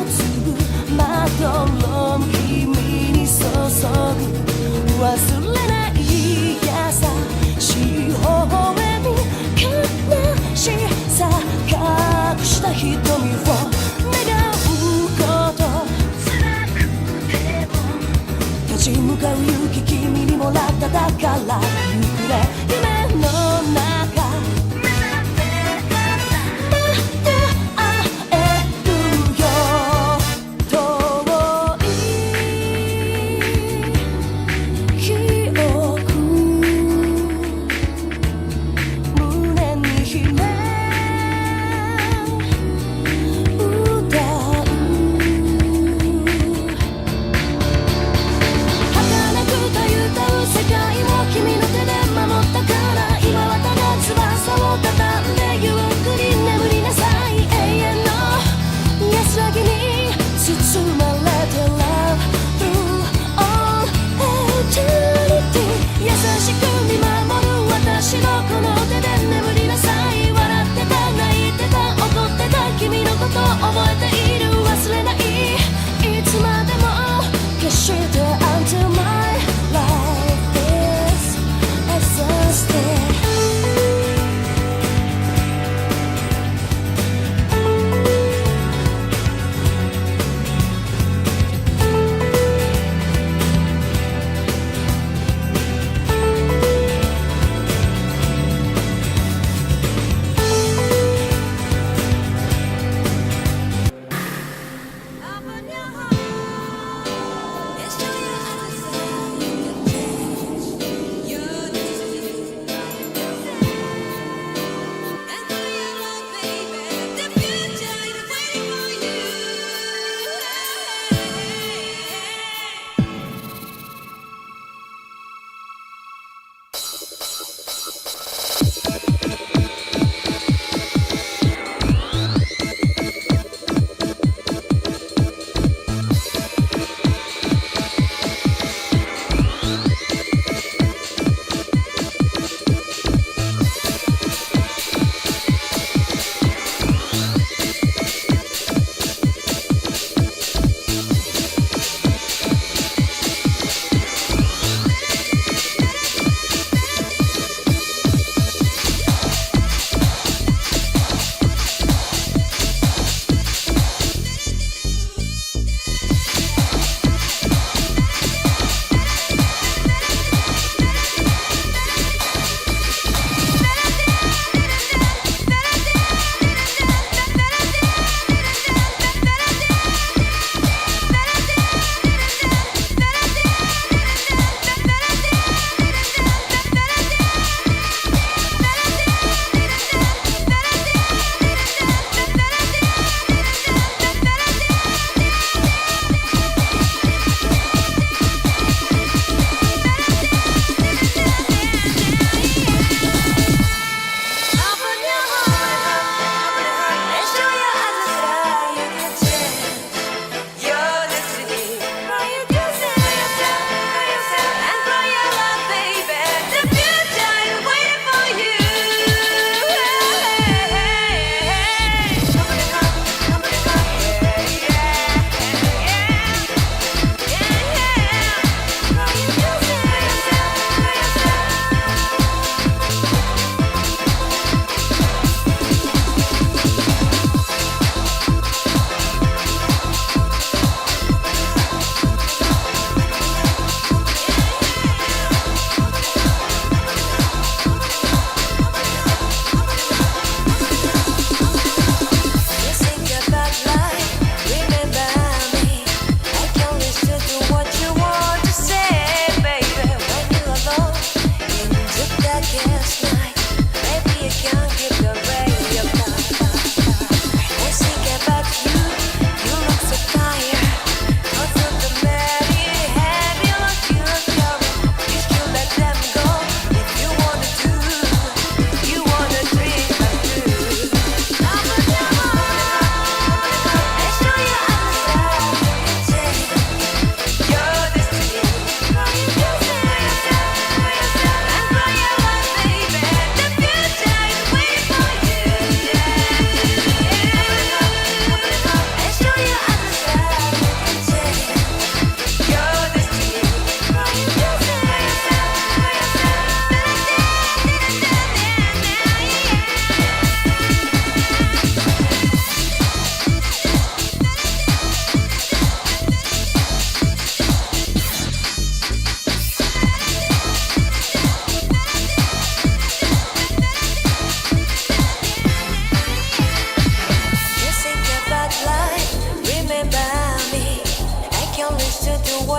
粒まどろむ君に注ぐ忘れない優しい微笑み悲しさ隠した瞳を願うこと辛くても立ち向かう勇気君にもらっただからゆくれ夢の中君の手で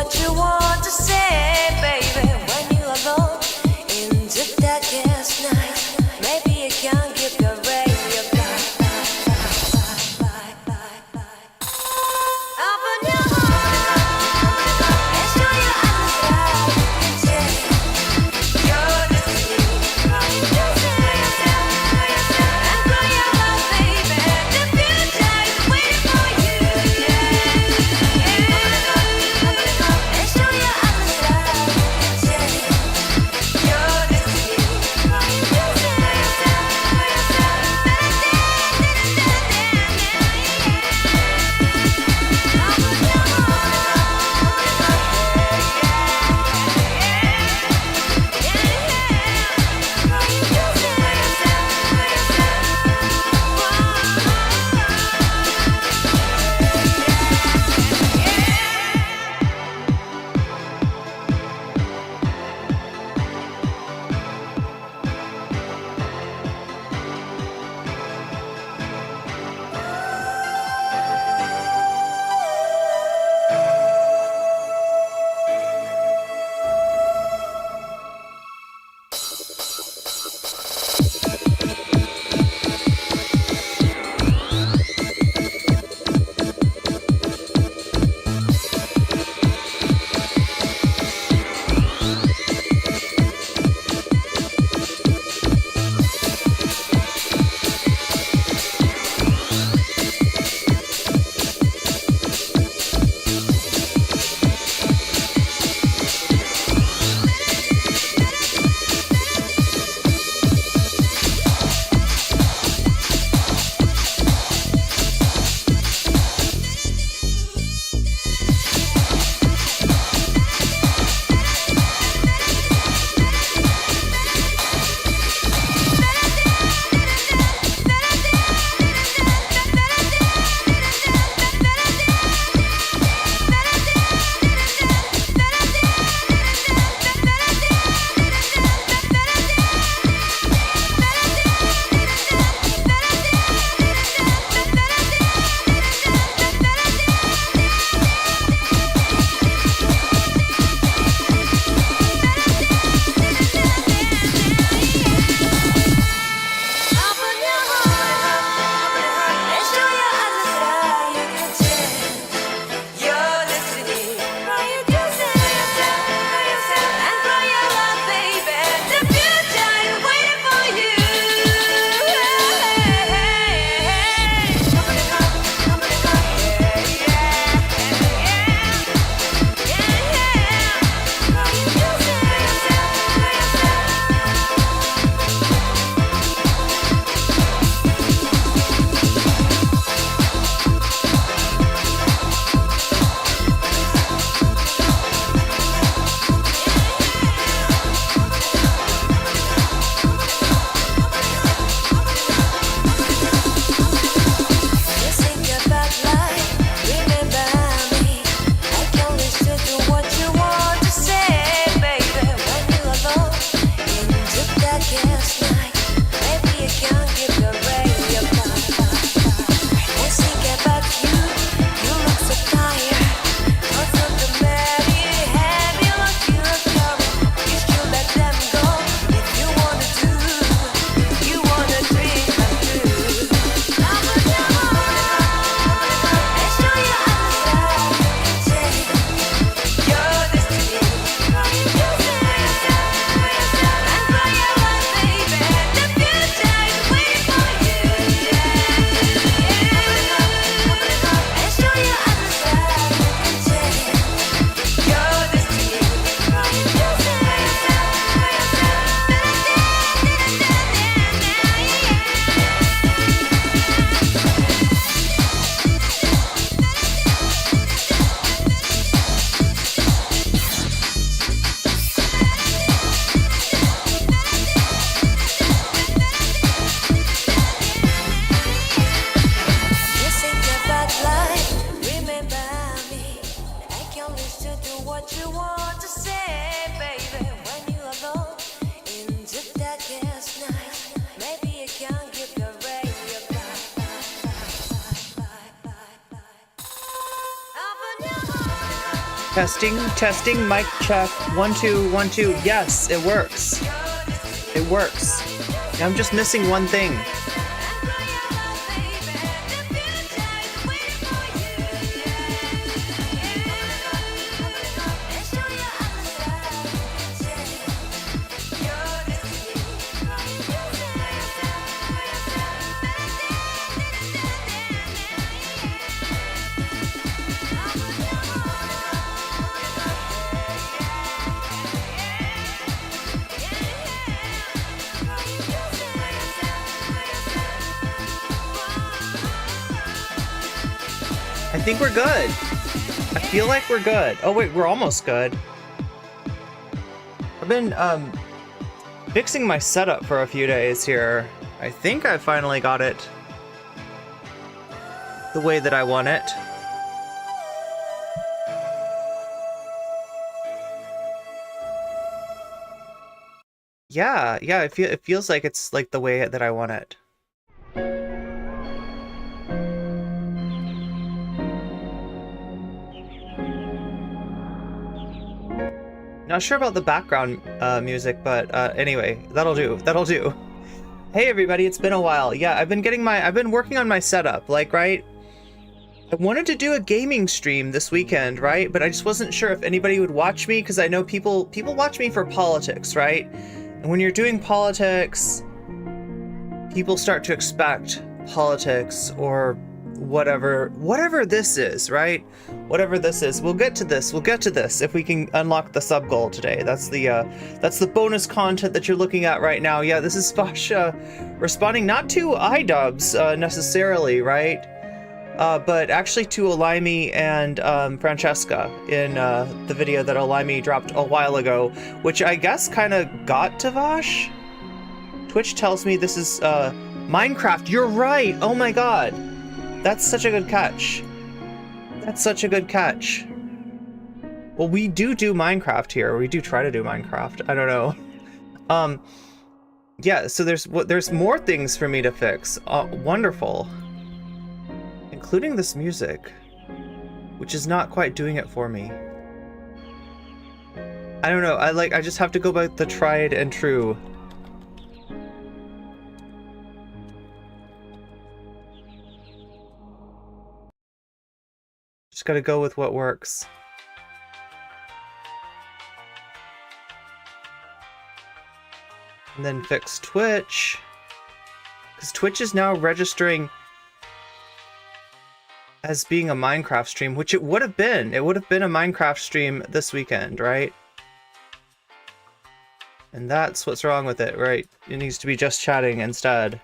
what you want to say, baby. When you're alone in the darkest night, maybe you can give your ray your back. Open your heart and show your eyes that your destiny. And grow your love, baby. The future is waiting for you. And show your eyes that your destiny. Testing, mic check. 1 2 1 2. Yes, it works. It works. I'm just missing one thing. I think we're good. I feel like we're good. Oh wait, we're almost good. I've been fixing my setup for a few days here. I think I finally got it the way that I want it. Yeah, it feels like it's like the way that I want it. Not sure about the background music, but anyway, that'll do. Hey everybody, it's been a while. Yeah, I've been working on my setup, like, right? I wanted to do a gaming stream this weekend, right? But I just wasn't sure if anybody would watch me, because I know people watch me for politics, right? And when you're doing politics, people start to expect politics or whatever this is, right? Whatever this is. We'll get to this if we can unlock the sub goal today. That's the bonus content that you're looking at right now. Yeah, this is Vasha responding not to iDubbbz necessarily, right? But actually to Olaimi and Francesca in the video that Olaimi dropped a while ago, which I guess kind of got to Vash. Twitch tells me this is Minecraft. You're right. Oh my god. That's such a good catch. That's such a good catch. Well, we do Minecraft here. We do try to do Minecraft. I don't know. Yeah, so there's more things for me to fix. Wonderful. Including this music, which is not quite doing it for me. I don't know. I just have to go by the tried and true. Just gotta go with what works. And then fix Twitch. Because Twitch is now registering as being a Minecraft stream, which it would have been. It would have been a Minecraft stream this weekend, right? And that's what's wrong with it, right? It needs to be just chatting instead.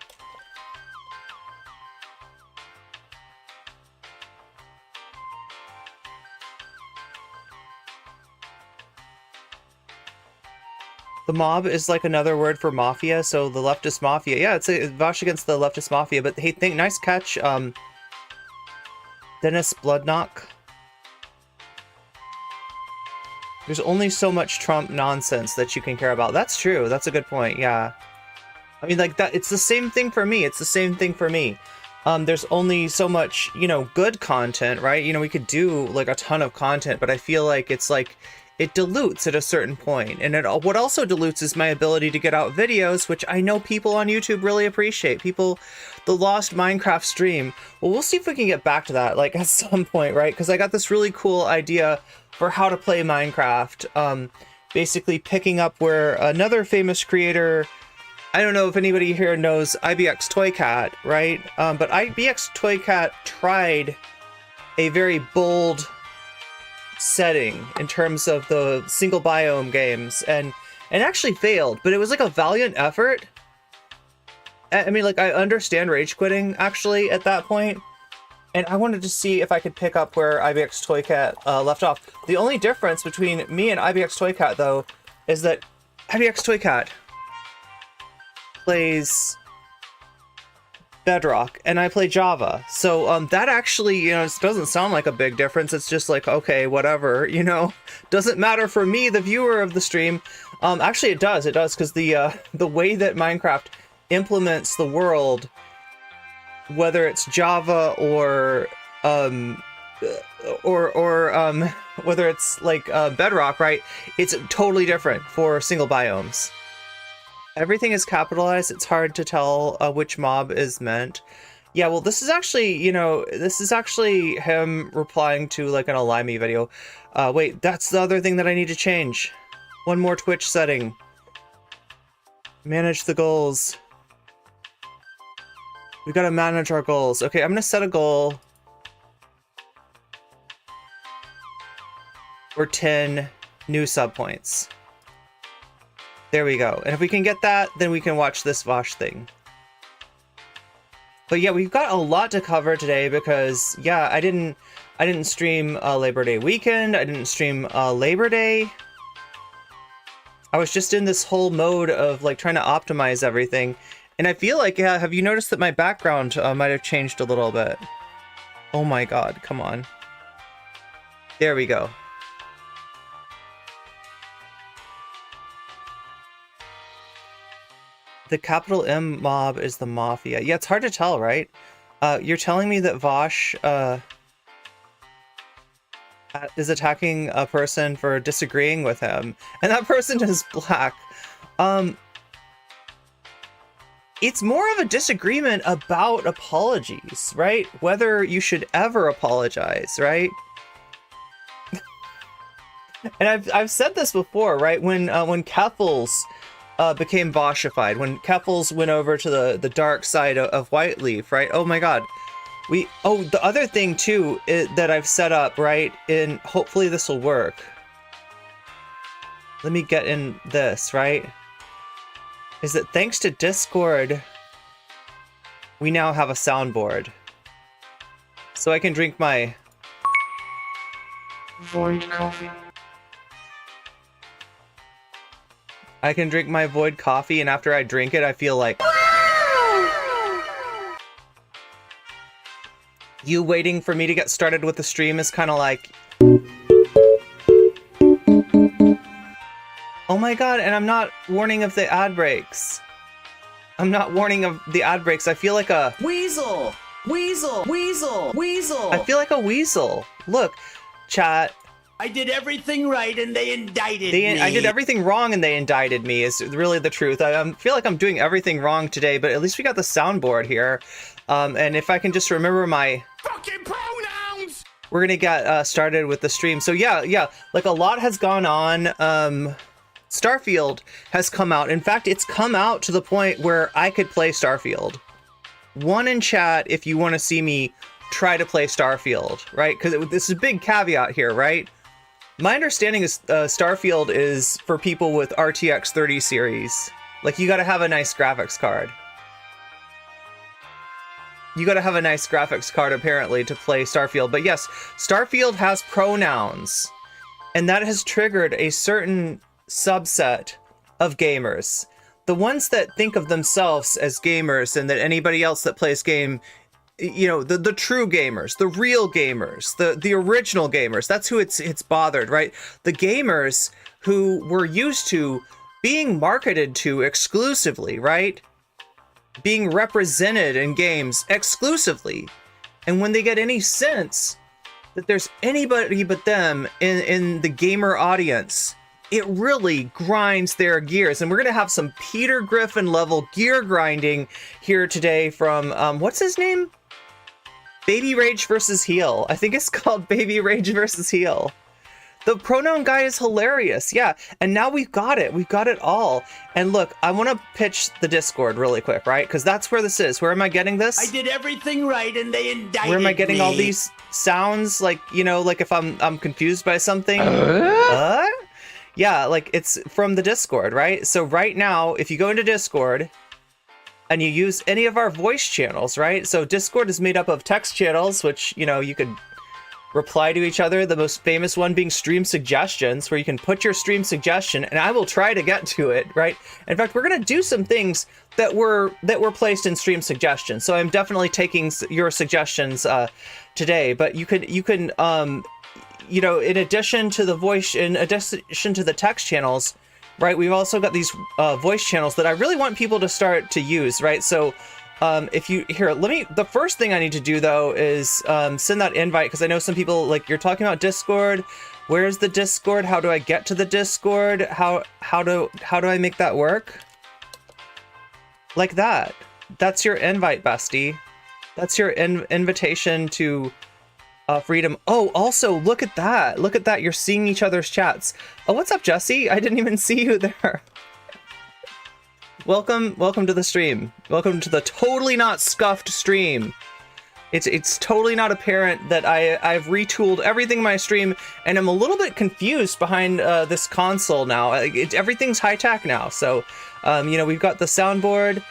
The mob is like another word for mafia, so the leftist mafia. Yeah, it's a Vash against the leftist mafia, but hey, nice catch, Dennis Bloodknock. There's only so much Trump nonsense that you can care about. That's true, that's a good point, yeah. I mean, like, that, it's the same thing for me, there's only so much, you know, good content, right? You know, we could do, like, a ton of content, but I feel like it's, like, it dilutes at a certain point. And what also dilutes is my ability to get out videos, which I know people on YouTube really appreciate. People, the lost Minecraft stream. Well, we'll see if we can get back to that, like, at some point, right? Because I got this really cool idea for how to play Minecraft. Basically picking up where another famous creator, I don't know if anybody here knows IBX Toycat, right? But IBX Toycat tried a very bold setting in terms of the single biome games and actually failed, but it was like a valiant effort. I mean, like, I understand rage quitting actually at that point, and I wanted to see if I could pick up where IBX Toycat left off. The only difference between me and IBX Toycat, though, is that IBX Toycat plays Bedrock and I play Java, so that actually, you know, it doesn't sound like a big difference. It's just like, okay, whatever, you know, doesn't matter for me, the viewer of the stream. Actually it does, because the way that Minecraft implements the world, whether it's Java or or whether it's like Bedrock, right? It's totally different for single biomes. Everything is capitalized. It's hard to tell which mob is meant. Yeah, well, this is actually, you know, this is actually him replying to like an Alimi video. Wait, that's the other thing that I need to change. One more Twitch setting. Manage the goals. We gotta manage our goals. Okay, I'm gonna set a goal. For 10 new sub points. There we go. And if we can get that, then we can watch this Vosh thing. But yeah, we've got a lot to cover today because yeah, I didn't stream Labor Day weekend. I didn't stream Labor Day. I was just in this whole mode of like trying to optimize everything. And I feel like, yeah, have you noticed that my background might have changed a little bit? Oh my god, come on. There we go. The capital M mob is the Mafia. Yeah, it's hard to tell, right? You're telling me that Vosh is attacking a person for disagreeing with him, and that person is black. It's more of a disagreement about apologies, right? Whether you should ever apologize, right? And I've said this before, right? When Keffels became Voshified, when Keffels went over to the dark side of Whiteleaf, right? Oh my god. The other thing too that I've set up, right? And hopefully this will work. Let me get in this, right? Is that thanks to Discord, we now have a soundboard. So I can drink my void coffee. I can drink my void coffee, and after I drink it, I feel like you waiting for me to get started with the stream is kind of like, oh my god, and I'm not warning of the ad breaks. I'm not warning of the ad breaks. I feel like a weasel. I feel like a weasel. Look, chat. I did everything right and they indicted me. I did everything wrong and they indicted me is really the truth. I feel like I'm doing everything wrong today, but at least we got the soundboard here. And if I can just remember my fucking pronouns, we're gonna get started with the stream. So yeah, like a lot has gone on. Starfield has come out. In fact, it's come out to the point where I could play Starfield. One in chat if you want to see me try to play Starfield, right? Because this is a big caveat here, right? My understanding is Starfield is for people with RTX 30 series. Like, you gotta have a nice graphics card. You gotta have a nice graphics card, apparently, to play Starfield. But yes, Starfield has pronouns. And that has triggered a certain subset of gamers. The ones that think of themselves as gamers and that anybody else that plays game, you know, the true gamers, the real gamers, the original gamers, that's who it's bothered, right? The gamers who were used to being marketed to exclusively, right? Being represented in games exclusively. And when they get any sense that there's anybody but them in the gamer audience, it really grinds their gears. And we're going to have some Peter Griffin level gear grinding here today from, what's his name? BabyRage versus Heel. I think it's called BabyRage versus Heel. The pronoun guy is hilarious. Yeah. And now we've got it. We've got it all. And look, I want to pitch the Discord really quick, right? Because that's where this is. Where am I getting this? I did everything right and they indicted me. Where am I getting all these sounds? Like, you know, like if I'm confused by something. Yeah, like it's from the Discord, right? So right now, if you go into Discord and you use any of our voice channels, right? So Discord is made up of text channels, which, you know, you could reply to each other. The most famous one being stream suggestions, where you can put your stream suggestion and I will try to get to it, right? In fact, we're going to do some things that were placed in stream suggestions. So I'm definitely taking your suggestions today, but you can you know, in addition to the voice, in addition to the text channels, right, we've also got these voice channels that I really want people to start to use, right? So If you here, the first thing I need to do though is send that invite, because I know some people, like, you're talking about Discord. Where's the Discord? How do I get to the Discord? How do I make that work? Like that. That's your invite, bestie. That's your invitation to freedom. Oh, also, look at that. Look at that. You're seeing each other's chats. Oh, what's up, Jessie? I didn't even see you there. Welcome to the stream. Welcome to the totally not scuffed stream. It's totally not apparent that I've retooled everything in my stream, and I'm a little bit confused behind this console now. Everything's high tech now, so you know, we've got the soundboard.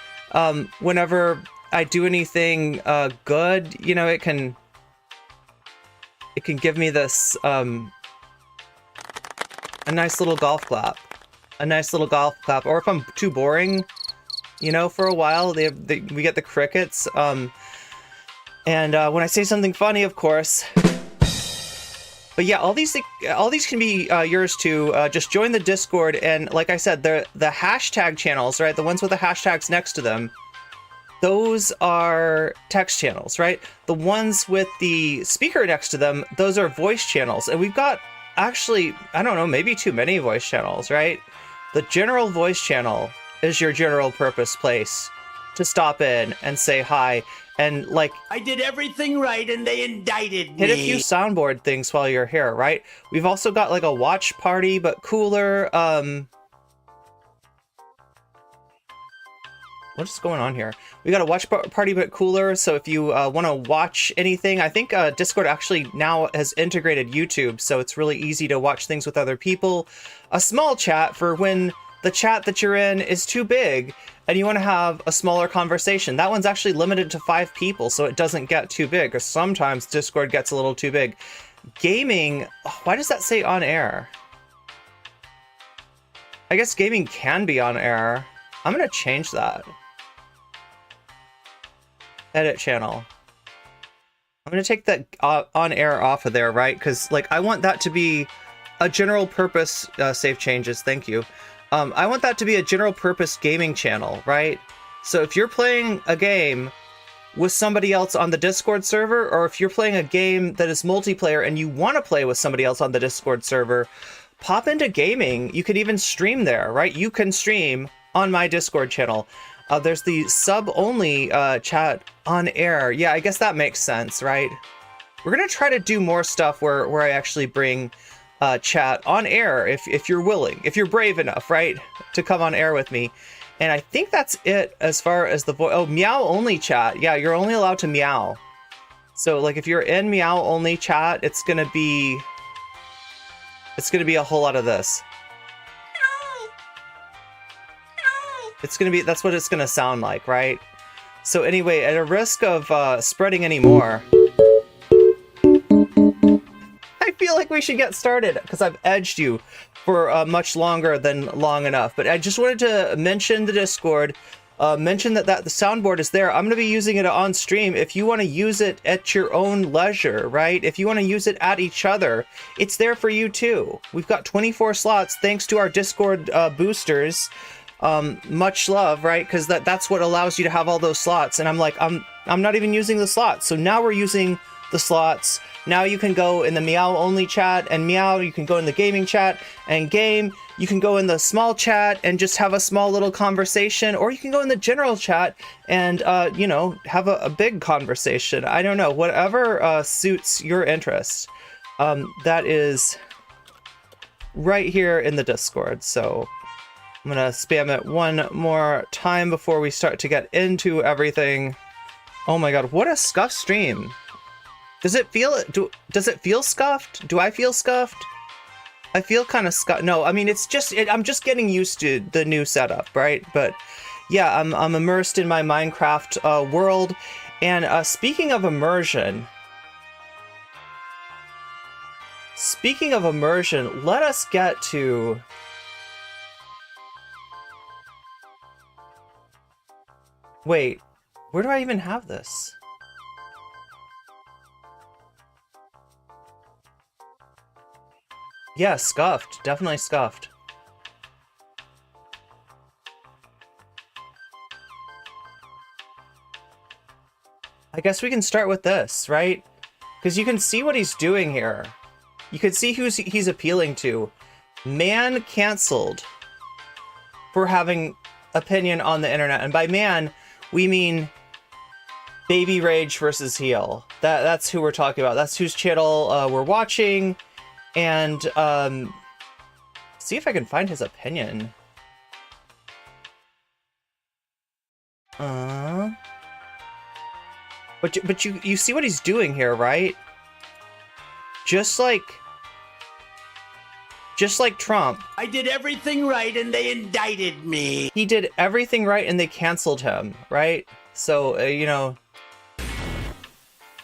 Whenever I do anything good, you know, it can give me this a nice little golf clap. A nice little golf clap. Or if I'm too boring, you know, for a while, we get the crickets. And when I say something funny, of course. But yeah, all these can be yours too. Just join the Discord, and like I said, the hashtag channels, right? The ones with the hashtags next to them, those are text channels, right? The ones with the speaker next to them, those are voice channels. And we've got, actually, I don't know, maybe too many voice channels, right? The general voice channel is your general purpose place to stop in and say hi. And like, I did everything right and they indicted me. Hit a few soundboard things while you're here, right? We've also got like a watch party, but cooler. What's going on here? We got a watch party, but cooler. So if you want to watch anything, I think Discord actually now has integrated YouTube, so it's really easy to watch things with other people. A small chat for when the chat that you're in is too big and you want to have a smaller conversation. That one's actually limited to 5 people, so it doesn't get too big, because sometimes Discord gets a little too big. Gaming, why does that say on air? I guess gaming can be on air. I'm gonna change that. Edit channel. I'm gonna take that on air off of there, right? Because like I want that to be a general purpose, save changes, thank you. I want that to be a general purpose gaming channel, right? So if you're playing a game with somebody else on the Discord server, or if you're playing a game that is multiplayer and you want to play with somebody else on the Discord server, pop into gaming. You can even stream there, right? You can stream on my Discord channel. There's the sub-only chat on air. Yeah, I guess that makes sense, right? We're gonna try to do more stuff where I actually bring chat on air if you're willing, if you're brave enough, right, to come on air with me. And I think that's it as far as the voice. Oh, meow only chat. Yeah, you're only allowed to meow. So like if you're in meow only chat, it's gonna be a whole lot of this. It's gonna be, that's what it's gonna sound like, right? So anyway, at a risk of spreading any more, I feel like we should get started because I've edged you for much longer than long enough. But I just wanted to mention the Discord, mention that the soundboard is there. I'm going to be using it on stream. If you want to use it at your own leisure, right? If you want to use it at each other, it's there for you too. We've got 24 slots thanks to our Discord boosters. Much love, right? Because that's what allows you to have all those slots. And I'm like, I'm not even using the slots. So now we're using the slots. Now you can go in the meow only chat, and meow, you can go in the gaming chat, and game, you can go in the small chat and just have a small little conversation, or you can go in the general chat and, you know, have a big conversation. I don't know, whatever suits your interest. That is right here in the Discord. So I'm gonna spam it one more time before we start to get into everything. Oh my god, what a scuffed stream. Does it feel scuffed? Do I feel scuffed? I feel kind of scuffed. No, I mean, it's just, I'm just getting used to the new setup, right? But yeah, I'm immersed in my Minecraft world. And speaking of immersion, let us get to... Wait, where do I even have this? Yeah, scuffed. Definitely scuffed. guess we can start with this, right? Because you can see what he's doing here. You can see who he's appealing to. Man canceled for having opinion on the internet. And by man, we mean BabyRage versus Heel. That's who we're talking about. That's whose channel we're watching. And see if I can find his opinion. But you see what he's doing here, right? Just like Trump. I did everything right and they indicted me. He did everything right and they canceled him, right? So, you know...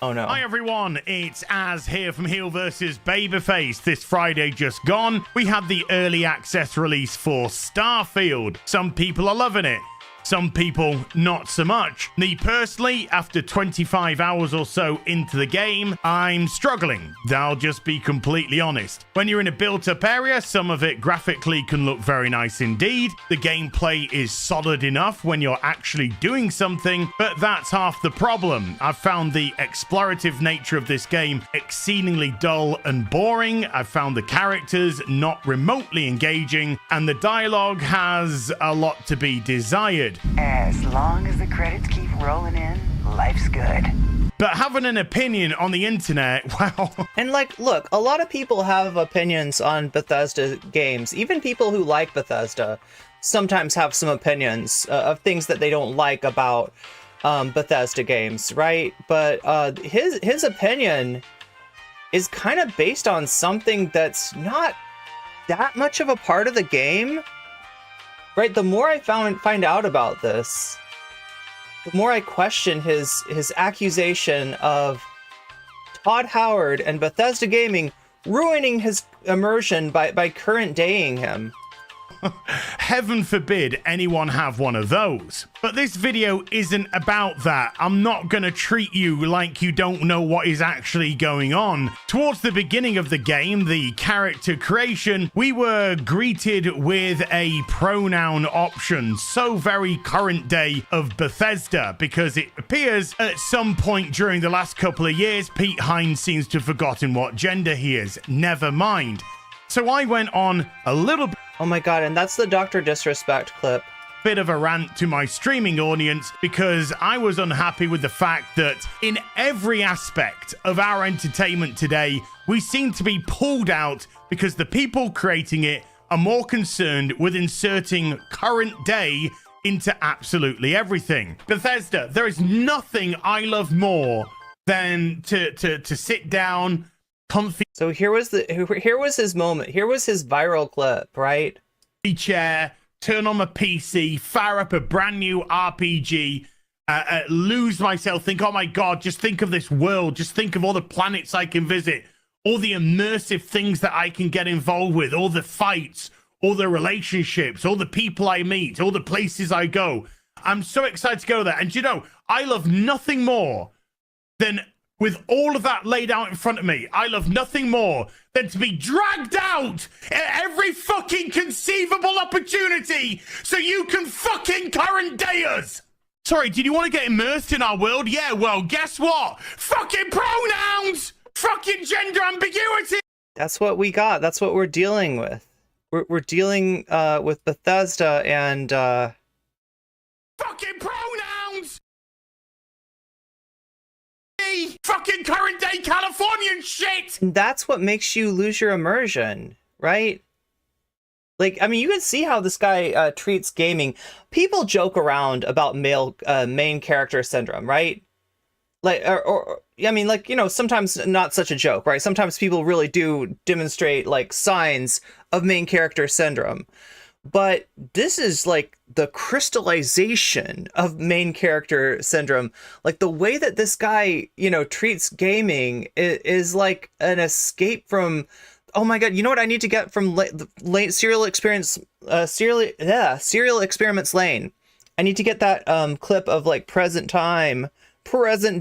Oh no. Hi everyone, it's Az here from Heel vs Babyface. This Friday just gone, we had the early access release for Starfield. Some people are loving it. Some people not so much. Me personally, after 25 hours or so into the game, I'm struggling. I'll just be completely honest. When you're in a built-up area, some of it graphically can look very nice indeed. The gameplay is solid enough when you're actually doing something, but that's half the problem. I've found the explorative nature of this game exceedingly dull and boring. I've found the characters not remotely engaging, and the dialogue has a lot to be desired. As long as the credits keep rolling in, life's good. But having an opinion on the internet, well... And like, look, a lot of people have opinions on Bethesda games. Even people who like Bethesda sometimes have some opinions of things that they don't like about Bethesda games, right? But his opinion is kind of based on something that's not that much of a part of the game. Right, the more I find out about this, the more I question his accusation of Todd Howard and Bethesda Gaming ruining his immersion by current daying him. Heaven forbid anyone have one of those. But this video isn't about that. I'm not gonna treat you like you don't know what is actually going on. Towards the beginning of the game, the character creation, we were greeted with a pronoun option, so very current day of Bethesda, because it appears at some point during the last couple of years, Pete Hines seems to have forgotten what gender he is. Never mind. So I went on a little bit. Oh my god, and that's the Dr.Disrespect clip. Bit of a rant to my streaming audience because I was unhappy with the fact that in every aspect of our entertainment today, we seem to be pulled out because the people creating it are more concerned with inserting current day into absolutely everything. Bethesda, there is nothing I love more than to sit down, comfy So here was his moment. Here was his viral clip, right? chair, turn on my PC, fire up a brand new RPG, lose myself, think, oh my god, just think of this world, just think of all the planets I can visit, all the immersive things that I can get involved with, all the fights, all the relationships, all the people I meet, all the places I go. I'm so excited to go there. And you know, I love nothing more than, with all of that laid out in front of me, I love nothing more than to be dragged out at every fucking conceivable opportunity so you can fucking current day us. Sorry, did you want to get immersed in our world? Yeah, well, guess what? Fucking pronouns! Fucking gender ambiguity! That's what we got. That's what we're dealing with. We're dealing with Bethesda and fucking pronouns! Fucking current day Californian shit! that's what makes you lose your immersion, right? Like, I mean, you can see how this guy treats gaming. People joke around about main character syndrome, right? Like, or I mean, like, you know, sometimes not such a joke, right? Sometimes people really do demonstrate like signs of main character syndrome. But this is like the crystallization of main character syndrome. Like the way that this guy, you know, treats gaming is like an escape from, oh my god, you know what I need to get from Serial Experiments Lane? I need to get that clip of like present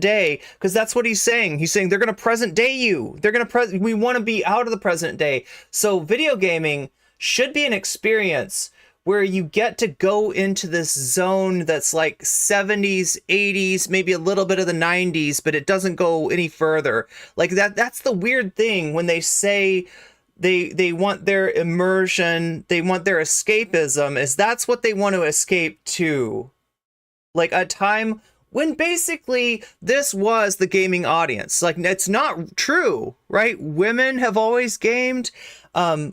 day, because that's what he's saying. He's saying they're going to present day you. They're going to we want to be out of the present day. So video gaming should be an experience where you get to go into this zone that's like 70s, 80s, maybe a little bit of the 90s, but it doesn't go any further. Like that's the weird thing when they say they want their immersion, they want their escapism, is that's what they want to escape to. Like a time when basically this was the gaming audience. Like, it's not true, right? Women have always gamed.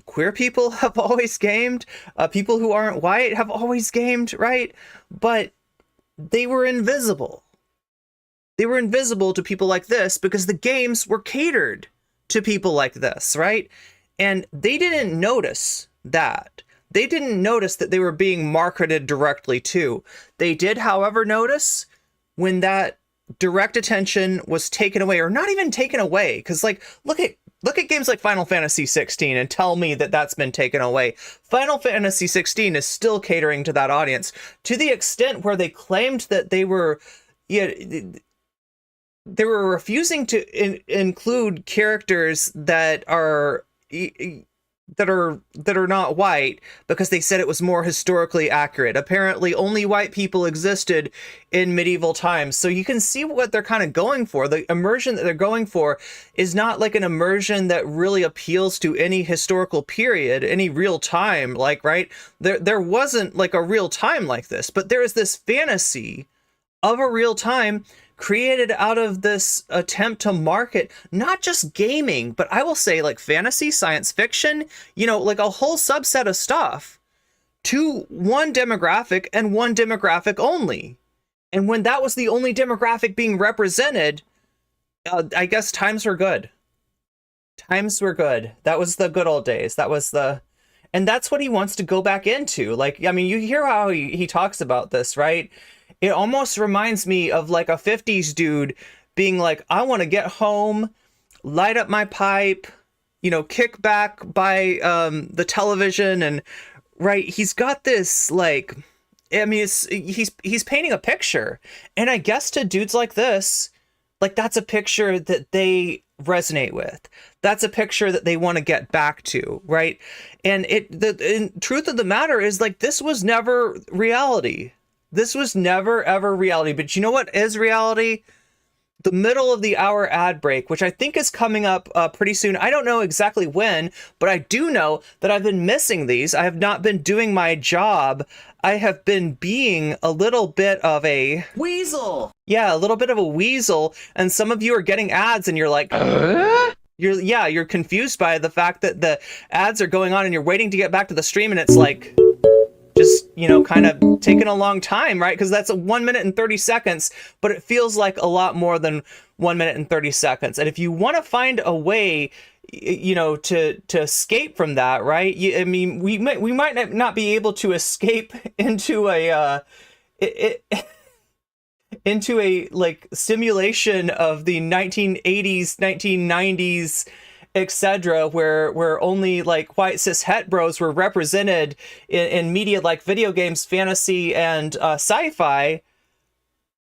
Queer people have always gamed. People who aren't white have always gamed, right? But they were invisible. They were invisible to people like this because the games were catered to people like this, right? And they didn't notice that. They didn't notice that they were being marketed directly to. They did, however, notice when that direct attention was taken away, or not even taken away, because like look at games like Final Fantasy 16 and tell me that that's been taken away. Final Fantasy 16 is still catering to that audience to the extent where they claimed that they were refusing to include characters that are not white because they said it was more historically accurate. Apparently only white people existed in medieval times. So you can see what they're kind of going for. The immersion that they're going for is not like an immersion that really appeals to any historical period, any real time, like, right? There wasn't like a real time like this, but there is this fantasy of a real time created out of this attempt to market not just gaming, but I will say like fantasy, science fiction, like a whole subset of stuff to one demographic and one demographic only. And when that was the only demographic being represented, I guess times were good. Times were good. That was the good old days. And that's what he wants to go back into. Like, I mean, you hear how he talks about this, right? It almost reminds me of like a 50s dude being like, I want to get home, light up my pipe, kick back by the television. And right, he's got this like, I mean, he's painting a picture. And I guess to dudes like this, like that's a picture that they resonate with. That's a picture that they want to get back to, right? And the truth of the matter is like, this was never reality. This was never, ever reality. But you know what is reality? The middle of the hour ad break, which I think is coming up pretty soon. I don't know exactly when, but I do know that I've been missing these. I have not been doing my job. I have been being a little bit of a weasel. Yeah, a little bit of a weasel. And some of you are getting ads and you're like, you're confused by the fact that the ads are going on and you're waiting to get back to the stream and it's like, just, kind of taking a long time, right? Because that's 1 minute and 30 seconds, but it feels like a lot more than 1 minute and 30 seconds. And if you want to find a way, to escape from that, right? I mean, we might not be able to escape into a like simulation of the 1980s, 1990s, etc., where only like white cis het bros were represented in media like video games, fantasy, and sci-fi.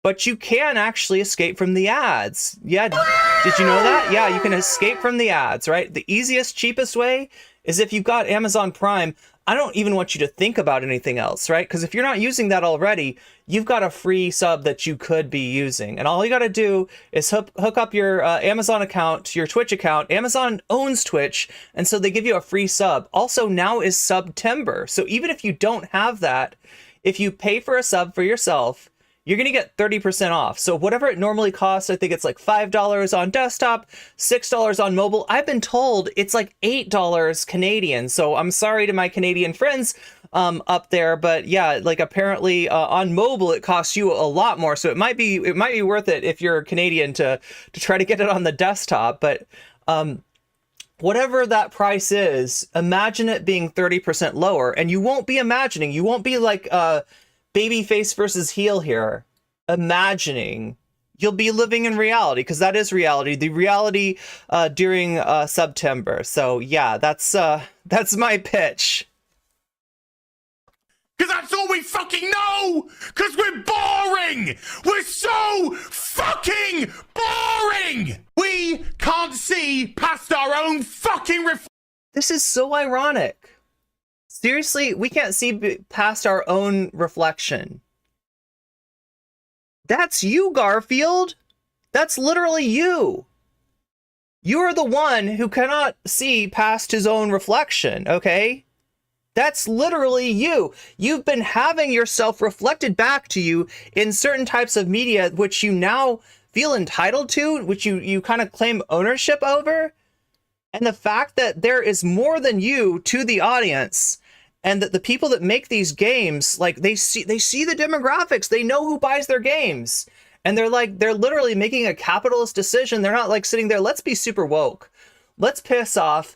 But you can actually escape from the ads. Yeah, did you know that? Yeah, you can escape from the ads, right? The easiest, cheapest way is if you've got Amazon Prime. I don't even want you to think about anything else, right? Because if you're not using that already, you've got a free sub that you could be using. And all you got to do is hook up your Amazon account to your Twitch account. Amazon owns Twitch, and so they give you a free sub. Also, now is September. So even if you don't have that, if you pay for a sub for yourself, you're going to get 30% off. So whatever it normally costs, I think it's like $5 on desktop, $6 on mobile. I've been told it's like $8 Canadian. So I'm sorry to my Canadian friends up there, but yeah, like apparently on mobile, it costs you a lot more. So it might be worth it if you're Canadian to try to get it on the desktop. But whatever that price is, imagine it being 30% lower, and you won't be like, baby face versus heel here, imagining. You'll be living in reality, because that is reality. The reality during September. So yeah, that's my pitch. Because that's all we fucking know! Because we're boring! We're so fucking boring! We can't see past our own fucking This is so ironic. Seriously, we can't see past our own reflection. That's you, Garfield. That's literally you. You are the one who cannot see past his own reflection, okay? That's literally you. You've been having yourself reflected back to you in certain types of media, which you now feel entitled to, which you kind of claim ownership over. And the fact that there is more than you to the audience, and that the people that make these games, like they see the demographics, they know who buys their games. And they're literally making a capitalist decision. They're not like sitting there, let's be super woke. Let's piss off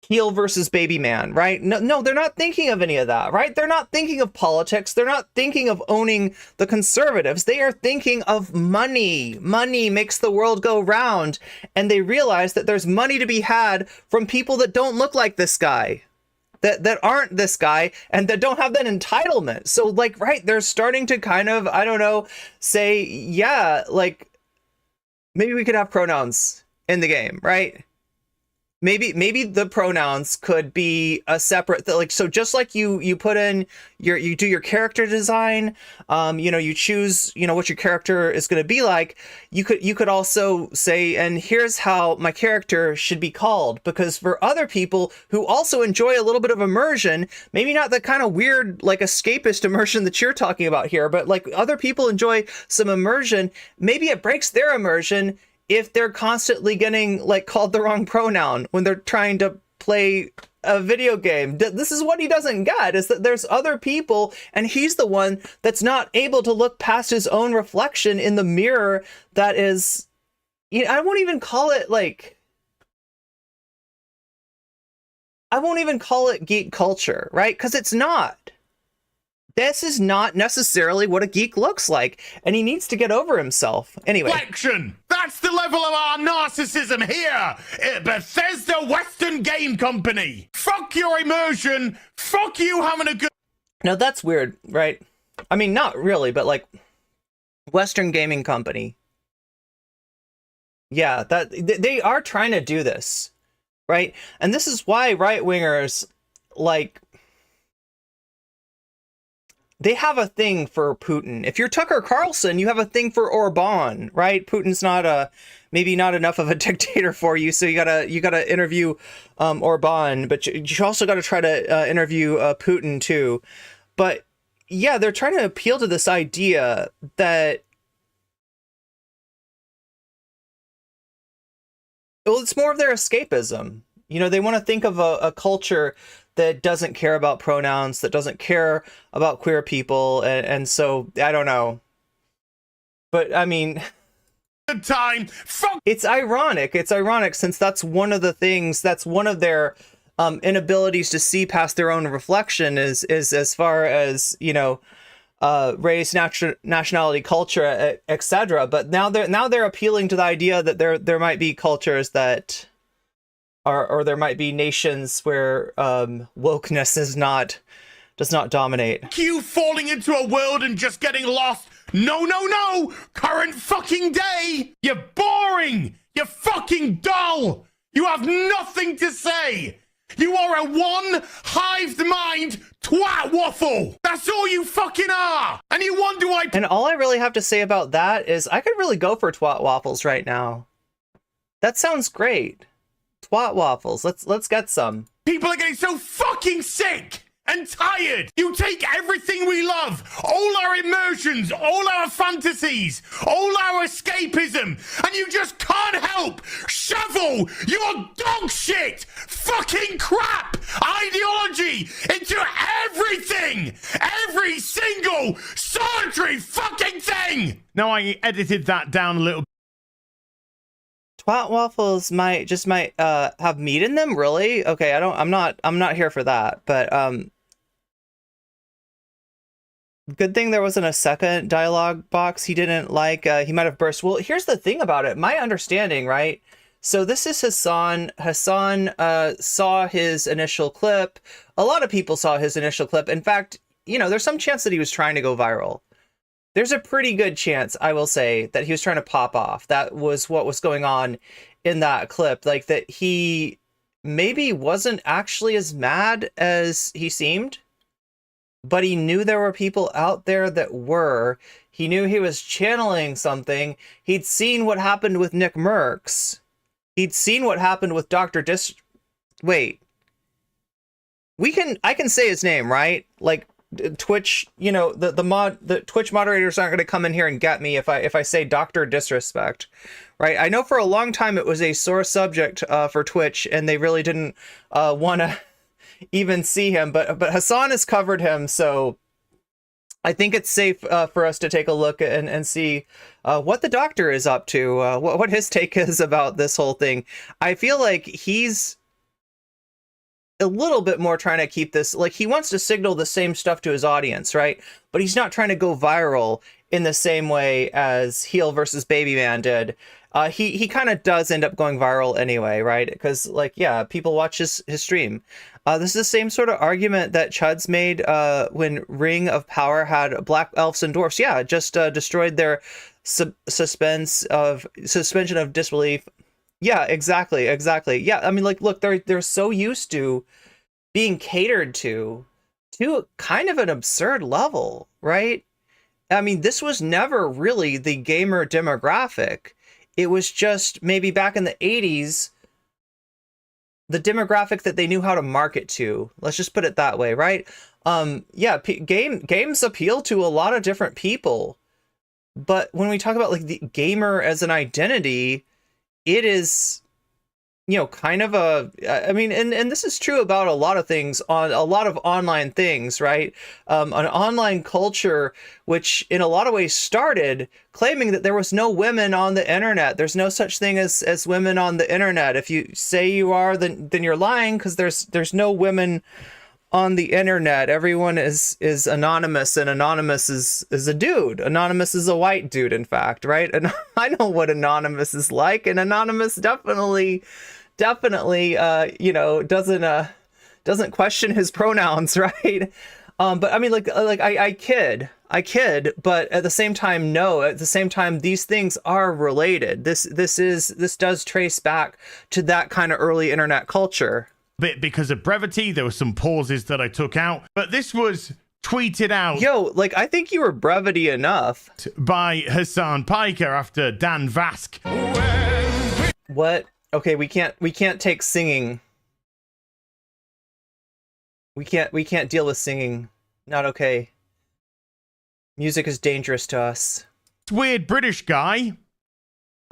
heel versus baby man, right? No, they're not thinking of any of that, right? They're not thinking of politics. They're not thinking of owning the conservatives. They are thinking of money. Money makes the world go round. And they realize that there's money to be had from people that don't look like this guy. That aren't this guy and that don't have that entitlement. So like, right, they're starting to kind of, I don't know, say, yeah, like maybe we could have pronouns in the game, right? Maybe the pronouns could be a separate like, so just like you put in you do your character design, you choose, what your character is going to be like. You could also say, and here's how my character should be called, because for other people who also enjoy a little bit of immersion, maybe not the kind of weird, like escapist immersion that you're talking about here, but like other people enjoy some immersion. Maybe it breaks their immersion if they're constantly getting like called the wrong pronoun when they're trying to play a video game. This is what he doesn't get, is that there's other people and he's the one that's not able to look past his own reflection in the mirror that is, I won't even call it geek culture, right? Because it's not. This is not necessarily what a geek looks like, and he needs to get over himself. Anyway. Reflection! That's the level of our narcissism here at Bethesda Western Game Company. Fuck your immersion. Fuck you having a good... Now that's weird, right? I mean, not really, but like Western Gaming Company. Yeah, that they are trying to do this, right? And this is why right-wingers, like... they have a thing for Putin. If you're Tucker Carlson, you have a thing for Orban, right? Putin's maybe not enough of a dictator for you, so you gotta interview Orban, but you also gotta try to interview Putin too. But yeah, they're trying to appeal to this idea that, well, it's more of their escapism. They want to think of a culture that doesn't care about pronouns, that doesn't care about queer people, and so I don't know. But I mean, good time. Fuck. It's ironic. It's ironic since that's one of the things. That's one of their inabilities to see past their own reflection is as far as race, nationality, culture, etc. But now they're appealing to the idea that there might be cultures that. Or there might be nations where wokeness does not dominate. You falling into a world and just getting lost. No. Current fucking day. You're boring. You're fucking dull. You have nothing to say. You are a one-hived mind twat waffle. That's all you fucking are. And you wonder why... And all I really have to say about that is I could really go for twat waffles right now. That sounds great. Twat waffles. Let's get some. People are getting so fucking sick and tired. You take everything we love, all our immersions, all our fantasies, all our escapism, and you just can't help shovel your dog shit, fucking crap ideology into everything, every single solitary fucking thing. Now I edited that down a little. Twat waffles might have meat in them, really? Okay, I'm not here for that, but good thing there wasn't a second dialogue box he didn't like. He might have burst. Well, here's the thing about it. My understanding, right? So this is Hasan. Hasan saw his initial clip. A lot of people saw his initial clip. In fact, there's some chance that he was trying to go viral. There's a pretty good chance, I will say, that he was trying to pop off. That was what was going on in that clip. Like that he maybe wasn't actually as mad as he seemed, but he knew there were people out there that were. He knew he was channeling something. He'd seen what happened with Nick Merckx. He'd seen what happened with Wait. I can say his name, right? Like, Twitch, you know, the Twitch moderators aren't going to come in here and get me if I say Dr. Disrespect, right? I know for a long time it was a sore subject for Twitch, and they really didn't want to even see him, but Hasan has covered him, so I think it's safe for us to take a look and see what the doctor is up to, what his take is about this whole thing. I feel like he's a little bit more trying to keep this, like, he wants to signal the same stuff to his audience, right? But he's not trying to go viral in the same way as Heel versus Baby Man did. He kind of does end up going viral anyway, right? Because, like, yeah, people watch his stream. This is the same sort of argument that Chuds made when Ring of Power had Black Elves and Dwarfs. Yeah, just destroyed their suspension of disbelief. Yeah, exactly. Yeah, I mean, like, look, they're so used to being catered to kind of an absurd level, right? I mean, this was never really the gamer demographic. It was just maybe back in the 80s, the demographic that they knew how to market to. Let's just put it that way, right? Yeah, games appeal to a lot of different people. But when we talk about, like, the gamer as an identity, it is, you know, kind of I mean, and this is true about a lot of things, on a lot of online things, right? An online culture, which in a lot of ways started claiming that there was no women on the internet. There's no such thing as women on the internet. If you say you are, then you're lying, because there's no women on the internet. Everyone is anonymous, and anonymous is a dude. Anonymous is a white dude, in fact, right? And I know what anonymous is like, and anonymous definitely you know, doesn't question his pronouns, right? But I mean, like I kid, but at the same time, no. At the same time, these things are related. This does trace back to that kind of early internet culture. Bit because of brevity, there were some pauses that I took out, but this was tweeted out. Yo, like, I think you were brevity enough. By Hasan Piker after Dan Vask. What? Okay, we can't take singing. We can't deal with singing. Not okay. Music is dangerous to us. Weird British guy.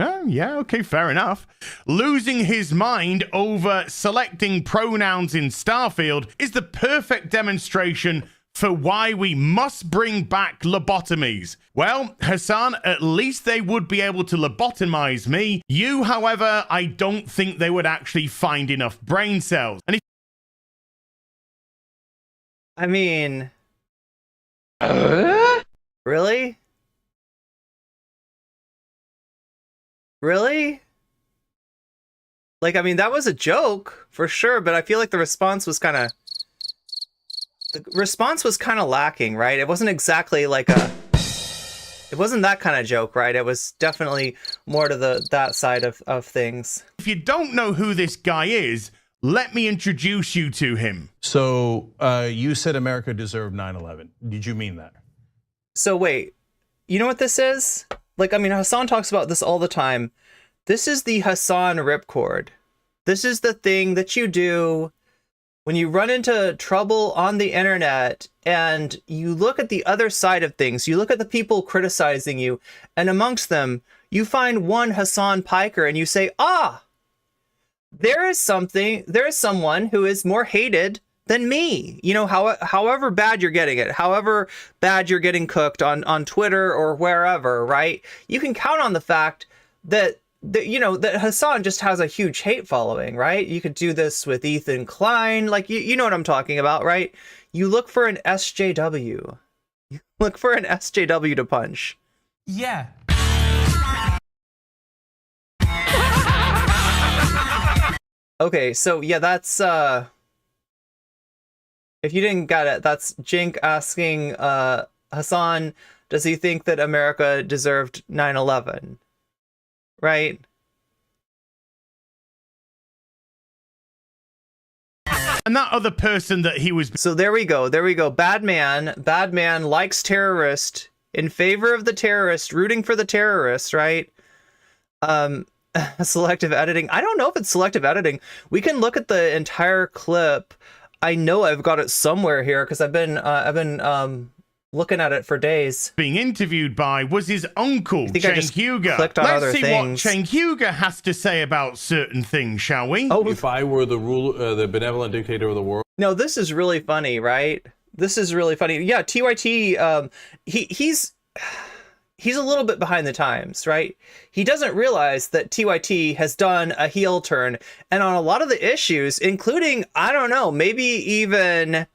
Oh, yeah, okay, fair enough. Losing his mind over selecting pronouns in Starfield is the perfect demonstration for why we must bring back lobotomies. Well, Hasan, at least they would be able to lobotomize me. You, however, I don't think they would actually find enough brain cells. And if I mean... Really? Really? Like, I mean, that was a joke, for sure, but I feel like the response was kind of lacking, right? It wasn't exactly like it wasn't that kind of joke, right? It was definitely more to that side of things. If you don't know who this guy is, let me introduce you to him. So you said America deserved 9/11. Did you mean that? So wait, you know what this is? Like, I mean, Hasan talks about this all the time. This is the Hasan ripcord. This is the thing that you do when you run into trouble on the internet and you look at the other side of things. You look at the people criticizing you, and amongst them, you find one Hasan Piker and you say, there is someone who is more hated than me. You know, however bad you're getting it, however bad you're getting cooked on Twitter or wherever, right? You can count on the fact that Hasan just has a huge hate following, right? You could do this with Ethan Klein, like, you know what I'm talking about, right? You look for an SJW. You look for an SJW to punch. Yeah. Okay, so yeah, that's if you didn't get it, that's Jink asking Hasan, does he think that America deserved 9/11? Right? And that other person that he was So there we go. There we go. Bad man likes terrorist, in favor of the terrorist, rooting for the terrorist, right? Selective editing. I don't know if it's selective editing. We can look at the entire clip. I know I've got it somewhere here because I've been looking at it for days. being interviewed by was his uncle, Cenk Uygur. Clicked on Let's other see things. what Cenk Uygur has to say about certain things, shall we? Oh, If I were the benevolent dictator of the world, no, this is really funny, right? This is really funny. Yeah, TYT, he's a little bit behind the times, right? He doesn't realize that TYT has done a heel turn, and on a lot of the issues, including, I don't know, maybe even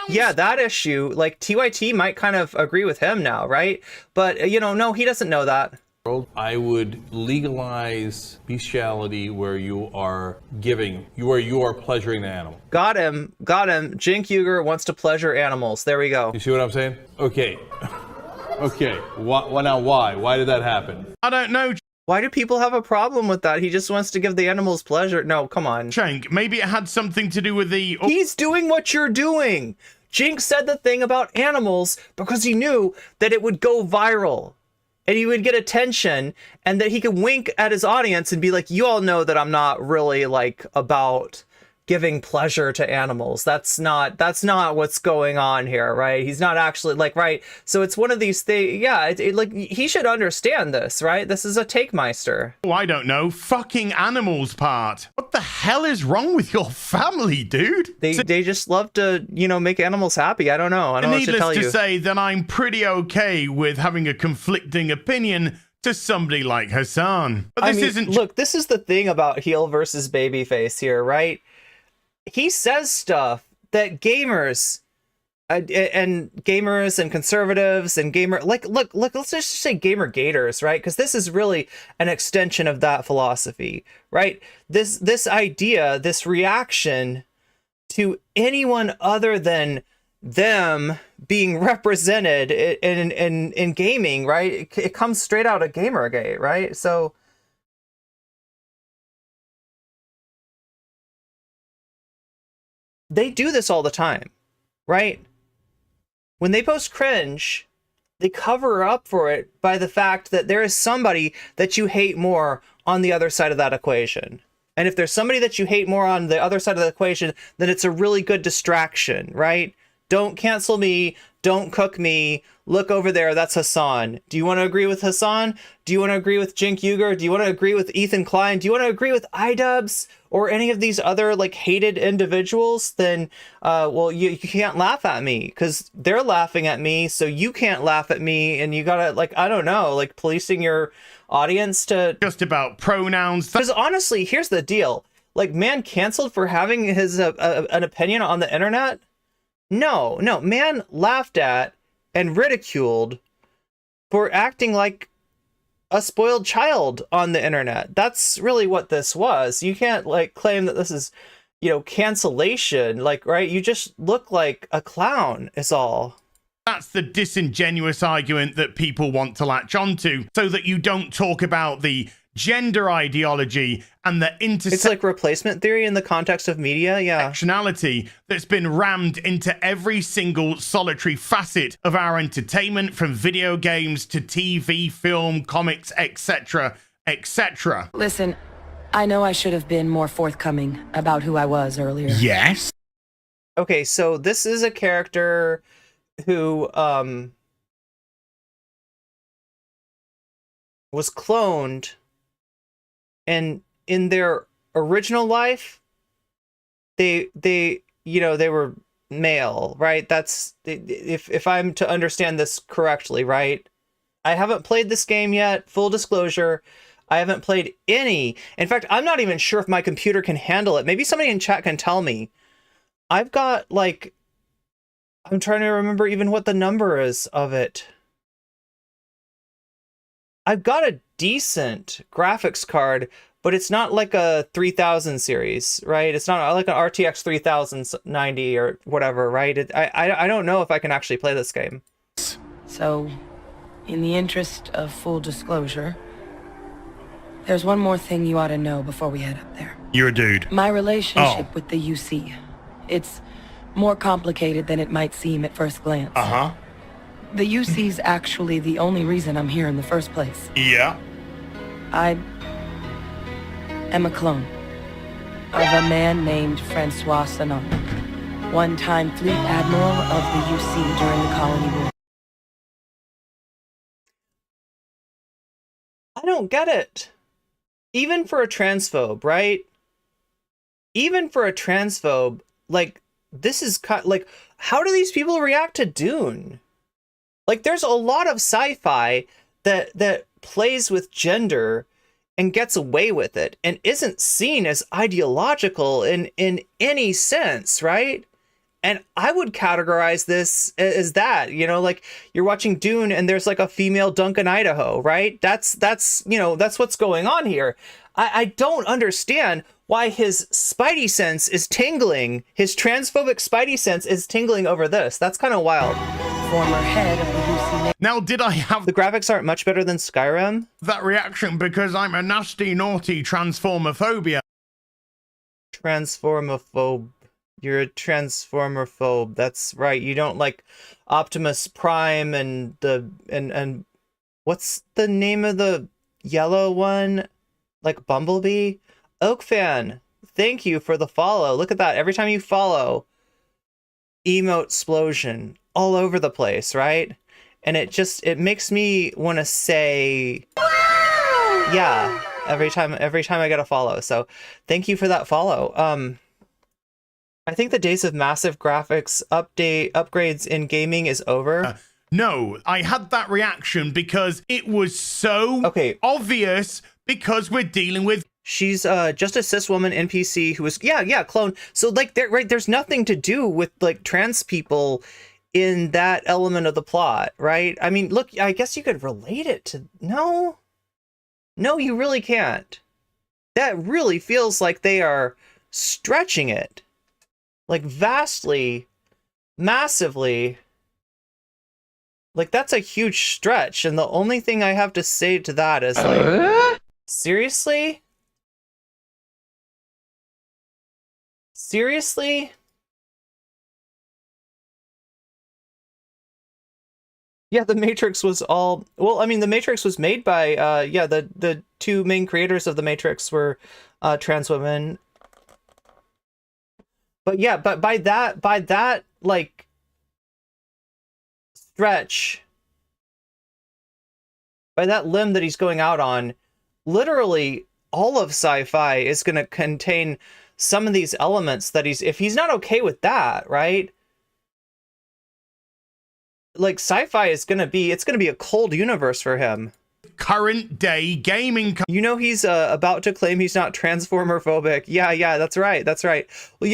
yeah, that issue, like TYT might kind of agree with him now, right? But no, he doesn't know that. I would legalize bestiality where you are giving, where you are pleasuring the animal. Got him. Cenk Uygur wants to pleasure animals. There we go. You see what I'm saying? Okay. Okay. Now why? Why did that happen? I don't know, Why do people have a problem with that? He just wants to give the animals pleasure. No, come on. Cenk. Maybe it had something to do with the... He's doing what you're doing. Cenk said the thing about animals because he knew that it would go viral and he would get attention and that he could wink at his audience and be like, you all know that I'm not really like about giving pleasure to animals. That's not what's going on here, right? He's not actually like, right? So it's one of these things. Yeah, like he should understand this, right? This is a Takemeister. I don't know, fucking animals part. What the hell is wrong with your family, dude? They just love to, make animals happy. I don't know. I don't know what to tell you. Needless to say, then I'm pretty okay with having a conflicting opinion to somebody like Hasan. But this isn't... Look, this is the thing about heel versus babyface here, right? He says stuff that gamers and conservatives and look, let's just say gamer gators, right? Because this is really an extension of that philosophy, right? This idea, this reaction to anyone other than them being represented in gaming, right? It comes straight out of Gamergate, right? So they do this all the time, right? When they post cringe, they cover up for it by the fact that there is somebody that you hate more on the other side of that equation. And if there's somebody that you hate more on the other side of the equation, then it's a really good distraction, right? Don't cancel me. Don't cook me. Look over there. That's Hasan. Do you want to agree with Hasan? Do you want to agree with Cenk Uygur? Do you want to agree with Ethan Klein? Do you want to agree with iDubbbz or any of these other like hated individuals? Then, well, you can't laugh at me because they're laughing at me. So you can't laugh at me. And you gotta like, I don't know, like policing your audience to just about pronouns. Because honestly, here's the deal. Like, man canceled for having his an opinion on the internet? No, man laughed at and ridiculed for acting like a spoiled child on the internet. That's really what this was. You can't like claim that this is, cancellation. Like, right? You just look like a clown is all. That's the disingenuous argument that people want to latch onto so that you don't talk about the gender ideology and the It's like replacement theory in the context of media, yeah. Intersectionality that's been rammed into every single solitary facet of our entertainment, from video games to TV, film, comics, etc., etc. Listen, I know I should have been more forthcoming about who I was earlier. Yes. Okay, so this is a character who was cloned, and in their original life they were male, right? That's if I'm to understand this correctly, right? I haven't played this game yet, full disclosure. I haven't played any. In fact, I'm not even sure if my computer can handle it. Maybe somebody in chat can tell me. I've got like, I'm trying to remember even what the number is of it. I've got a decent graphics card, but it's not like a 3000 series, right? It's not like an RTX 3090 or whatever, right? I don't know if I can actually play this game. So, in the interest of full disclosure, there's one more thing you ought to know before we head up there. You're a dude. My relationship Oh. with the UC. It's more complicated than it might seem at first glance. Uh-huh. The UC's actually the only reason I'm here in the first place. Yeah. I am a clone of a man named Francois Singal, one-time fleet admiral of the UC during the colony war. I don't get it. Even for a transphobe, right? Even for a transphobe, like, this is like, how do these people react to Dune? Like, there's a lot of sci-fi that plays with gender and gets away with it and isn't seen as ideological in any sense, right? And I would categorize this as that, you know, like you're watching Dune and there's like a female Duncan Idaho, right? That's what's going on here. I don't understand why his spidey sense is tingling. His transphobic spidey sense is tingling over this. That's kind of wild. Former head of the UC. Now, did I have The graphics aren't much better than Skyrim. that reaction because I'm a nasty, naughty transformophobia? Transformophobe. You're a transformerphobe. That's right. You don't like Optimus Prime and and what's the name of the yellow one? Like Bumblebee? Oak fan, thank you for the follow. Look at that. Every time you follow, emote explosion all over the place, right? And it makes me want to say yeah every time I get a follow. So thank you for that follow. I think the days of massive graphics upgrades in gaming is over. No, I had that reaction because it was so obvious because we're dealing with. She's just a cis woman NPC who was clone. So like there's nothing to do with like trans people in that element of the plot, right? I mean, look, I guess you could relate it to no, you really can't. That really feels like they are stretching it. Like vastly, massively. Like that's a huge stretch, and the only thing I have to say to that is like, seriously? Seriously? Yeah, the Matrix was all, well, I mean, the Matrix was made by the two main creators of the Matrix were trans women. But yeah, but by that like stretch, by that limb that he's going out on, literally all of sci-fi is going to contain some of these elements that if he's not okay with that, right? Like sci-fi is going to be, it's going to be a cold universe for him. Current day gaming. You know, he's about to claim he's not transformer-phobic. Yeah, that's right. Well,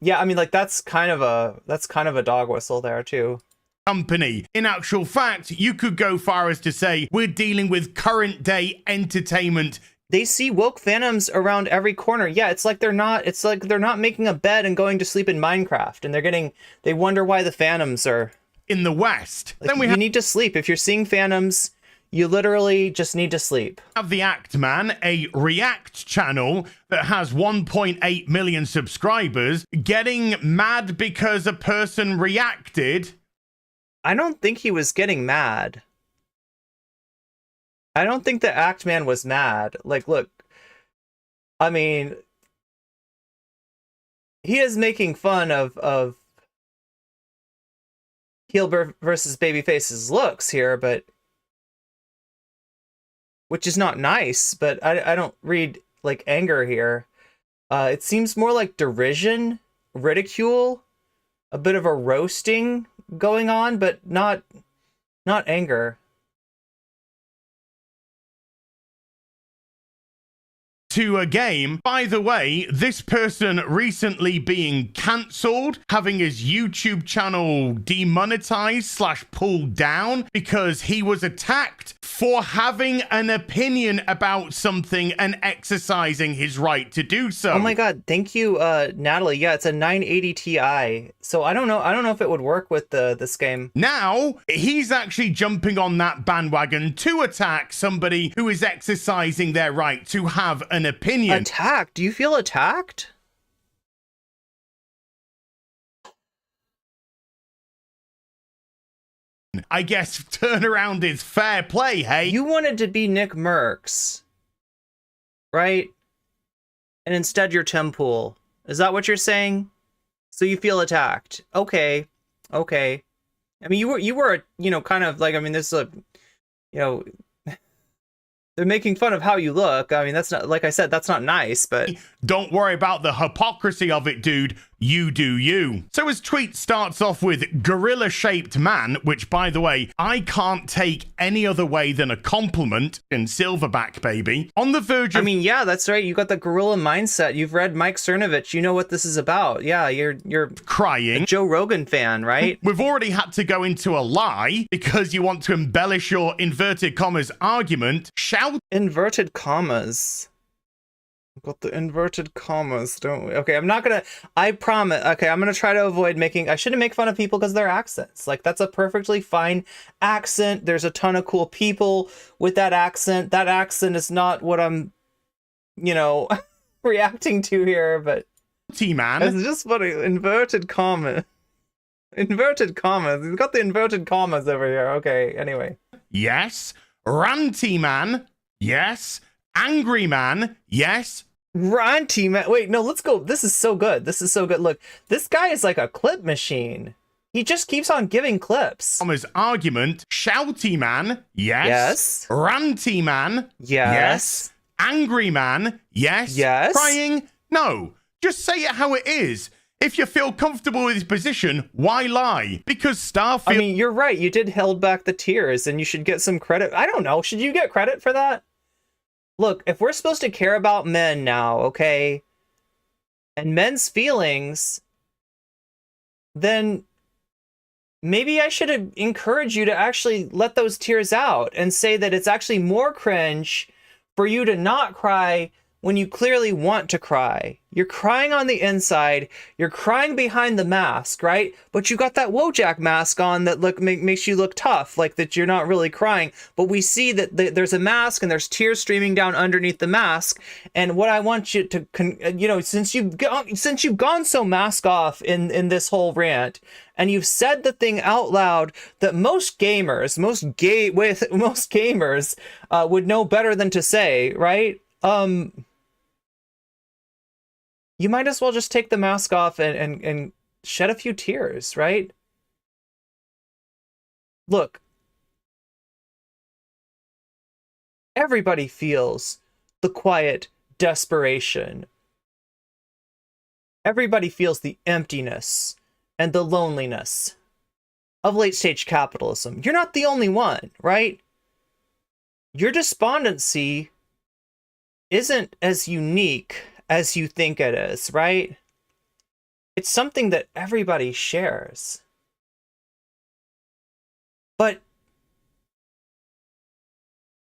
yeah. I mean, like that's kind of a dog whistle there too. Company. In actual fact, you could go far as to say we're dealing with current day entertainment. They see woke phantoms around every corner. Yeah, it's like they're not making a bed and going to sleep in Minecraft, and they wonder why the phantoms are in the West. Like, then you need to sleep. If you're seeing phantoms, you literally just need to sleep. Have the Act Man, a React channel that has 1.8 million subscribers, getting mad because a person reacted. I don't think he was getting mad. I don't think the Act Man was mad. Like, look, I mean, he is making fun of heel versus babyface's looks here, but which is not nice, but I don't read like anger here. It seems more like derision, ridicule, a bit of a roasting going on, but not anger. To a game. By the way, this person recently being cancelled, having his YouTube channel demonetized / pulled down because he was attacked for having an opinion about something and exercising his right to do so. Oh my god, thank you, Natalie. Yeah, it's a 980 Ti. So I don't know if it would work with this game. Now, he's actually jumping on that bandwagon to attack somebody who is exercising their right to have an an opinion. Attacked? Do you feel attacked? I guess turnaround is fair play, hey? You wanted to be Nick Merckx, right? And instead you're Tim Pool. Is that what you're saying? So you feel attacked. Okay. Okay. I mean, you were, you know, kind of like, I mean, this is a, you know, they're making fun of how you look. I mean, that's not, like I said, that's not nice, but... Don't worry about the hypocrisy of it, dude. You do you. So his tweet starts off with gorilla-shaped man, which, by the way, I can't take any other way than a compliment in Silverback, baby. On the verge of... I mean, yeah, that's right. You got the gorilla mindset. You've read Mike Cernovich. You know what this is about. Yeah, you're crying. A Joe Rogan fan, right? We've already had to go into a lie because you want to embellish your inverted commas argument. Shout... Inverted commas. Got the inverted commas, don't we? Okay, I'm not gonna... I promise... Okay, I'm gonna try to avoid making... I shouldn't make fun of people because their accents. Like, that's a perfectly fine accent. There's a ton of cool people with that accent. That accent is not what I'm, you know, reacting to here, but... T-man. It's just funny. Inverted comma. Inverted commas. We've got the inverted commas over here. Okay, anyway. Yes. Ranty man. Yes. Angry man. Yes. Ranty man. Wait, no, let's go. This is so good. This is so good. Look, this guy is like a clip machine. He just keeps on giving clips. Thomas' argument. Shouty man. Yes. Yes. Ranty man. Yes. Yes. Angry man. Yes. Yes. Crying. No. Just say it how it is. If you feel comfortable with his position, why lie? Because Starfield... I mean, you're right. You did hold back the tears, and you should get some credit. I don't know. Should you get credit for that? Look, if we're supposed to care about men now, okay, and men's feelings, then maybe I should encourage you to actually let those tears out and say that it's actually more cringe for you to not cry when you clearly want to cry. You're crying on the inside, you're crying behind the mask, right? But you got that Wojak mask on that makes you look tough, like that you're not really crying. But we see that there's a mask and there's tears streaming down underneath the mask. And what I want you to, you know, since you've gone so mask off in this whole rant, and you've said the thing out loud that most gamers, most gamers would know better than to say, right? You might as well just take the mask off and shed a few tears, right? Look, everybody feels the quiet desperation. Everybody feels the emptiness and the loneliness of late-stage capitalism. You're not the only one, right? Your despondency isn't as unique as you think it is, right? It's something that everybody shares. But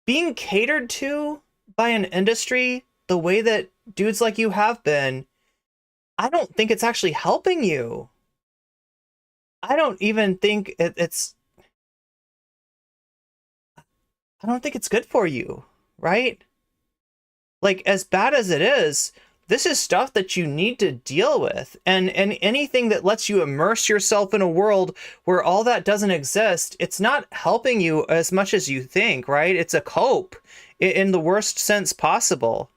being catered to by an industry the way that dudes like you have been, I don't think it's actually helping you. I don't even think I don't think it's good for you, right? Like, as bad as it is, this is stuff that you need to deal with. And anything that lets you immerse yourself in a world where all that doesn't exist, it's not helping you as much as you think, right? It's a cope in the worst sense possible.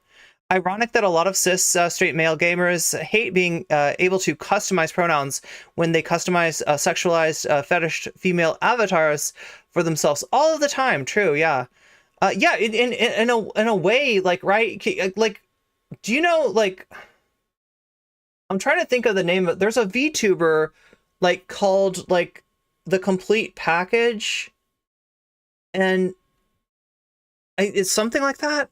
Ironic that a lot of cis straight male gamers hate being able to customize pronouns when they customize sexualized fetish female avatars for themselves all of the time. True, yeah. Yeah, in a way, like, right? Like, do you know, like, I'm trying to think of the name of, there's a VTuber, like, called, like, The Complete Package, and it's something like that,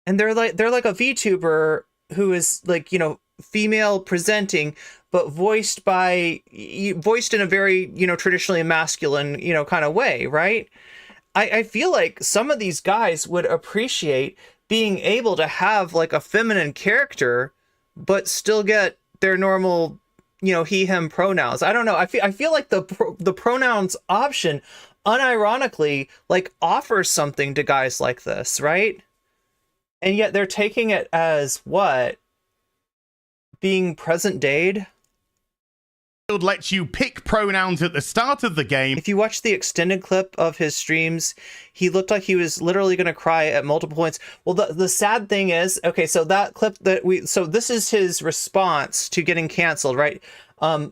and they're like a VTuber who is, like, you know, female presenting, but voiced in a very, you know, traditionally masculine, you know, kind of way, right? I feel like some of these guys would appreciate being able to have like a feminine character, but still get their normal, you know, he, him pronouns. I don't know. I feel like the pronouns option unironically like offers something to guys like this, right? And yet they're taking it as what? Being present day? Lets you pick pronouns at the start of the game. If you watch the extended clip of his streams, he looked like he was literally going to cry at multiple points. Well, the sad thing is, okay, so that clip so this is his response to getting canceled, right?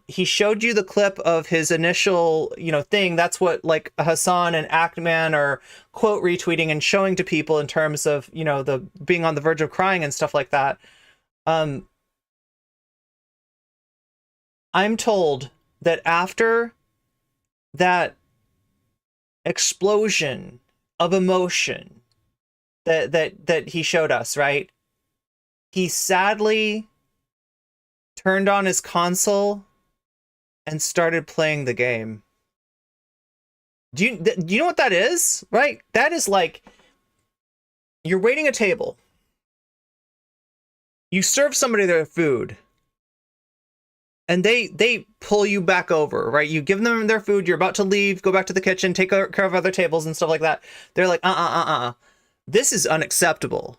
He showed you the clip of his initial, thing. That's what like Hasan and Actman are quote retweeting and showing to people in terms of, the being on the verge of crying and stuff like that. I'm told that after that explosion of emotion that he showed us, right? He sadly turned on his console and started playing the game. Do you know what that is? Right? That is like you're waiting a table. You serve somebody their food. And they pull you back over, right? You give them their food, you're about to leave, go back to the kitchen, take care of other tables and stuff like that. They're like, this is unacceptable.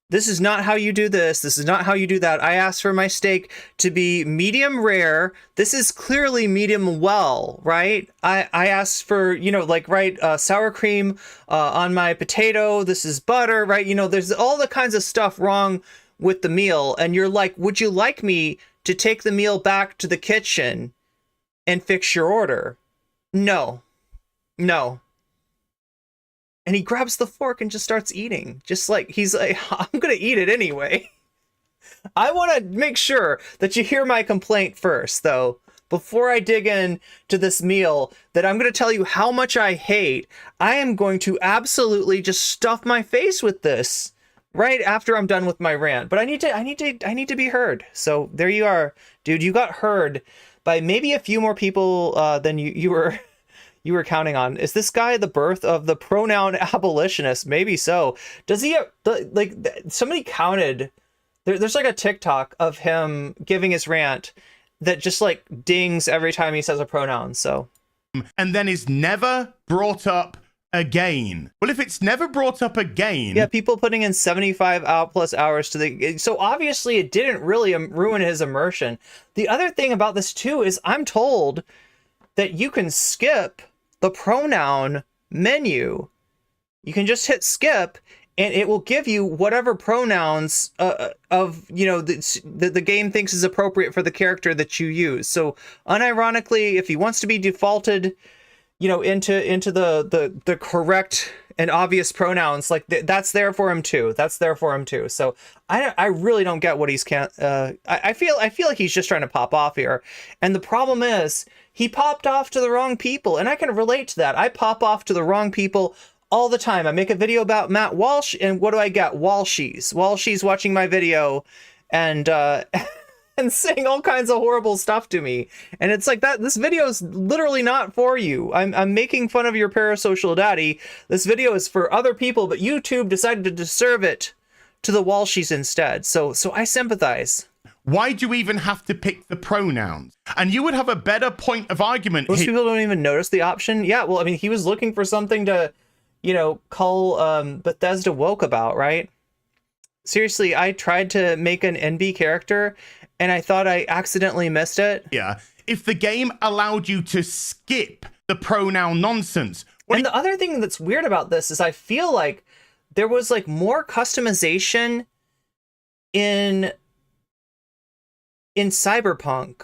This is not how you do this. This is not how you do that. I asked for my steak to be medium rare. This is clearly medium well, right? I asked for, sour cream on my potato. This is butter, right? There's all the kinds of stuff wrong with the meal. And you're like, would you like me to take the meal back to the kitchen and fix your order? No. And he grabs the fork and just starts eating. Just like, he's like, I'm gonna eat it anyway. I want to make sure that you hear my complaint first, though, before I dig in to this meal that I'm going to tell you how much I hate. I am going to absolutely just stuff my face with this right after I'm done with my rant, but I need to be heard. So there you are, dude. You got heard by maybe a few more people than you were counting on. Is this guy the birth of the pronoun abolitionist? Maybe so. Does he like somebody counted? There's like a TikTok of him giving his rant that just like dings every time he says a pronoun. So, and then is never brought up again. Well, if it's never brought up again, yeah, people putting in 75 plus hours to the, so obviously it didn't really ruin his immersion. The other thing about this too is I'm told that you can skip the pronoun menu. You can just hit skip and it will give you whatever pronouns of the game thinks is appropriate for the character that you use. So unironically, if he wants to be defaulted into the correct and obvious pronouns, like that's there for him too. So I really don't get what he's I feel like he's just trying to pop off here. And the problem is he popped off to the wrong people, and I can relate to that. I pop off to the wrong people all the time. I make a video about Matt Walsh, and what do I get? Walshies watching my video and and saying all kinds of horrible stuff to me. And it's like that. This video is literally not for you. I'm making fun of your parasocial daddy. This video is for other people, but YouTube decided to serve it to the Walshies instead. So I sympathize. Why do you even have to pick the pronouns? And you would have a better point of argument. Most people don't even notice the option. Yeah, well, I mean, he was looking for something to, call Bethesda woke about, right? Seriously, I tried to make an NB character and I thought I accidentally missed it. Yeah. If the game allowed you to skip the pronoun nonsense. And the other thing that's weird about this is I feel like there was like more customization in Cyberpunk,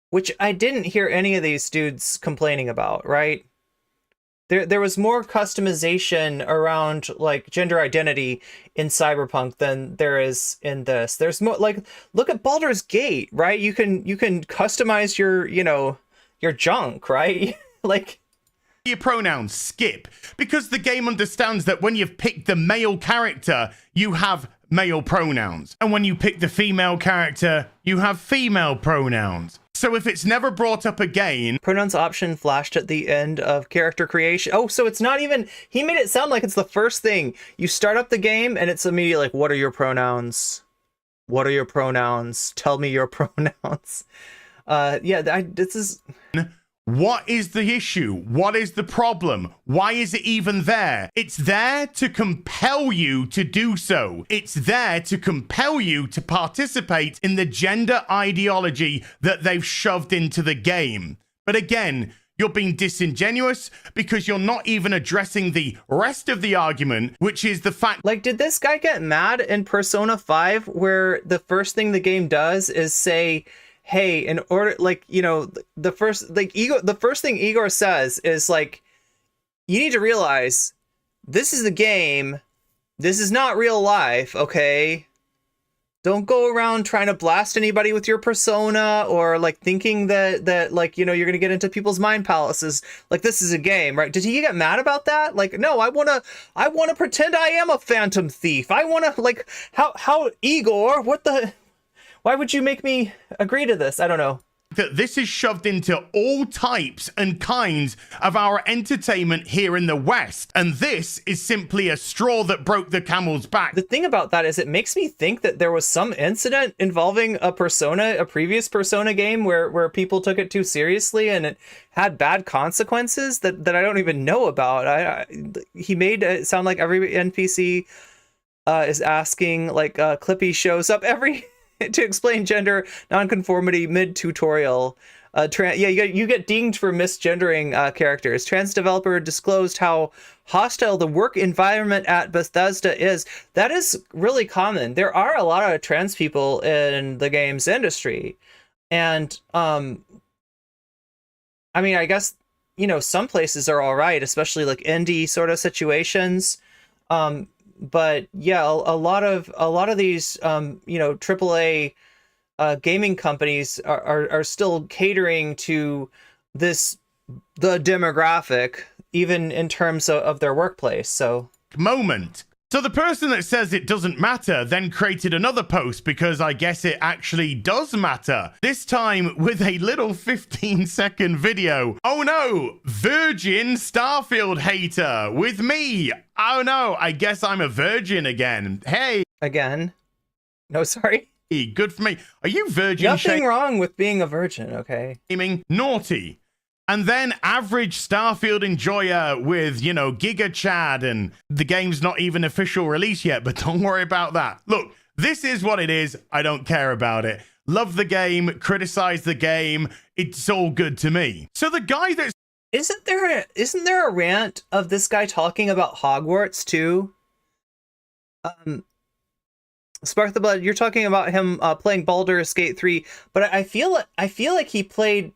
which I didn't hear any of these dudes complaining about, right? There was more customization around like gender identity in Cyberpunk than there is in this. There's more, like, look at Baldur's Gate, right? You can customize your junk, right? Like your pronouns, skip, because the game understands that when you've picked the male character, you have male pronouns, and when you pick the female character, you have female pronouns. So if it's never brought up again... Pronouns option flashed at the end of character creation. Oh, so it's not even... He made it sound like it's the first thing. You start up the game and it's immediately like, what are your pronouns? What are your pronouns? Tell me your pronouns. This is... What is the issue? What is the problem? Why is it even there? It's there to compel you to do so. It's there to compel you to participate in the gender ideology that they've shoved into the game. But again, you're being disingenuous because you're not even addressing the rest of the argument, which is the fact. Like, did this guy get mad in Persona 5 where the first thing the game does is say, hey, in order, like, you know, the first thing Igor says is like, you need to realize this is the game. This is not real life, okay? Don't go around trying to blast anybody with your persona or like thinking that like, you know, you're going to get into people's mind palaces. Like, this is a game, right? Did he get mad about that? Like, no, I want to pretend I am a phantom thief. I want to, like, how Igor, why would you make me agree to this? I don't know. That this is shoved into all types and kinds of our entertainment here in the West. And this is simply a straw that broke the camel's back. The thing about that is it makes me think that there was some incident involving a previous Persona game where people took it too seriously and it had bad consequences that I don't even know about. He made it sound like every NPC is asking, like, Clippy shows up every... to explain gender nonconformity mid-tutorial. You get dinged for misgendering characters. Trans developer disclosed how hostile the work environment at Bethesda is. That is really common. There are a lot of trans people in the games industry. And, I mean, I guess, you know, some places are all right, especially like indie sort of situations. But yeah, a lot of these, you know, AAA gaming companies are still catering to the demographic, even in terms of their workplace. So the person that says it doesn't matter then created another post because I guess it actually does matter. This time with a little 15-second video. Oh no, virgin Starfield hater with me. Oh no, I guess I'm a virgin again. Hey. Again? No, sorry. Good for me. Are you virgin? Nothing wrong with being a virgin, okay? Naughty. And then average Starfield enjoyer with, you know, Giga Chad, and the game's not even official release yet, but don't worry about that. Look, this is what it is. I don't care about it. Love the game, criticize the game. It's all good to me. So the guy that's... Isn't there a rant of this guy talking about Hogwarts too? Spark the Blood, you're talking about him playing Baldur's Gate 3, but I feel like he played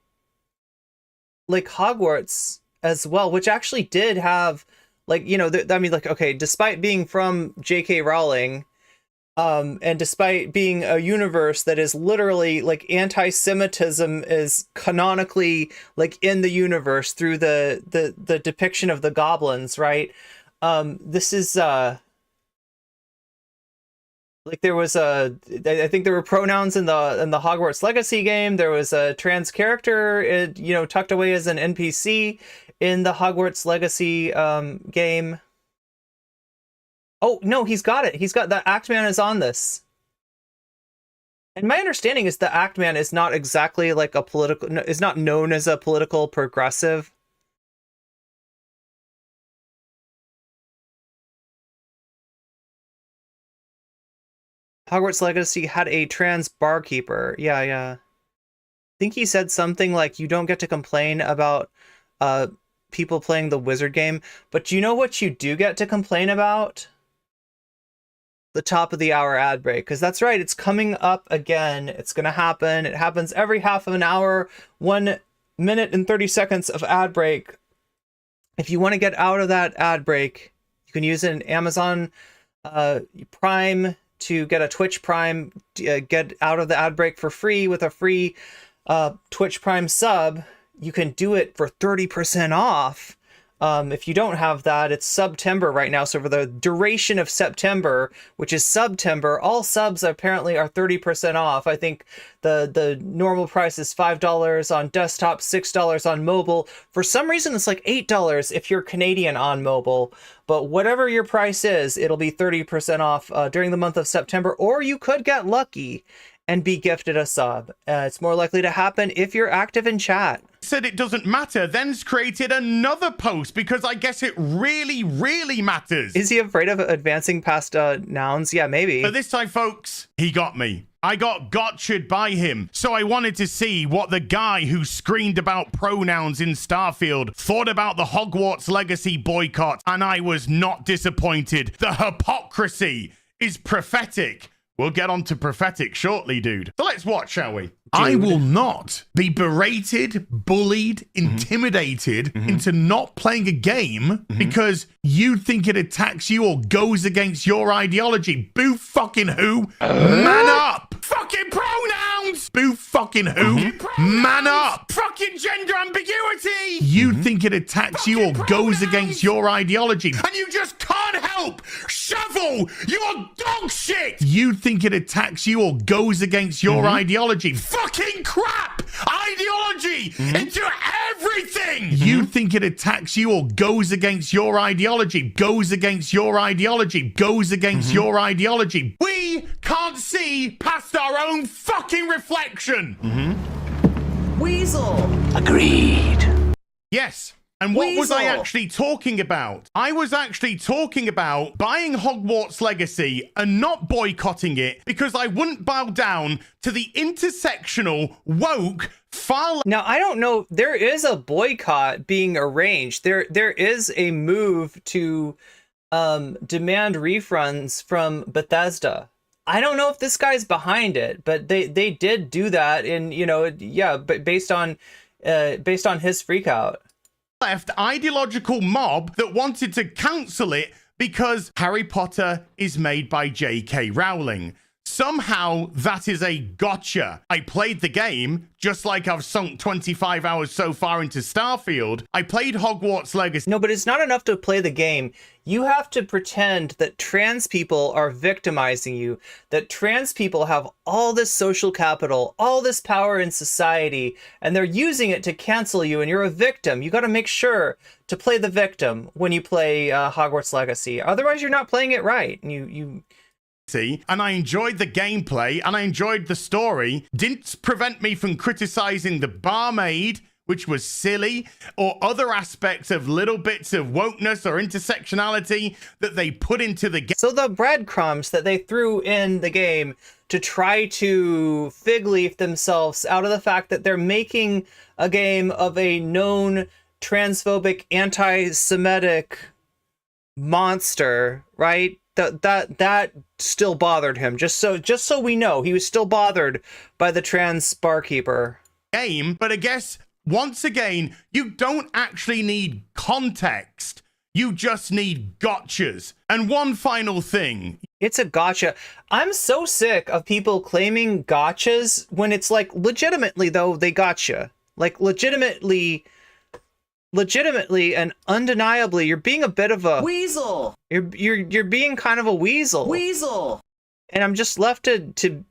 like Hogwarts as well, which actually did have, like, you know, I mean, like, okay, despite being from J.K. Rowling, and despite being a universe that is literally, like, anti-Semitism is canonically, like, in the universe through the depiction of the goblins, right? This is, like, there was I think there were pronouns in the Hogwarts Legacy game. There was a trans character, you know, tucked away as an NPC in the Hogwarts Legacy game. Oh no, he's got it. He's got the Actman is on this. And my understanding is the Actman is not exactly like a political, is not known as a political progressive. Hogwarts Legacy had a trans barkeeper. Yeah. I think he said something like, you don't get to complain about people playing the wizard game, but you know what you do get to complain about? The top of the hour ad break. Because that's right, it's coming up again. It's going to happen. It happens every half of an hour, 1 minute and 30 seconds of ad break. If you want to get out of that ad break, you can use an Amazon Prime to get a Twitch Prime, get out of the ad break for free with a free Twitch Prime sub. You can do it for 30% off. If you don't have that, it's September right now. So for the duration of September, which is September, all subs apparently are 30% off. I think the normal price is $5 on desktop, $6 on mobile. For some reason, it's like $8 if you're Canadian on mobile. But whatever your price is, it'll be 30% off during the month of September. Or you could get lucky and be gifted a sub. It's more likely to happen if you're active in chat. said it doesn't matter, then's created another post because I guess it really, really matters. Is he afraid of advancing past nouns? Yeah, maybe. But this time, folks, he got me. I got gotcha'd by him, so I wanted to see what the guy who screamed about pronouns in Starfield thought about the Hogwarts Legacy boycott, and I was not disappointed. The hypocrisy is prophetic. We'll get on to prophetic shortly, dude. So let's watch, shall we? I will not be berated, bullied, intimidated into not playing a game because you think it attacks you or goes against your ideology. Boo fucking who? Man up! Fucking pronouns! Boo fucking who? Man up! Fucking gender ambiguity! You think it attacks you or goes against your ideology. And you just can't help! Shovel! You're dog shit! You think it attacks you or goes against your ideology. Fucking crap! Ideology into everything! You think it attacks you or goes against your ideology. Goes against your ideology. Goes against your ideology. We can't see past our own fucking reflection! Weasel. Agreed. Yes. And what was I Weasel. actually talking about? I was actually talking about buying Hogwarts Legacy and not boycotting it because I wouldn't bow down to the intersectional, woke, far Now, I don't know. There is a boycott being arranged. There is a move to demand refunds from Bethesda. I don't know if this guy's behind it, but they did do that, and but based on his freak out. left ideological mob that wanted to cancel it because Harry Potter is made by J.K. Rowling. Somehow that is a gotcha. I played the game, just like I've sunk 25 hours so far into Starfield. I played Hogwarts Legacy. No, but it's not enough to play the game. You have to pretend that trans people are victimizing you, that trans people have all this social capital, all this power in society, and they're using it to cancel you, and you're a victim. You got to make sure to play the victim when you play Hogwarts Legacy. Otherwise, you're not playing it right. And you and I enjoyed the gameplay and I enjoyed the story. Didn't prevent me from criticizing the barmaid, which was silly, or other aspects of little bits of wokeness or intersectionality that they put into the game. So the breadcrumbs that they threw in the game to try to fig leaf themselves out of the fact that they're making a game of a known transphobic, anti-Semitic monster, right? That still bothered him. Just so we know, he was still bothered by the trans barkeeper. Game, but I guess once again, you don't actually need context. You just need gotchas. And one final thing. It's a gotcha. I'm so sick of people claiming gotchas when it's like legitimately though they gotcha. Like legitimately and undeniably, you're being a bit of a Weasel. You're being kind of a weasel. Weasel. And I'm just left to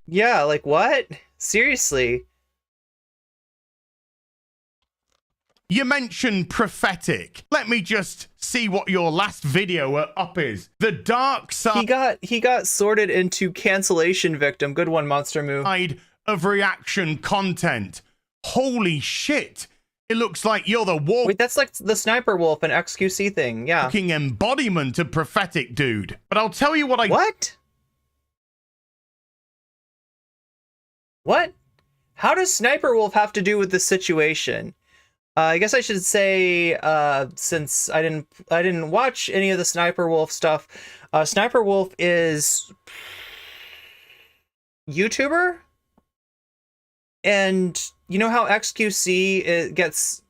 yeah, like what? Seriously. You mentioned prophetic. Let me just see what your last video up is. The dark side He got sorted into cancellation victim. Good one, Monster Move. of reaction content. Holy shit. It looks like you're the Wait, that's like the Sniper Wolf and XQC thing. Yeah. walking embodiment of prophetic, dude. But I'll tell you what I... What? What? How does Sniper Wolf have to do with this situation? I guess I should say, since I didn't watch any of the Sniper Wolf stuff, Sniper Wolf is YouTuber, and you know how XQC gets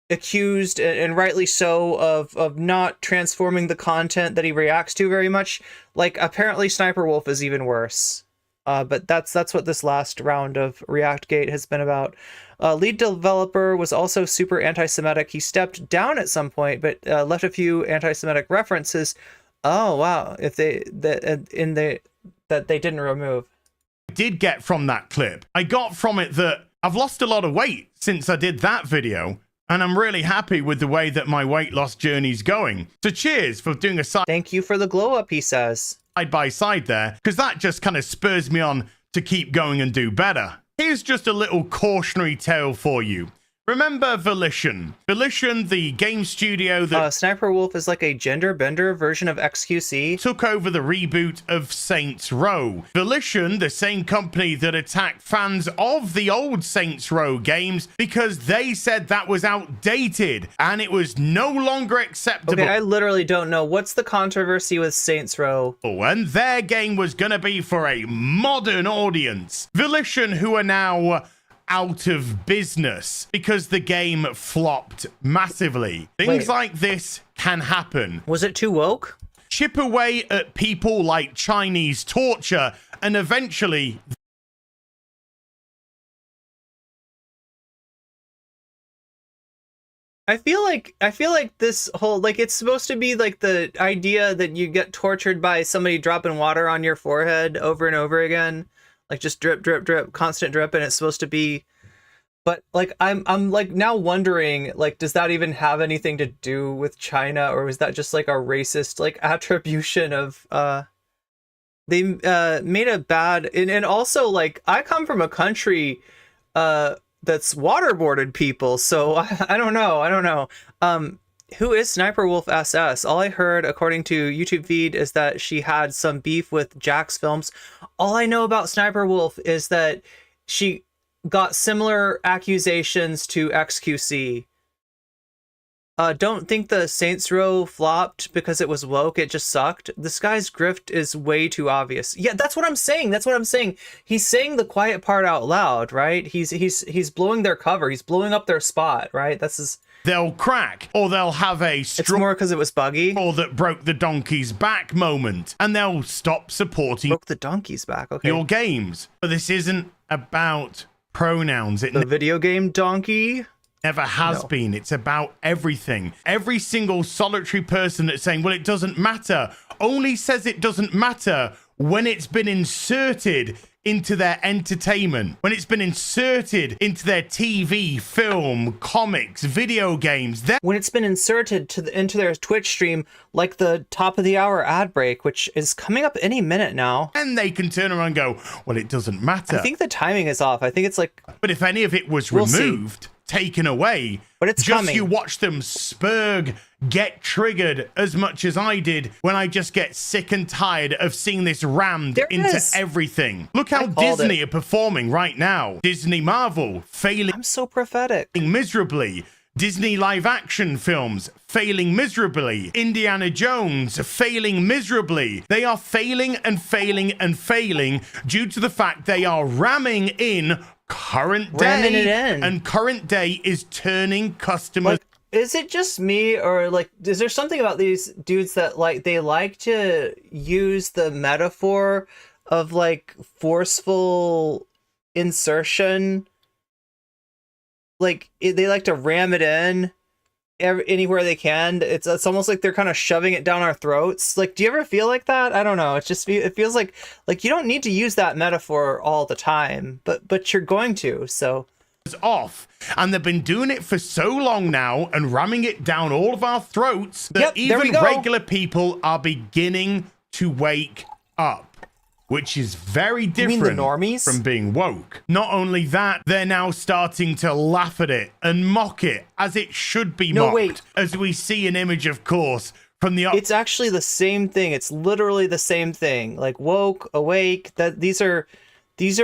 accused, and rightly so, of not transforming the content that he reacts to very much. Like apparently Sniper Wolf is even worse. But that's what this last round of ReactGate has been about. Lead developer was also super anti-Semitic. He stepped down at some point, but left a few anti-Semitic references. Oh wow! If that they didn't remove. did get from that clip. I got from it that I've lost a lot of weight since I did that video, and I'm really happy with the way that my weight loss journey's going. So cheers for doing a Thank you for the glow up, he says. side by side there, because that just kind of spurs me on to keep going and do better. Here's just a little cautionary tale for you. Remember Volition? Volition, the game studio that Sniper Wolf is like a gender bender version of XQC. took over the reboot of Saints Row. Volition, the same company that attacked fans of the old Saints Row games because they said that was outdated and it was no longer acceptable. Okay, I literally don't know. What's the controversy with Saints Row? And their game was going to be for a modern audience. Volition, who are now out of business because the game flopped massively. Things like this can happen. Was it too woke? Chip away at people like Chinese torture, and eventually I feel like this whole, like, it's supposed to be like the idea that you get tortured by somebody dropping water on your forehead over and over again. Like just drip, drip, drip, constant drip, and it's supposed to be, but like I'm like now wondering, like, does that even have anything to do with China, or was that just like a racist like attribution of they made a bad, and also like I come from a country that's waterboarded people, so I don't know. Who is Sniper Wolf SS? All I heard, according to YouTube feed, is that she had some beef with Jack's Films. All I know about Sniper Wolf is that she got similar accusations to XQC. Don't think the Saints Row flopped because it was woke. It just sucked. This guy's grift is way too obvious. Yeah, that's what I'm saying. He's saying the quiet part out loud, right? He's blowing their cover. He's blowing up their spot, right? That's his... they'll crack, or they'll have a It's more because it was buggy. straw that broke the donkey's back moment, and they'll stop supporting Broke the donkey's back, okay. your games. But this isn't about pronouns. It The video game donkey? never has been. It's about everything. Every single solitary person that's saying, well, it doesn't matter, only says it doesn't matter when it's been inserted into their entertainment, when it's been inserted into their TV, film, comics, video games. When it's been inserted into their Twitch stream, like the top of the hour ad break, which is coming up any minute now. And they can turn around and go, well, it doesn't matter. I think the timing is off. I think it's like... But if any of it was We'll see. removed, taken away, But it's just coming. you watch them spurg, get triggered as much as I did when I just get sick and tired of seeing this rammed There it into is. everything. Look how called Disney it. are performing right now. Disney Marvel failing I'm so prophetic. miserably. Disney live action films failing miserably. Indiana Jones failing miserably. They are failing and failing and failing due to the fact they are ramming in current Ramming it day, in. and current day is turning customers. Like, is it just me, or like, is there something about these dudes that like they like to use the metaphor of like forceful insertion? Like they like to ram it in anywhere they can. It's almost like they're kind of shoving it down our throats. Like, do you ever feel like that? I don't know. It feels like you don't need to use that metaphor all the time, but you're going to. So off, and they've been doing it for so long now and ramming it down all of our throats that Yep, there we even go. regular people are beginning to wake up, which is very mean the different normies? from being woke. Not only that, they're now starting to laugh at it and mock it as it should be No, mocked. wait. As we see an image, of course, from the it's actually the same thing. It's literally the same thing. Like woke, awake, that these are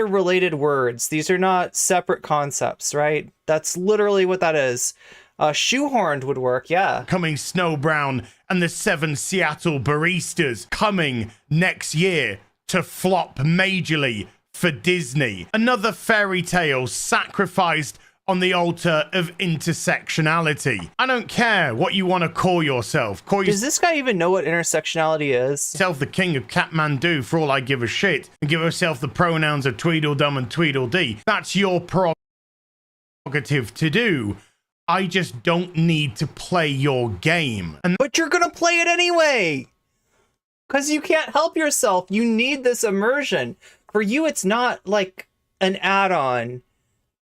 related words. These are not separate concepts, right? That's literally what that is. Shoehorned would work, yeah. coming Snow Brown and the 7 Seattle Baristas coming next year to flop majorly for Disney. Another fairy tale sacrificed on the altar of intersectionality. I don't care what you want to call yourself. Call Does this guy even know what intersectionality is? yourself the king of Kathmandu for all I give a shit, and give yourself the pronouns of Tweedledum and Tweedledee. That's your prerogative to do. I just don't need to play your game. And But you're gonna play it anyway! Because you can't help yourself. You need this immersion. For you, it's not like an add-on.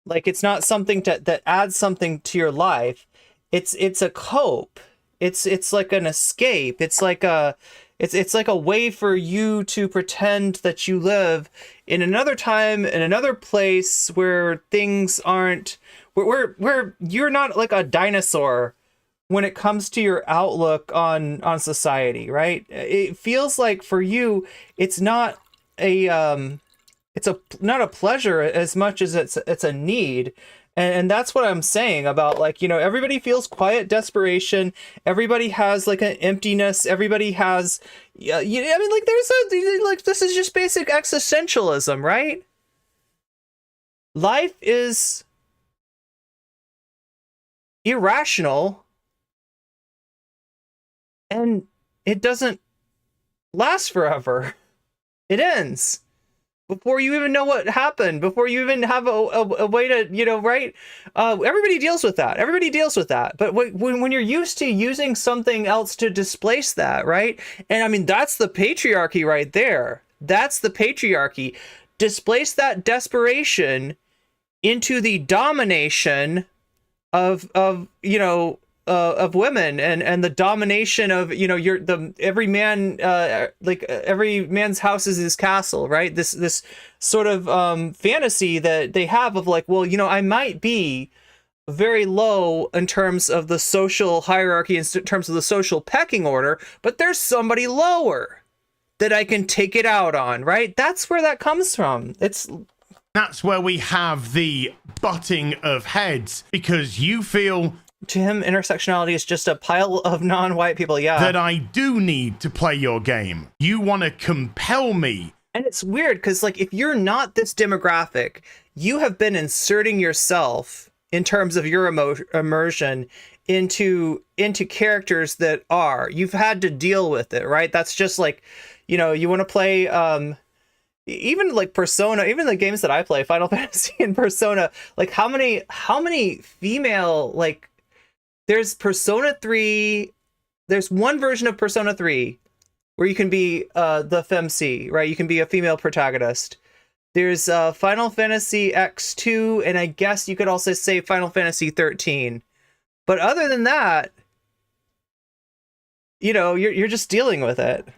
Like, it's not something that adds something to your life. It's a cope. It's like an escape. It's like It's like a way for you to pretend that you live in another time, in another place where things aren't, where you're not like a dinosaur when it comes to your outlook on society, right? It feels like for you, it's not not a pleasure as much as it's a need. And that's what I'm saying about, like, you know, everybody feels quiet desperation. Everybody has like an emptiness. Everybody has, I mean, like, this is just basic existentialism, right? Life is irrational and it doesn't last forever. It ends before you even know what happened, before you even have a way to, you know, right? Everybody deals with that. Everybody deals with that. But when you're used to using something else to displace that, right? And I mean, that's the patriarchy right there. That's the patriarchy. Displace that desperation into the domination of you know, of women and the domination of, you know, every man, like every man's house is his castle, right? This sort of fantasy that they have of like, well, you know, I might be very low in terms of the social hierarchy, in terms of the social pecking order, but there's somebody lower that I can take it out on, right? That's where that comes from. That's where we have the butting of heads, because you feel, to him, intersectionality is just a pile of non-white people, yeah. that I do need to play your game. You want to compel me. And it's weird, because, like, if you're not this demographic, you have been inserting yourself, in terms of your immersion, into characters that are. You've had to deal with it, right? That's just like, you know, you want to play... even like Persona, even the games that I play, Final Fantasy and Persona, like how many female, like, there's Persona 3, there's one version of Persona 3 where you can be the femc, right? You can be a female protagonist. There's Final Fantasy X2, and I guess you could also say Final Fantasy 13. But other than that, you know, you're just dealing with it.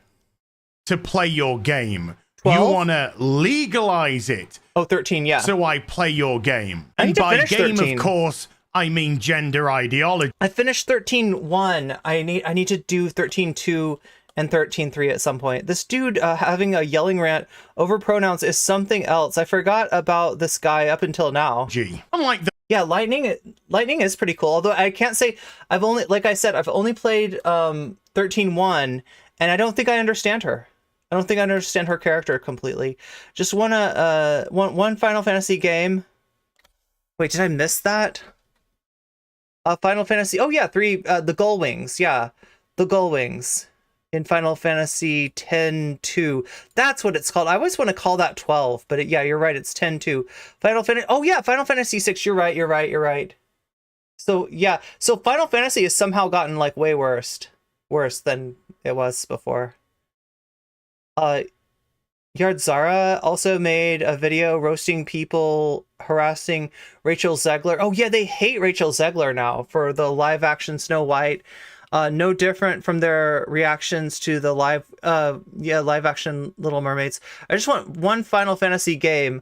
To play your game. 12? You want to legalize it. Oh, 13, yeah. So I play your game. I need And to by finish game, 13. of course, I mean gender ideology. I finished 13.1. I need to do 13.2 and 13.3 at some point. This dude having a yelling rant over pronouns is something else. I forgot about this guy up until now. I'm like the Yeah, lightning is pretty cool. Although I can't say I've only played 13.1, and I don't think I understand her. I don't think I understand her character completely. Just one Final Fantasy game. Wait, did I miss that? Final Fantasy. Oh yeah, 3. The Gull Wings. Yeah, the Gull Wings in Final Fantasy 10-2. That's what it's called. I always want to call that 12, but yeah, you're right. It's 10-2. Final Fantasy. Oh yeah, Final Fantasy 6. You're right. So yeah, so Final Fantasy has somehow gotten like way worse than it was before. Yardzara also made a video roasting people harassing Rachel Zegler. Oh yeah, they hate Rachel Zegler now for the live action Snow White. No different from their reactions to the live action Little Mermaids. I just want one Final Fantasy game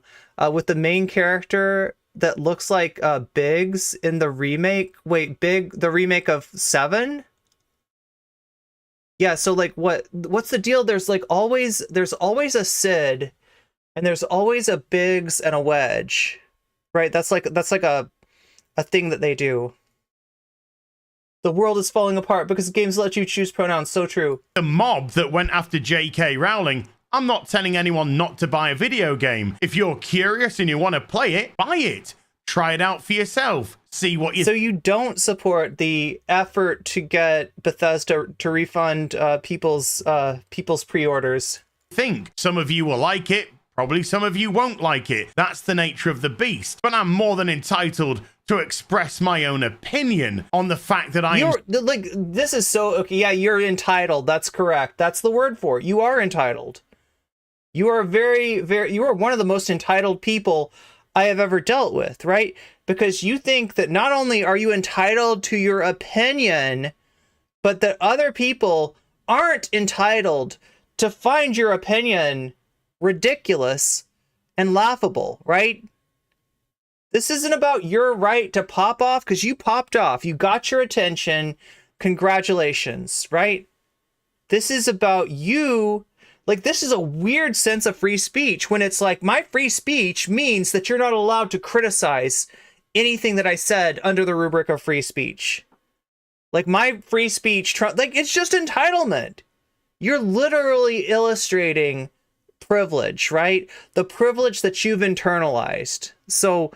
with the main character that looks like Biggs in the remake. Wait, the remake of 7? Yeah, so like what's the deal? There's always a Sid, and there's always a Biggs and a Wedge, right? That's like a thing that they do. The world is falling apart because games let you choose pronouns. So true. The mob that went after J.K. Rowling. I'm not telling anyone not to buy a video game. If you're curious and you want to play it, buy it. Try it out for yourself. See what you... So you don't support the effort to get Bethesda to refund people's pre-orders? think. Some of you will like it. Probably some of you won't like it. That's the nature of the beast. But I'm more than entitled to express my own opinion on the fact that this is so okay. Yeah, you're entitled. That's correct. That's the word for it. You are entitled. You are you are one of the most entitled people I have ever dealt with, right? Because you think that not only are you entitled to your opinion, but that other people aren't entitled to find your opinion ridiculous and laughable, right? This isn't about your right to pop off, because you popped off. You got your attention. Congratulations, right? This is about you. Like, this is a weird sense of free speech when it's like, my free speech means that you're not allowed to criticize anything that I said under the rubric of free speech. Like, my free speech, like, it's just entitlement. You're literally illustrating privilege, right? The privilege that you've internalized. So,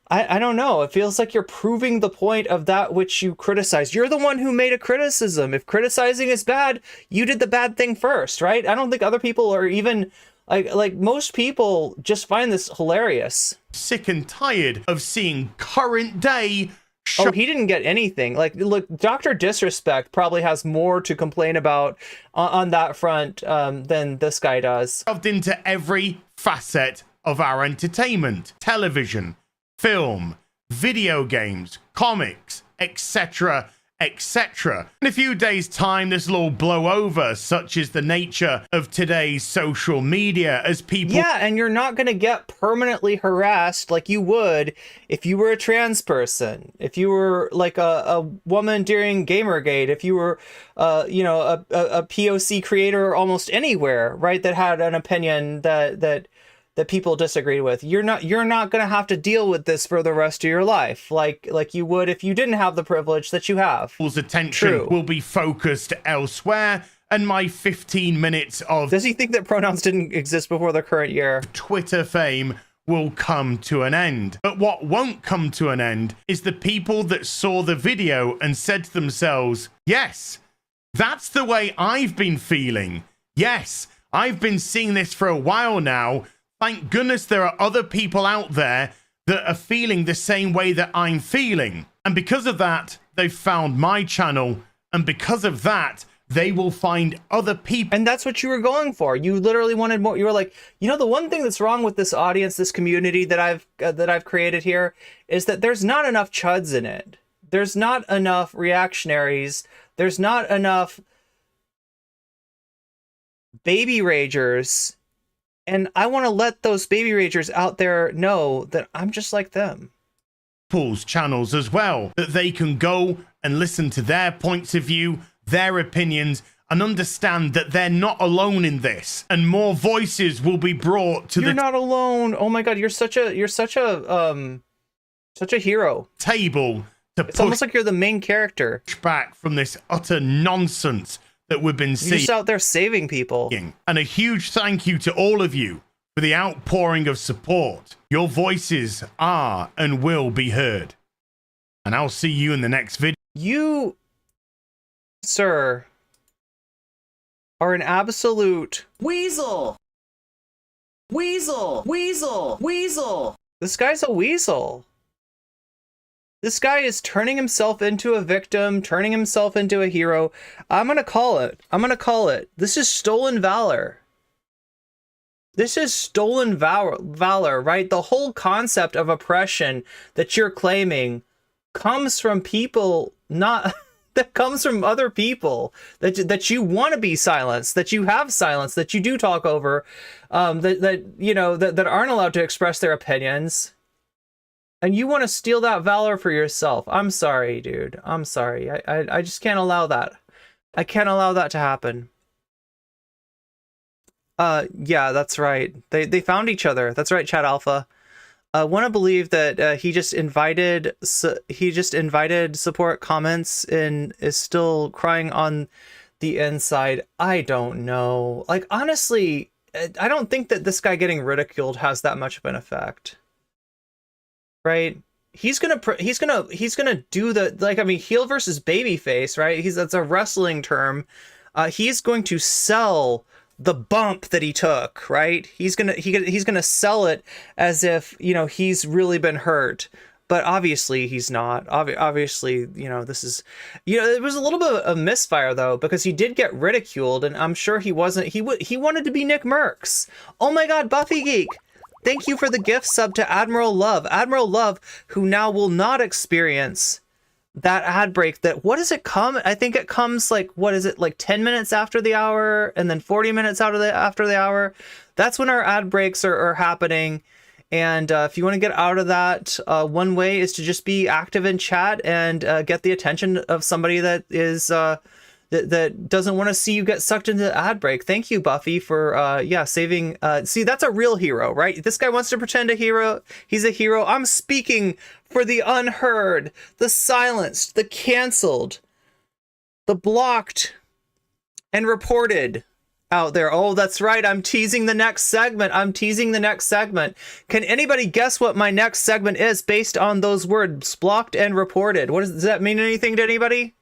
I don't know. It feels like you're proving the point of that which you criticize. You're the one who made a criticism. If criticizing is bad, you did the bad thing first, right? I don't think other people are even... Like most people just find this hilarious. Sick and tired of seeing current day... Oh, he didn't get anything. Like, look, Dr.Disrespect probably has more to complain about on that front than this guy does. Shoved into every facet of our entertainment. Television, film, video games, comics, etc., etc. In a few days' time, this will all blow over, such is the nature of today's social media, as people... Yeah, and you're not going to get permanently harassed like you would if you were a trans person, if you were like a woman during Gamergate, if you were, you know, a POC creator almost anywhere, right, that had an opinion that people disagreed with. You're not going to have to deal with this for the rest of your life, like you would if you didn't have the privilege that you have. People's attention will be focused elsewhere, and my 15 minutes of... Does he think that pronouns didn't exist before the current year? Twitter fame will come to an end. But what won't come to an end is the people that saw the video and said to themselves, yes, that's the way I've been feeling. Yes, I've been seeing this for a while now. Thank goodness there are other people out there that are feeling the same way that I'm feeling. And because of that, they've found my channel. And because of that, they will find other people. And that's what you were going for. You literally wanted more. You were like, you know, the one thing that's wrong with this audience, this community that I've created here, is that there's not enough chuds in it. There's not enough reactionaries. There's not enough baby ragers. And I want to let those baby ragers out there know that I'm just like them. People's channels as well, that they can go and listen to their points of view, their opinions, and understand that they're not alone in this. And more voices will be brought to You're not alone. Oh my God, you're such a hero. Table to It's almost like you're the main character. Back from this utter nonsense that we've been seeing. You're just out there saving people. And a huge thank you to all of you for the outpouring of support. Your voices are and will be heard. And I'll see you in the next video. You, sir, are an absolute weasel. Weasel. Weasel. Weasel. This guy's a weasel. This guy is turning himself into a victim, turning himself into a hero. I'm going to call it. I'm going to call it. This is stolen valor. This is stolen valor, right? The whole concept of oppression that you're claiming comes from people not... that comes from other people that you want to be silenced, that you have silenced, that you do talk over, that aren't allowed to express their opinions. And you want to steal that valor for yourself. I'm sorry, dude. I'm sorry. I just can't allow that. I can't allow that to happen. Yeah, that's right. They found each other. That's right, Chat Alpha. I want to believe that he just invited support comments and is still crying on the inside. I don't know. Like, honestly, I don't think that this guy getting ridiculed has that much of an effect. Right? He's gonna do the, like, I mean, heel versus babyface, right? That's a wrestling term. He's going to sell the bump that he took, right? He's gonna sell it as if, you know, he's really been hurt, but obviously he's not. Obviously, you know, this is, you know, it was a little bit of a misfire though, because he did get ridiculed, and I'm sure he wasn't. He wanted to be Nick Merckx. Oh my God, Buffy Geek. Thank you for the gift sub to Admiral Love. Admiral Love, who now will not experience that ad break that, what does it come? I think it comes like, what is it, like 10 minutes after the hour and then 40 minutes after the hour. That's when our ad breaks are happening. And if you want to get out of that, one way is to just be active in chat and get the attention of somebody that is that doesn't want to see you get sucked into the ad break. Thank you, Buffy, for saving. See, that's a real hero, right? This guy wants to pretend a hero. He's a hero. I'm speaking for the unheard, the silenced, the canceled, the blocked, and reported out there. Oh, that's right. I'm teasing the next segment. Can anybody guess what my next segment is based on those words, blocked and reported? Does that mean anything to anybody?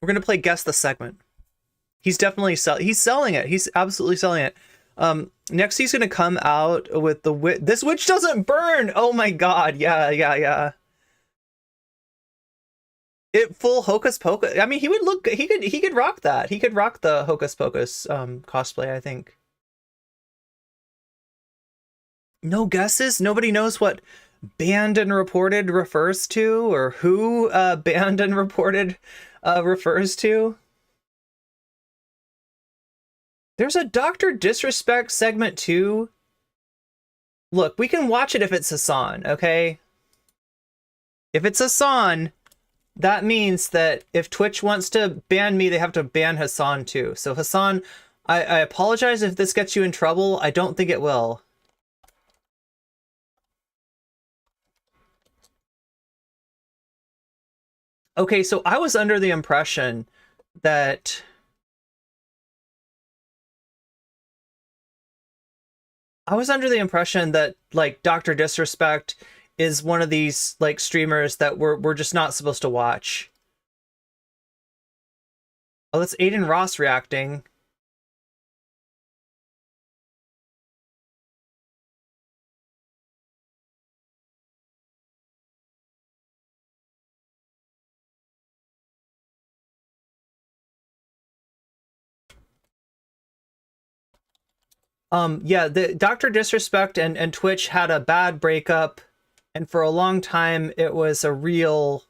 We're going to play Guess the Segment. He's definitely selling it. He's absolutely selling it. Next, he's going to come out with the this witch doesn't burn. Oh my God. Yeah. It full Hocus Pocus. I mean, he could rock that. He could rock the Hocus Pocus cosplay, I think. No guesses? Nobody knows what banned and reported refers to, or who banned and reported refers to. There's a Dr. Disrespect segment too. Look, we can watch it if it's Hasan, okay? If it's Hasan, that means that if Twitch wants to ban me, they have to ban Hasan too. So Hasan, I apologize if this gets you in trouble. I don't think it will. Okay, so I was under the impression that like Dr. Disrespect is one of these like streamers that we're just not supposed to watch. Oh, that's Aiden Ross reacting. Yeah, the Dr. Disrespect and Twitch had a bad breakup, and for a long time it was a real...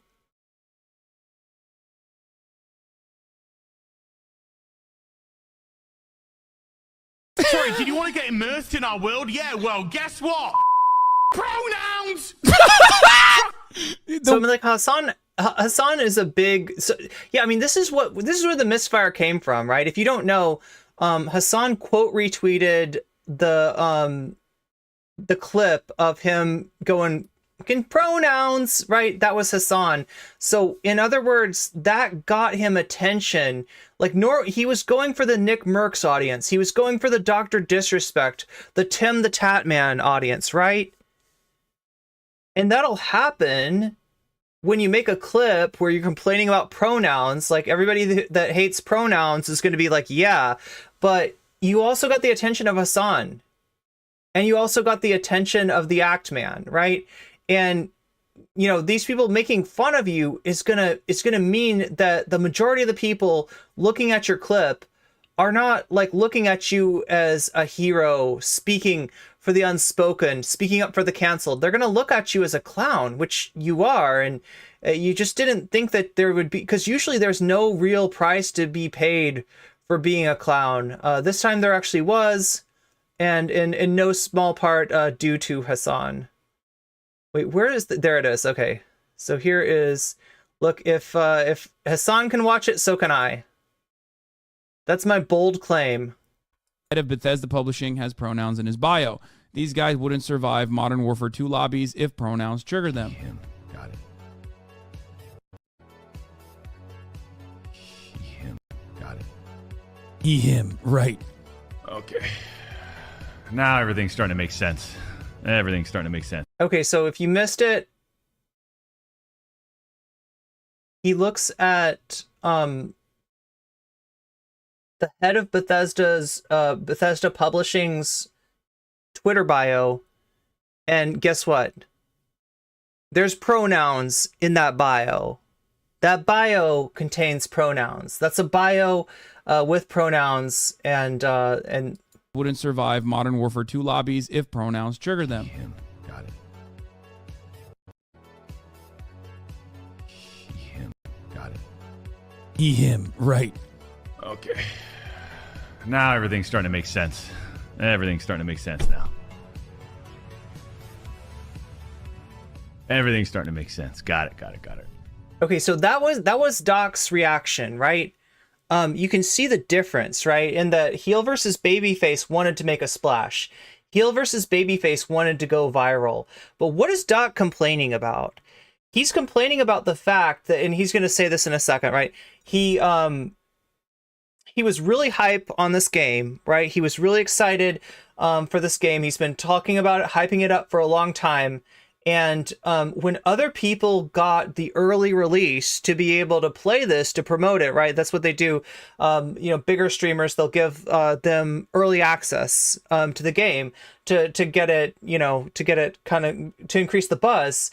Sorry, did you want to get immersed in our world? Yeah, well, guess what? Pronouns! So I mean, like Hasan is a big... So, yeah, I mean, this is where the misfire came from, right? If you don't know, Hasan quote retweeted the clip of him going in pronouns, right? That was Hasan. So in other words, that got him attention. Like he was going for the Nick Merckx audience. He was going for the Dr. Disrespect, the Tim the Tatman audience, right? And that'll happen when you make a clip where you're complaining about pronouns. Like everybody that hates pronouns is going to be like, yeah, but you also got the attention of Hasan, and you also got the attention of the Act Man, right? And you know, these people making fun of you is gonna mean that the majority of the people looking at your clip are not like looking at you as a hero speaking for the unspoken, speaking up for the canceled. They're gonna look at you as a clown, which you are, and you just didn't think that there would be, because usually there's no real price to be paid for being a clown. This time there actually was, and in no small part due to Hasan. Wait, where is there it is. Okay. So here is, look, if Hasan can watch it, so can I. That's my bold claim. Head of Bethesda Publishing has pronouns in his bio. These guys wouldn't survive Modern Warfare 2 lobbies if pronouns triggered them. Him. Got it. Him. Got it. He, him. Right. Okay. Now everything's starting to make sense. Everything's starting to make sense. Okay, so if you missed it, he looks at the head of Bethesda Publishing's Twitter bio, and guess what? There's pronouns in that bio. That bio contains pronouns. That's a bio with pronouns, and wouldn't survive Modern Warfare 2 lobbies if pronouns trigger them. Him. Got it. Him. Got it. He, him, right. Okay. Now everything's starting to make sense. Everything's starting to make sense now. Everything's starting to make sense. Got it. Okay, so that was Doc's reaction, right? You can see the difference, right? In that heel versus babyface wanted to make a splash. Heel versus babyface wanted to go viral. But what is Doc complaining about? He's complaining about the fact that, and he's going to say this in a second, right? He was really hype on this game, right? He was really excited for this game. He's been talking about it, hyping it up for a long time. And when other people got the early release to be able to play this, to promote it, right? That's what they do. Bigger streamers, they'll give them early access to the game to get it, to get it kind of to increase the buzz.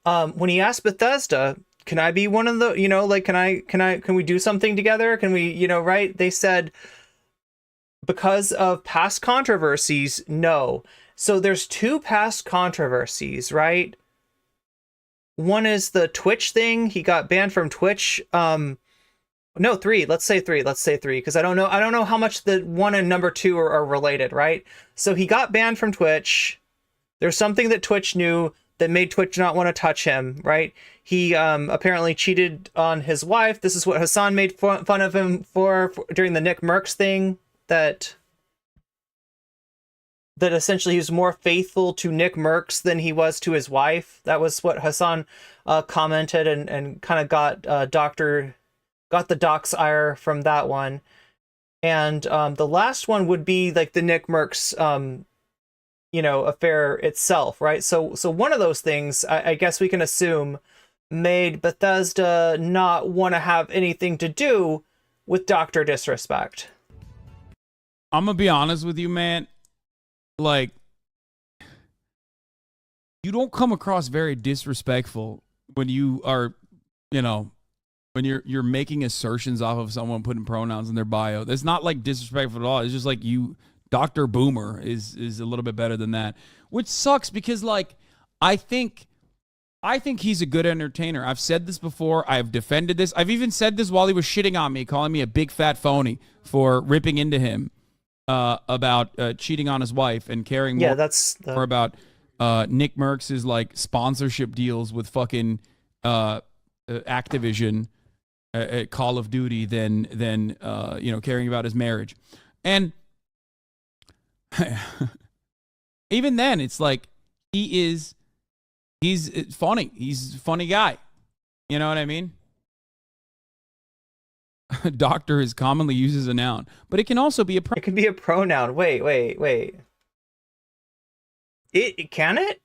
When he asked Bethesda, can I be one of the, can we do something together? Can we, right? They said, because of past controversies, no. So there's two past controversies, right? One is the Twitch thing. He got banned from Twitch. No, three. Let's say three, because I don't know how much the one and number two are related, right? So he got banned from Twitch. There's something that Twitch knew that made Twitch not want to touch him, right? He apparently cheated on his wife. This is what Hasan made fun of him for during the Nick Merckx thing, that essentially he was more faithful to Nick Merckx than he was to his wife. That was what Hasan commented, and kind of got the Doc's ire from that one. And the last one would be like the Nick Merckx affair itself, right? So one of those things, I guess we can assume, made Bethesda not want to have anything to do with Dr. Disrespect. I'm gonna be honest with you, man. Like, you don't come across very disrespectful when you are, when you're making assertions off of someone putting pronouns in their bio. That's not like disrespectful at all. It's just like Dr. Boomer is a little bit better than that, which sucks because, like, I think he's a good entertainer. I've said this before. I've defended this. I've even said this while he was shitting on me, calling me a big fat phony for ripping into him about cheating on his wife and caring more about Nick Merckx's like sponsorship deals with fucking Activision at Call of Duty than caring about his marriage. And even then, it's like he's funny. He's a funny guy. You know what I mean? Doctor is commonly used as a noun, but it can also be it can be a pronoun. Wait. It can it?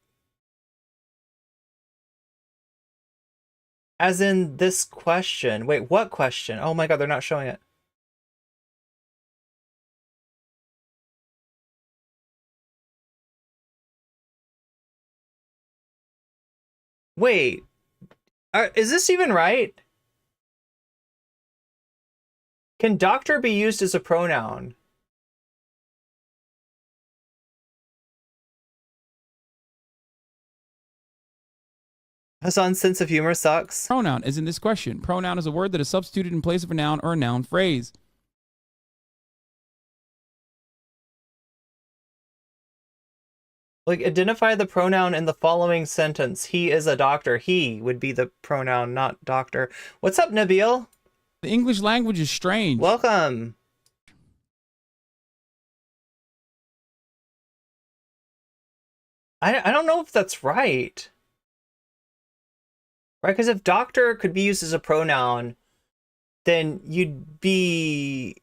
As in this question. Wait, what question? Oh my god, they're not showing it. Wait, is this even right? Can doctor be used as a pronoun? Hasan's sense of humor sucks. Pronoun is in this question. Pronoun is a word that is substituted in place of a noun or a noun phrase. Like, identify the pronoun in the following sentence. He is a doctor. He would be the pronoun, not doctor. What's up, Nabil? The English language is strange. Welcome. I don't know if that's right. Right, because if doctor could be used as a pronoun, then you'd be...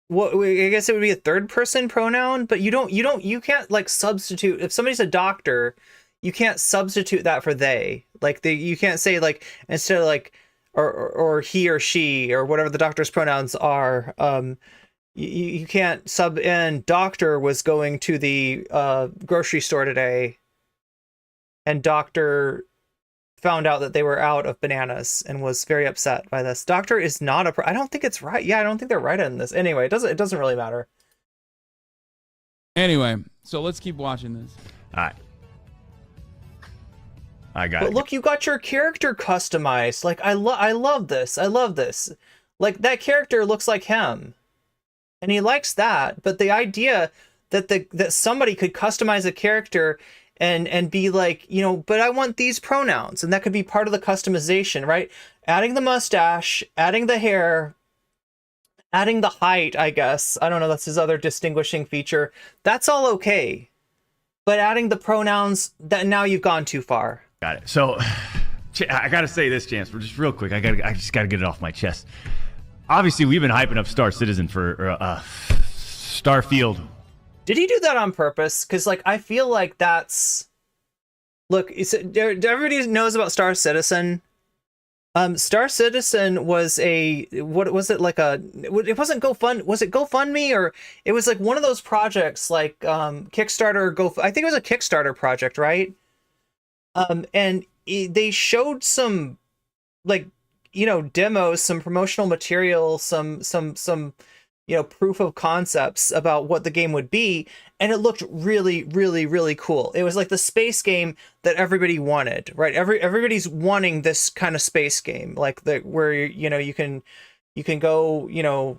Well, I guess it would be a third person pronoun, but you can't like substitute. If somebody's a doctor, you can't substitute that for they. Like you can't say like, instead of like, or he or she or whatever the doctor's pronouns are. You can't sub in doctor was going to the grocery store today, and doctor found out that they were out of bananas and was very upset by this. Doctor is not I don't think it's right. Yeah, I don't think they're right in this. Anyway, it doesn't really matter. Anyway, so let's keep watching this. All right. I got But it. look, you got your character customized. Like, I love this. I love this. Like, that character looks like him. And he likes that. But the idea that that somebody could customize a character and be like, you know, but I want these pronouns. And that could be part of the customization, right? Adding the mustache, adding the hair, adding the height, I guess. I don't know, that's his other distinguishing feature. That's all okay. But adding the pronouns, that now you've gone too far. Got it. So, I gotta say this, Chance, for just real quick. I just gotta get it off my chest. Obviously, we've been hyping up Star Citizen for Starfield. Did he do that on purpose? Because, like, I feel like that's... Look, everybody knows about Star Citizen. Star Citizen was what was it, like it wasn't GoFund, was it GoFundMe, or it was like one of those projects like Kickstarter or I think it was a Kickstarter project, right? And they showed some, like, you know, demos, some promotional material, some you know, proof of concepts about what the game would be, and it looked really, really, really cool. It was like the space game that everybody wanted, right? Everybody's wanting this kind of space game, like where, you know, you can go, you know,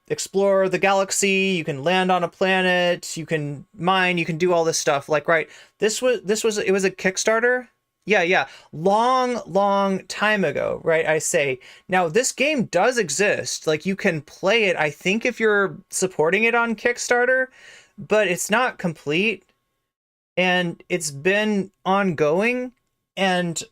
explore the galaxy, you can land on a planet, you can mine, you can do all this stuff. Like, right, it was a Kickstarter. Yeah. Long time ago, right? I say. Now, this game does exist. Like, you can play it, I think, if you're supporting it on Kickstarter, but it's not complete. And it's been ongoing. And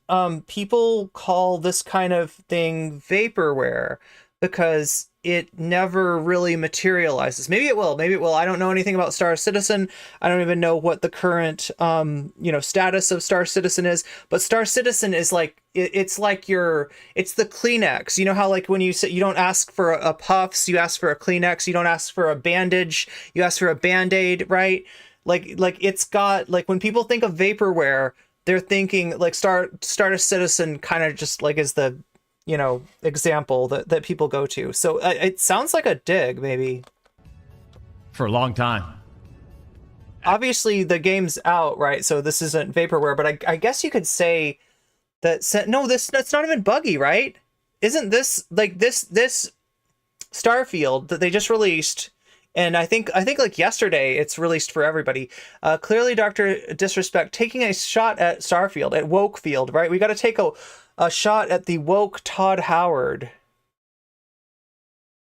people call this kind of thing vaporware because it never really materializes. Maybe it will. I don't know anything about Star Citizen. I don't even know what the current, you know, status of Star Citizen is. But Star Citizen is like, it's like it's the Kleenex. You know how, like, when you say you don't ask for a Puffs, you ask for a Kleenex. You don't ask for a bandage, you ask for a Band-Aid, right? Like it's got, like, when people think of vaporware, they're thinking like Star Citizen kind of just like is the, you know, example that people go to. So it sounds like a dig, maybe. For a long time. Obviously, the game's out, right? So this isn't vaporware, but I guess you could say that. No, that's not even buggy, right? Isn't this like this Starfield that they just released? And I think like yesterday, it's released for everybody. Clearly, Dr.Disrespect taking a shot at Starfield, at Wokefield, right? We got to take a shot at the woke Todd Howard,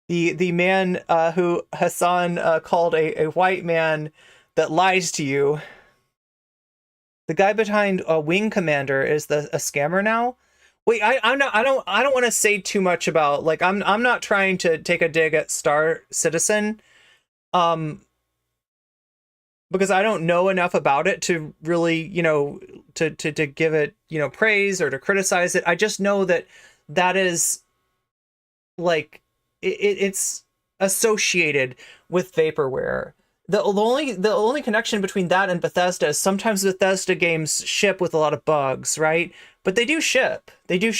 the man who Hasan called a white man that lies to you. The guy behind Wing Commander is a scammer now. Wait, I don't want to say too much about, like, I'm not trying to take a dig at Star Citizen, because I don't know enough about it to really, you know, to give it, you know, praise or to criticize it. I just know that is like it's associated with vaporware. The only connection between that and Bethesda is sometimes Bethesda games ship with a lot of bugs, right? But they do ship. They do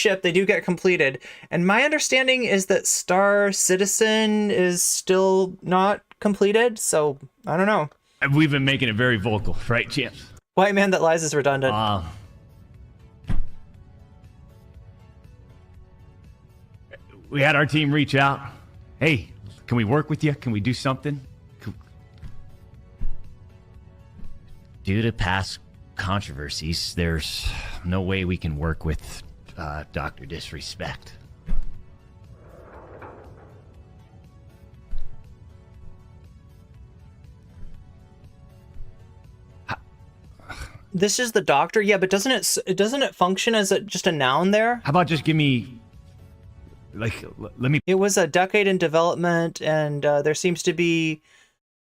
get completed. And my understanding is that Star Citizen is still not completed, so I don't know. We've been making it very vocal, right, Champs? White man that lies is redundant. We had our team reach out. Hey, can we work with you? Can we do something? Due to past controversies, there's no way we can work with Dr. Disrespect. This is the doctor, yeah, but doesn't it function as just a noun there? How about just give me, like, let me. It was a decade in development, and there seems to be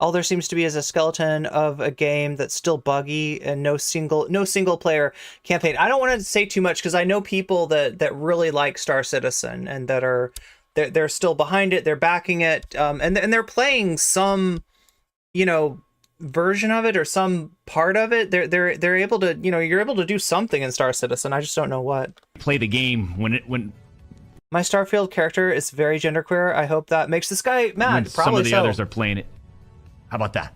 is a skeleton of a game that's still buggy and no single player campaign. I don't want to say too much because I know people that really like Star Citizen and that are they're still behind it, they're backing it, and they're playing some, you know, version of it or some part of it. They're able to, you know, you're able to do something in Star Citizen. I just don't know what. Play the game when my Starfield character is very genderqueer. I hope that makes this guy mad. when Probably some of the so. others are playing it. How about that?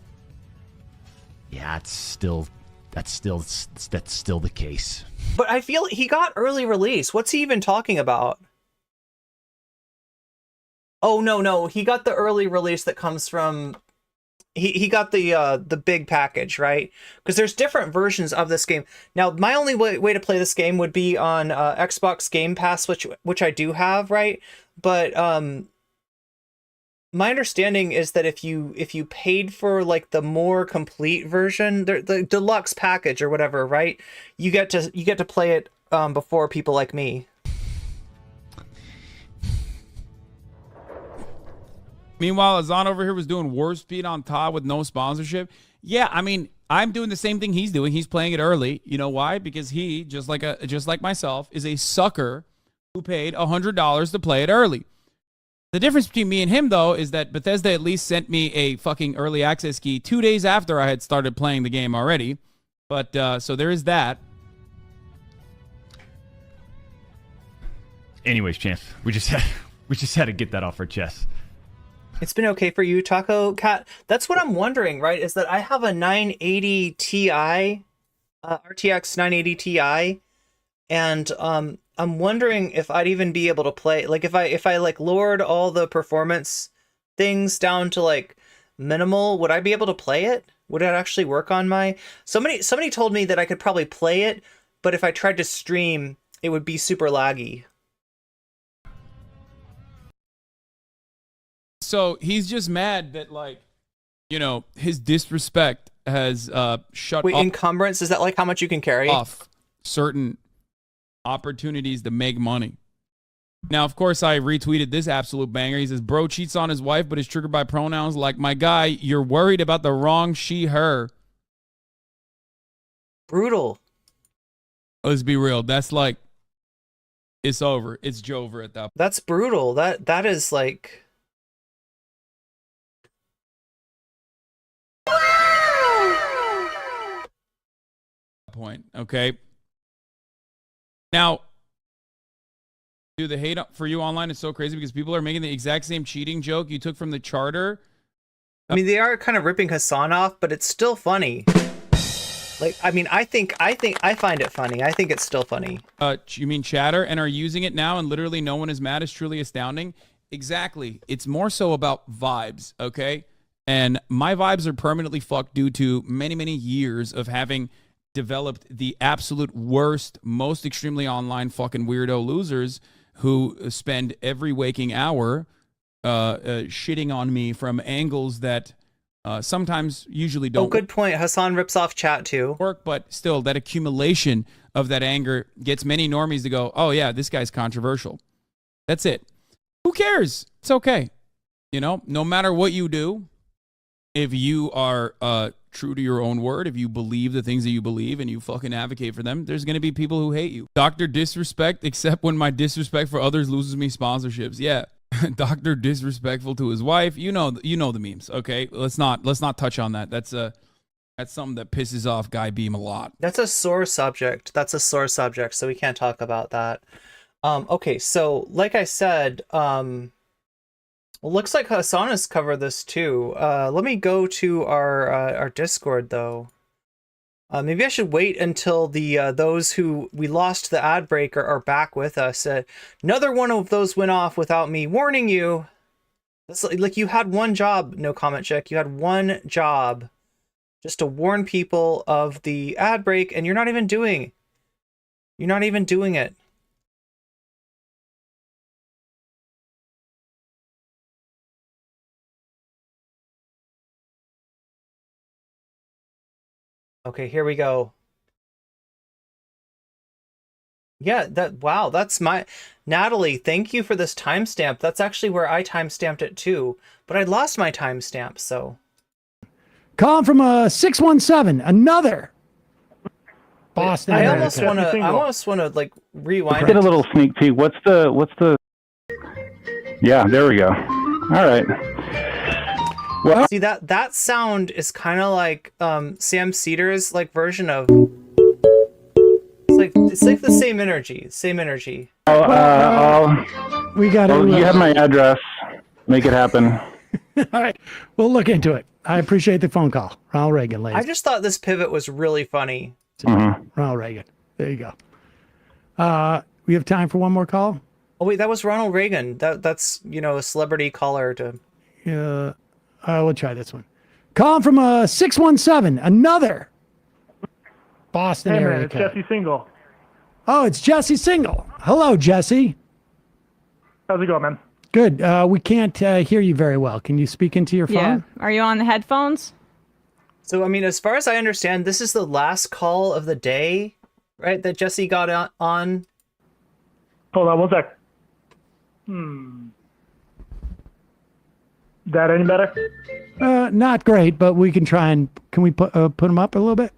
Yeah, that's still the case. But I feel he got early release. What's he even talking about? Oh no, he got the early release that comes from he got the big package, right? Because there's different versions of this game. Now, my only way to play this game would be on Xbox Game Pass, which I do have, right? But my understanding is that if you paid for like the more complete version, the deluxe package or whatever, right? You get to play it before people like me. Meanwhile, Hasan over here was doing War Speed on Todd with no sponsorship. Yeah, I mean, I'm doing the same thing he's doing. He's playing it early. You know why? Because he, just like myself, is a sucker who paid $100 to play it early. The difference between me and him, though, is that Bethesda at least sent me a fucking early access key 2 days after I had started playing the game already. But, so there is that. Anyways, Chance, we just had to get that off our chest. It's been okay for you, Taco Cat. That's what I'm wondering, right? Is that I have a 980 Ti, RTX 980 Ti, and I'm wondering if I'd even be able to play. Like if I like lowered all the performance things down to like minimal, would I be able to play it? Would it actually work on my? Somebody told me that I could probably play it, but if I tried to stream, it would be super laggy. So he's just mad that, like, you know, his disrespect has shut Wait, off encumbrance, is that like how much you can carry? off certain opportunities to make money. Now, of course, I retweeted this absolute banger. He says, bro cheats on his wife, but is triggered by pronouns. Like, my guy, you're worried about the wrong she, her. Brutal. Let's be real. That's like, it's over. It's Jover at that point. That's brutal. That is like... point. Okay. Now, dude, the hate for you online is so crazy because people are making the exact same cheating joke you took from the charter. I mean, they are kind of ripping Hasan off, but it's still funny. Like, I mean, I find it funny. I think it's still funny. You mean chatter, and are using it now and literally no one is mad is truly astounding. Exactly. It's more so about vibes, okay? And my vibes are permanently fucked due to many, many years of having developed the absolute worst, most extremely online fucking weirdo losers who spend every waking hour shitting on me from angles that sometimes usually don't. Oh, good point. Hasan rips off chat too. Work, but still, that accumulation of that anger gets many normies to go, oh yeah, this guy's controversial. That's it. Who cares? It's okay. You know, no matter what you do, if you are true to your own word, if you believe the things that you believe and you fucking advocate for them, there's going to be people who hate you. Dr. Disrespect, except when my disrespect for others loses me sponsorships. Yeah. Dr. Disrespectful to his wife. You know the memes. Okay. Let's not touch on that. That's something that pisses off Guy Beam a lot. That's a sore subject. So we can't talk about that. Okay, so like I said, well, looks like Hasan has covered this too. Let me go to our Discord though. Maybe I should wait until the those who we lost the ad break are back with us. Another one of those went off without me warning you. That's like you had one job, no comment check. You had one job, just to warn people of the ad break, and you're not even doing it. Okay, here we go. Yeah, wow, that's my... Natalie, thank you for this timestamp. That's actually where I timestamped it too. But I lost my timestamp, so... Calling from 617, another Boston. I almost want to like rewind. Let's get a little sneak peek. What's the... Yeah, there we go. All right. Well, see, that sound is kind of like Sam Cedar's like version of... It's like the same energy. We got it. You have my address. Make it happen. All right. We'll look into it. I appreciate the phone call. Ronald Reagan, ladies. I just thought this pivot was really funny. Ronald Reagan. There you go. We have time for one more call? Oh wait, that was Ronald Reagan. That's a celebrity caller to. We'll try this one. Calling from 617, another Boston area. It's Jessie Singal. Oh, it's Jessie Singal. Hello, Jessie. How's it going, man? Good. We can't hear you very well. Can you speak into your phone? Yeah. Are you on the headphones? So, I mean, as far as I understand, this is the last call of the day, right? That Jessie got on. Hold on one sec. That any better? Not great, but we can try and can we put them up a little bit?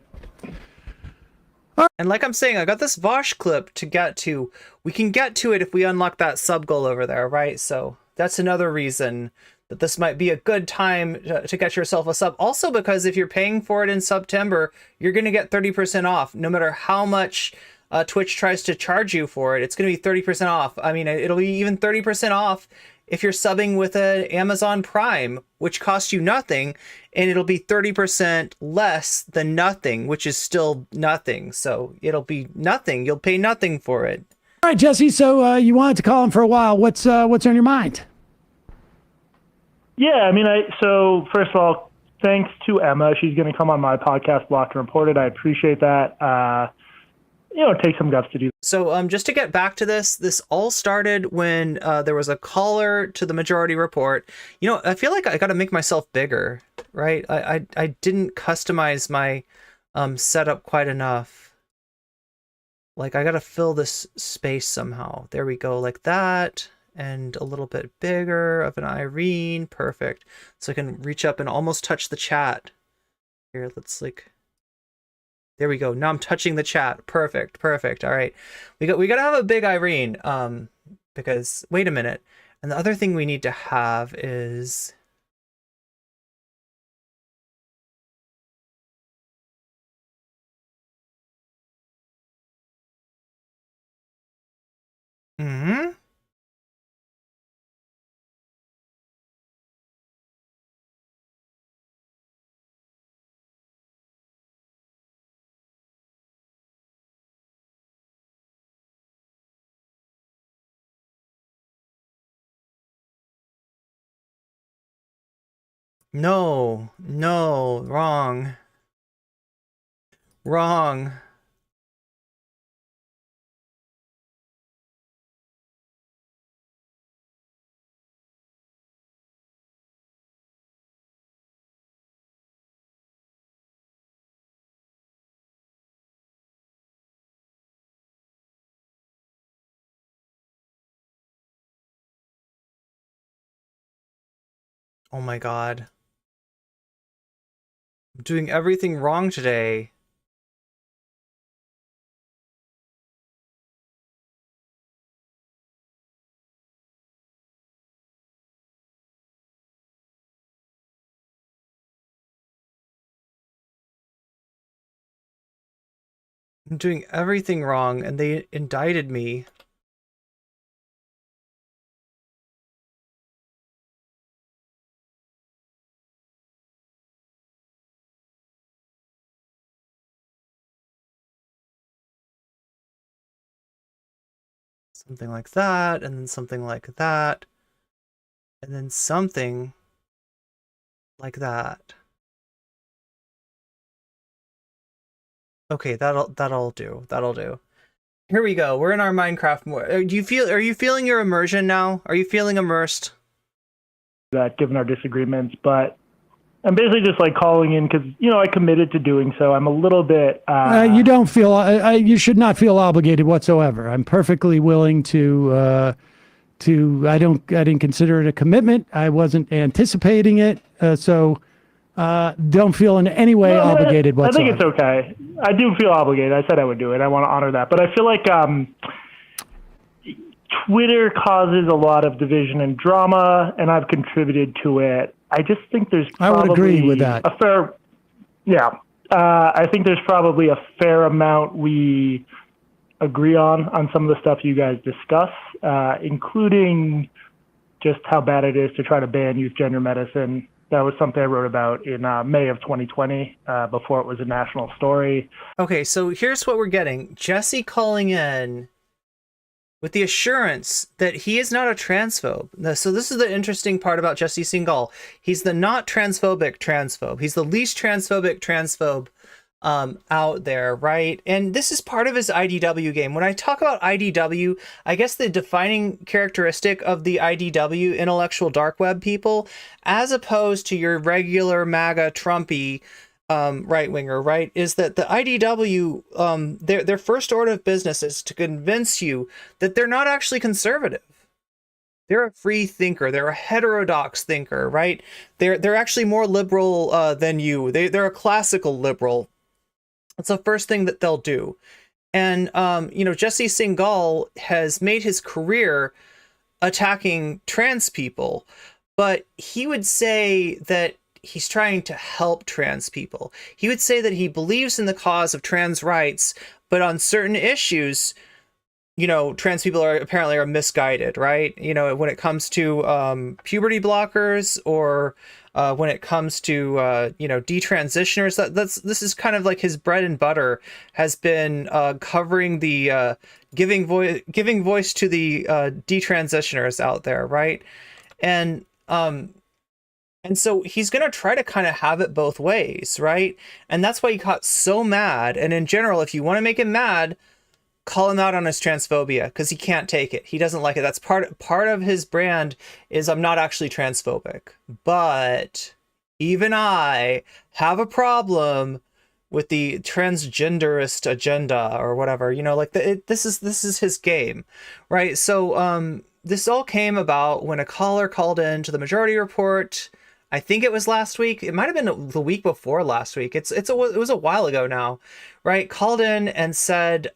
And like I'm saying, I got this Vosh clip to get to. We can get to it if we unlock that sub goal over there, right? So that's another reason that this might be a good time to get yourself a sub. Also, because if you're paying for it in September, you're going to get 30% off, no matter how much Twitch tries to charge you for it. It's going to be 30% off. I mean, it'll be even 30% off if you're subbing with an Amazon Prime, which costs you nothing, and it'll be 30% less than nothing, which is still nothing. So it'll be nothing. You'll pay nothing for it. All right, Jessie. So you wanted to call him for a while. What's on your mind? Yeah, I mean, so first of all, thanks to Emma. She's going to come on my podcast, Blocked and Reported. I appreciate that. It takes some guts to do. So just to get back to this all started when there was a caller to the Majority Report. I feel like I got to make myself bigger, right? I didn't customize my setup quite enough. Like, I got to fill this space somehow. There we go, like that. And a little bit bigger of an Irene. Perfect. So I can reach up and almost touch the chat. Here, let's there we go. Now I'm touching the chat. Perfect. All right. We got to have a big Irene. Because wait a minute. And the other thing we need to have is No, wrong. Oh my God. I'm doing everything wrong today. I'm doing everything wrong, and they indicted me. Something like that, and then something like that, and then something like that. Okay, that'll do. Here we go. We're in our Minecraft more. Are you feeling your immersion now? Are you feeling immersed? That given our disagreements, but I'm basically just calling in because I committed to doing so. I'm a little bit. You don't feel. You should not feel obligated whatsoever. I'm perfectly willing to. I didn't consider it a commitment. I wasn't anticipating it. So don't feel in any way obligated whatsoever. I think it's okay. I do feel obligated. I said I would do it. I want to honor that. But I feel like Twitter causes a lot of division and drama, and I've contributed to it. I just think there's probably I would agree with that. I think there's probably a fair amount we agree on some of the stuff you guys discuss, including just how bad it is to try to ban youth gender medicine. That was something I wrote about in May of 2020, before it was a national story. Okay, so here's what we're getting. Jessie calling in with the assurance that he is not a transphobe. So this is the interesting part about Jessie Singal. He's the not transphobic transphobe. He's the least transphobic transphobe out there, right? And this is part of his IDW game. When I talk about IDW, I guess the defining characteristic of the IDW, intellectual dark web people, as opposed to your regular MAGA Trumpy right-winger, right, is that the IDW, their first order of business is to convince you that they're not actually conservative. They're a free thinker. They're a heterodox thinker, right? They're actually more liberal than you. They're a classical liberal. That's the first thing that they'll do. And, Jessie Singal has made his career attacking trans people, but he would say that he's trying to help trans people. He would say that he believes in the cause of trans rights, but on certain issues, trans people are apparently misguided, right? When it comes to puberty blockers, or when it comes to detransitioners, this is kind of like his bread and butter, has been covering the giving voice to the detransitioners out there, right? And so he's going to try to kind of have it both ways, right? And that's why he got so mad. And in general, if you want to make him mad, call him out on his transphobia, because he can't take it. He doesn't like it. That's part of his brand is, I'm not actually transphobic, but even I have a problem with the transgenderist agenda or whatever, this is his game, right? So this all came about when a caller called in to the Majority Report. I think it was last week. It might have been the week before last week. It was a while ago now, right? Called in and said,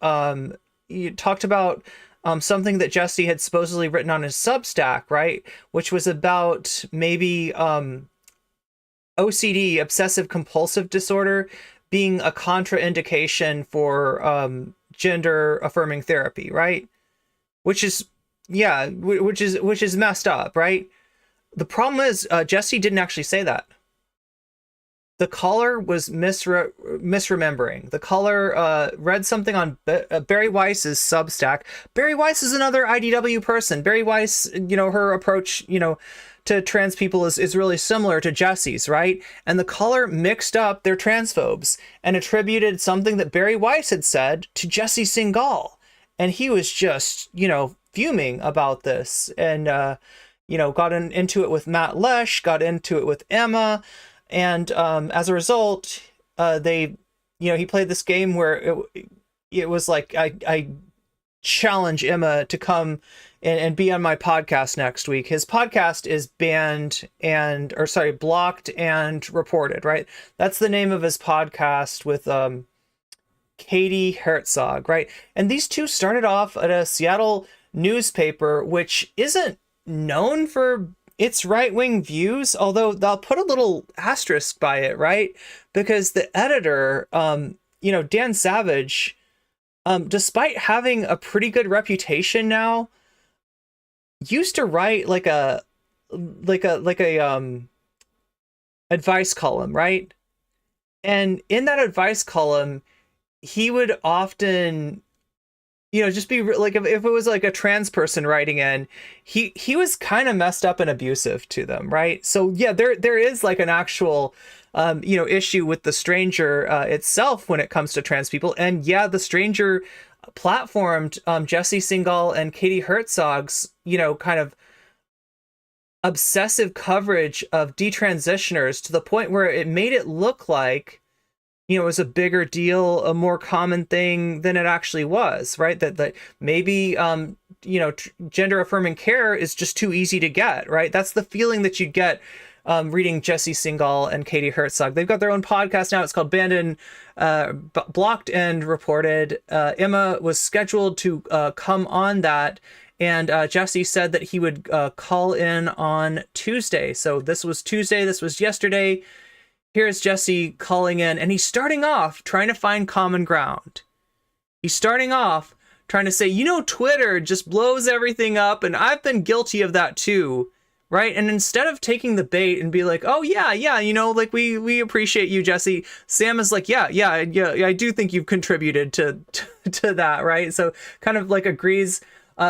you talked about something that Jessie had supposedly written on his Substack, right? Which was about maybe OCD, obsessive compulsive disorder, being a contraindication for gender affirming therapy, right? Which is messed up, right? The problem is Jessie didn't actually say that. The caller was misremembering. The caller read something on Barry Weiss's Substack. Barry Weiss is another IDW person. Barry Weiss, her approach, to trans people is really similar to Jessie's, right? And the caller mixed up their transphobes and attributed something that Barry Weiss had said to Jessie Singal. And he was just, fuming about this. And, got into it with Matt Lesh, got into it with Emma. And as a result, he played this game where it was like, I challenge Emma to come and be on my podcast next week. His podcast is blocked and reported, right? That's the name of his podcast with Katie Herzog, right? And these two started off at a Seattle newspaper, which isn't known for its right-wing views, although they'll put a little asterisk by it, right? Because the editor, Dan Savage, despite having a pretty good reputation now, used to write like a advice column, right? And in that advice column, he would often, just be like, if it was like a trans person writing in, he was kind of messed up and abusive to them, right? So yeah, there is like an actual issue with the Stranger itself when it comes to trans people. And yeah, the Stranger platformed Jessie Singal and Katie Herzog's kind of obsessive coverage of detransitioners to the point where it made it look like it was a bigger deal, a more common thing than it actually was, right? That maybe gender affirming care is just too easy to get, right? That's the feeling that you'd get reading Jessie Singal and Katie Herzog. They've got their own podcast now. It's called Blocked and Reported. Emma was scheduled to come on that, and Jessie said that he would call in on Tuesday. So this was Tuesday. This was yesterday. Here's Jessie calling in, and he's starting off trying to find common ground. He's starting off trying to say, Twitter just blows everything up, and I've been guilty of that too. right? And instead of taking the bait and be like, oh yeah, you know, like we appreciate you, Jessie. Sam is like, yeah, I do think you've contributed to that, right? So kind of like agrees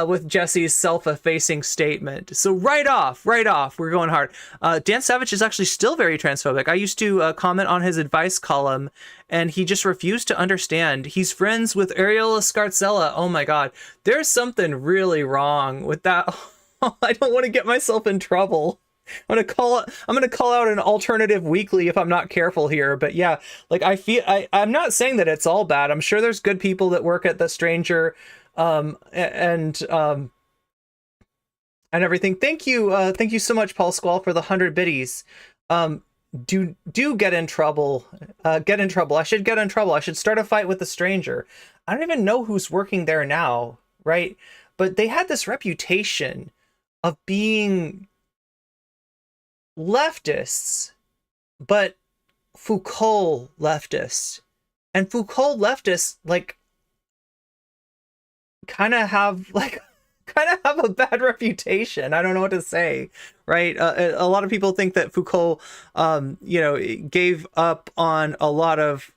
with Jessie's self-effacing statement. So right off, we're going hard. Dan Savage is actually still very transphobic. I used to comment on his advice column, and he just refused to understand. He's friends with Ariel Scarzella. Oh my God, there's something really wrong with that. I don't want to get myself in trouble. I'm gonna call out an alternative weekly if I'm not careful here. But yeah, like I'm not saying that it's all bad. I'm sure there's good people that work at The Stranger. And everything. Thank you so much, Paul Squall, for the 100 biddies. Do get in trouble. Get in trouble. I should get in trouble. I should start a fight with The Stranger. I don't even know who's working there now, right? But they had this reputation of being leftists, but Foucault leftists. And Foucault leftists, like, kind of have a bad reputation. I don't know what to say, right? A lot of people think that Foucault, gave up on a lot of,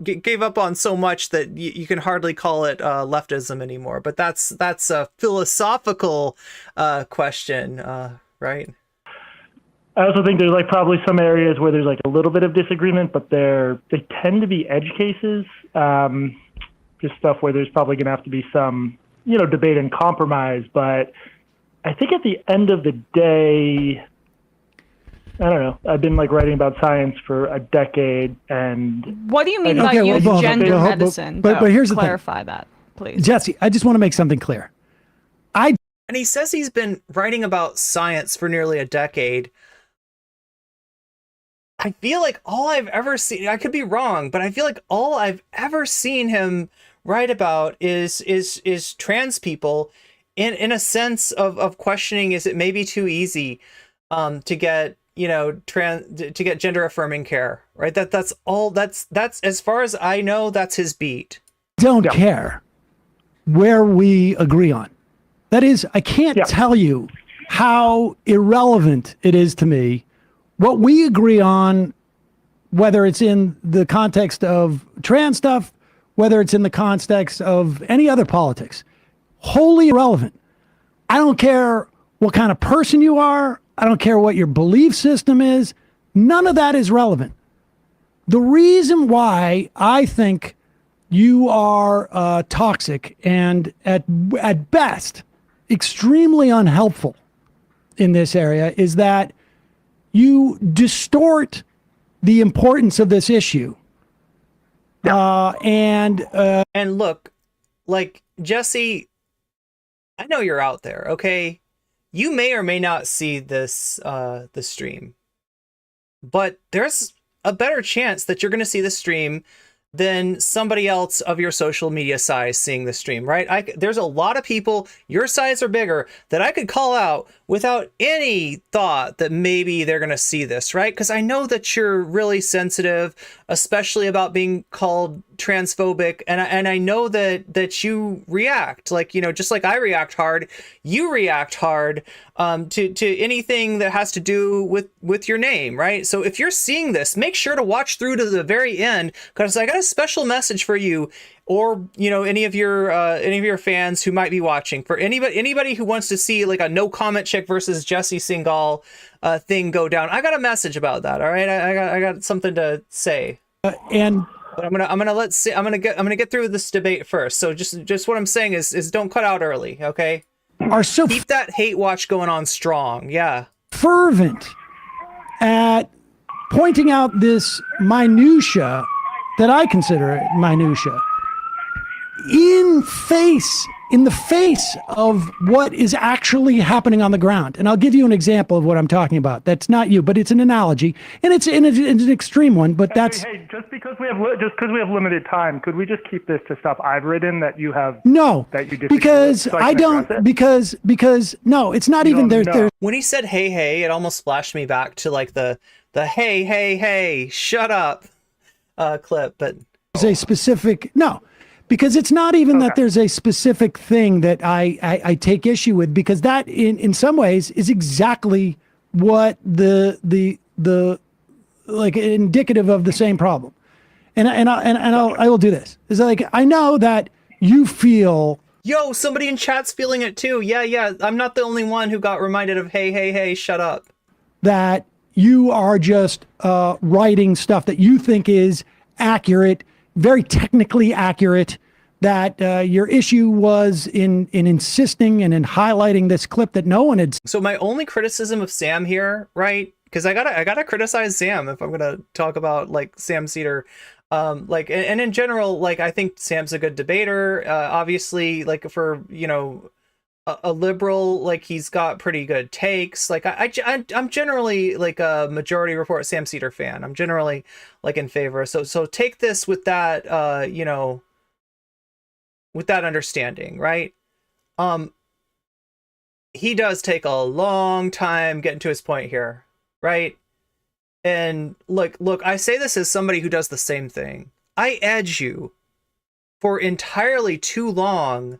gave up on so much that you can hardly call it leftism anymore. But that's a philosophical question, right? I also think there's like probably some areas where there's like a little bit of disagreement, but they tend to be edge cases. Just stuff where there's probably going to have to be some, debate and compromise. But I think at the end of the day, I don't know. I've been like writing about science for a decade, and what do you mean by use gender medicine? But here's the thing. Clarify that, please, Jessie. I just want to make something clear. And he says he's been writing about science for nearly a decade. I feel like all I've ever seen, I could be wrong, but I feel like all I've ever seen him write about is trans people in a sense of questioning, is it maybe too easy to get, to get gender affirming care, right? That's as far as I know, that's his beat. Don't care where we agree on. That is, I can't tell you how irrelevant it is to me what we agree on, whether it's in the context of trans stuff, whether it's in the context of any other politics. Wholly irrelevant. I don't care what kind of person you are. I don't care what your belief system is. None of that is relevant. The reason why I think you are toxic and at best extremely unhelpful in this area is that you distort the importance of this issue. And look, like, Jessie, I know you're out there, okay? You may or may not see this the stream, but there's a better chance that you're going to see the stream than somebody else of your social media size seeing the stream, right? There's a lot of people your size or bigger that I could call out without any thought that maybe they're going to see this, right? Because I know that you're really sensitive, especially about being called transphobic, and I know that you react, like, just like I react hard, you react hard to anything that has to do with your name, right? So if you're seeing this, make sure to watch through to the very end, because I got a special message for you, or any of your fans who might be watching. For anybody who wants to see like a no comment chick versus Jessie Singal thing go down, I got a message about that. All right, I got something to say. But I'm gonna get through this debate first. So just what I'm saying is don't cut out early, okay? Keep that hate watch going on strong. Yeah. Fervent at pointing out this minutia that I consider minutia in the face of what is actually happening on the ground. And I'll give you an example of what I'm talking about. That's not you, but it's an analogy, and it's an extreme one. But that's hey, just because we have limited time, could we just keep this to stuff I've written that you have? No, that you disagree because with, so I don't because no, it's not even there. When he said hey, it almost flashed me back to like the hey, shut up clip. But there's a specific because it's not even that there's a specific thing that I take issue with, because that in some ways is exactly what the like indicative of the same problem. And I will do this. Is like, I know that you feel. Yo, somebody in chat's feeling it too. Yeah. I'm not the only one who got reminded of, hey, shut up. That you are just writing stuff that you think is accurate, very technically accurate, that your issue was in insisting and in highlighting this clip that no one had. So my only criticism of Sam here, right? Because I gotta criticize Sam if I'm gonna talk about like Sam Seder. Like, and in general, like, I think Sam's a good debater. Obviously, like, for, you know, a liberal, like, he's got pretty good takes. Like, I'm generally like a majority report Sam Seder fan. I'm generally like in favor. So take this with that, you know, with that understanding, right? He does take a long time getting to his point here, right? And look, I say this as somebody who does the same thing. I edge you for entirely too long,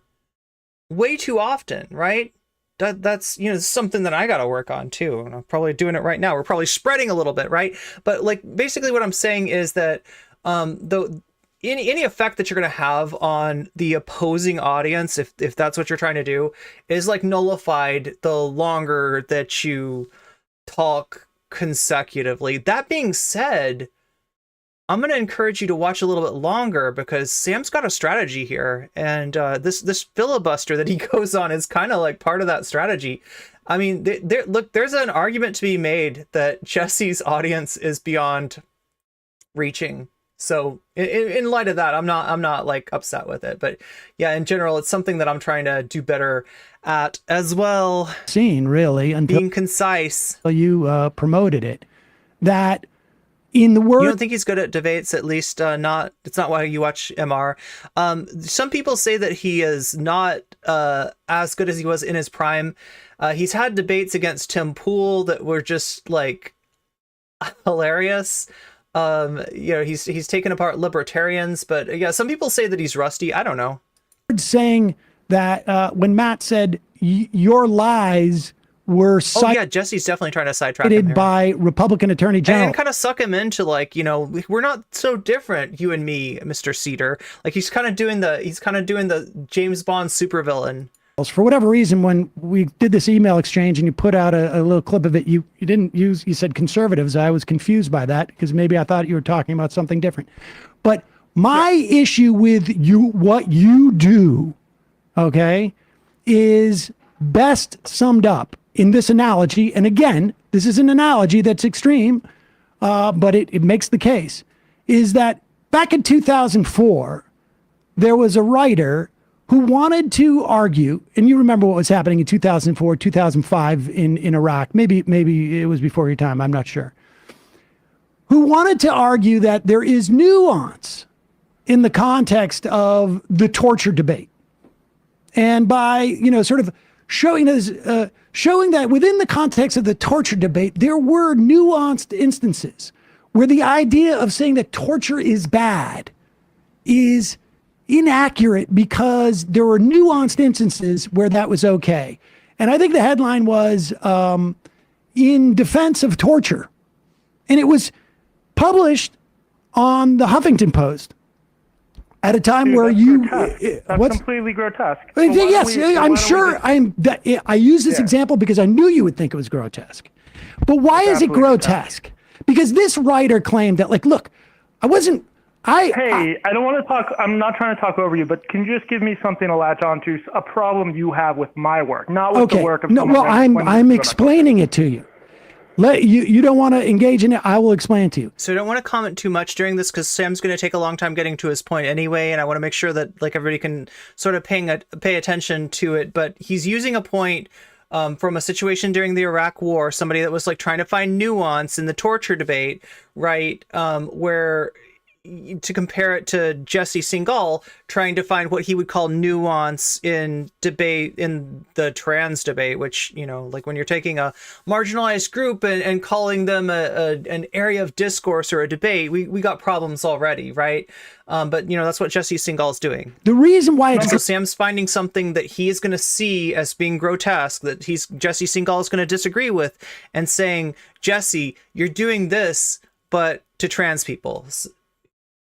way too often, right? That's, you know, something that I got to work on too. And I'm probably doing it right now. We're probably spreading a little bit, right? But like, basically what I'm saying is that any effect that you're going to have on the opposing audience, if that's what you're trying to do, is like nullified the longer that you talk consecutively. That being said, I'm going to encourage you to watch a little bit longer, because Sam's got a strategy here, and this filibuster that he goes on is kind of like part of that strategy. I mean, there's an argument to be made that Jessie's audience is beyond reaching. So in light of that, I'm not like upset with it, but yeah, in general, it's something that I'm trying to do better at as well. Seen really until being concise. You promoted it. That in the word. You don't think he's good at debates? At least not. It's not why you watch MR. Some people say that he is not as good as he was in his prime. He's had debates against Tim Pool that were just like hilarious. You know, he's taken apart libertarians, but yeah, some people say that he's rusty. I don't know. Saying that when Matt said your lies were yeah, Jessie's definitely trying to sidetrack him here. By Republican Attorney General and kind of suck him into, like, you know, we're not so different, you and me, Mr. Seder. Like, he's kind of doing the James Bond supervillain. For whatever reason, when we did this email exchange and you put out a little clip of it, you said conservatives. I was confused by that, because maybe I thought you were talking about something different. But my issue with what you do, okay, is best summed up in this analogy. And again, this is an analogy that's extreme, but it makes the case, is that back in 2004, there was a writer who wanted to argue, and you remember what was happening in 2004, 2005 in Iraq. Maybe it was before your time, I'm not sure. Who wanted to argue that there is nuance in the context of the torture debate. And by, you know, sort of showing that within the context of the torture debate, there were nuanced instances where the idea of saying that torture is bad is inaccurate, because there were nuanced instances where that was okay. And I think the headline was in defense of torture. And it was published on the Huffington Post at a time where that's completely grotesque. Yes, I'm sure I use this example because I knew you would think it was grotesque. But why is it grotesque? Because this writer claimed that, like, look, I don't want to talk. I'm not trying to talk over you, but can you just give me something to latch onto? A problem you have with my work, not with the work of someone else. I'm explaining it to you. You don't want to engage in it. I will explain it to you. So I don't want to comment too much during this, because Sam's going to take a long time getting to his point anyway, and I want to make sure that, like, everybody can sort of pay attention to it. But he's using a point from a situation during the Iraq War, somebody that was like trying to find nuance in the torture debate, right? Where to compare it to Jessie Singal trying to find what he would call nuance in debate, in the trans debate, which, you know, like when you're taking a marginalized group and calling them an area of discourse or a debate, we got problems already, right? But, you know, that's what Jessie Singal is doing. The reason why it's... So Sam's finding something that he is going to see as being grotesque, that Jessie Singal is going to disagree with, and saying, Jessie, you're doing this, but to trans people.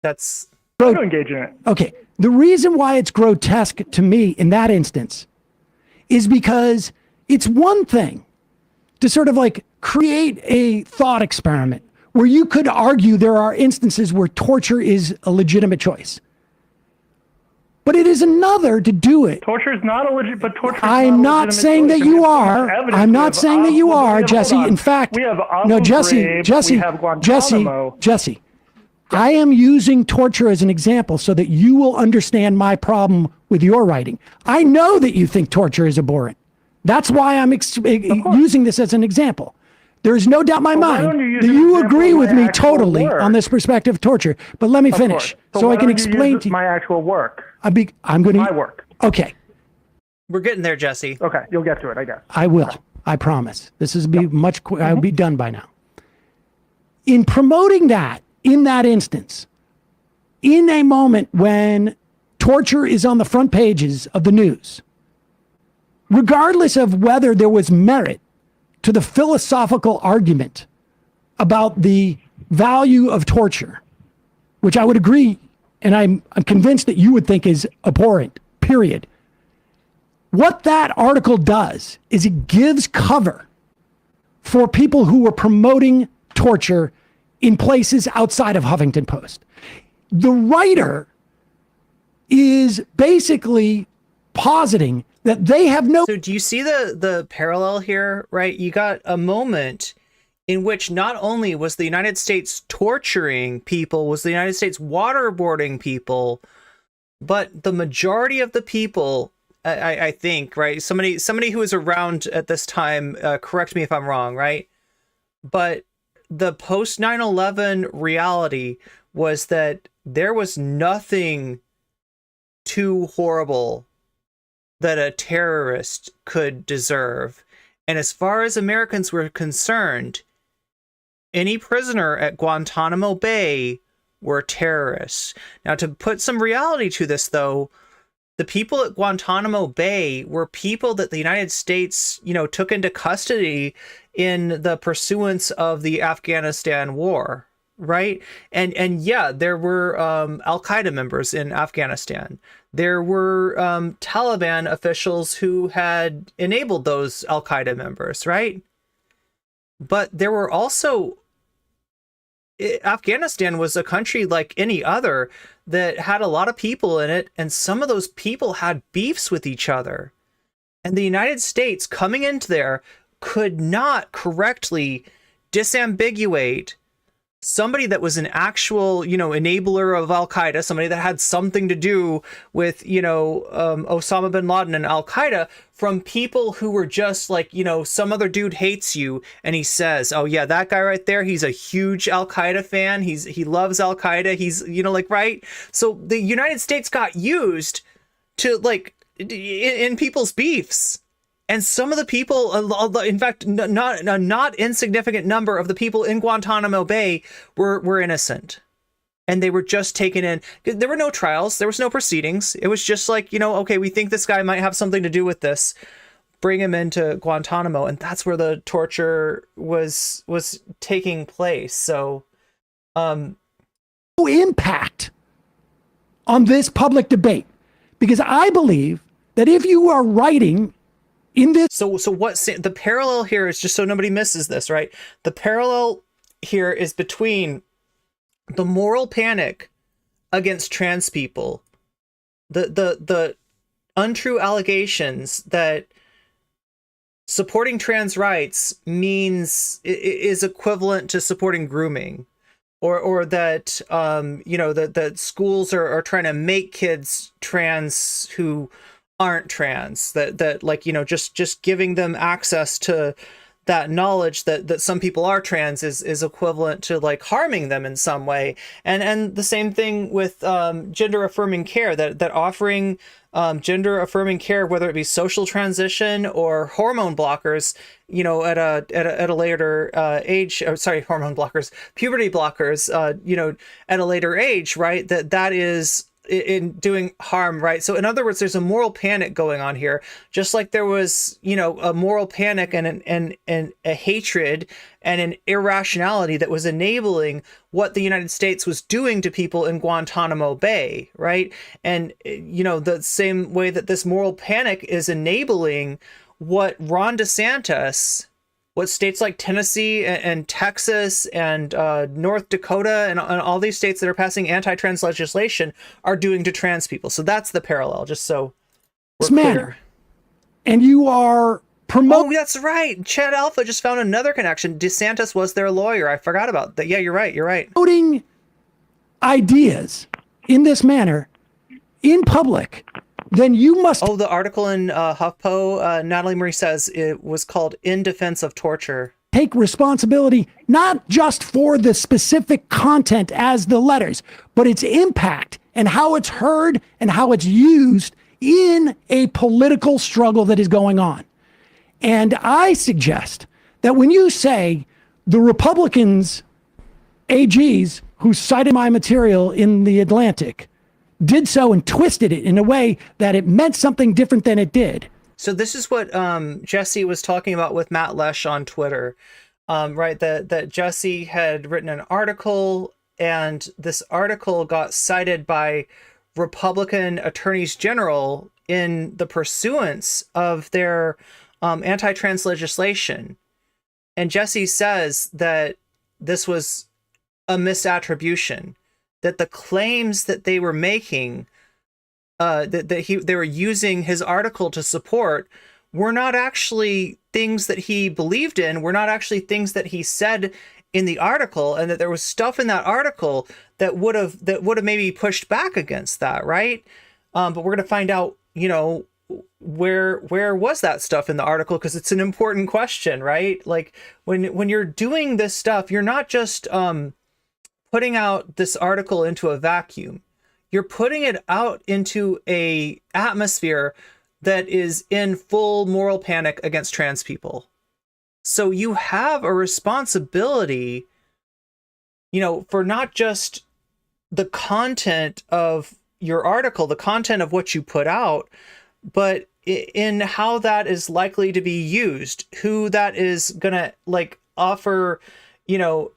That's... I don't engage in it. Okay. The reason why it's grotesque to me in that instance is because it's one thing to sort of like create a thought experiment where you could argue there are instances where torture is a legitimate choice. But it is another to do it. Torture is not a legit, but torture. I'm not saying that you are. I'm not saying that you are, Jesse. In fact, no, Jesse. I am using torture as an example so that you will understand my problem with your writing. I know that you think torture is abhorrent. That's why I'm using this as an example. There's no doubt in my mind that you agree with me totally on this perspective of torture. But let me finish so I can explain to you my actual work. I'm going to... My work. Okay. We're getting there, Jesse. Okay, you'll get to it, I guess. I will. I promise. This is be much quicker. I'll be done by now. In promoting that, in that instance, in a moment when torture is on the front pages of the news, regardless of whether there was merit to the philosophical argument about the value of torture, which I would agree, and I'm convinced that you would think is abhorrent, period. What that article does is it gives cover for people who were promoting torture in places outside of Huffington Post. The writer is basically positing that they have no... So do you see the parallel here, right? You got a moment in which not only was the United States torturing people, was the United States waterboarding people, but the majority of the people, I think, right? Somebody who was around at this time, correct me if I'm wrong, right? But the post 9/11 reality was that there was nothing too horrible that a terrorist could deserve. And as far as Americans were concerned, any prisoner at Guantanamo Bay were terrorists. Now, to put some reality to this, though, the people at Guantanamo Bay were people that the United States, you know, took into custody in the pursuance of the Afghanistan war, right? And yeah, there were Al-Qaeda members in Afghanistan. There were Taliban officials who had enabled those Al-Qaeda members, right? But there were also... Afghanistan was a country like any other that had a lot of people in it, and some of those people had beefs with each other. And the United States coming into there could not correctly disambiguate somebody that was an actual, you know, enabler of Al-Qaeda, somebody that had something to do with, you know, Osama bin Laden and Al-Qaeda, from people who were just like, you know, some other dude hates you and he says, oh yeah, that guy right there, he's a huge Al-Qaeda fan, he loves Al-Qaeda, he's, you know, like, right? So the United States got used to, like, in people's beefs. And some of the people, in fact, not a not insignificant number of the people in Guantanamo Bay were innocent. And they were just taken in. There were no trials. There was no proceedings. It was just like, you know, okay, we think this guy might have something to do with this. Bring him into Guantanamo. And that's where the torture was taking place. So, impact on this public debate. Because I believe that if you are writing in this... So what the parallel here is, just so nobody misses this, right? The parallel here is between the moral panic against trans people, the untrue allegations that supporting trans rights is equivalent to supporting grooming, or that you know, that schools are trying to make kids trans who aren't trans, that like, you know, just giving them access to that knowledge that some people are trans is equivalent to like harming them in some way. And the same thing with gender affirming care, that offering gender affirming care, whether it be social transition or hormone blockers, you know, at a later age, hormone blockers, puberty blockers, you know, at a later age, right? That is in doing harm, right? So in other words, there's a moral panic going on here, just like there was, you know, a moral panic and a hatred and an irrationality that was enabling what the United States was doing to people in Guantanamo Bay, right? And, you know, the same way that this moral panic is enabling what Ron DeSantis, what states like Tennessee and Texas and North Dakota and all these states that are passing anti-trans legislation are doing to trans people. So that's the parallel, just so we're clear. And you are promoting... Oh, that's right. Chad Alpha just found another connection. DeSantis was their lawyer. I forgot about that. Yeah, you're right. You're right. Promoting ideas in this manner in public, then you must... Oh, the article in HuffPo, Natalie Marie says it was called In Defense of Torture. Take responsibility, not just for the specific content as the letters, but its impact and how it's heard and how it's used in a political struggle that is going on. And I suggest that when you say the Republicans, AGs, who cited my material in the Atlantic, did so and twisted it in a way that it meant something different than it did. So this is what Jessie was talking about with Matt Lesh on Twitter, right? That Jessie had written an article, and this article got cited by Republican attorneys general in the pursuance of their anti-trans legislation. And Jessie says that this was a misattribution, that the claims that they were making, they were using his article to support, were not actually things that he believed in, were not actually things that he said in the article, and that there was stuff in that article that would have maybe pushed back against that, right? But we're gonna find out, you know, where was that stuff in the article, because it's an important question, right? Like when you're doing this stuff, you're not just putting out this article into a vacuum. You're putting it out into a atmosphere that is in full moral panic against trans people. So you have a responsibility, you know, for not just the content of your article, the content of what you put out, but in how that is likely to be used, who that is gonna like offer, you know,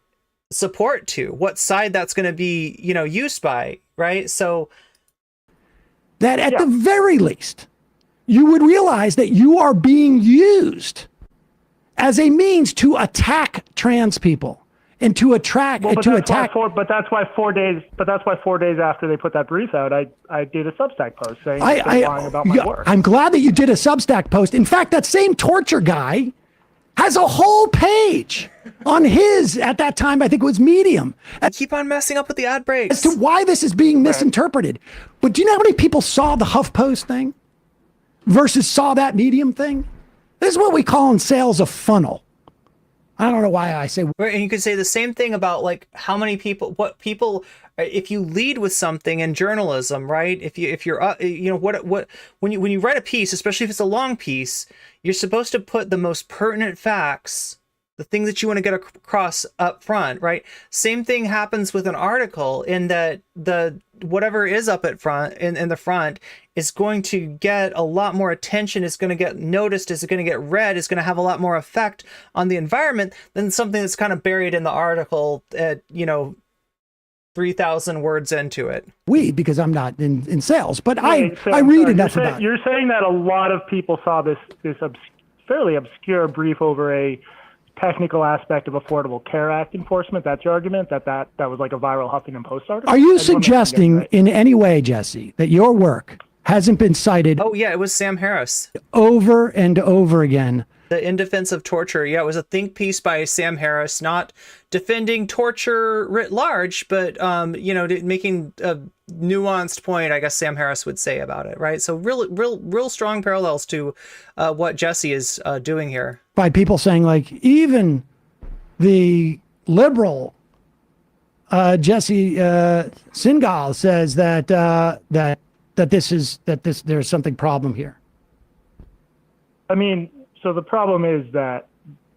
support to, what side that's going to be, you know, used by, right? So that at the very least, you would realize that you are being used as a means to attack trans people and to attract attack. But that's why 4 days after they put that brief out, I did a Substack post saying lying about my work. I'm glad that you did a Substack post. In fact, that same torture guy has a whole page on his, at that time, I think it was Medium. I keep on messing up with the ad breaks. As to why this is being misinterpreted. But do you know how many people saw the HuffPost thing versus saw that Medium thing? This is what we call in sales a funnel. I don't know why I say... And you could say the same thing about like how many people, what people, if you lead with something in journalism, right? If you're, you know, when you write a piece, especially if it's a long piece, you're supposed to put the most pertinent facts, the thing that you want to get across up front, right? Same thing happens with an article, in that the whatever is up at front, in the front, is going to get a lot more attention, is going to get noticed, is going to get read, is going to have a lot more effect on the environment than something that's kind of buried in the article at, you know, 3,000 words into it. Because I'm not in sales, but I read enough about it. You're saying that a lot of people saw this fairly obscure brief over a technical aspect of Affordable Care Act enforcement. That's your argument, that was like a viral Huffington Post article? Are you suggesting in any way, Jesse, that your work hasn't been cited? Oh yeah, it was Sam Harris. Over and over again. The In Defense of Torture. Yeah, it was a think piece by Sam Harris, not defending torture writ large, but you know, making a nuanced point, I guess Sam Harris would say about it, right? So real strong parallels to what Jessie is doing here. by people saying like even the liberal Jessie Singal says that there's something problem here. I mean, so the problem is that,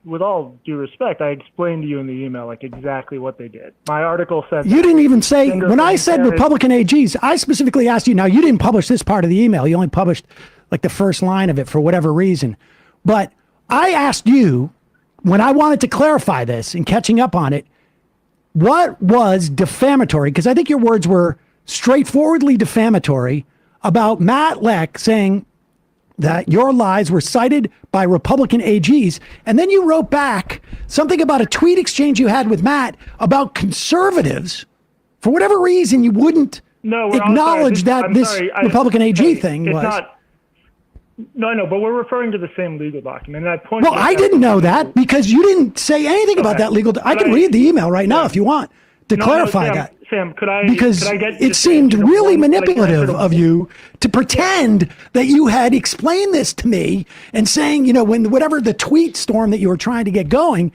with all due respect, I explained to you in the email like exactly what they did. My article said you didn't even say when I said Republican AGs. I specifically asked you. Now you didn't publish this part of the email. You only published like the first line of it for whatever reason. But I asked you when I wanted to clarify this and catching up on it, what was defamatory? Because I think your words were straightforwardly defamatory about Matt Leck saying that your lies were cited by Republican AGs. And then you wrote back something about a tweet exchange you had with Matt about conservatives. For whatever reason, you wouldn't acknowledge that this Republican AG thing was. No, I know, but we're referring to the same legal document. And I pointed Well, I didn't know that because you didn't say anything about that legal. I can read the email right now if you want to clarify that. Sam, could I? Because could I get it seemed really manipulative of you to pretend that you had explained this to me and saying, you know, when whatever the tweet storm that you were trying to get going,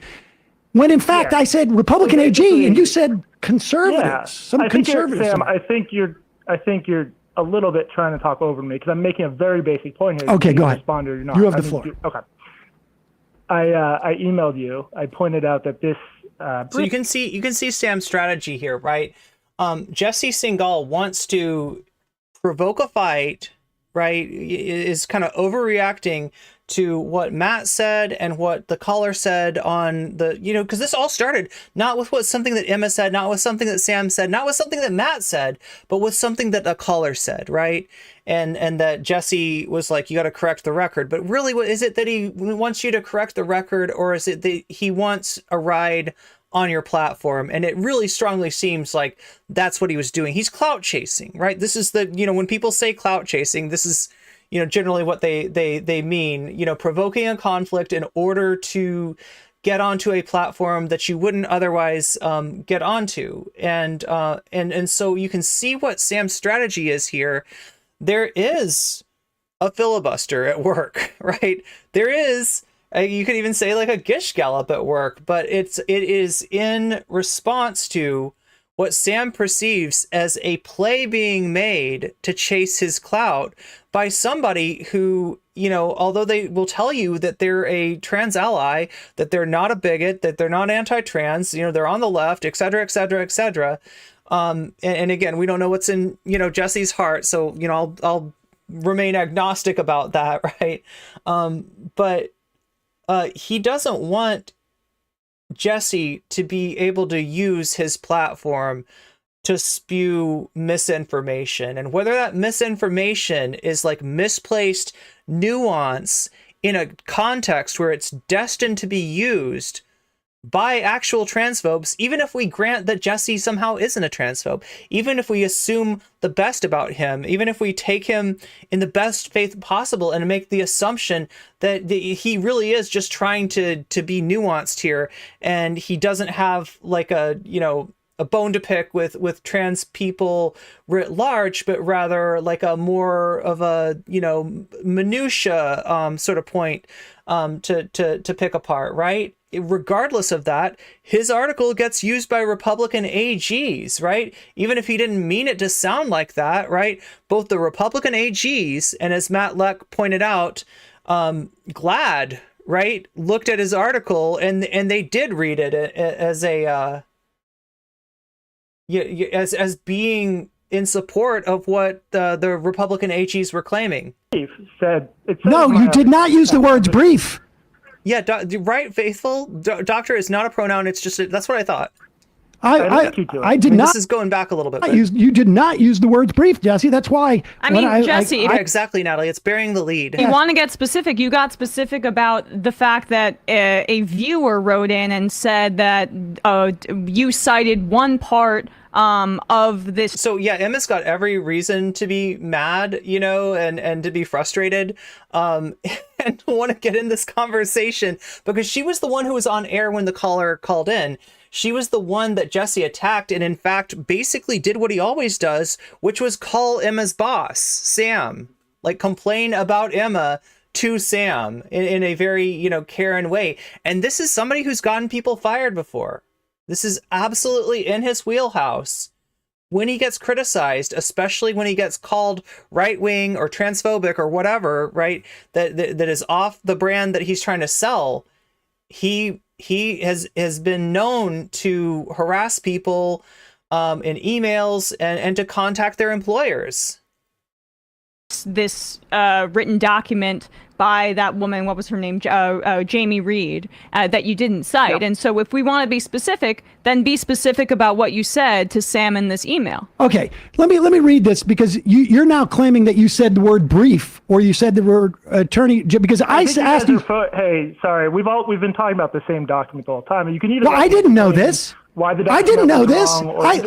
when in fact I said Republican AG and you said conservatives, some conservatives. Sam, I think you're a little bit trying to talk over me because I'm making a very basic point here. Okay, go ahead. Respond or not. You have the floor. Okay. I emailed you. I pointed out that this. So you can see Sam's strategy here, right? Jessie Singal wants to provoke a fight, right? Is kind of overreacting to what Matt said and what the caller said on the, you know, because this all started not with something that Emma said, not with something that Sam said, not with something that Matt said, but with something that a caller said, right? And that Jessie was like, you got to correct the record. But really, what is it that he wants you to correct the record, or is it that he wants a ride on your platform? And it really strongly seems like that's what he was doing. He's clout chasing, right? This is the, you know, when people say clout chasing, this is, you know, generally what they mean, you know, provoking a conflict in order to get onto a platform that you wouldn't otherwise get onto. And so you can see what Sam's strategy is here. There is a filibuster at work, right? There is, you could even say like a gish gallop at work, but it is in response to what Sam perceives as a play being made to chase his clout by somebody who, you know, although they will tell you that they're a trans ally, that they're not a bigot, that they're not anti-trans, you know, they're on the left, et cetera, et cetera, et cetera. And again, we don't know what's in, you know, Jessie's heart. So, you know, I'll remain agnostic about that. Right. But he doesn't want Jessie to be able to use his platform to spew misinformation, and whether that misinformation is like misplaced nuance in a context where it's destined to be used by actual transphobes, even if we grant that Jessie somehow isn't a transphobe, even if we assume the best about him, even if we take him in the best faith possible and make the assumption that he really is just trying to be nuanced here, and he doesn't have like a, you know, a bone to pick with trans people writ large, but rather like a more of a, you know, minutia sort of point to pick apart, right? Regardless of that, his article gets used by Republican AGs, right? Even if he didn't mean it to sound like that, right? Both the Republican AGs and, as Matt Leck pointed out, GLAAD, right, looked at his article and they did read it as a as being in support of what the Republican AGs were claiming. No, you did not use the words brief. Yeah, right, Faithful. Doctor is not a pronoun. It's just that's what I thought. I did not. This is going back a little bit. You did not use the words brief, Jesse. That's why. I mean, Jesse. Yeah, exactly, Natalie. It's bearing the lead. You want to get specific. You got specific about the fact that a viewer wrote in and said that you cited one part of this. So yeah, Emma's got every reason to be mad, you know, and to be frustrated, and to want to get in this conversation because she was the one who was on air when the caller called in. She was the one that Jessie attacked and in fact basically did what he always does, which was call Emma's boss, Sam, like complain about Emma to Sam in a very, you know, caring way. And this is somebody who's gotten people fired before. This is absolutely in his wheelhouse. When he gets criticized, especially when he gets called right-wing or transphobic or whatever, right, that is off the brand that he's trying to sell, he has been known to harass people in emails and to contact their employers. This written document by that woman, what was her name, Jamie Reed, that you didn't cite. Yep. And so if we want to be specific, then be specific about what you said to Sam in this email. Okay, let me read this, because you're now claiming that you said the word brief, or you said the word attorney, because I asked you. Hey, sorry, we've been talking about the same document the whole time. You can either. Well, I didn't know this. Why the I didn't know this.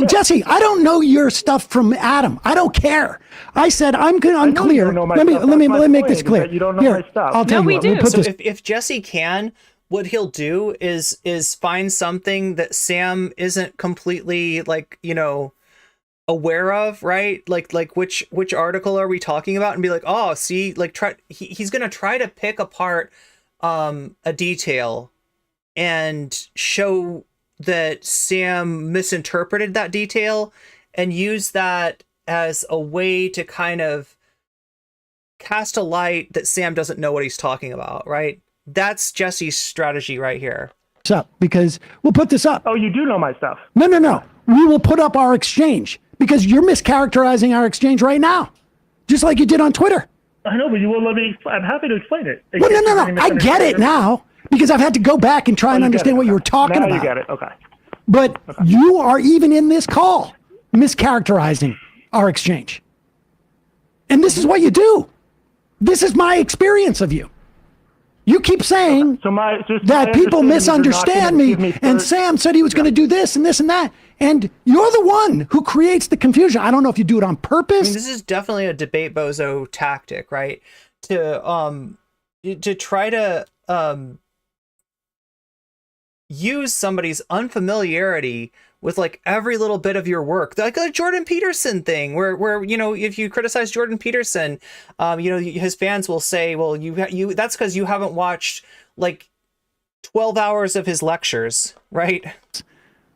Jesse, I don't know your stuff from Adam. I don't care. I said I'm unclear. Let me make this clear. You don't know Here, my stuff. I'll tell you what. We'll put So this. if Jesse can, what he'll do is find something that Sam isn't completely, like, you know, aware of, right? Like which article are we talking about, and be like, oh, see, like he's gonna try to pick apart a detail and show that Sam misinterpreted that detail and use that as a way to kind of cast a light that Sam doesn't know what he's talking about, right? That's Jesse's strategy right here. Up, because we'll put this up. Oh, you do know my stuff. No. We will put up our exchange, because you're mischaracterizing our exchange right now, just like you did on Twitter. I know, but you won't let me. I'm happy to explain it. Well, no. I get it now, because I've had to go back and try and understand what you were talking about. Now you get it. Okay. But you are, even in this call, mischaracterizing our exchange. And this is what you do. This is my experience of you. You keep saying that people misunderstand me, and Sam said he was going to do this and this and that, and you're the one who creates the confusion. I don't know if you do it on purpose. I mean, this is definitely a debate bozo tactic, right? To try to use somebody's unfamiliarity with like every little bit of your work, like a Jordan Peterson thing, where you know, if you criticize Jordan Peterson, you know, his fans will say, well, you that's because you haven't watched like 12 hours of his lectures, right?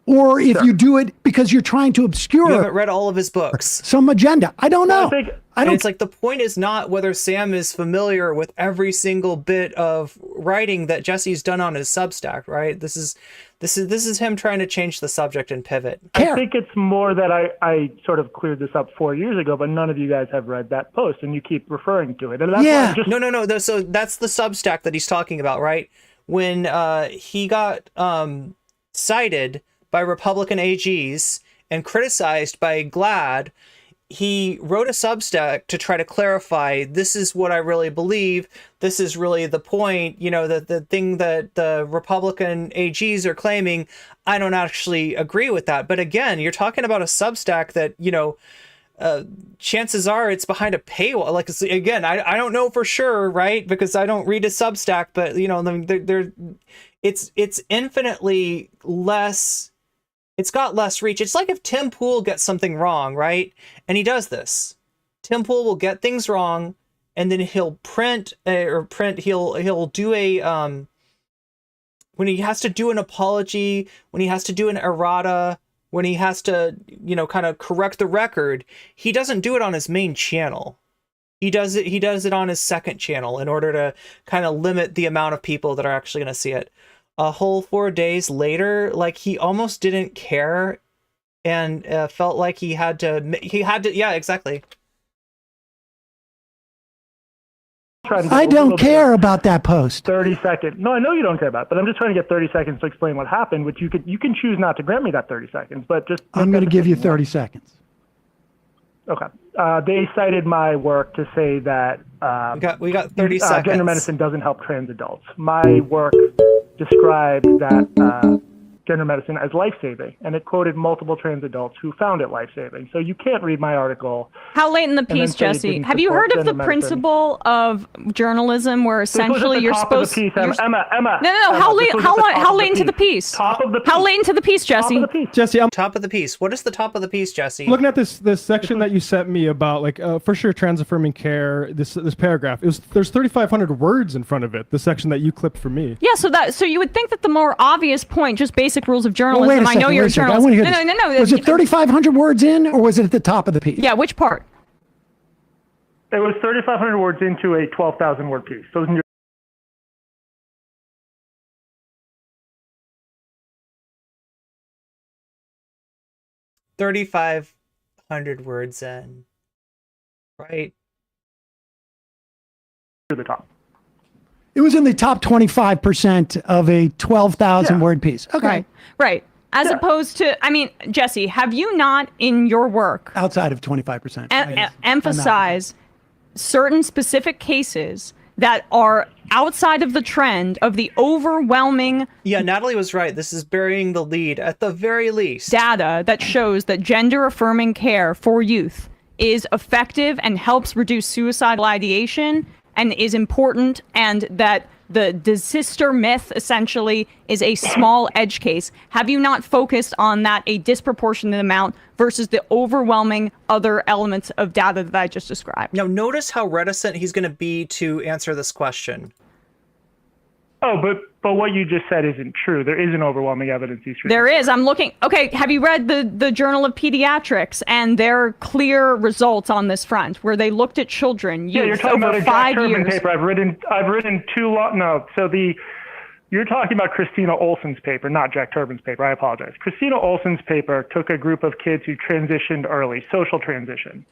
Or if you do it because you're trying to obscure, you haven't read all of his books, some agenda. I don't know. I don't. It's like, the point is not whether Sam is familiar with every single bit of writing that Jesse's done on his Substack, right? This is him trying to change the subject and pivot. I think it's more that I sort of cleared this up 4 years ago, but none of you guys have read that post, and you keep referring to it. And that's Yeah. No. So that's the Substack that he's talking about, right? When he got cited by Republican AGs and criticized by GLAAD, he wrote a Substack to try to clarify, this is what I really believe. This is really the point, you know, the thing that the Republican AGs are claiming. I don't actually agree with that. But again, you're talking about a Substack that, you know, chances are it's behind a paywall. Like, again, I don't know for sure, right? Because I don't read a Substack, but, you know, it's infinitely less. It's got less reach. It's like if Tim Pool gets something wrong, right? And he does this. Tim Pool will get things wrong, and then he'll he'll do a when he has to do an apology, when he has to do an errata, when he has to, you know, kind of correct the record, he doesn't do it on his main channel. He does it on his second channel in order to kind of limit the amount of people that are actually going to see it. A whole 4 days later, like, he almost didn't care and felt like he had to, yeah, exactly. I don't care about that post. 30 seconds. No, I know you don't care about it, but I'm just trying to get 30 seconds to explain what happened, which you can choose not to grant me that 30 seconds, but just. I'm going to give you 30 seconds. Okay. They cited my work to say that we got 30 seconds. Gender medicine doesn't help trans adults. My work described that gender medicine as life-saving, and it quoted multiple trans adults who found it life-saving. So you can't read my article. How late in the and then piece, say it Jesse? didn't Have you support heard of the gender medicine. principle of journalism, where This was at essentially the you're top of the supposed? piece. you're- Emma. No. How late? How late into the piece? Top of the piece. How late into the piece, Jesse? Jesse, I'm Top of the piece. What is the top of the piece, Jesse? looking at this section that you sent me about, like, for sure, trans affirming care. This paragraph. There's 3,500 words in front of it. The section that you clipped for me. Yeah, so you would think that the more obvious point, just basic rules of Well, journalism. wait a second, I know you're a wait a second. I journalist. want to hear this. No. Was it 3,500 words in, or was it at the top of the piece? Yeah, which part? It was 3,500 words into a 12,000 word piece. So it was in your 3,500 words in. Right. to the top. It was in the top 25% of a 12,000 word piece. Okay. Right. As opposed to, I mean, Jesse, have you not in your work Outside of 25%. I guess. emphasize certain specific cases that are outside of the trend of the overwhelming Yeah, Natalie was right. This is burying the lead at the very least. data that shows that gender affirming care for youth is effective and helps reduce suicidal ideation and is important, and that the sister myth essentially is a small edge case. Have you not focused on that a disproportionate amount versus the overwhelming other elements of data that I just described? Now, notice how reticent he's going to be to answer this question. Oh, but what you just said isn't true. There is an overwhelming evidence these treatments. There is. I'm looking. Okay, have you read the Journal of Pediatrics and their clear results on this front, where they looked at children, Yeah, you're youth, talking over about a Jack 5 Turban years? paper. I've written two long. No, so you're talking about Christina Olson's paper, not Jack Turban's paper. I apologize. Christina Olson's paper took a group of kids who transitioned early, social transition.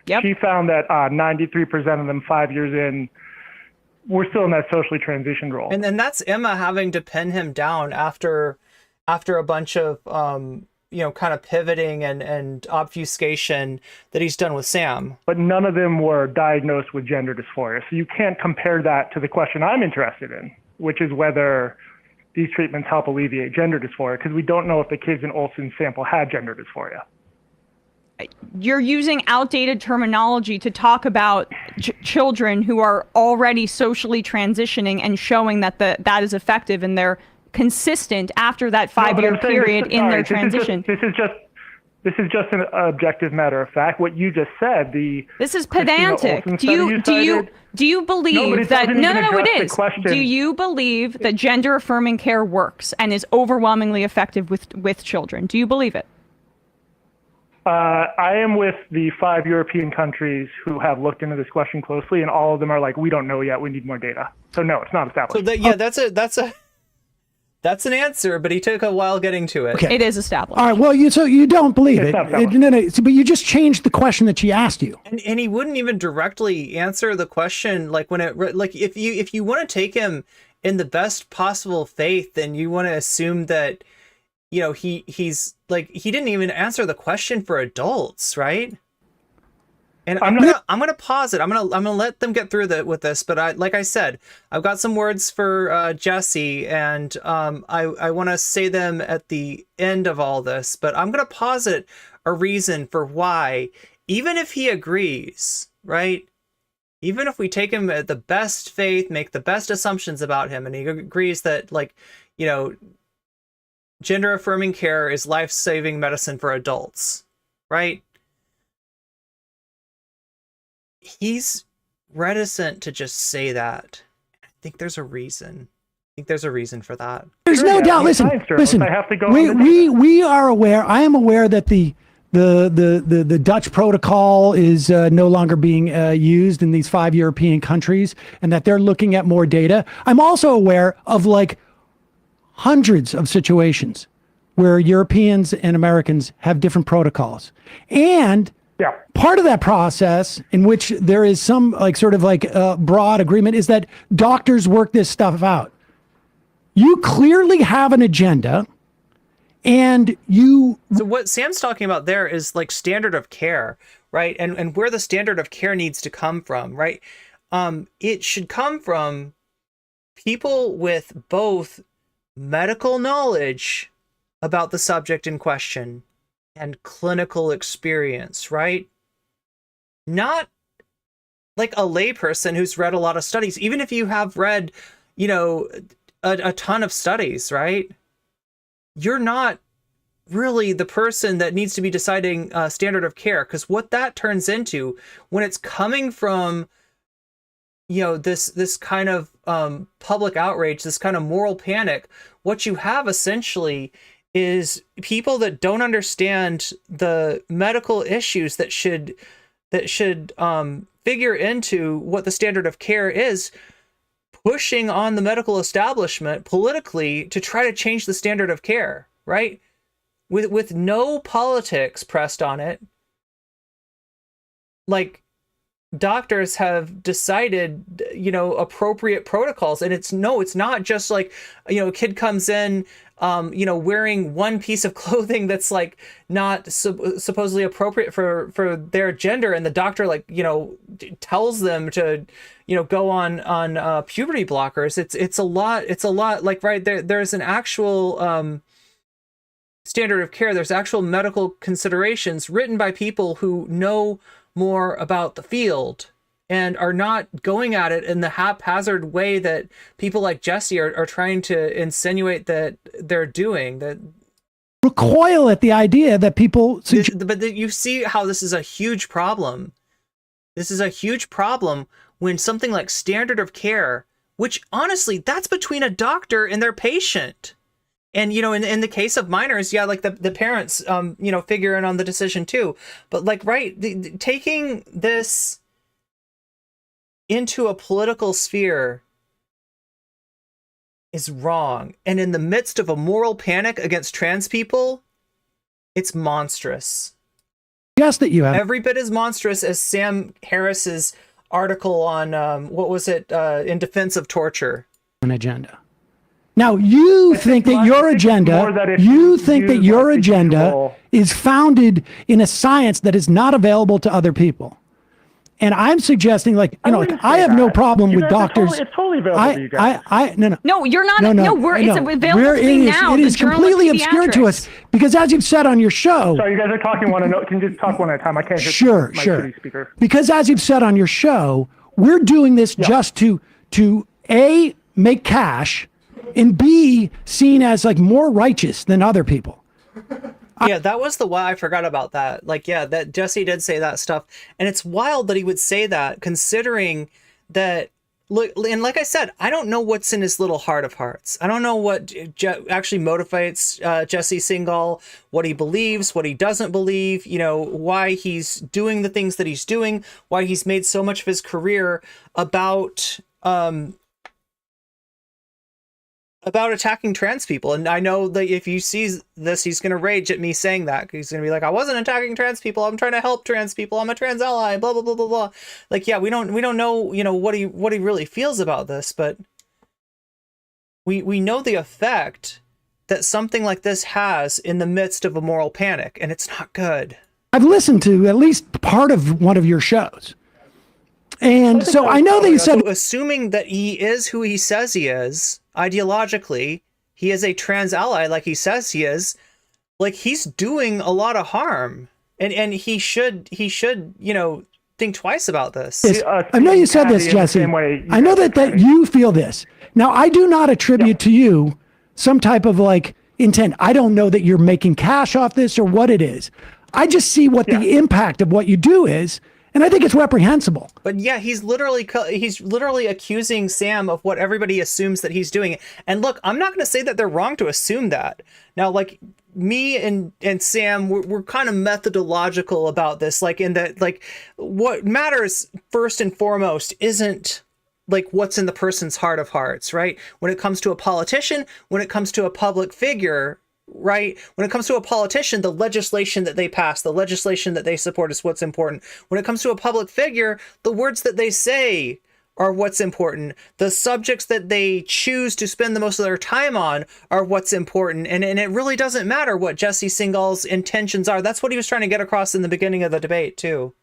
Yep. She found that 93% of them 5 years in were still in that socially transitioned role. And then that's Emma having to pin him down after a bunch of kind of pivoting and obfuscation that he's done with Sam. But none of them were diagnosed with gender dysphoria. So you can't compare that to the question I'm interested in, which is whether these treatments help alleviate gender dysphoria, because we don't know if the kids in Olson's sample had gender dysphoria. You're using outdated terminology to talk about children who are already socially transitioning and showing that that is effective, and they're consistent after that 5-year period in their transition. This is just an objective matter of fact. What you just said, this is pedantic. Do you believe that it is? Do you believe that gender affirming care works and is overwhelmingly effective with children? Do you believe it? I am with the 5 European countries who have looked into this question closely, and all of them are like, we don't know yet. We need more data. So no, it's not established. So that's an answer, but he took a while getting to it. Okay. It is established. All right. Well, you don't believe it. not established. No. But you just changed the question that she asked you. And he wouldn't even directly answer the question. Like if you want to take him in the best possible faith, then you want to assume that, he's like, he didn't even answer the question for adults, right? And I'm gonna pause it. I'm gonna let them get through with this. But like I said, I've got some words for Jessie, and I want to say them at the end of all this. But I'm gonna posit a reason for why, even if he agrees, right? Even if we take him at the best faith, make the best assumptions about him, and he agrees that, gender affirming care is life-saving medicine for adults, right? He's reticent to just say that. I think there's a reason. For that. There's no doubt. Listen. I have to go we are aware. I am aware that the Dutch protocol is no longer being used in these 5 European countries, and that they're looking at more data. I'm also aware of hundreds of situations where Europeans and Americans have different protocols. And part of that process, in which there is some broad agreement, is that doctors work this stuff out. You clearly have an agenda, and So what Sam's talking about there is standard of care, right? And where the standard of care needs to come from, right? It should come from people with both medical knowledge about the subject in question and clinical experience, right? Not like a layperson who's read a lot of studies. Even if you have read, you know, a ton of studies, right? You're not really the person that needs to be deciding standard of care, because what that turns into when it's coming from, you know, this kind of public outrage, this kind of moral panic, what you have essentially is people that don't understand the medical issues that should figure into what the standard of care is, pushing on the medical establishment politically to try to change the standard of care, right? With no politics pressed on it. Like, doctors have decided, you know, appropriate protocols, and it's not just like, you know, a kid comes in, you know, wearing one piece of clothing that's like not supposedly appropriate for their gender, and the doctor, like, you know, tells them to, you know, go on puberty blockers. It's a lot like, right there. There's an actual standard of care. There's actual medical considerations written by people who know more about the field and are not going at it in the haphazard way that people like Jessie are trying to insinuate that they're doing. That recoil at the idea that people... But you see how this is a huge problem. This is a huge problem when something like standard of care, which honestly, that's between a doctor and their patient. And, you know, in the case of minors, yeah, like the parents, you know, figure in on the decision too. But like, right, taking this into a political sphere is wrong. And in the midst of a moral panic against trans people, it's monstrous. Yes, that you have every bit as monstrous as Sam Harris's article on, what was it, in defense of torture. An agenda. Now, you think that your agenda, is founded in a science that is not available to other people. And I'm suggesting, like, you know, like, I have no problem with doctors. It's totally available to you guys. No, you're not. It's available to me now. It is completely obscure to us because, as you've said on your show. Sorry, you guys are talking one. Can you just talk one at a time? I can't hear Sure. city speaker. Because, as you've said on your show, we're doing this just to A, make cash, and B, seen as like more righteous than other people. Yeah, that was the why I forgot about that. Like, yeah, that Jessie did say that stuff. And it's wild that he would say that, considering that, look, and like I said, I don't know what's in his little heart of hearts. I don't know what actually motivates Jessie Singal, what he believes, what he doesn't believe, you know, why he's doing the things that he's doing, why he's made so much of his career about attacking trans people. And I know that if you see this, he's going to rage at me saying that. He's going to be like, I wasn't attacking trans people. I'm trying to help trans people. I'm a trans ally, blah, blah, blah, blah, blah. Like, yeah, we don't know, you know, what he really feels about this, but we know the effect that something like this has in the midst of a moral panic, and it's not good. I've listened to at least part of one of your shows. And so I know that you said, assuming that he is who he says he is, ideologically, he is a trans ally like he says he is, like, he's doing a lot of harm. And he should, you know, think twice about this. I know you said this, Jessie. I know that you feel this. Now, I do not attribute to you some type of like intent. I don't know that you're making cash off this or what it is. I just see what the impact of what you do is. And I think it's reprehensible. But yeah, he's literally accusing Sam of what everybody assumes that he's doing. And look, I'm not going to say that they're wrong to assume that. Now, like, me and Sam, we're kind of methodological about this. Like, in that, like, what matters first and foremost isn't like what's in the person's heart of hearts, right? When it comes to a politician, when it comes to a public figure, right? When it comes to a politician, the legislation that they pass, the legislation that they support is what's important. When it comes to a public figure, the words that they say are what's important. The subjects that they choose to spend the most of their time on are what's important. And it really doesn't matter what Jessie Singal's intentions are. That's what he was trying to get across in the beginning of the debate, too.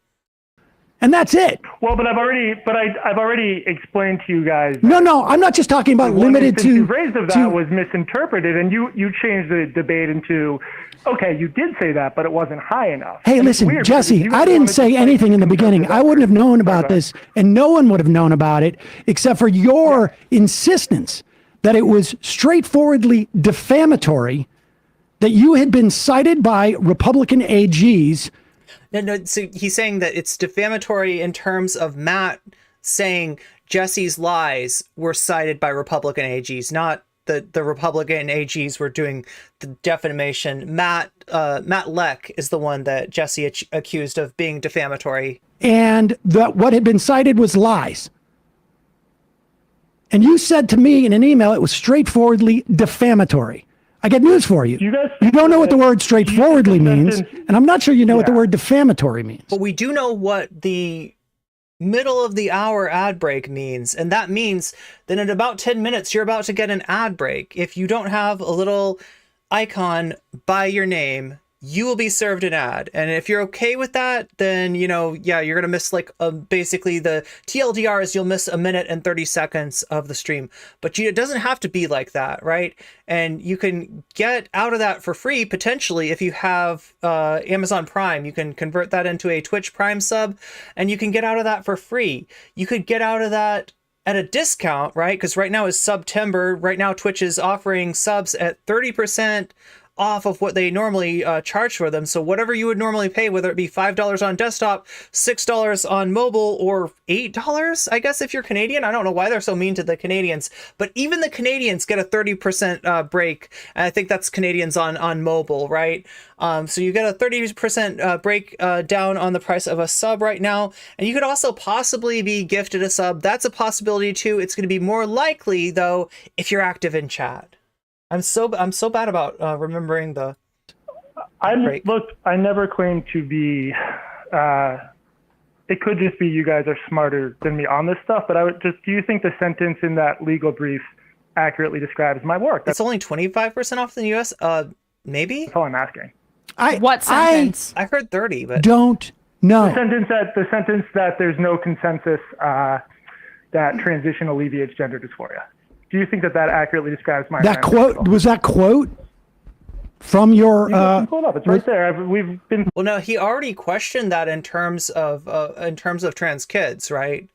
And that's it. Well, but I've already explained to you guys. No, I'm not just talking about limited to. You raised of that was misinterpreted, and you changed the debate into, okay, you did say that, but it wasn't high enough. Hey, listen, Jesse, I didn't say anything in the beginning. I wouldn't have known about this, and no one would have known about it, except for your insistence that it was straightforwardly defamatory, that you had been cited by Republican AGs. No, so he's saying that it's defamatory in terms of Matt saying Jesse's lies were cited by Republican AGs, not the Republican AGs were doing the defamation. Matt Leck is the one that Jesse accused of being defamatory. And what had been cited was lies. And you said to me in an email it was straightforwardly defamatory. I got news for you. You don't know what the word straightforwardly means, and I'm not sure you know what the word defamatory means. But we do know what the middle of the hour ad break means, and that means that in about 10 minutes you're about to get an ad break. If you don't have a little icon by your name, you will be served an ad. And if you're okay with that, then, you know, yeah, you're going to miss like basically the TLDR is you'll miss 1 minute and 30 seconds of the stream. But it doesn't have to be like that, right? And you can get out of that for free, potentially, if you have Amazon Prime. You can convert that into a Twitch Prime sub, and you can get out of that for free. You could get out of that at a discount, right? Because right now is September. Right now, Twitch is offering subs at 30% off of what they normally charge for them. So whatever you would normally pay, whether it be $5 on desktop, $6 on mobile, or $8, I guess, if you're Canadian. I don't know why they're so mean to the Canadians, but even the Canadians get a 30% break. And I think that's Canadians on mobile, right? So you get a 30% break down on the price of a sub right now. And you could also possibly be gifted a sub. That's a possibility too. It's going to be more likely though if you're active in chat. I'm so bad about remembering the. Look, I never claimed to be. It could just be you guys are smarter than me on this stuff, but do you think the sentence in that legal brief accurately describes my work? It's only 25% off in the U.S. Maybe. That's all I'm asking. What sentence? I heard 30, but don't know. The sentence that there's no consensus that transition alleviates gender dysphoria. Do you think that accurately describes my? That quote was that quote from your. Pull it up. It's right there. We've been. Well, no, he already questioned that in terms of trans kids, right?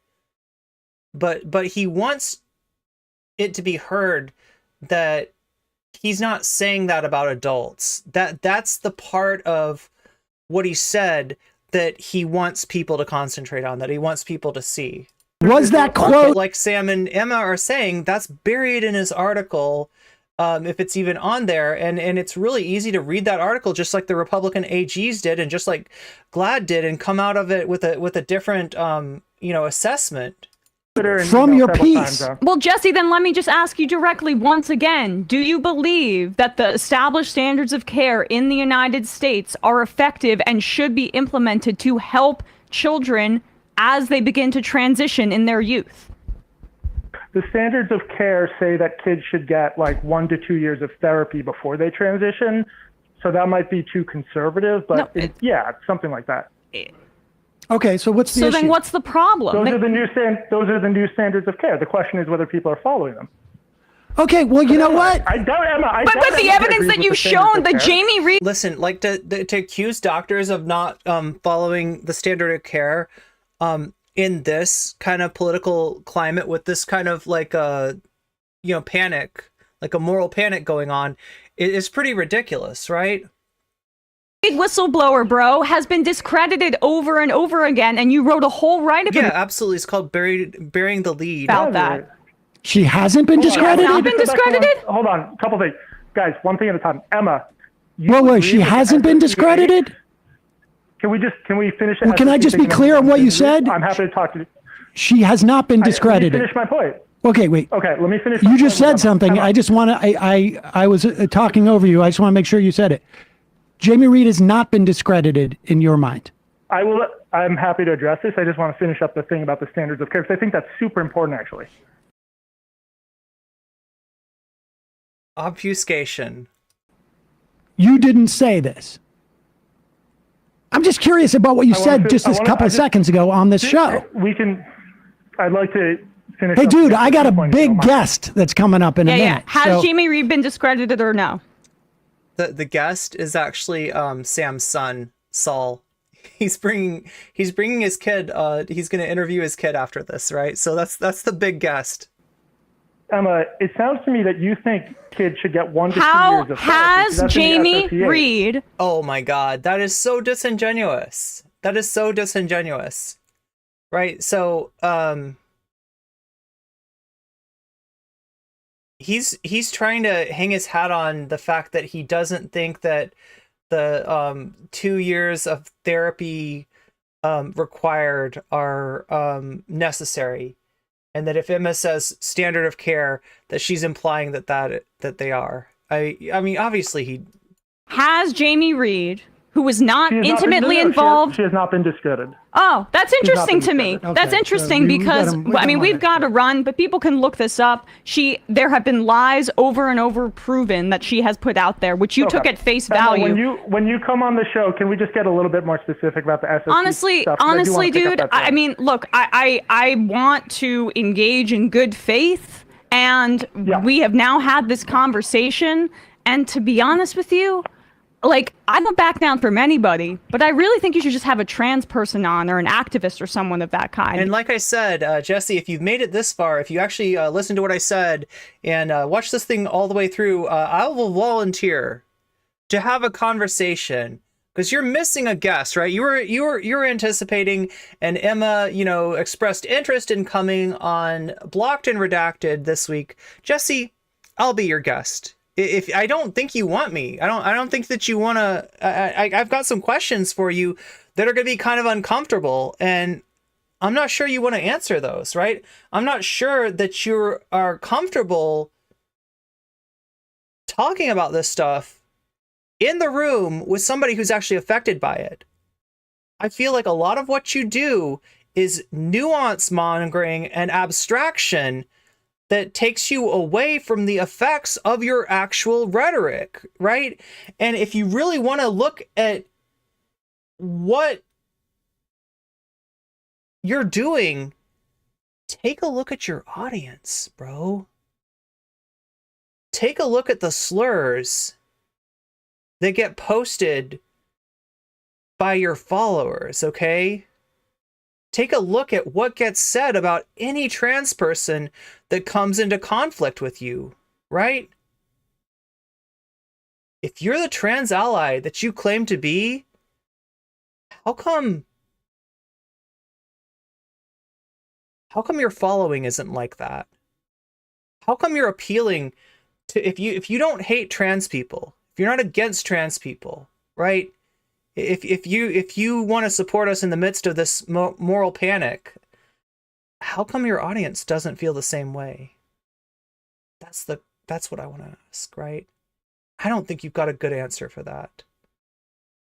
But he wants it to be heard that he's not saying that about adults. That's the part of what he said that he wants people to concentrate on, that he wants people to see. Was that quote, like Sam and Emma are saying, that's buried in his article, if it's even on there, and it's really easy to read that article, just like the Republican AGs did, and just like Glad did, and come out of it with a different assessment from your piece. Well, Jesse, then let me just ask you directly once again: do you believe that the established standards of care in the United States are effective and should be implemented to help children as they begin to transition in their youth? The standards of care say that kids should get like 1 to 2 years of therapy before they transition. So that might be too conservative, but yeah, something like that. Okay, so what's the issue? So then what's the problem? Those are the new standards of care. The question is whether people are following them. Okay, well, you know what? I doubt Emma. But the evidence that you've shown, the Jamie Reed. Listen, like to accuse doctors of not following the standard of care, in this kind of political climate with this kind of like panic, like a moral panic going on, is pretty ridiculous, right? Whistleblower, bro, has been discredited over and over again, and you wrote a whole write-up. Yeah, absolutely. It's called burying the lead. About that. She hasn't been discredited? Not been discredited? Hold on, a couple things. Guys, one thing at a time. Emma. Wait, she hasn't been discredited? Can we finish it? Well, can I just be clear on what you said? I'm happy to talk to you. She has not been discredited. Let me finish my point. Okay, wait. Okay, let me finish. You just said something. I just want to. I was talking over you. I just want to make sure you said it. Jamie Reed has not been discredited in your mind. I'm happy to address this. I just want to finish up the thing about the standards of care, because I think that's super important, actually. Obfuscation. You didn't say this. I'm just curious about what you said just a couple of seconds ago on this show. I'd like to finish. Hey, dude, I got a big guest that's coming up in a minute. Has Jamie Reed been discredited or no? The guest is actually Sam's son, Saul. He's bringing his kid. He's going to interview his kid after this, right? So that's the big guest. Emma, it sounds to me that you think kids should get 1 to 2 How years of has Jamie Reed? Oh my God, that is so disingenuous. That is so disingenuous, right? So he's trying to hang his hat on the fact that he doesn't think that the 2 years of therapy required are necessary. And that if Emma says standard of care, that she's implying that they are. I mean, obviously Has Jamie Reed, who was not intimately involved. She has not been discredited. Oh, that's interesting to me. That's interesting because I mean we've got to run, but people can look this up. There have been lies over and over proven that she has put out there, which you took at face value. When you come on the show, can we just get a little bit more specific about the SSD stuff? Honestly, dude, I mean, look, I want to engage in good faith, and we have now had this conversation, and to be honest with you, like, I don't back down from anybody, but I really think you should just have a trans person on or an activist or someone of that kind. And like I said, Jessie, if you've made it this far, if you actually listen to what I said and watch this thing all the way through, I will volunteer to have a conversation because you're missing a guest, right? You were anticipating, and Emma, expressed interest in coming on Blocked and Redacted this week. Jessie, I'll be your guest. If I don't think you want me, I don't think that you want to. I've got some questions for you that are going to be kind of uncomfortable, and I'm not sure you want to answer those, right? I'm not sure that you are comfortable talking about this stuff in the room with somebody who's actually affected by it. I feel like a lot of what you do is nuance mongering and abstraction that takes you away from the effects of your actual rhetoric, right? And if you really want to look at what you're doing, take a look at your audience, bro. Take a look at the slurs that get posted by your followers, okay? Take a look at what gets said about any trans person that comes into conflict with you, right? If you're the trans ally that you claim to be, how come your following isn't like that? How come you're appealing to, if you don't hate trans people, if you're not against trans people, right? If you want to support us in the midst of this moral panic, how come your audience doesn't feel the same way? That's what I want to ask, right? I don't think you've got a good answer for that,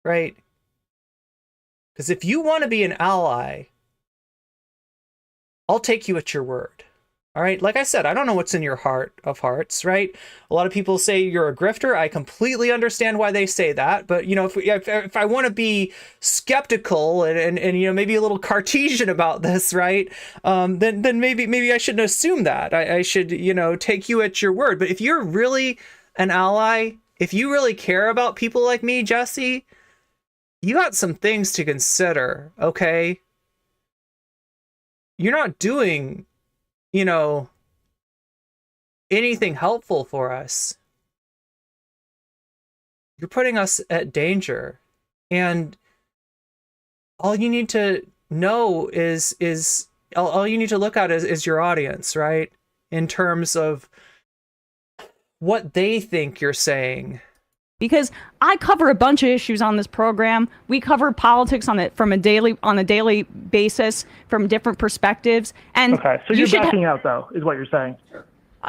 right? Because if you want to be an ally, I'll take you at your word. All right, like I said, I don't know what's in your heart of hearts, right? A lot of people say you're a grifter. I completely understand why they say that, but if I want to be skeptical and maybe a little Cartesian about this, right? Then maybe I shouldn't assume that. I should take you at your word. But if you're really an ally, if you really care about people like me, Jessie, you got some things to consider, okay? You're not doing anything helpful for us. You're putting us at danger. And all you need to know is all you need to look at is your audience, right? In terms of what they think you're saying. Because I cover a bunch of issues on this program. We cover politics on a daily basis from different perspectives. And okay, so you're backing out, though, is what you're saying.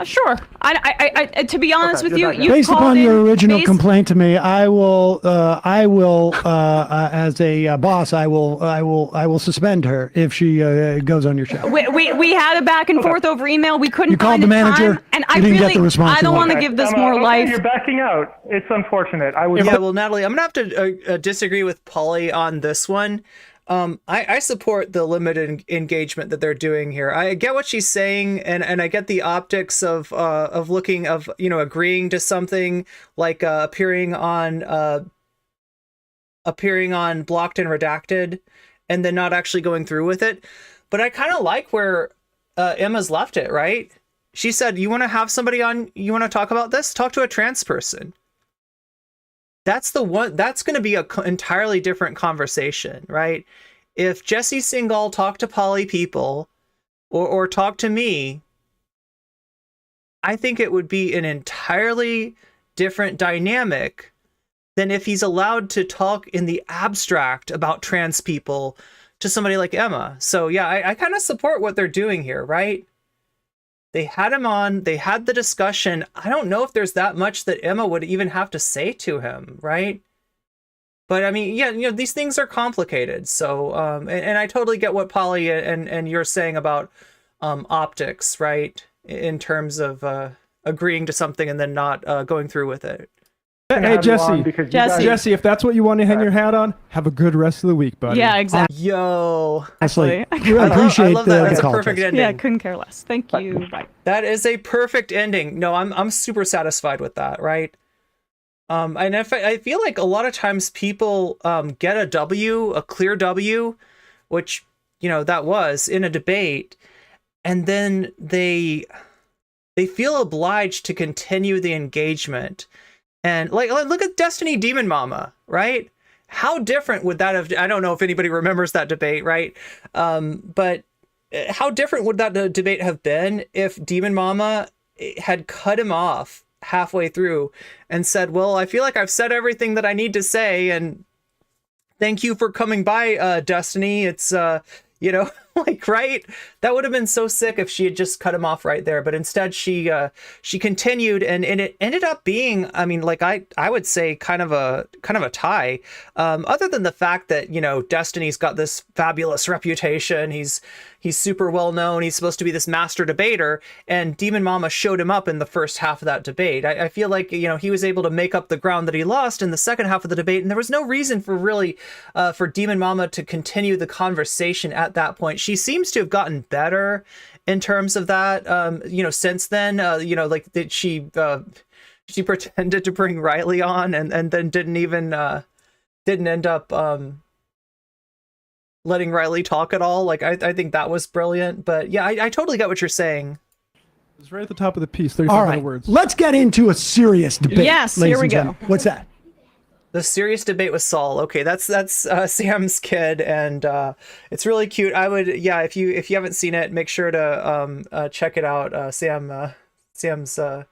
Sure. I to be honest with you, based upon your original complaint to me, I will, as a boss, I will suspend her if she goes on your show. We had a back and forth over email. We couldn't You called find the manager. time, and You I didn't get really, the response I you don't want wanted. to give this Emma, more okay, life. You're backing out. It's unfortunate. I would. Yeah, well, Natalie, I'm gonna have to disagree with Polly on this one. I support the limited engagement that they're doing here. I get what she's saying, and I get the optics of looking of agreeing to something like appearing on Blocked and Redacted, and then not actually going through with it. But I kind of like where Emma's left it. Right? She said, "You want to have somebody on? You want to talk about this? Talk to a trans person." That's the one. That's going to be an entirely different conversation, right? If Jessie Singal talked to poly people, or talked to me, I think it would be an entirely different dynamic than if he's allowed to talk in the abstract about trans people to somebody like Emma. So yeah, I kind of support what they're doing here, right? They had him on, they had the discussion. I don't know if there's that much that Emma would even have to say to him, right? But I mean, yeah, these things are complicated. So, and I totally get what Polly and you're saying about optics, right? In terms of agreeing to something and then not going through with it. Hey, Jesse, if that's what you want to hang your hat on, have a good rest of the week, buddy. Yeah, exactly. Yo. Actually, I love that. That's a perfect ending. Yeah, couldn't care less. Thank you. Bye. That is a perfect ending. No, I'm super satisfied with that, right? And if I feel like a lot of times people get a W, a clear W, which that was in a debate, and then they feel obliged to continue the engagement. And like look at Destiny Demon Mama, right? How different would that have? I don't know if anybody remembers that debate, right? But how different would that debate have been if Demon Mama had cut him off halfway through and said, "Well, I feel like I've said everything that I need to say, and thank you for coming by, Destiny. It's like, right? That would have been so sick if she had just cut him off right there. But instead she continued, and it ended up being, I mean, like I would say kind of a tie. Other than the fact that, Destiny's got this fabulous reputation. He's super well known. He's supposed to be this master debater, and Demon Mama showed him up in the first half of that debate. I feel like, he was able to make up the ground that he lost in the second half of the debate, and there was no reason for really for Demon Mama to continue the conversation at that point. She seems to have gotten better in terms of that, since then, like that she pretended to bring Riley on and then didn't end up letting Riley talk at all. Like, I think that was brilliant. But yeah, I totally get what you're saying. It's right at the top of the piece, All 3,500 right, words. let's get into a serious debate. Yes, ladies here we and go. gentlemen. What's that? The serious debate with Saul. Okay, that's Sam's kid, and it's really cute. I would, if you haven't seen it, make sure to check it out. Sam's. I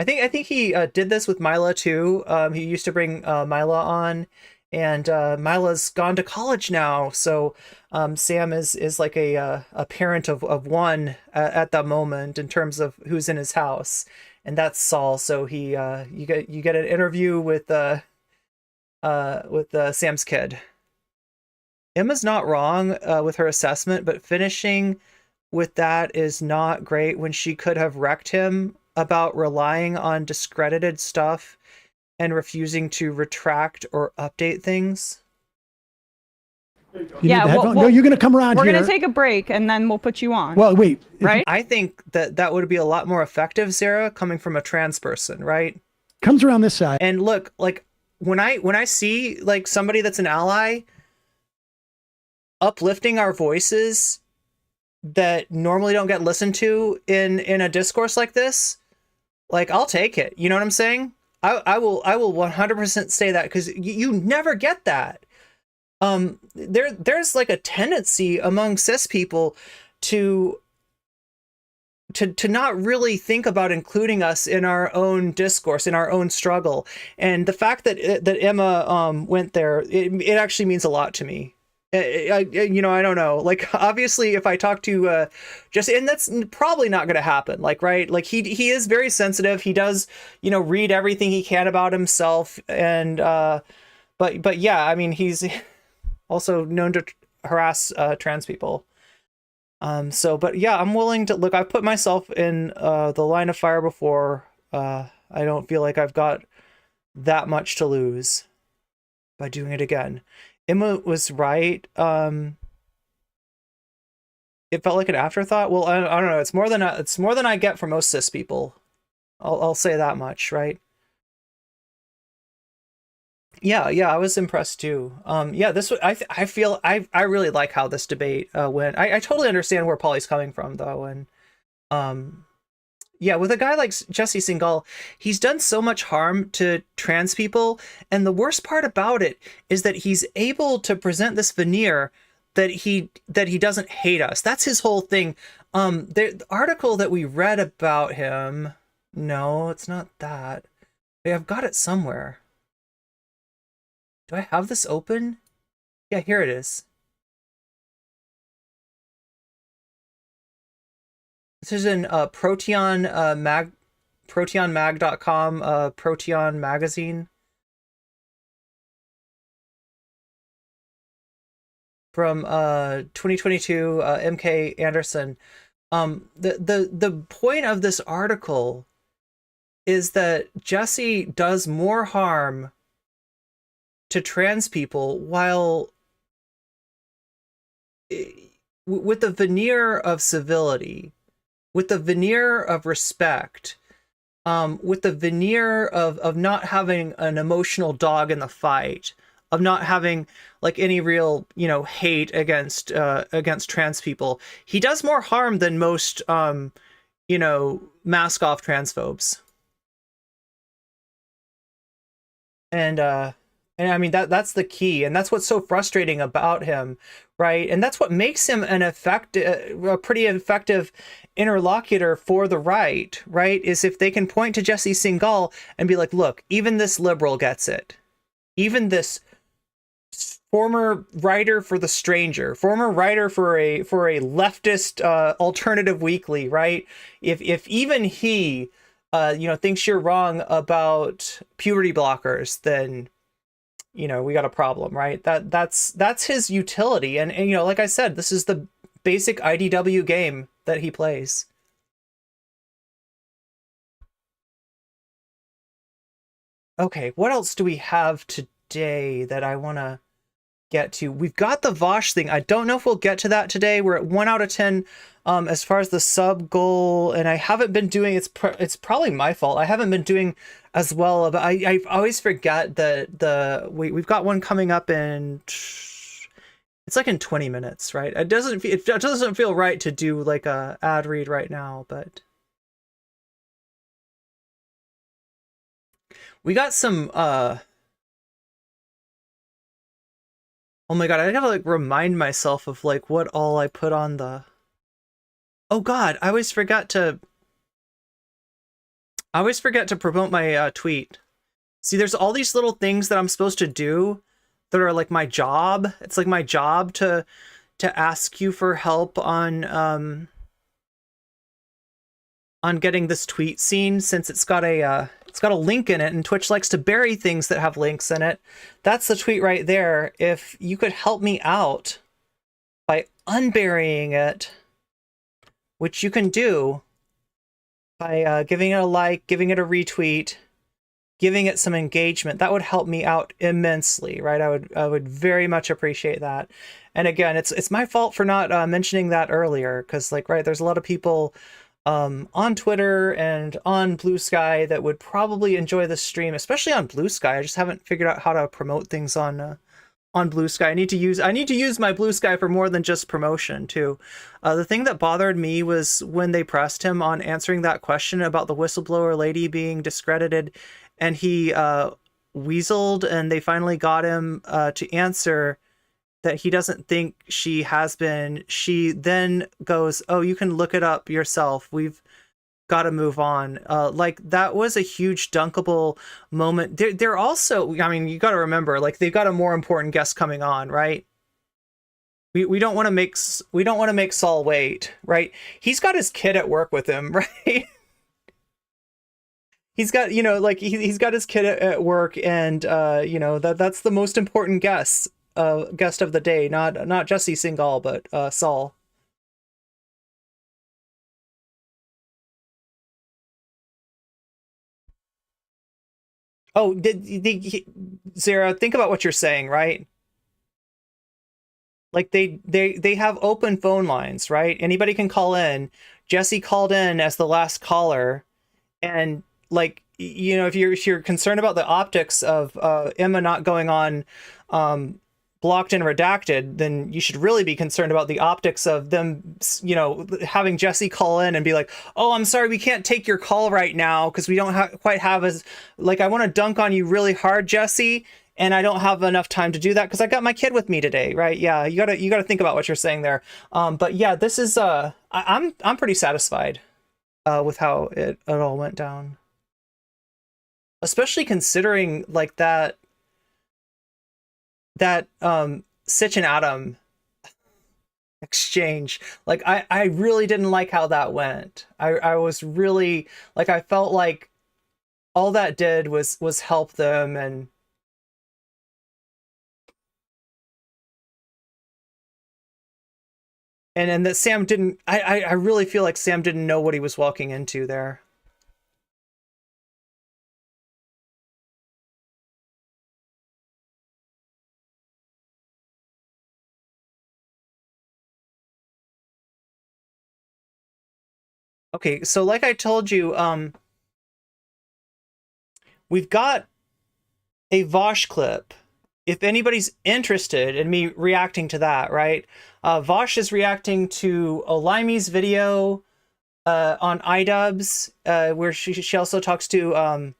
think he did this with Mila too. He used to bring Mila on, and Mila's gone to college now, so Sam is like a parent of one at the moment in terms of who's in his house, and that's Saul. So he you get an interview with Sam's kid. Emma's not wrong with her assessment, but finishing with that is not great when she could have wrecked him about relying on discredited stuff and refusing to retract or update things. Yeah, no, you're going to come around We're here. going to take a break, and then we'll put you on. Well, wait. Right? I think that would be a lot more effective, Sarah, coming from a trans person, right? Comes around this side. And look, like, when I see like somebody that's an ally uplifting our voices that normally don't get listened to in a discourse like this, like, I'll take it. You know what I'm saying? I will 100% say that, because you never get that. There's like a tendency among cis people to not really think about including us in our own discourse, in our own struggle. And the fact that Emma went there, it actually means a lot to me. You know, I don't know. Like, obviously, if I talk to Jessie, and that's probably not going to happen. Like, right? Like, he is very sensitive. He does, you know, read everything he can about himself, and but yeah, I mean, he's also known to harass trans people. So, but yeah, I'm willing to look. I've put myself in the line of fire before. I don't feel like I've got that much to lose by doing it again. Emma was right. It felt like an afterthought. Well, I don't know. It's more than I get from most cis people. I'll say that much, right? Yeah, I was impressed too. Yeah, this was, I feel I really like how this debate went. I totally understand where Polly's coming from though, and yeah, with a guy like Jessie Singal, he's done so much harm to trans people, and the worst part about it is that he's able to present this veneer that he doesn't hate us. That's his whole thing. The article that we read about him, no, it's not that. Wait, I've got it somewhere. Do I have this open? Yeah, here it is. This is in protonmag.com, Proton magazine. From 2022, M.K. Anderson. The point of this article is that Jessie does more harm to trans people while with the veneer of civility, with the veneer of respect, with the veneer of not having an emotional dog in the fight, of not having like any real, you know, hate against trans people. He does more harm than most, you know, mask off transphobes. And I mean, that's the key, and that's what's so frustrating about him, right? And that's what makes him a pretty effective interlocutor for the right, is if they can point to Jessie Singal and be like, look, even this liberal gets it. Even this former writer for The Stranger, former writer for a leftist alternative weekly, right? If even he, you know, thinks you're wrong about puberty blockers, then you know, we got a problem, right? That's his utility. And you know, like I said, this is the basic IDW game that he plays. Okay, what else do we have today that I want to get to? We've got the Vosh thing. I don't know if we'll get to that today. We're at 1 out of 10 as far as the sub goal, and I haven't been doing, it's probably my fault. I haven't been doing as well, but I always forget that we've got one coming up in, it's like in 20 minutes, right? It doesn't feel right to do like a ad read right now, but we got some oh my god, I gotta like remind myself of like what all I put on the, oh god, I always forget to promote my tweet. See, there's all these little things that I'm supposed to do that are like my job. It's like my job to ask you for help on getting this tweet seen, since it's got a link in it, and Twitch likes to bury things that have links in it. That's the tweet right there. If you could help me out by unburying it, which you can do by giving it a like, giving it a retweet, giving it some engagement, that would help me out immensely, right? I would very much appreciate that. And again, it's my fault for not mentioning that earlier, because like, right, there's a lot of people on Twitter and on Blue Sky that would probably enjoy this stream, especially on Blue Sky. I just haven't figured out how to promote things on Blue Sky. I need to use my Blue Sky for more than just promotion too. The thing that bothered me was when they pressed him on answering that question about the whistleblower lady being discredited, and he weaseled, and they finally got him to answer that he doesn't think she has been. She then goes, oh, you can look it up yourself. We've got to move on. Like, that was a huge dunkable moment. They're also, I mean, you got to remember, like, they've got a more important guest coming on, right? We don't want to make Saul wait, right? He's got his kid at work with him, right? He's got, you know, like he's got his kid at work, and you know, that's the most important guest of the day, not Jessie Singal, but Saul. Oh, Zara, think about what you're saying, right? Like they have open phone lines, right? Anybody can call in. Jessie called in as the last caller, and like, you know, if you're concerned about the optics of Emma not going on blocked and redacted, then you should really be concerned about the optics of them, you know, having Jessie call in and be like, oh, I'm sorry, we can't take your call right now because we don't quite have as, like, I want to dunk on you really hard, Jessie, and I don't have enough time to do that because I got my kid with me today, right? Yeah, you gotta think about what you're saying there. But yeah, this is I'm pretty satisfied with how it all went down, especially considering like that Sitch and Adam exchange. Like I really didn't like how that went. I was really like, I felt like all that did was help them, and that Sam didn't, I really feel like Sam didn't know what he was walking into there. Okay, so like I told you, we've got a Vosh clip. If anybody's interested in me reacting to that, right? Vosh is reacting to Olimey's video on iDubbbz, where she also talks to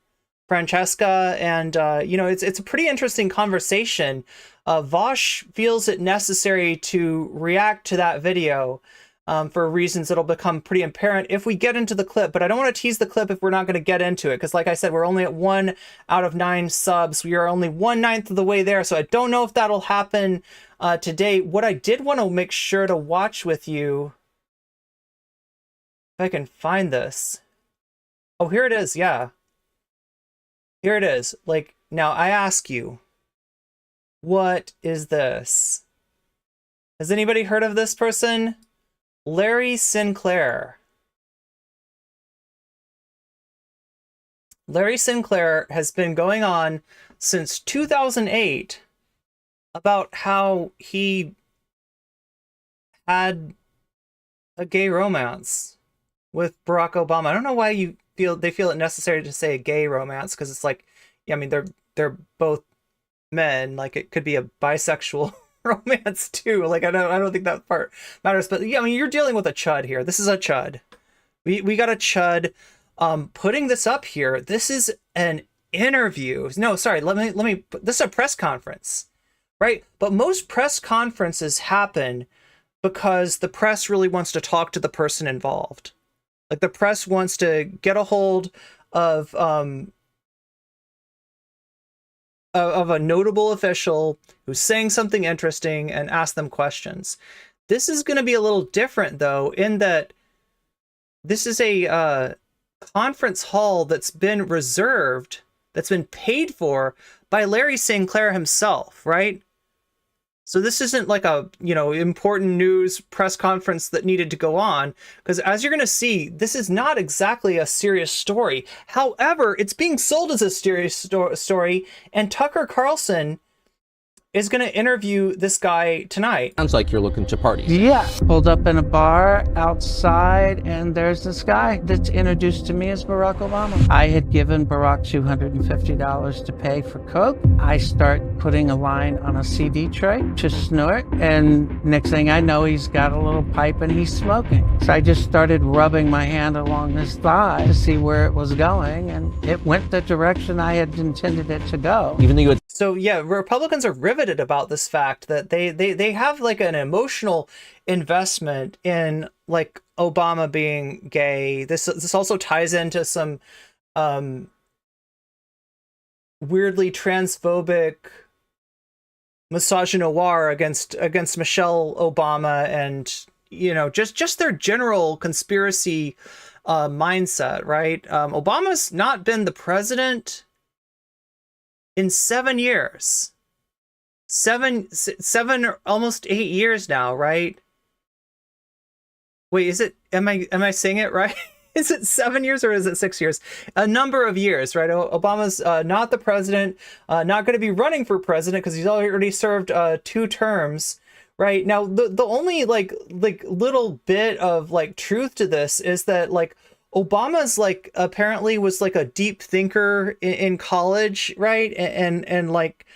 Francesca, and you know, it's a pretty interesting conversation. Vosh feels it necessary to react to that video for reasons that'll become pretty apparent if we get into the clip, but I don't want to tease the clip if we're not going to get into it, because like I said, we're only at 1 out of 9 subs. We are only 1/9 of the way there, so I don't know if that'll happen today. What I did want to make sure to watch with you, if I can find this. Oh, here it is, yeah. Here it is. Like, now I ask you, what is this? Has anybody heard of this person? Larry Sinclair. Larry Sinclair has been going on since 2008 about how he had a gay romance with Barack Obama. I don't know why they feel it necessary to say a gay romance, because it's like, yeah, I mean, they're both men. Like, it could be a bisexual romance too. Like, I don't think that part matters, but yeah, I mean, you're dealing with a chud here. This is a chud. We got a chud putting this up here. This is an interview. No, sorry, let me this is a press conference, right? But most press conferences happen because the press really wants to talk to the person involved. Like, the press wants to get a hold of a notable official who's saying something interesting and ask them questions. This is going to be a little different, though, in that this is a conference hall that's been reserved, that's been paid for by Larry Sinclair himself, right? So this isn't like a, you know, important news press conference that needed to go on, because as you're going to see, this is not exactly a serious story. However, it's being sold as a serious story, and Tucker Carlson is going to interview this guy tonight. Sounds like you're looking to party. Yeah, pulled up in a bar outside, and there's this guy that's introduced to me as Barack Obama. I had given Barack $250 to pay for coke. I start putting a line on a CD tray to snort, and next thing I know, he's got a little pipe and he's smoking. So I just started rubbing my hand along his thigh to see where it was going, and it went the direction I had intended it to go. Even though you had So yeah, Republicans are riveted about this fact that they have like an emotional investment in like Obama being gay. This also ties into some weirdly transphobic misogynoir against Michelle Obama, and just their general conspiracy mindset, right? Obama's not been the president in 7 years. Seven, almost 8 years now, right? Wait, is it? Am I saying it right? Is it 7 years or is it 6 years? A number of years, right? Obama's not the president, not going to be running for president because he's already served 2 terms, right? Now, the only like little bit of like truth to this is that like Obama's like apparently was like a deep thinker in college, right? And like,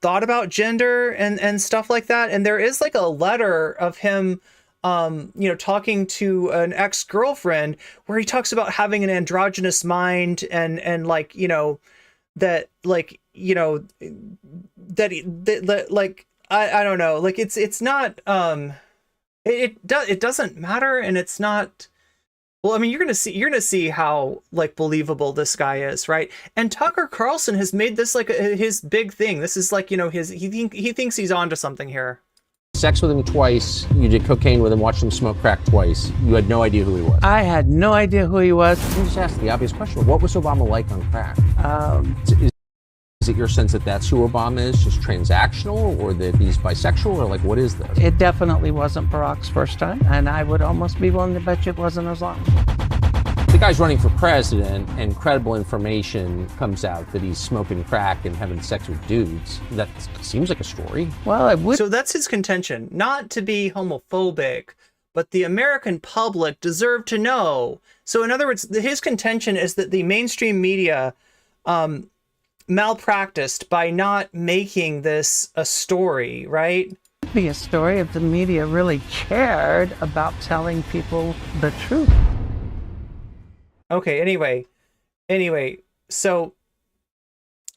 thought about gender and stuff like that. And there is like a letter of him, talking to an ex-girlfriend where he talks about having an androgynous mind and like, that like, that like, I don't know, like it's not, it doesn't matter. And it's not, well, I mean, you're gonna see how like believable this guy is, right? And Tucker Carlson has made this like his big thing. This is like, he thinks he's onto something here. Sex with him twice. You did cocaine with him. Watched him smoke crack twice. You had no idea who he was. I had no idea who he was. Let me just ask the obvious question: what was Obama like on crack? Is it your sense that that's who Obama is, just transactional, or that he's bisexual, or like what is this? It definitely wasn't Barack's first time, and I would almost be willing to bet you it wasn't Islam. The guy's running for president, and credible information comes out that he's smoking crack and having sex with dudes. That seems like a story. Well, I would. So that's his contention, not to be homophobic, but the American public deserve to know. So in other words, his contention is that the mainstream media malpracticed by not making this a story, right? It would be a story if the media really cared about telling people the truth. Okay, anyway, so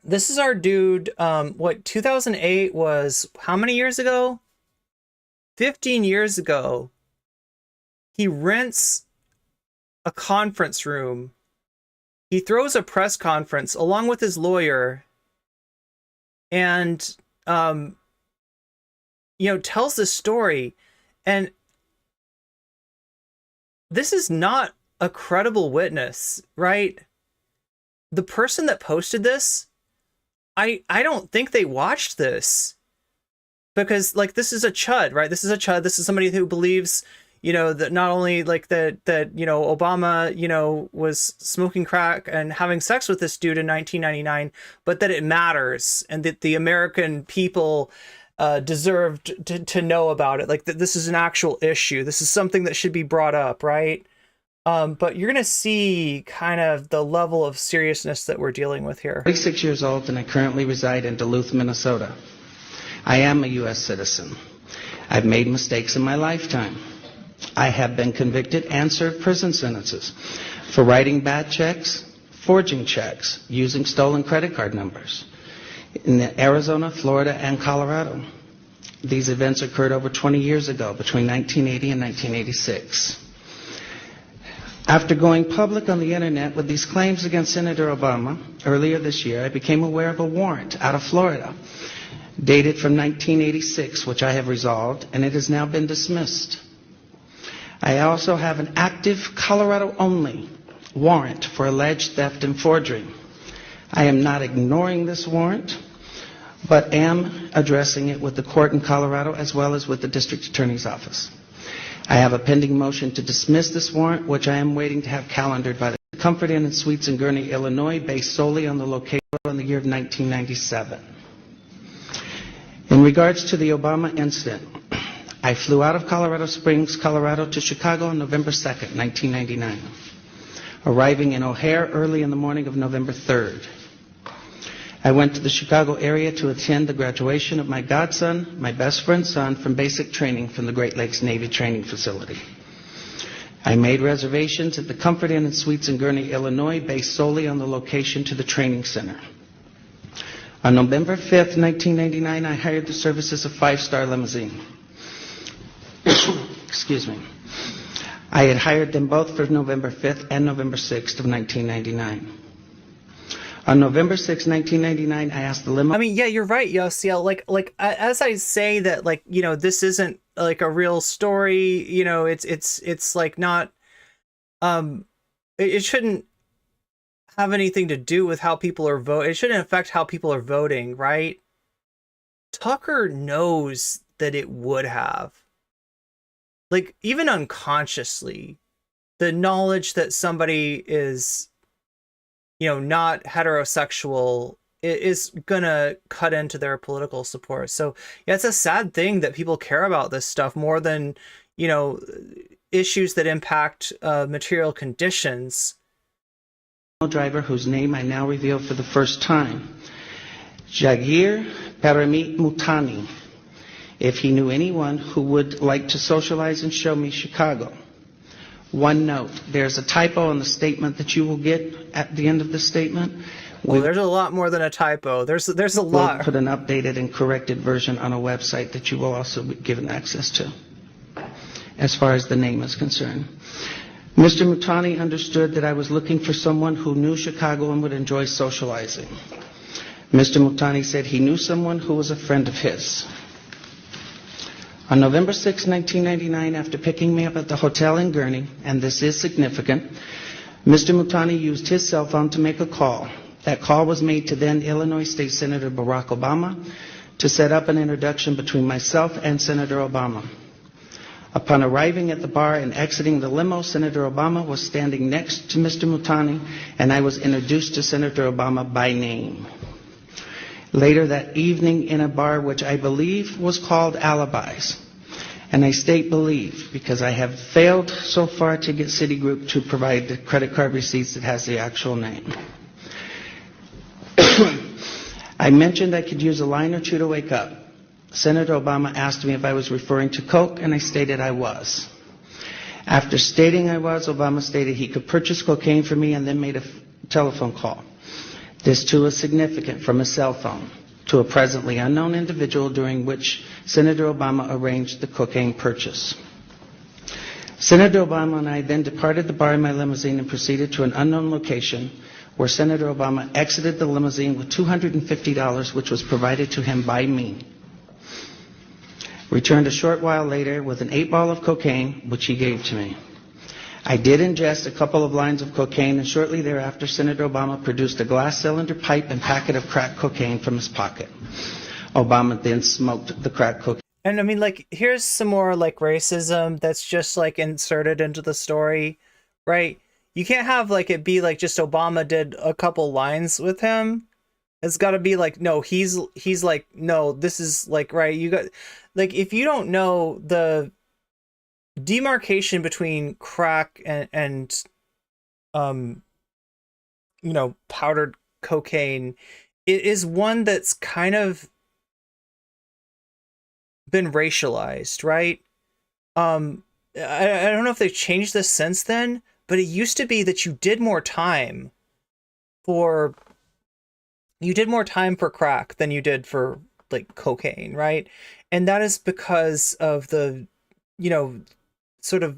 this is our dude. 2008 was how many years ago? 15 years ago. He rents a conference room. He throws a press conference along with his lawyer and, tells this story. And this is not a credible witness, right? The person that posted this, I don't think they watched this, because like this is a chud, right? This is a chud. This is somebody who believes, that not only like that Obama, was smoking crack and having sex with this dude in 1999, but that it matters and that the American people deserved to know about it. Like that this is an actual issue. This is something that should be brought up, right? But you're going to see kind of the level of seriousness that we're dealing with here. 36 years old, and I currently reside in Duluth, Minnesota. I am a U.S. citizen. I've made mistakes in my lifetime. I have been convicted and served prison sentences for writing bad checks, forging checks, using stolen credit card numbers in Arizona, Florida, and Colorado. These events occurred over 20 years ago, between 1980 and 1986. After going public on the internet with these claims against Senator Obama earlier this year, I became aware of a warrant out of Florida dated from 1986, which I have resolved, and it has now been dismissed. I also have an active Colorado-only warrant for alleged theft and forgery. I am not ignoring this warrant, but am addressing it with the court in Colorado as well as with the district attorney's office. I have a pending motion to dismiss this warrant, which I am waiting to have calendared by the Comfort Inn and Suites in Gurnee, Illinois, based solely on the location in the year of 1997. In regards to the Obama incident, I flew out of Colorado Springs, Colorado to Chicago on November 2nd, 1999, arriving in O'Hare early in the morning of November 3rd. I went to the Chicago area to attend the graduation of my godson, my best friend's son, from basic training from the Great Lakes Navy Training Facility. I made reservations at the Comfort Inn and Suites in Gurnee, Illinois, based solely on the location to the training center. On November 5th, 1999, I hired the services of Five Star Limousine. Excuse me. I had hired them both for November 5th and November 6th of 1999. On November 6, 1999, I asked the limo. I mean, yeah, you're right, Yosiel. Like as I say that, like, you know, this isn't like a real story. You know, it's like not. It shouldn't have anything to do with how people are voting. It shouldn't affect how people are voting, right? Tucker knows that it would have. Like, even unconsciously, the knowledge that somebody is, you know, not heterosexual is gonna cut into their political support. So yeah, it's a sad thing that people care about this stuff more than, you know, issues that impact material conditions. Driver whose name I now reveal for the first time, Jagir Paramit Mutani, if he knew anyone who would like to socialize and show me Chicago. One note, there's a typo in the statement that you will get at the end of the statement. Well, there's a lot more than a typo. There's a lot. We'll put an updated and corrected version on a website that you will also be given access to, as far as the name is concerned. Mr. Mutani understood that I was looking for someone who knew Chicago and would enjoy socializing. Mr. Mutani said he knew someone who was a friend of his. On November 6, 1999, after picking me up at the hotel in Gurney, and this is significant, Mr. Mutani used his cell phone to make a call. That call was made to then Illinois State Senator Barack Obama to set up an introduction between myself and Senator Obama. Upon arriving at the bar and exiting the limo, Senator Obama was standing next to Mr. Mutani, and I was introduced to Senator Obama by name. Later that evening in a bar which I believe was called Alibis, and I state believe because I have failed so far to get Citigroup to provide the credit card receipts that has the actual name. I mentioned I could use a line or two to wake up. Senator Obama asked me if I was referring to coke, and I stated I was. After stating I was, Obama stated he could purchase cocaine for me and then made a telephone call. This too is significant, from a cell phone to a presently unknown individual, during which Senator Obama arranged the cocaine purchase. Senator Obama and I then departed the bar in my limousine and proceeded to an unknown location where Senator Obama exited the limousine with $250, which was provided to him by me. Returned a short while later with an 8-ball of cocaine, which he gave to me. I did ingest a couple of lines of cocaine, and shortly thereafter, Senator Obama produced a glass cylinder pipe and packet of crack cocaine from his pocket. Obama then smoked the crack cocaine. And I mean, like, here's some more, like, racism that's just, like, inserted into the story, right? You can't have, like, it be, like, just Obama did a couple lines with him. It's got to be, like, no, he's like, no, this is, like, right, you got, like, if you don't know the demarcation between crack and you know, powdered cocaine, it is one that's kind of been racialized, right? I don't know if they've changed this since then, but it used to be that you did more time for crack than you did for, like, cocaine, right? And that is because of the, you know, sort of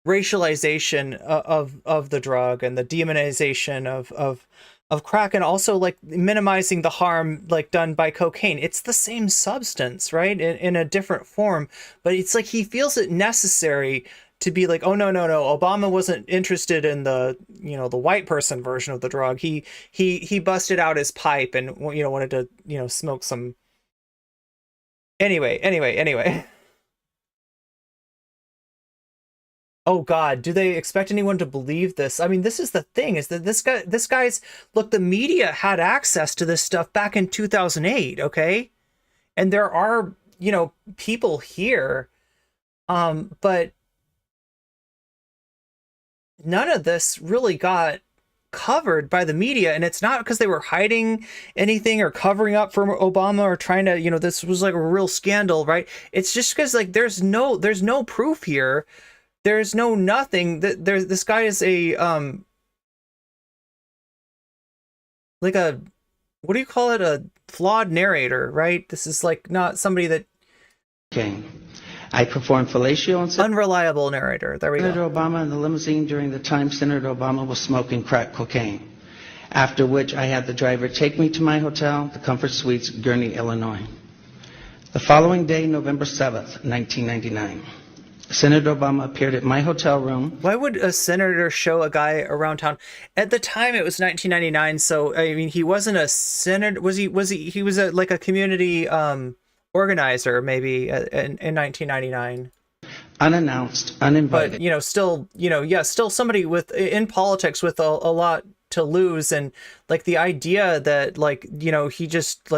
racialization of the drug and the demonization of crack, and also, like, minimizing the harm, like, done by cocaine. It's the same substance, right? In a different form, but it's like he feels it necessary to be like, oh, no, Obama wasn't interested in the, you know, the white person version of the drug. He busted out his pipe and, you know, wanted to, you know, smoke some. Anyway. Oh God, do they expect anyone to believe this? I mean, this is the thing, is that this guy's, look, the media had access to this stuff back in 2008, okay? And there are, you know, people here, but none of this really got covered by the media, and it's not because they were hiding anything or covering up for Obama or trying to, you know, this was like a real scandal, right? It's just because, like, there's no proof here. There's no nothing. This guy is a like a, what do you call it, a flawed narrator, right? This is, like, not somebody that. Okay. I performed fellatio and unreliable narrator. There we go. Senator Obama in the limousine during the time Senator Obama was smoking crack cocaine. after which I had the driver take me to my hotel, the Comfort Suites, Gurnee, Illinois. The following day, November 7th, 1999, Senator Obama appeared at my hotel room. Why would a senator show a guy around town? At the time, it was 1999, so I mean, he wasn't a senator. Was he? He was like a community organizer, maybe in 1999. Unannounced, uninvited. But still, still somebody in politics with a lot to lose, and like the idea that he just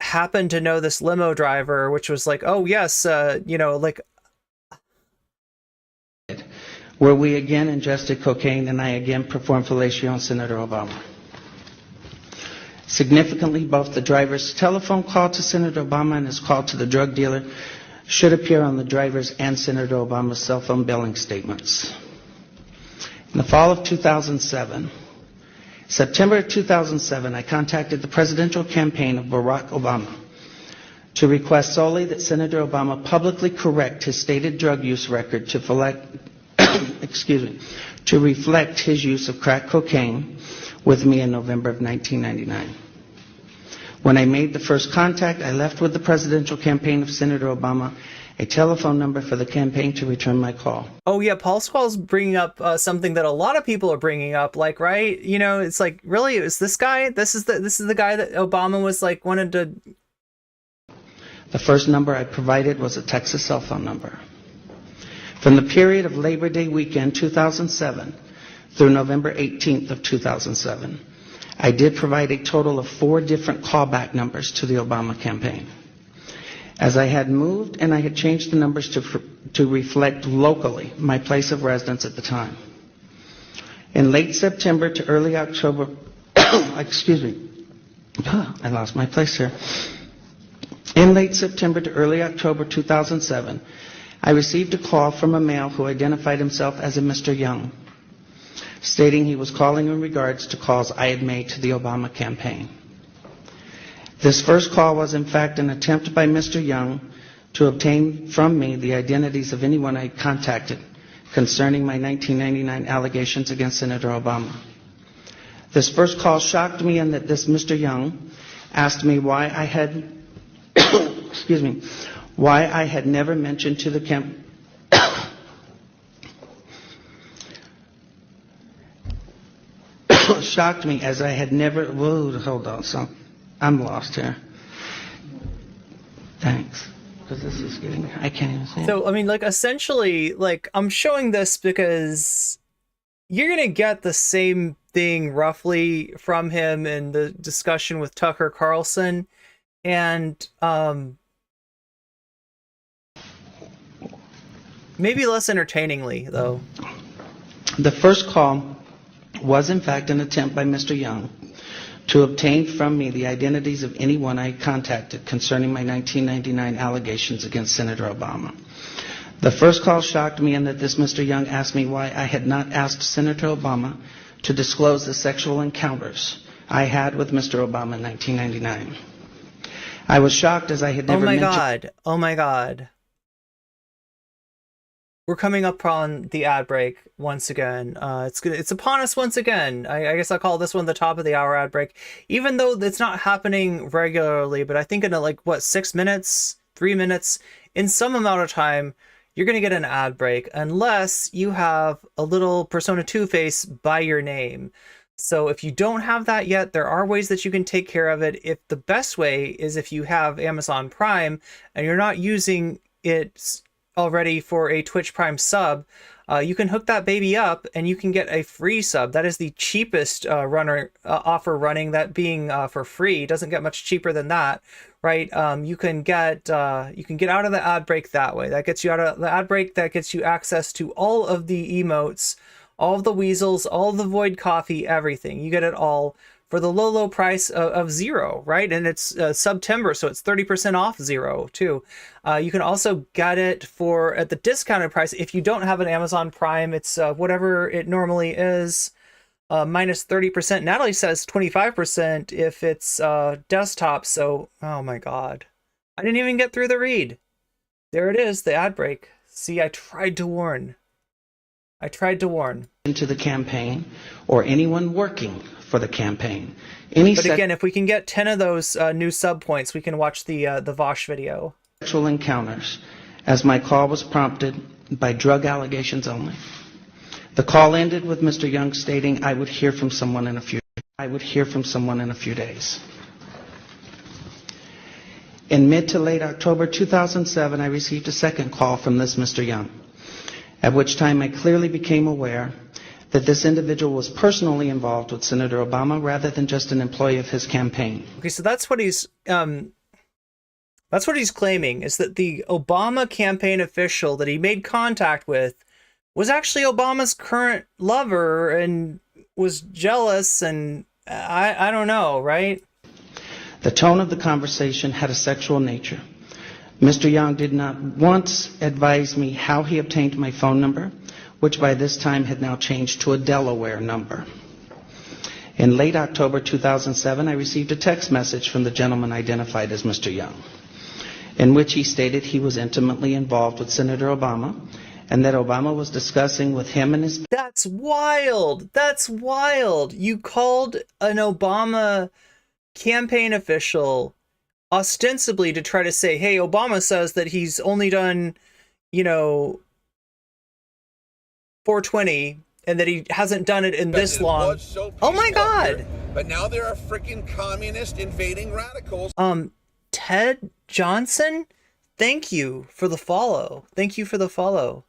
happened to know this limo driver, which was like, oh yes, where we again ingested cocaine and I again performed fellatio on Senator Obama. Significantly, both the driver's telephone call to Senator Obama and his call to the drug dealer should appear on the driver's and Senator Obama's cell phone billing statements. In the fall of 2007, September of 2007, I contacted the presidential campaign of Barack Obama to request solely that Senator Obama publicly correct his stated drug use record to reflect his use of crack cocaine with me in November of 1999. When I made the first contact, I left with the presidential campaign of Senator Obama a telephone number for the campaign to return my call. Oh yeah, Paul Squall's bringing up something that a lot of people are bringing up, right? It's like, really, is this guy? This is the guy that Obama was wanted to. The first number I provided was a Texas cell phone number. From the period of Labor Day weekend 2007 through November 18th of 2007, I did provide a total of 4 different callback numbers to the Obama campaign. As I had moved and I had changed the numbers to reflect locally my place of residence at the time. In late September to early October, I lost my place here. In late September to early October 2007, I received a call from a male who identified himself as a Mr. Young, stating he was calling in regards to calls I had made to the Obama campaign. This first call was in fact an attempt by Mr. Young to obtain from me the identities of anyone I contacted concerning my 1999 allegations against Senator Obama. This first call shocked me in that this Mr. Young asked me why I had why I had never mentioned to the shocked me as I had never. Whoa, hold on, I'm lost here. Thanks, because this is getting. I can't even say. So I mean, essentially, I'm showing this because you're gonna get the same thing roughly from him in the discussion with Tucker Carlson, and maybe less entertainingly, though. The first call was, in fact, an attempt by Mr. Young to obtain from me the identities of anyone I contacted concerning my 1999 allegations against Senator Obama. The first call shocked me in that this Mr. Young asked me why I had not asked Senator Obama to disclose the sexual encounters I had with Mr. Obama in 1999. I was shocked as I had never mentioned... Oh my God. We're coming up on the ad break once again. It's upon us once again. I guess I'll call this one the top of the hour ad break, even though it's not happening regularly. But I think in 6 minutes, 3 minutes, in some amount of time, you're gonna get an ad break unless you have a little Persona 2 face by your name. So if you don't have that yet, there are ways that you can take care of it. If the best way is if you have Amazon Prime and you're not using it already for a Twitch Prime sub, you can hook that baby up and you can get a free sub. That is the cheapest offer running, that being for free. It doesn't get much cheaper than that, right? You can get out of the ad break that way. That gets you out of the ad break. That gets you access to all of the emotes, all of the weasels, all of the void coffee, everything. You get it all for the low price of $0, right? And it's September, so it's 30% off $0 too. You can also get it at the discounted price. If you don't have an Amazon Prime, it's whatever it normally is, minus 30%. Natalie says 25% if it's desktop. So, oh my God, I didn't even get through the read. There it is, the ad break. See, I tried to warn. I tried to warn. Into the campaign or anyone working for the campaign. But again, if we can get 10 of those new sub points, we can watch the Vosh video. Sexual encounters, as my call was prompted by drug allegations only. The call ended with Mr. Young stating, I would hear from someone in a few days. In mid to late October 2007, I received a second call from this Mr. Young, at which time I clearly became aware that this individual was personally involved with Senator Obama rather than just an employee of his campaign. Okay, so that's what he's claiming, is that the Obama campaign official that he made contact with was actually Obama's current lover and was jealous, and I don't know, right? The tone of the conversation had a sexual nature. Mr. Young did not once advise me how he obtained my phone number, which by this time had now changed to a Delaware number. In late October 2007, I received a text message from the gentleman identified as Mr. Young, in which he stated he was intimately involved with Senator Obama and that Obama was discussing with him and his... That's wild! That's wild! You called an Obama campaign official ostensibly to try to say, hey, Obama says that he's only done, 420 and that he hasn't done it in this long. Oh my God! But now there are freaking communist invading radicals. Ted Johnson, thank you for the follow. Thank you for the follow,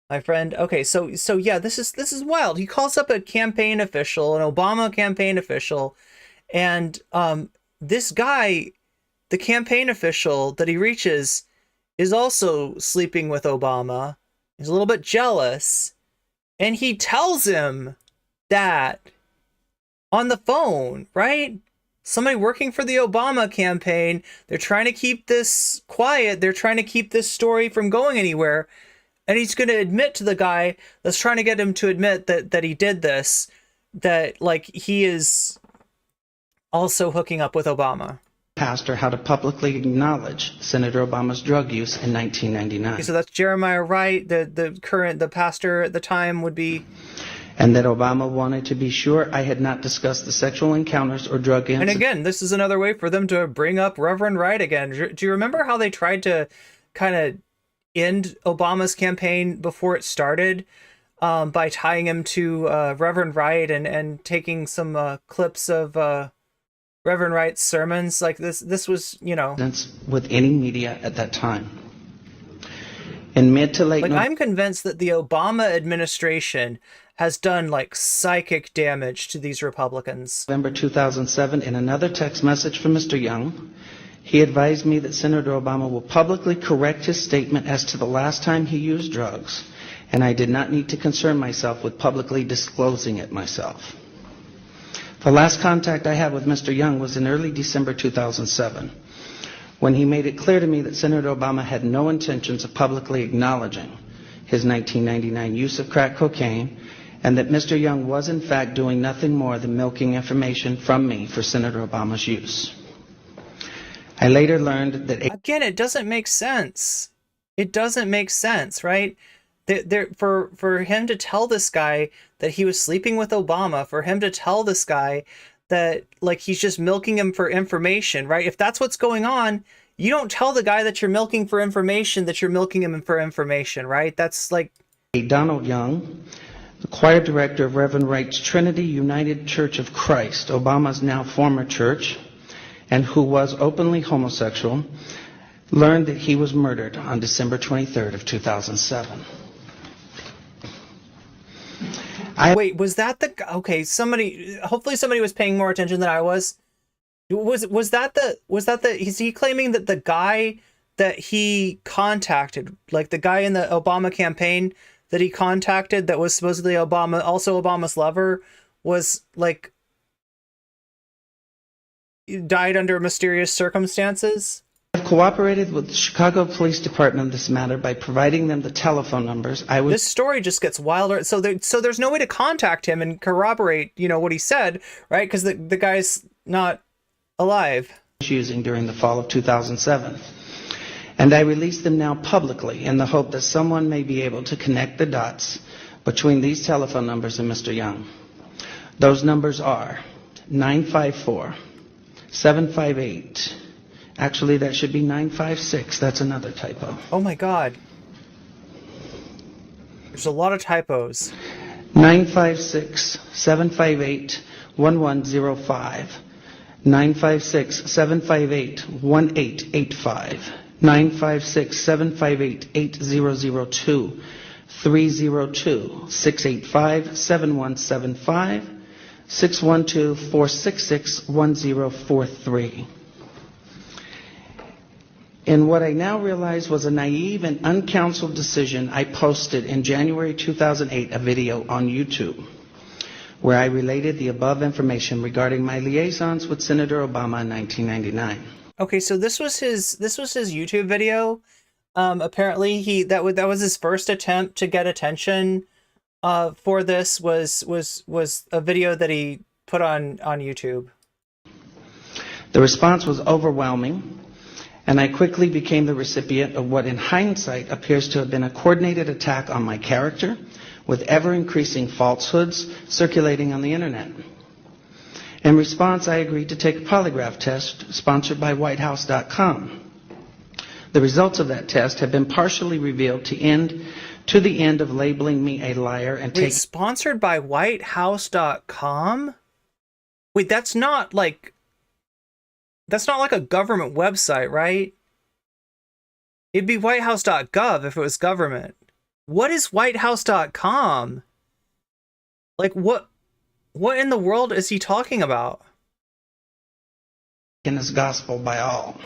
my friend. Okay, so yeah, this is wild. He calls up a campaign official, an Obama campaign official, and this guy, the campaign official that he reaches, is also sleeping with Obama. He's a little bit jealous, and he tells him that on the phone, right? Somebody working for the Obama campaign, they're trying to keep this quiet. They're trying to keep this story from going anywhere. And he's going to admit to the guy that's trying to get him to admit that he did this, that like he is also hooking up with Obama. Pastor how to publicly acknowledge Senator Obama's drug use in 1999. Okay, so that's Jeremiah Wright, the pastor at the time would be... And that Obama wanted to be sure I had not discussed the sexual encounters or drug incidents. And again, this is another way for them to bring up Reverend Wright again. Do you remember how they tried to kind of end Obama's campaign before it started by tying him to Reverend Wright and taking some clips of Reverend Wright's sermons? Like this was, with any media at that time. In mid to late... I'm convinced that the Obama administration has done like psychic damage to these Republicans. November 2007, in another text message from Mr. Young, he advised me that Senator Obama will publicly correct his statement as to the last time he used drugs, and I did not need to concern myself with publicly disclosing it myself. The last contact I had with Mr. Young was in early December 2007, when he made it clear to me that Senator Obama had no intentions of publicly acknowledging his 1999 use of crack cocaine, and that Mr. Young was in fact doing nothing more than milking information from me for Senator Obama's use. I later learned that... Again, it doesn't make sense. It doesn't make sense, right? For him to tell this guy that he was sleeping with Obama, for him to tell this guy that like he's just milking him for information, right? If that's what's going on, you don't tell the guy that you're milking for information that you're milking him for information, right? That's like... Donald Young, the choir director of Reverend Wright's Trinity United Church of Christ, Obama's now former church, and who was openly homosexual, learned that he was murdered on December 23rd of 2007. Wait, was that the... Okay, hopefully somebody was paying more attention than I was. Was that the... Is he claiming that the guy that he contacted, like the guy in the Obama campaign that he contacted that was supposedly Obama's lover, was like died under mysterious circumstances? I've cooperated with the Chicago Police Department on this matter by providing them the telephone numbers. This story just gets wilder. So there's no way to contact him and corroborate, what he said, right? Because the guy's not alive. Using during the fall of 2007. And I release them now publicly in the hope that someone may be able to connect the dots between these telephone numbers and Mr. Young. Those numbers are 954-758. Actually, that should be 956. That's another typo. Oh my God. There's a lot of typos. 956-758-1105. 956-758-1885. 956-758-8002. 302-685-7175. 612-466-1043. In what I now realize was a naive and uncounseled decision, I posted in January 2008 a video on YouTube where I related the above information regarding my liaisons with Senator Obama in 1999. Okay, so this was his YouTube video. Apparently that was his first attempt to get attention for this was a video that he put on YouTube. The response was overwhelming, and I quickly became the recipient of what in hindsight appears to have been a coordinated attack on my character, with ever-increasing falsehoods circulating on the internet. In response, I agreed to take a polygraph test sponsored by WhiteHouse.com. The results of that test have been partially revealed to the end of labeling me a liar and taking... Sponsored by WhiteHouse.com? Wait, that's not like a government website, right? It'd be whitehouse.gov if it was government. What is whitehouse.com? Like, what in the world is he talking about? In his gospel by all.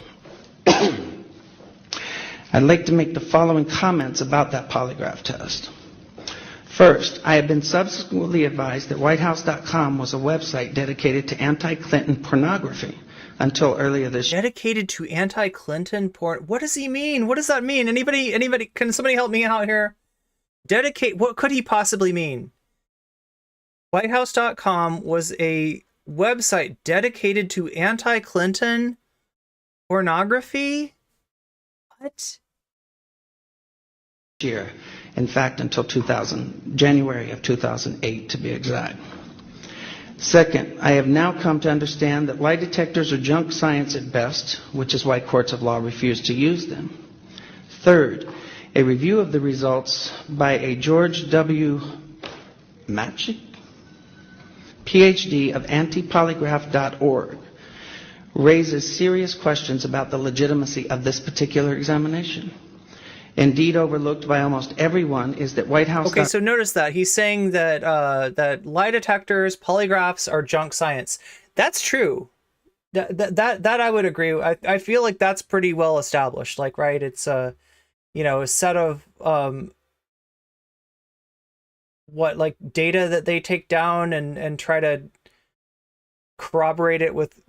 I'd like to make the following comments about that polygraph test. First, I have been subsequently advised that whitehouse.com was a website dedicated to anti-Clinton pornography until earlier this year. Dedicated to anti-Clinton porn? What does he mean? What does that mean? Anybody, can somebody help me out here? What could he possibly mean? Whitehouse.com was a website dedicated to anti-Clinton pornography? What? Year. In fact, until January of 2008 to be exact. Second, I have now come to understand that lie detectors are junk science at best, which is why courts of law refuse to use them. Third, a review of the results by a George W. Matchik, PhD of antipolygraph.org, raises serious questions about the legitimacy of this particular examination. Indeed, overlooked by almost everyone is that White House... Okay, so notice that. He's saying that that lie detectors, polygraphs are junk science. That's true. That I would agree. I feel like that's pretty well established. Like, right, it's a set of data that they take down and try to corroborate it with,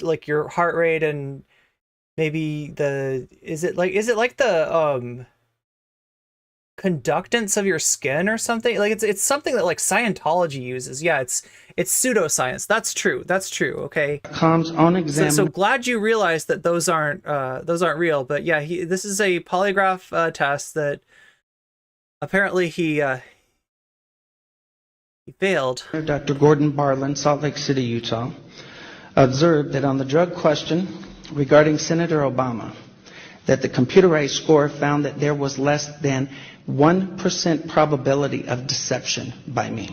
like your heart rate and maybe is it like the conductance of your skin or something? Like it's something that like Scientology uses. Yeah, it's pseudoscience. That's true. Okay. Com's own exam. So glad you realized that those aren't real. But yeah, this is a polygraph test that apparently he failed. Dr. Gordon Barlin, Salt Lake City, Utah, observed that on the drug question regarding Senator Obama, that the computerized score found that there was less than 1% probability of deception by me.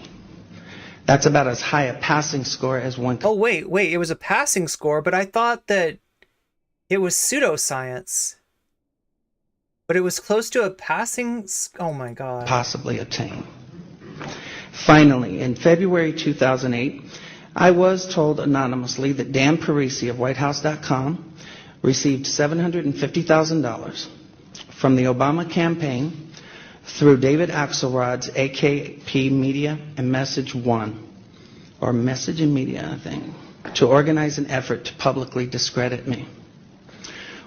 That's about as high a passing score as one could. Oh, wait, it was a passing score, but I thought that it was pseudoscience. But it was close to a passing... Oh my God. Possibly obtain. Finally, in February 2008, I was told anonymously that Dan Parisi of WhiteHouse.com received $750,000 from the Obama campaign through David Axelrod's AKP Media and Message One, or Message and Media, I think, to organize an effort to publicly discredit me.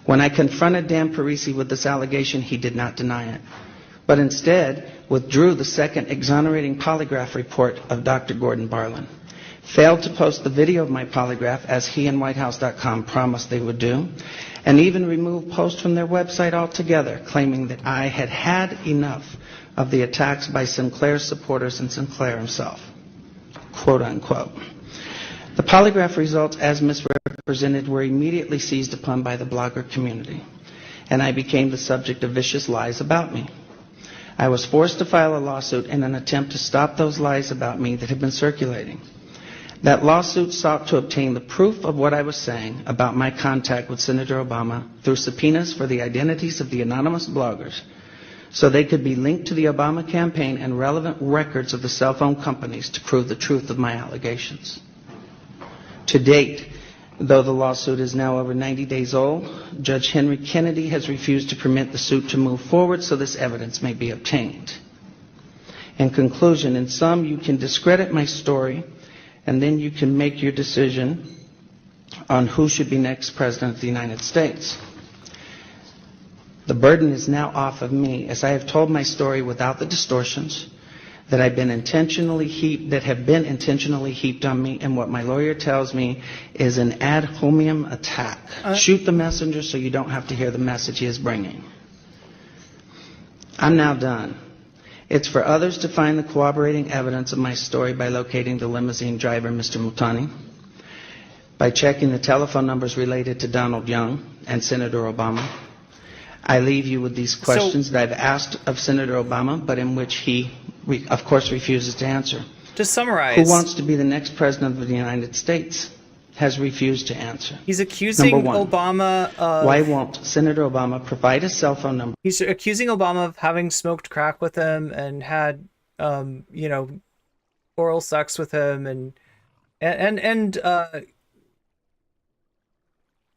When I confronted Dan Parisi with this allegation, he did not deny it, but instead withdrew the second exonerating polygraph report of Dr. Gordon Barlin, failed to post the video of my polygraph as he and WhiteHouse.com promised they would do, and even removed posts from their website altogether, claiming that I had had enough of the attacks by Sinclair's supporters and Sinclair himself, quote unquote. The polygraph results as misrepresented were immediately seized upon by the blogger community, and I became the subject of vicious lies about me. I was forced to file a lawsuit in an attempt to stop those lies about me that had been circulating. That lawsuit sought to obtain the proof of what I was saying about my contact with Senator Obama through subpoenas for the identities of the anonymous bloggers, so they could be linked to the Obama campaign and relevant records of the cell phone companies to prove the truth of my allegations. To date, though the lawsuit is now over 90 days old, Judge Henry Kennedy has refused to permit the suit to move forward so this evidence may be obtained. In conclusion, in sum, you can discredit my story, and then you can make your decision on who should be next President of the United States. The burden is now off of me, as I have told my story without the distortions that have been intentionally heaped on me, and what my lawyer tells me is an ad hominem attack. Shoot the messenger so you don't have to hear the message he is bringing. I'm now done. It's for others to find the corroborating evidence of my story by locating the limousine driver, Mr. Mutani, by checking the telephone numbers related to Donald Young and Senator Obama. I leave you with these questions that I've asked of Senator Obama, but in which he, of course, refuses to answer. To summarize, who wants to be the next President of the United States has refused to answer. He's accusing Number one, Obama of... Why won't Senator Obama provide a cell phone number? He's accusing Obama of having smoked crack with him and had, you know, oral sex with him, and I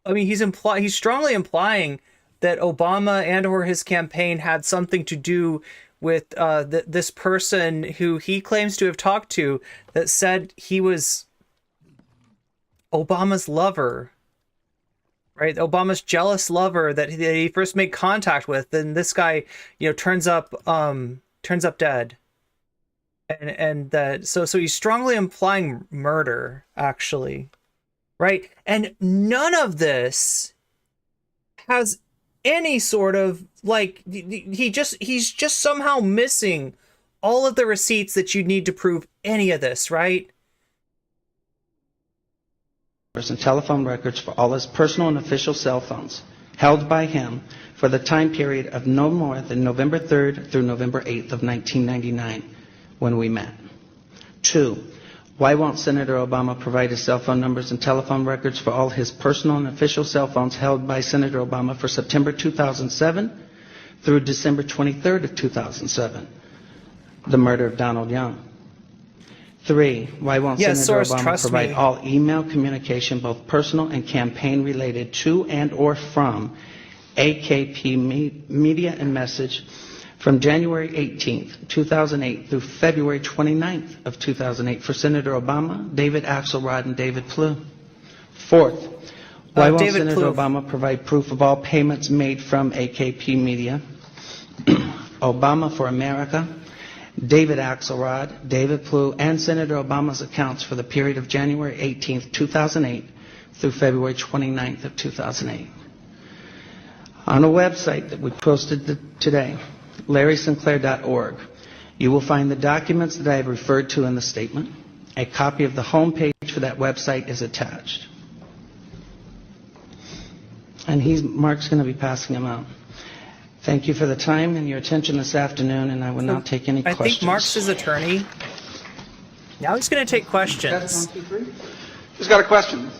mean, he's strongly implying that Obama and or his campaign had something to do with this person who he claims to have talked to that said he was Obama's lover, right? Obama's jealous lover that he first made contact with. Then this guy, you know, turns up dead. And that, so he's strongly implying murder, actually, right? And none of this has any sort of, like, he's just somehow missing all of the receipts that you need to prove any of this, right? And telephone records for all his personal and official cell phones held by him for the time period of no more than November 3rd through November 8th of 1999 when we met. 2, why won't Senator Obama provide his cell phone numbers and telephone records for all his personal and official cell phones held by Senator Obama for September 2007 through December 23rd of 2007, the murder of Donald Young? 3, why won't Senator Obama provide all email communication, both personal and campaign related to and or from AKP Media and Message from January 18th, 2008 through February 29th of 2008 for Senator Obama, David Axelrod, and David Plouffe? 4th, why won't Senator Obama provide proof of all payments made from AKP Media, Obama for America, David Axelrod, David Plouffe, and Senator Obama's accounts for the period of January 18th, 2008 through February 29th of 2008? On a website that we posted today, LarrySinclair.org, you will find the documents that I have referred to in the statement. A copy of the homepage for that website is attached. And Mark's going to be passing them out. Thank you for the time and your attention this afternoon, and I will now take any questions. I think Mark's his attorney. Now he's going to take questions. Who's got a question?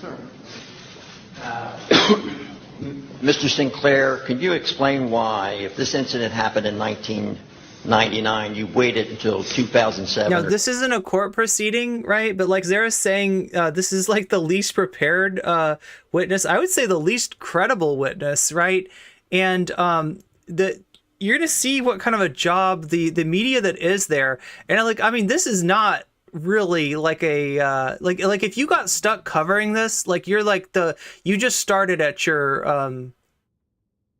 Mr. Sinclair, can you explain why, if this incident happened in 1999, you waited until 2007? Now, this isn't a court proceeding, right? But like Zara's saying, this is like the least prepared witness. I would say the least credible witness, right? And you're going to see what kind of a job the media that is there. And I mean, this is not really like a like if you got stuck covering this, like you're like you just started at your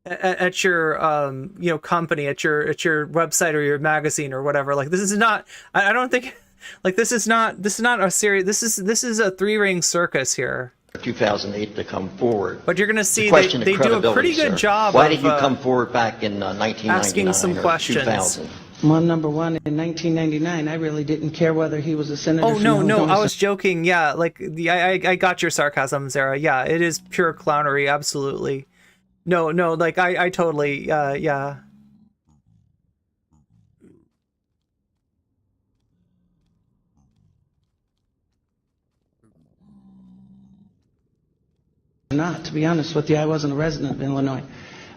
you know, company, at your website or your magazine or whatever. Like, this is not, I don't think, like, this is not a serious, this is a 3-ring circus here. 2008 to come forward. But you're going to see they do a pretty good job. Why did you come forward back in 1999 asking some or questions? 2000? Well, number one, in 1999, I really didn't care whether he was a senator. Oh, from no, Illinois. I was joking. Yeah, like, I got your sarcasm, Zara. Yeah, it is pure clownery, absolutely. No, like, I totally, yeah. Not, to be honest with you, I wasn't a resident of Illinois.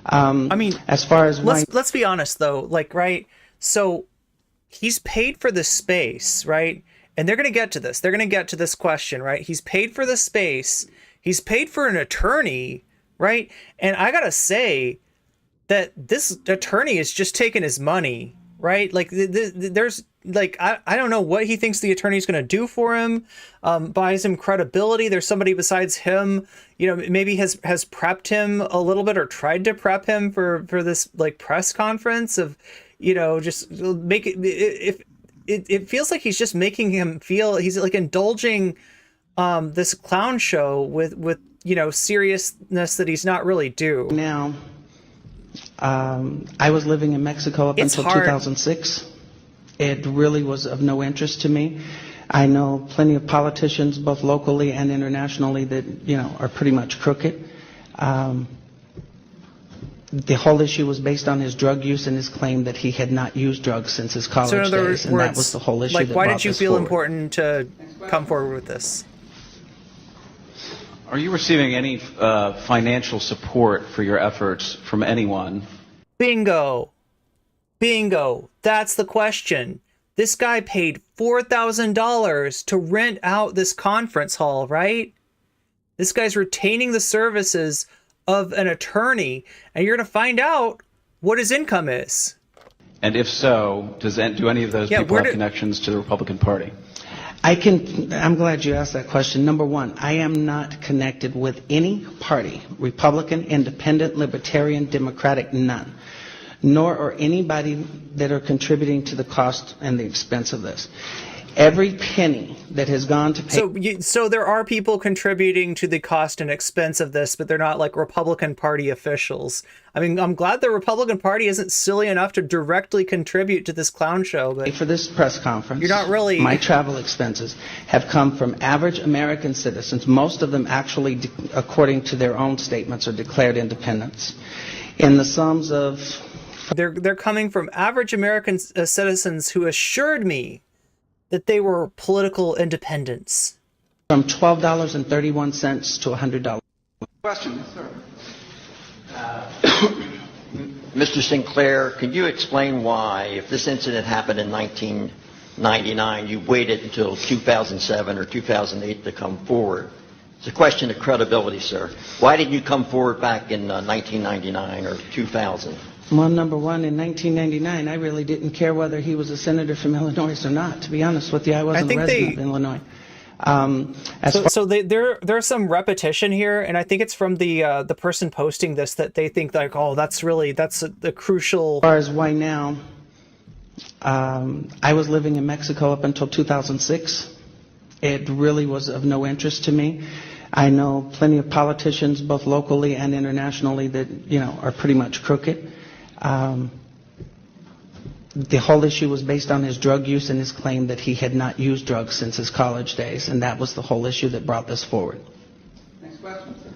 I mean, as far as let's be honest though, like, right? So he's paid for the space, right? And they're going to get to this. They're going to get to this question, right? He's paid for the space. He's paid for an attorney, right? And I got to say that this attorney is just taking his money, right? Like there's like, I don't know what he thinks the attorney's going to do for him, buys him credibility. There's somebody besides him, you know, maybe has prepped him a little bit or tried to prep him for this like press conference of, you know, just make it, if it feels like he's just making him feel he's like indulging this clown show with, you know, seriousness that he's not really due. Now, I was living in Mexico up until 2006. It really was of no interest to me. I know plenty of politicians, both locally and internationally, that, you know, are pretty much crooked. The whole issue was based on his drug use and his claim that he had not used drugs since his college days, and that was the whole issue. Like, that why brought did you this feel forward. important to come forward with this? Are you receiving any financial support for your efforts from anyone? Bingo. That's the question. This guy paid $4,000 to rent out this conference hall, right? This guy's retaining the services of an attorney, and you're going to find out what his income is. And if so, do any of those people have connections to the Republican Party? I'm glad you asked that question. Number one, I am not connected with any party, Republican, Independent, Libertarian, Democratic, none. Nor are anybody that are contributing to the cost and the expense of this. Every penny that has gone to pay... So there are people contributing to the cost and expense of this, but they're not like Republican Party officials. I mean, I'm glad the Republican Party isn't silly enough to directly contribute to this clown show. But for this press conference, you're not really... My travel expenses have come from average American citizens, most of them actually, according to their own statements, are declared independents, in the sums of... They're coming from average American citizens who assured me that they were political independents. From $12.31 to $100. Question, sir. Mr. Sinclair, can you explain why, if this incident happened in 1999, you waited until 2007 or 2008 to come forward? It's a question of credibility, sir. Why didn't you come forward back in 1999 or 2000? Well, number one, in 1999, I really didn't care whether he was a senator from Illinois or not. To be honest with you, I wasn't a resident of Illinois. There's some repetition here, and I think it's from the person posting this that they think like, oh, that's the crucial. As far as why now, I was living in Mexico up until 2006. It really was of no interest to me. I know plenty of politicians, both locally and internationally, that, you know, are pretty much crooked. The whole issue was based on his drug use and his claim that he had not used drugs since his college days, and that was the whole issue that brought this forward. Next question, sir.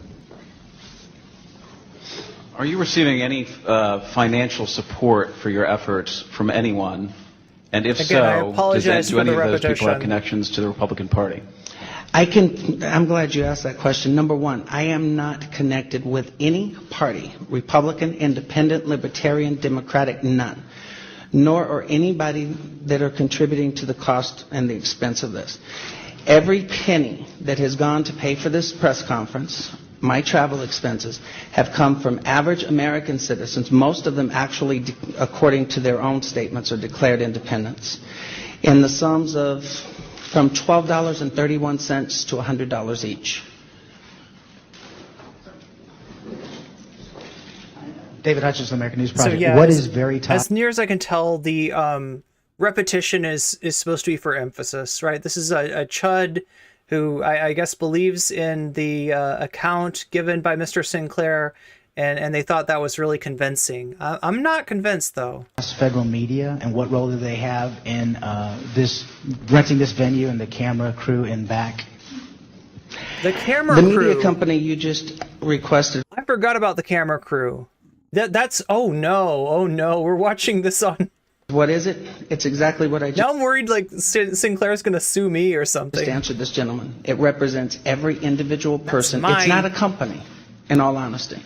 Are you receiving any financial support for your efforts from anyone? And if Again, I so, apologize do for any the of those people have repetition. connections to the Republican Party? I'm glad you asked that question. Number one, I am not connected with any party, Republican, Independent, Libertarian, Democratic, none. Nor are anybody that are contributing to the cost and the expense of this. Every penny that has gone to pay for this press conference, my travel expenses, have come from average American citizens, most of them actually, according to their own statements, are declared independents, in the sums of from $12.31 to $100 each. David Hutchinson, American News Project. So, yeah, What is very top? As near as I can tell, the repetition is supposed to be for emphasis, right? This is a chud who I guess believes in the account given by Mr. Sinclair, and they thought that was really convincing. I'm not convinced though. Federal media, and what role do they have in renting this venue and the camera crew in back? The camera The crew. media company you just requested. I forgot about the camera crew. That's oh no, we're watching this on. What is it? It's exactly what I just. Now I'm worried like Sinclair's gonna sue me or something. Just answered this gentleman. It represents every individual person. mine. It's not a company, in all honesty.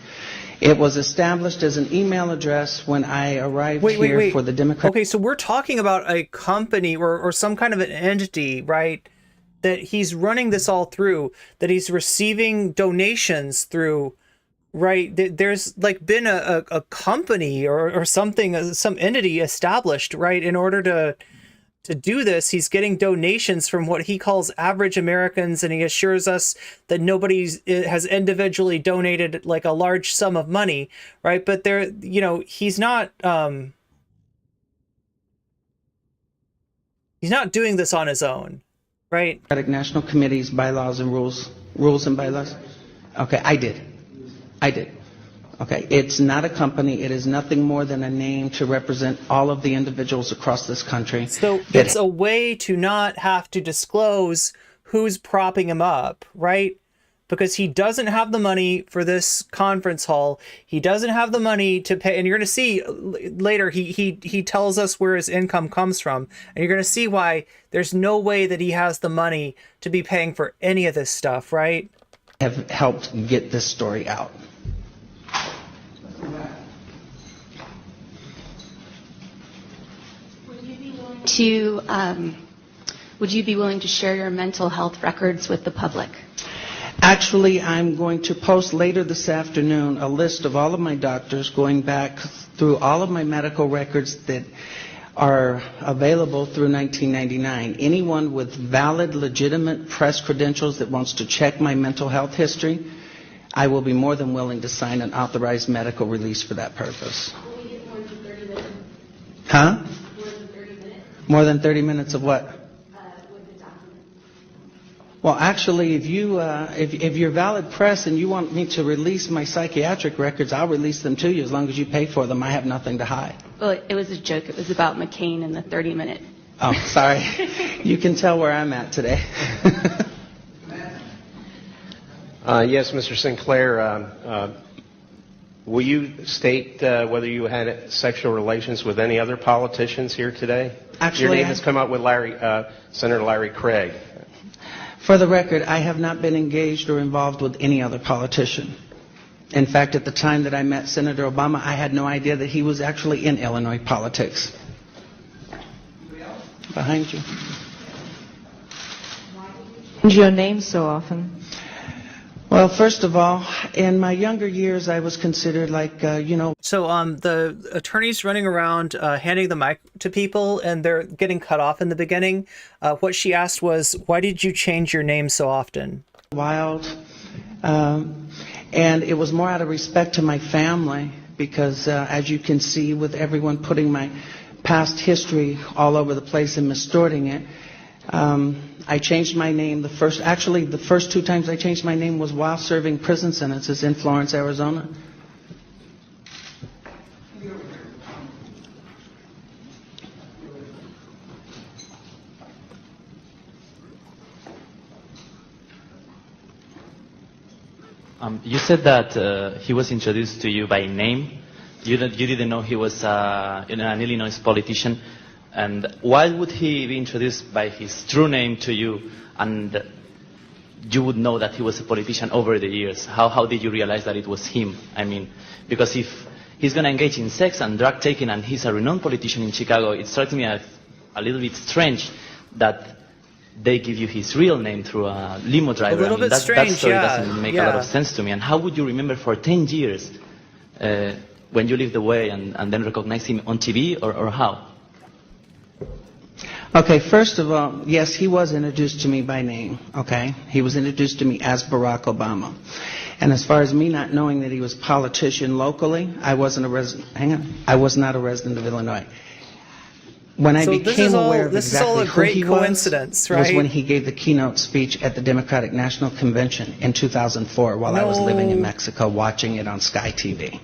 It was established as an email address when I arrived here for the Democrat. Okay, so we're talking about a company or some kind of an entity, right? That he's running this all through, that he's receiving donations through, right? There's like been a company or something, some entity established, right? In order to do this, he's getting donations from what he calls average Americans, and he assures us that nobody has individually donated like a large sum of money, right? But there, you know, he's not doing this on his own, right? National Committee's bylaws and rules and bylaws. Okay, I did. Okay, it's not a company. It is nothing more than a name to represent all of the individuals across this country. So it's a way to not have to disclose who's propping him up, right? Because he doesn't have the money for this conference hall. He doesn't have the money to pay. And you're going to see later, he tells us where his income comes from. And you're going to see why there's no way that he has the money to be paying for any of this stuff, right? Have helped get this story out. Would you be willing to share your mental health records with the public? Actually, I'm going to post later this afternoon a list of all of my doctors, going back through all of my medical records that are available through 1999. Anyone with valid, legitimate press credentials that wants to check my mental health history, I will be more than willing to sign an authorized medical release for that purpose. Huh? More than 30 minutes of what? Well, actually, if you're valid press and you want me to release my psychiatric records, I'll release them to you as long as you pay for them. I have nothing to hide. Well, it was a joke. It was about McCain and the 30-minute. Oh, sorry. You can tell where I'm at today. Yes, Mr. Sinclair. Will you state whether you had sexual relations with any other politicians here today? Actually, your name has come up with Senator Larry Craig. For the record, I have not been engaged or involved with any other politician. In fact, at the time that I met Senator Obama, I had no idea that he was actually in Illinois politics. Behind you. Change your name so often? Well, first of all, in my younger years, I was considered like, So the attorney's running around handing the mic to people, and they're getting cut off in the beginning. What she asked was, why did you change your name so often? Wild. And it was more out of respect to my family because, as you can see, with everyone putting my past history all over the place and mistorting it, I changed my name. The first two times I changed my name was while serving prison sentences in Florence, Arizona. You said that he was introduced to you by name. You didn't know he was an Illinois politician. And why would he be introduced by his true name to you, and you would know that he was a politician over the years? How did you realize that it was him? I mean, because if he's going to engage in sex and drug taking and he's a renowned politician in Chicago, it strikes me as a little bit strange that they give you his real name through a limo driver. A little bit strange, that story yeah. doesn't make a lot of sense to me. And how would you remember for 10 years when you lived away and then recognize him on TV, or how? Okay, first of all, yes, he was introduced to me by name, okay? He was introduced to me as Barack Obama. And as far as me not knowing that he was a politician locally, I was not a resident of Illinois. When I So became aware of this is all exactly a who great he coincidence, was right? when he gave the keynote speech at the Democratic National Convention in 2004 while I was living in Mexico watching it on Sky TV.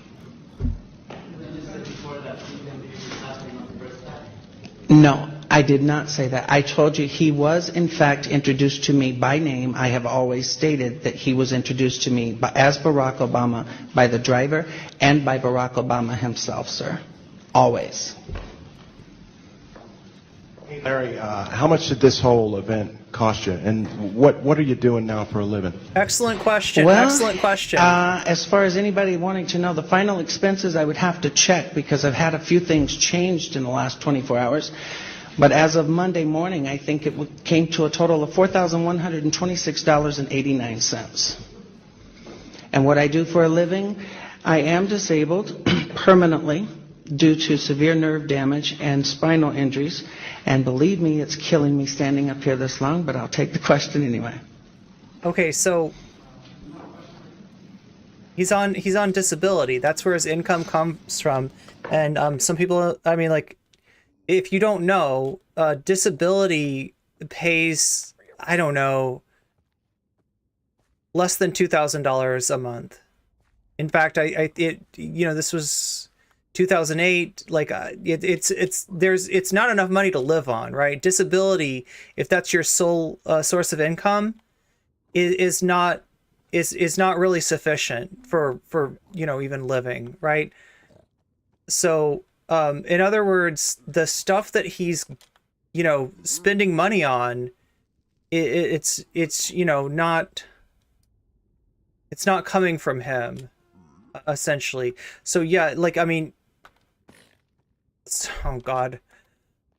No, I did not say that. I told you he was, in fact, introduced to me by name. I have always stated that he was introduced to me as Barack Obama by the driver and by Barack Obama himself, sir. Always. Larry, how much did this whole event cost you? And what are you doing now for a living? Excellent question. Well, Excellent question. As far as anybody wanting to know the final expenses, I would have to check because I've had a few things changed in the last 24 hours. But as of Monday morning, I think it came to a total of $4,126.89. And what I do for a living, I am disabled permanently due to severe nerve damage and spinal injuries. And believe me, it's killing me standing up here this long, but I'll take the question anyway. Okay, so he's on disability. That's where his income comes from. And some people, I mean, like, if you don't know, disability pays, I don't know, less than $2,000 a month. In fact, this was 2008. Like, it's not enough money to live on, right? Disability, if that's your sole source of income, is not really sufficient for even living, right? So, in other words, the stuff that he's, spending money on, it's not coming from him, essentially. So yeah, like, I mean, oh God,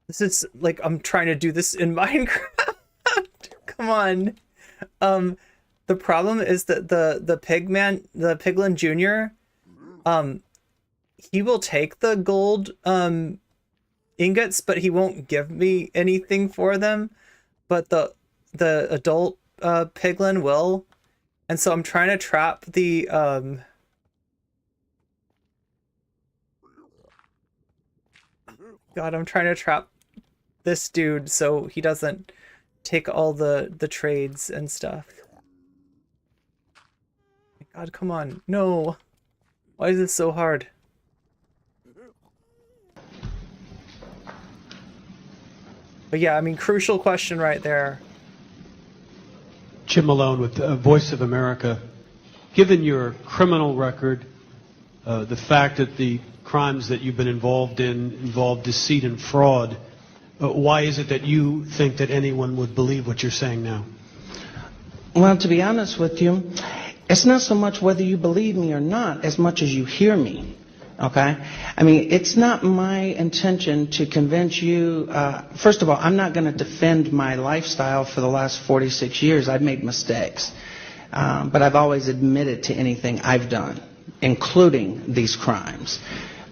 this is like, I'm trying to do this in Minecraft. Come on. The problem is that the Piglin Jr., he will take the gold ingots, but he won't give me anything for them. But the adult piglin will, and so I'm trying to trap the God, I'm trying to trap this dude so he doesn't take all the trades and stuff. God, come on, no! Why is this so hard? But yeah, I mean, crucial question right there. Jim Malone with Voice of America. Given your criminal record, the fact that the crimes that you've been involved in involve deceit and fraud, why is it that you think that anyone would believe what you're saying now? Well, to be honest with you, it's not so much whether you believe me or not as much as you hear me. Okay? I mean, it's not my intention to convince you. First of all, I'm not going to defend my lifestyle for the last 46 years. I've made mistakes. But I've always admitted to anything I've done, including these crimes.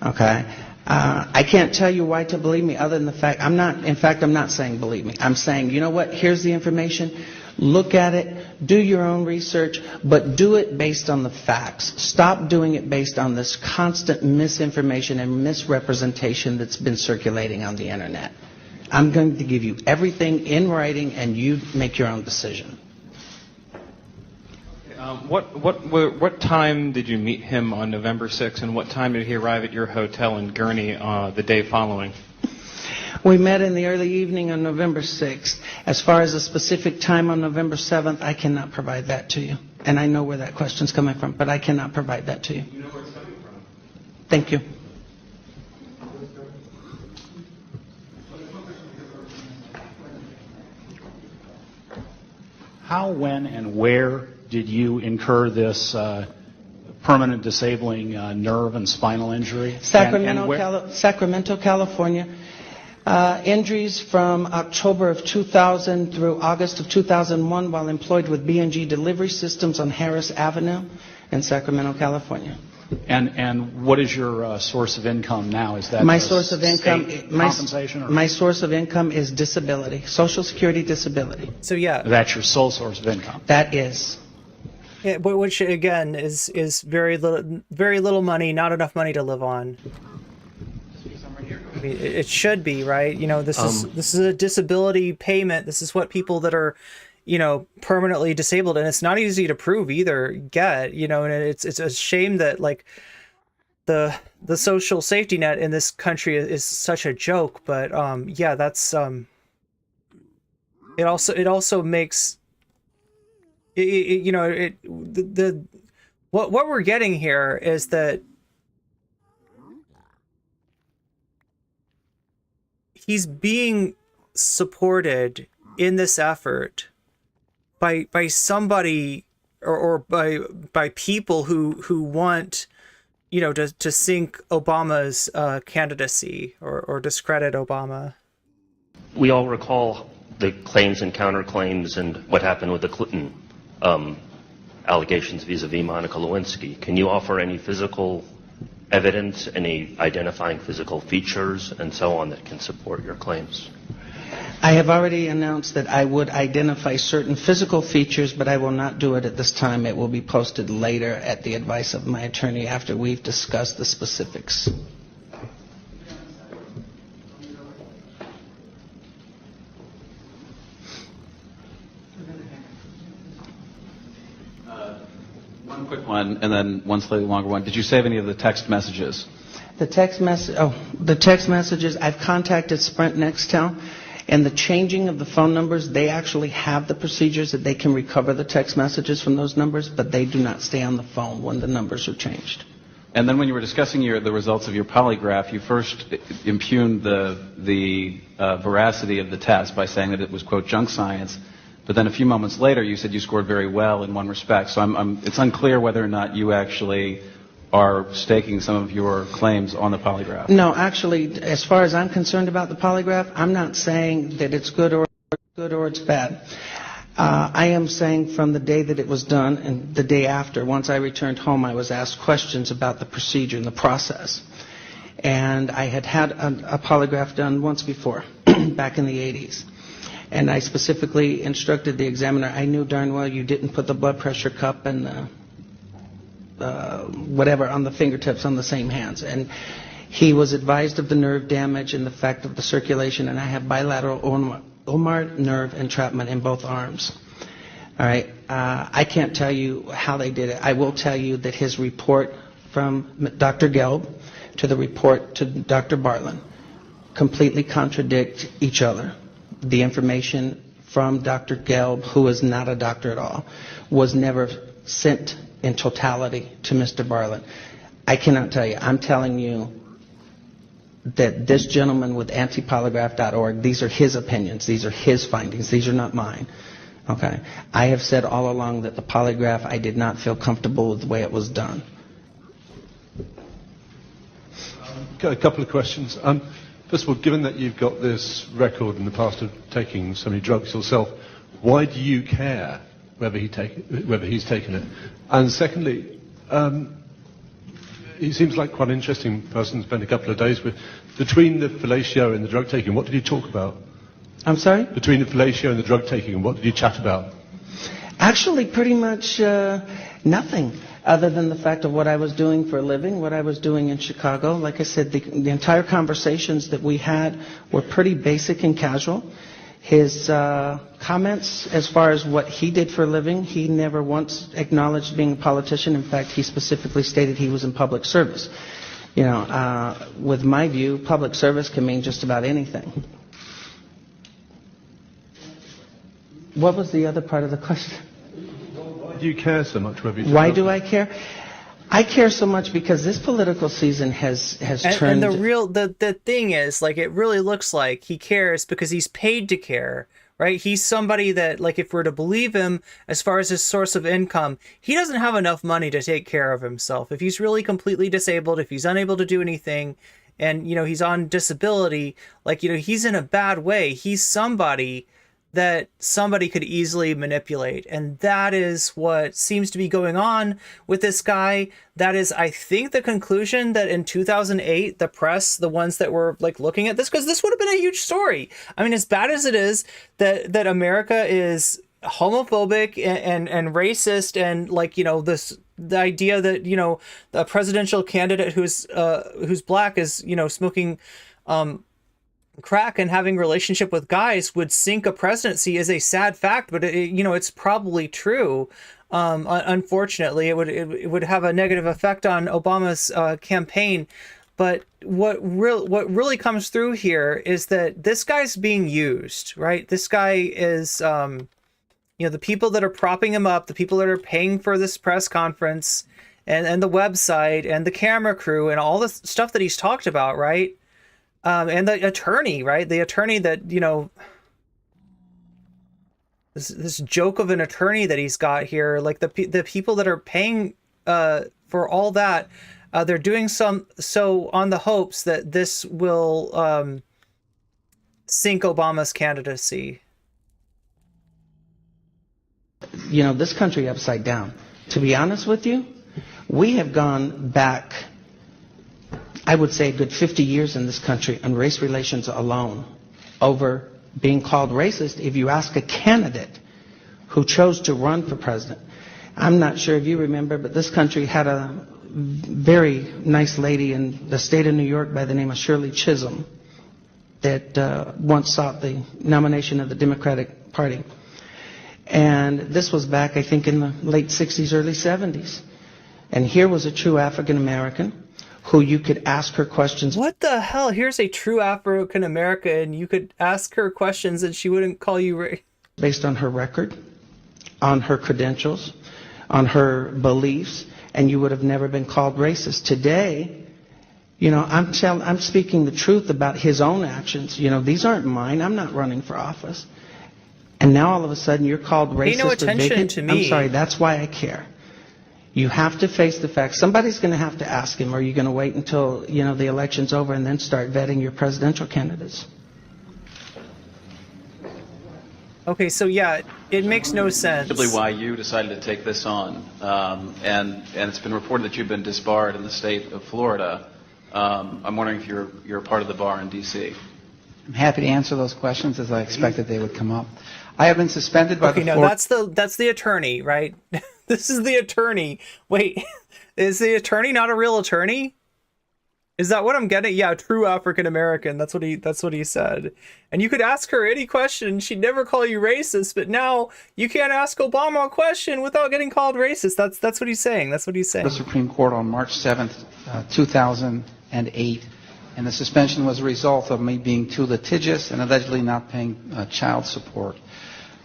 Okay? I can't tell you why to believe me other than the fact, I'm not saying believe me. I'm saying, you know what? Here's the information. Look at it, do your own research, but do it based on the facts. Stop doing it based on this constant misinformation and misrepresentation that's been circulating on the internet. I'm going to give you everything in writing and you make your own decision. What time did you meet him on November 6th, and what time did he arrive at your hotel in Gurney the day following? We met in the early evening on November 6th. As far as a specific time on November 7th, I cannot provide that to you. And I know where that question's coming from, but I cannot provide that to you. You know where it's coming from. Thank you. How, when, and where did you incur this permanent disabling nerve and spinal injury? Sacramento, California. Injuries from October of 2000 through August of 2001 while employed with B&G Delivery Systems on Harris Avenue in Sacramento, California. And what is your source of income now? Is that my source of income? Compensation? My source of income is disability, Social Security disability. So yeah, that's your sole source of income. That is. Yeah, but which again is very little money, not enough money to live on. mean, it should be, right? You know, this is a disability payment. This is what people that are, you know, permanently disabled, and it's not easy to prove either. You know, and it's a shame that like the social safety net in this country is such a joke. But yeah, that's it also makes you know, what we're getting here is that he's being supported in this effort by somebody or by people who want, you know, to sink Obama's candidacy or discredit Obama. We all recall the claims and counterclaims and what happened with the Clinton allegations vis-a-vis Monica Lewinsky. Can you offer any physical evidence, any identifying physical features and so on that can support your claims? I have already announced that I would identify certain physical features, but I will not do it at this time. It will be posted later at the advice of my attorney after we've discussed the specifics. One quick one, and then one slightly longer one. Did you save any of the text messages? The text messages, I've contacted Sprint Nextel, and the changing of the phone numbers, they actually have the procedures that they can recover the text messages from those numbers, but they do not stay on the phone when the numbers are changed. And then when you were discussing the results of your polygraph, you first impugned the veracity of the test by saying that it was, quote, junk science. But then a few moments later, you said you scored very well in one respect. So it's unclear whether or not you actually are staking some of your claims on the polygraph. No, actually, as far as I'm concerned about the polygraph, I'm not saying that it's good or it's bad. I am saying from the day that it was done and the day after, once I returned home, I was asked questions about the procedure and the process. And I had a polygraph done once before, back in the 80s. And I specifically instructed the examiner, I knew darn well you didn't put the blood pressure cup and whatever on the fingertips on the same hands. And he was advised of the nerve damage and the fact of the circulation, and I have bilateral ulnar nerve entrapment in both arms. All right. I can't tell you how they did it. I will tell you that his report from Dr. Gelb to the report to Dr. Bartlett completely contradict each other. The information from Dr. Gelb, who is not a doctor at all, was never sent in totality to Mr. Bartlett. I cannot tell you. I'm telling you that this gentleman with antipolygraph.org, these are his opinions. These are his findings. These are not mine. Okay. I have said all along that the polygraph, I did not feel comfortable with the way it was done. Got a couple of questions. First of all, given that you've got this record in the past of taking so many drugs yourself, why do you care whether he's taken it? And secondly, he seems like quite an interesting person to spend a couple of days with. Between the fellatio and the drug taking, what did you talk about? I'm sorry? Between the fellatio and the drug taking, what did you chat about? Actually, pretty much nothing, other than the fact of what I was doing for a living, what I was doing in Chicago. Like I said, the entire conversations that we had were pretty basic and casual. His comments as far as what he did for a living, he never once acknowledged being a politician. In fact, he specifically stated he was in public service. You know, with my view, public service can mean just about anything. What was the other part of the question? Why do you care so much? Why do I care? I care so much because this political season has turned... And the thing is, like, it really looks like he cares because he's paid to care, right? He's somebody that, like, if we're to believe him, as far as his source of income, he doesn't have enough money to take care of himself. If he's really completely disabled, if he's unable to do anything, and, you know, he's on disability, like, you know, he's in a bad way. He's somebody that somebody could easily manipulate. And that is what seems to be going on with this guy. That is, I think, the conclusion that in 2008, the press, the ones that were like looking at this, because this would have been a huge story. I mean, as bad as it is that America is homophobic and racist, and like, you know, the idea that, you know, a presidential candidate who's black is, you know, smoking crack and having relationship with guys would sink a presidency is a sad fact, but it's probably true. Unfortunately, it would have a negative effect on Obama's campaign. But what really comes through here is that this guy's being used, right? This guy is, the people that are propping him up, the people that are paying for this press conference and the website and the camera crew and all the stuff that he's talked about, right? And the attorney, right? The attorney that, this joke of an attorney that he's got here, like the people that are paying for all that, they're doing so on the hopes that this will sink Obama's candidacy. This country upside down. To be honest with you, we have gone back, I would say, a good 50 years in this country on race relations alone over being called racist if you ask a candidate who chose to run for president. I'm not sure if you remember, but this country had a very nice lady in the state of New York by the name of Shirley Chisholm that once sought the nomination of the Democratic Party. And this was back, I think, in the late 60s, early 70s. And here was a true African American who you could ask her questions. What the hell? Here's a true African American. You could ask her questions and she wouldn't call you based on her record, on her credentials, on her beliefs, and you would have never been called racist. Today, I'm speaking the truth about his own actions. These aren't mine. I'm not running for office. And now all of a sudden you're called racist. Pay no attention to me. I'm sorry, that's why I care. You have to face the facts. Somebody's going to have to ask him, or are you going to wait until, the election's over and then start vetting your presidential candidates? Okay, so yeah, it makes no sense. Simply why you decided to take this on, and it's been reported that you've been disbarred in the state of Florida. I'm wondering if you're a part of the bar in D.C. I'm happy to answer those questions as I expected they would come up. I have been suspended by the Florida... that's the attorney, right? This is the attorney. Wait, is the attorney not a real attorney? Is that what I'm getting? Yeah, true African American. That's what he said. And you could ask her any question, she'd never call you racist. But now you can't ask Obama a question without getting called racist. That's what he's saying. That's what he's saying. The Supreme Court on March 7th, 2008, and the suspension was a result of me being too litigious and allegedly not paying child support.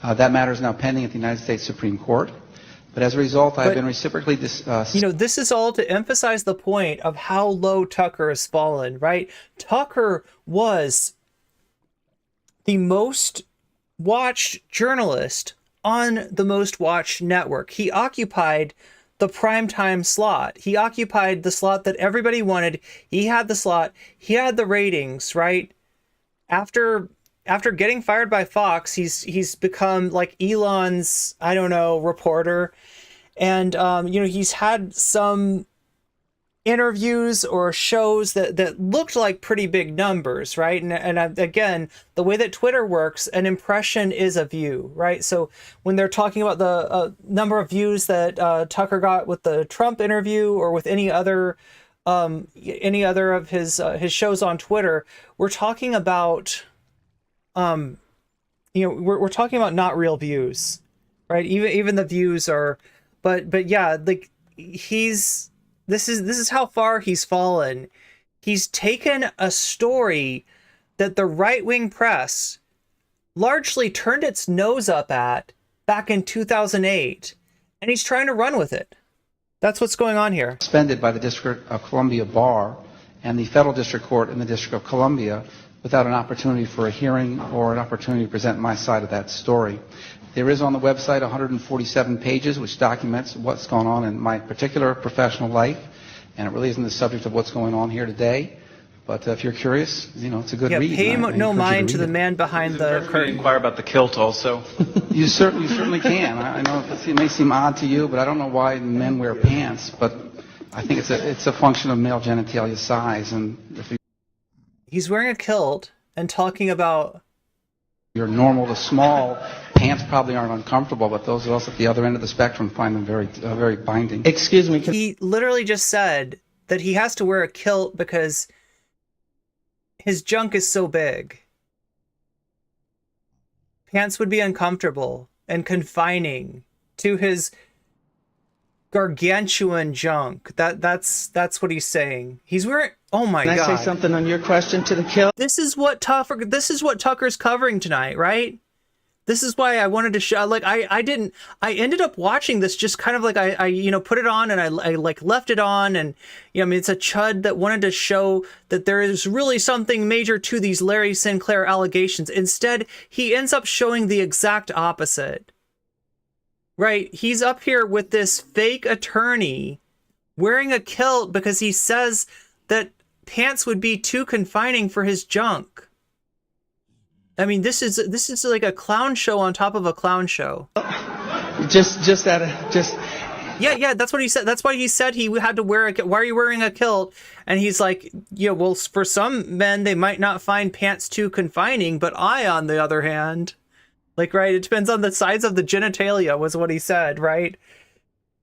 That matter is now pending at the United States Supreme Court. But as a result, I've been reciprocally this is all to emphasize the point of how low Tucker has fallen, right? Tucker was the most watched journalist on the most watched network. He occupied the primetime slot. He occupied the slot that everybody wanted. He had the slot. He had the ratings, right? After getting fired by Fox, he's become like Elon's, reporter. And, he's had some interviews or shows that looked like pretty big numbers, right? And again, the way that Twitter works, an impression is a view, right? So when they're talking about the number of views that Tucker got with the Trump interview or with any other of his shows on Twitter, we're talking about... we're talking about not real views, right? Even the views are, but yeah, like this is how far he's fallen. He's taken a story that the right-wing press largely turned its nose up at back in 2008, and he's trying to run with it. That's what's going on here. Suspended by the District of Columbia Bar and the Federal District Court in the District of Columbia without an opportunity for a hearing or an opportunity to present my side of that story. There is on the website 147 pages which documents what's going on in my particular professional life, and it really isn't the subject of what's going on here today. But if you're curious, it's a good read. Pay no mind to the man behind the curtain. Inquire about the kilt also. You certainly can. I know it may seem odd to you, but I don't know why men wear pants, but I think it's a function of male genitalia size. And if he's wearing a kilt and talking about you're normal to small, pants probably aren't uncomfortable, but those of us at the other end of the spectrum find them very, very binding. Excuse me. He literally just said that he has to wear a kilt because his junk is so big. Pants would be uncomfortable and confining to his gargantuan junk. That's what he's saying. He's wearing. Oh my God! Can I say something on your question to the kill? This is what Tucker's covering tonight, right? This is why I wanted to show. Like I ended up watching this just kind of like I put it on and I like left it on, and I mean it's a chud that wanted to show that there is really something major to these Larry Sinclair allegations. Instead, he ends up showing the exact opposite. Right? He's up here with this fake attorney wearing a kilt because he says that pants would be too confining for his junk. I mean, this is like a clown show on top of a clown show. Yeah, that's what he said. That's why he said he had to wear a kilt. Why are you wearing a kilt? And he's like, well, for some men, they might not find pants too confining, but I, on the other hand, like, right, it depends on the size of the genitalia was what he said, right?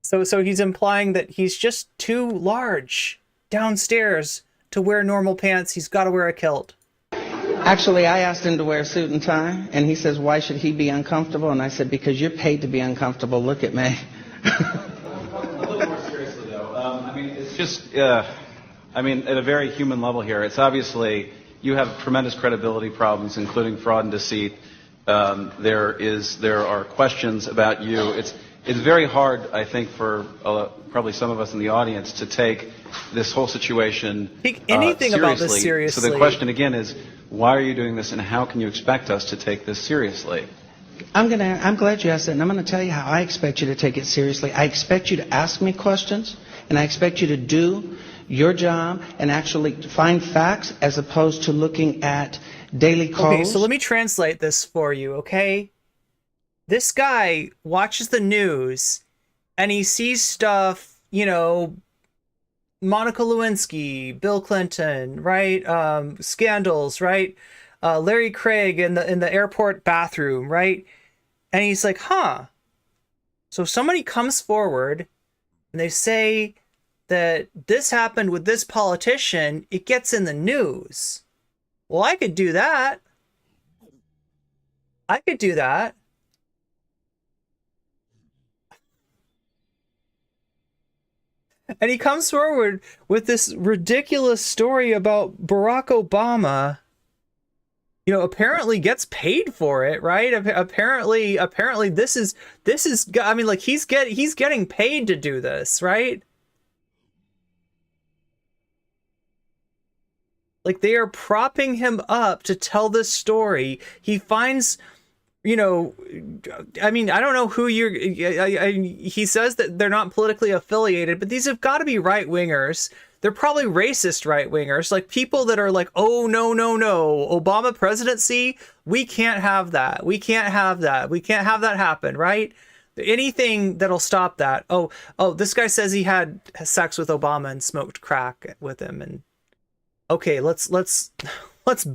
So he's implying that he's just too large downstairs to wear normal pants. He's got to wear a kilt. Actually, I asked him to wear a suit and tie, and he says, why should he be uncomfortable? And I said, because you're paid to be uncomfortable. Look at me. A little more seriously, though. I mean, it's just, I mean, at a very human level here, it's obviously you have tremendous credibility problems, including fraud and deceit. There are questions about you. It's very hard, I think, for probably some of us in the audience to take this whole situation anything seriously. about this seriously. So the question again is, why are you doing this, and how can you expect us to take this seriously? I'm glad you asked that, and I'm going to tell you how I expect you to take it seriously. I expect you to ask me questions, and I expect you to do your job and actually find facts as opposed to looking at daily calls. Okay, so let me translate this for you, okay? This guy watches the news and he sees stuff, Monica Lewinsky, Bill Clinton, right? Scandals, right? Larry Craig in the airport bathroom, right? And he's like, huh. So somebody comes forward and they say that this happened with this politician, it gets in the news. Well, I could do that. I could do that. And he comes forward with this ridiculous story about Barack Obama, apparently gets paid for it, right? Apparently this is, I mean, like he's getting paid to do this, right? Like they are propping him up to tell this story. He finds, I mean, I don't know who he says that they're not politically affiliated, but these have got to be right-wingers. They're probably racist right-wingers, like people that are like, oh, no, Obama presidency, we can't have that. We can't have that. We can't have that happen, right? Anything that'll stop that. Oh, this guy says he had sex with Obama and smoked crack with him, and okay, let's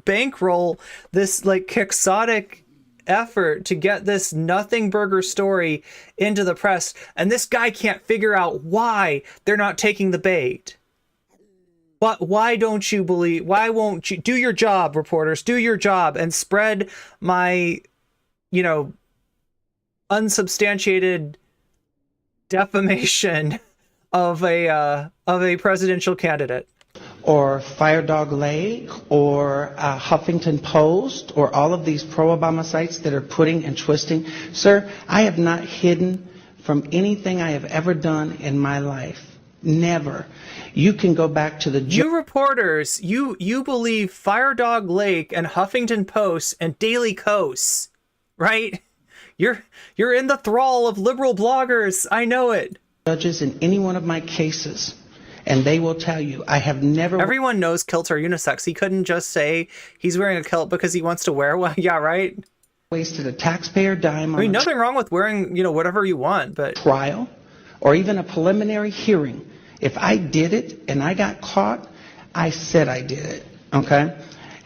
bankroll this like quixotic effort to get this nothing burger story into the press, and this guy can't figure out why they're not taking the bait. Why don't you believe? Why won't you do your job, reporters? Do your job and spread my, unsubstantiated defamation of a presidential candidate. Or Fire Dog Lake, or Huffington Post, or all of these pro-Obama sites that are putting and twisting. Sir, I have not hidden from anything I have ever done in my life. Never. You can go back to the... You reporters, you believe Fire Dog Lake and Huffington Post and Daily Kos, right? You're in the thrall of liberal bloggers. I know it. Judges in any one of my cases... And they will tell you, I have never... Everyone knows kilts are unisex. He couldn't just say he's wearing a kilt because he wants to wear one. Yeah, right? Wasted a taxpayer dime on... I mean, nothing wrong with wearing, whatever you want, but... Trial, or even a preliminary hearing. If I did it and I got caught, I said I did it, okay?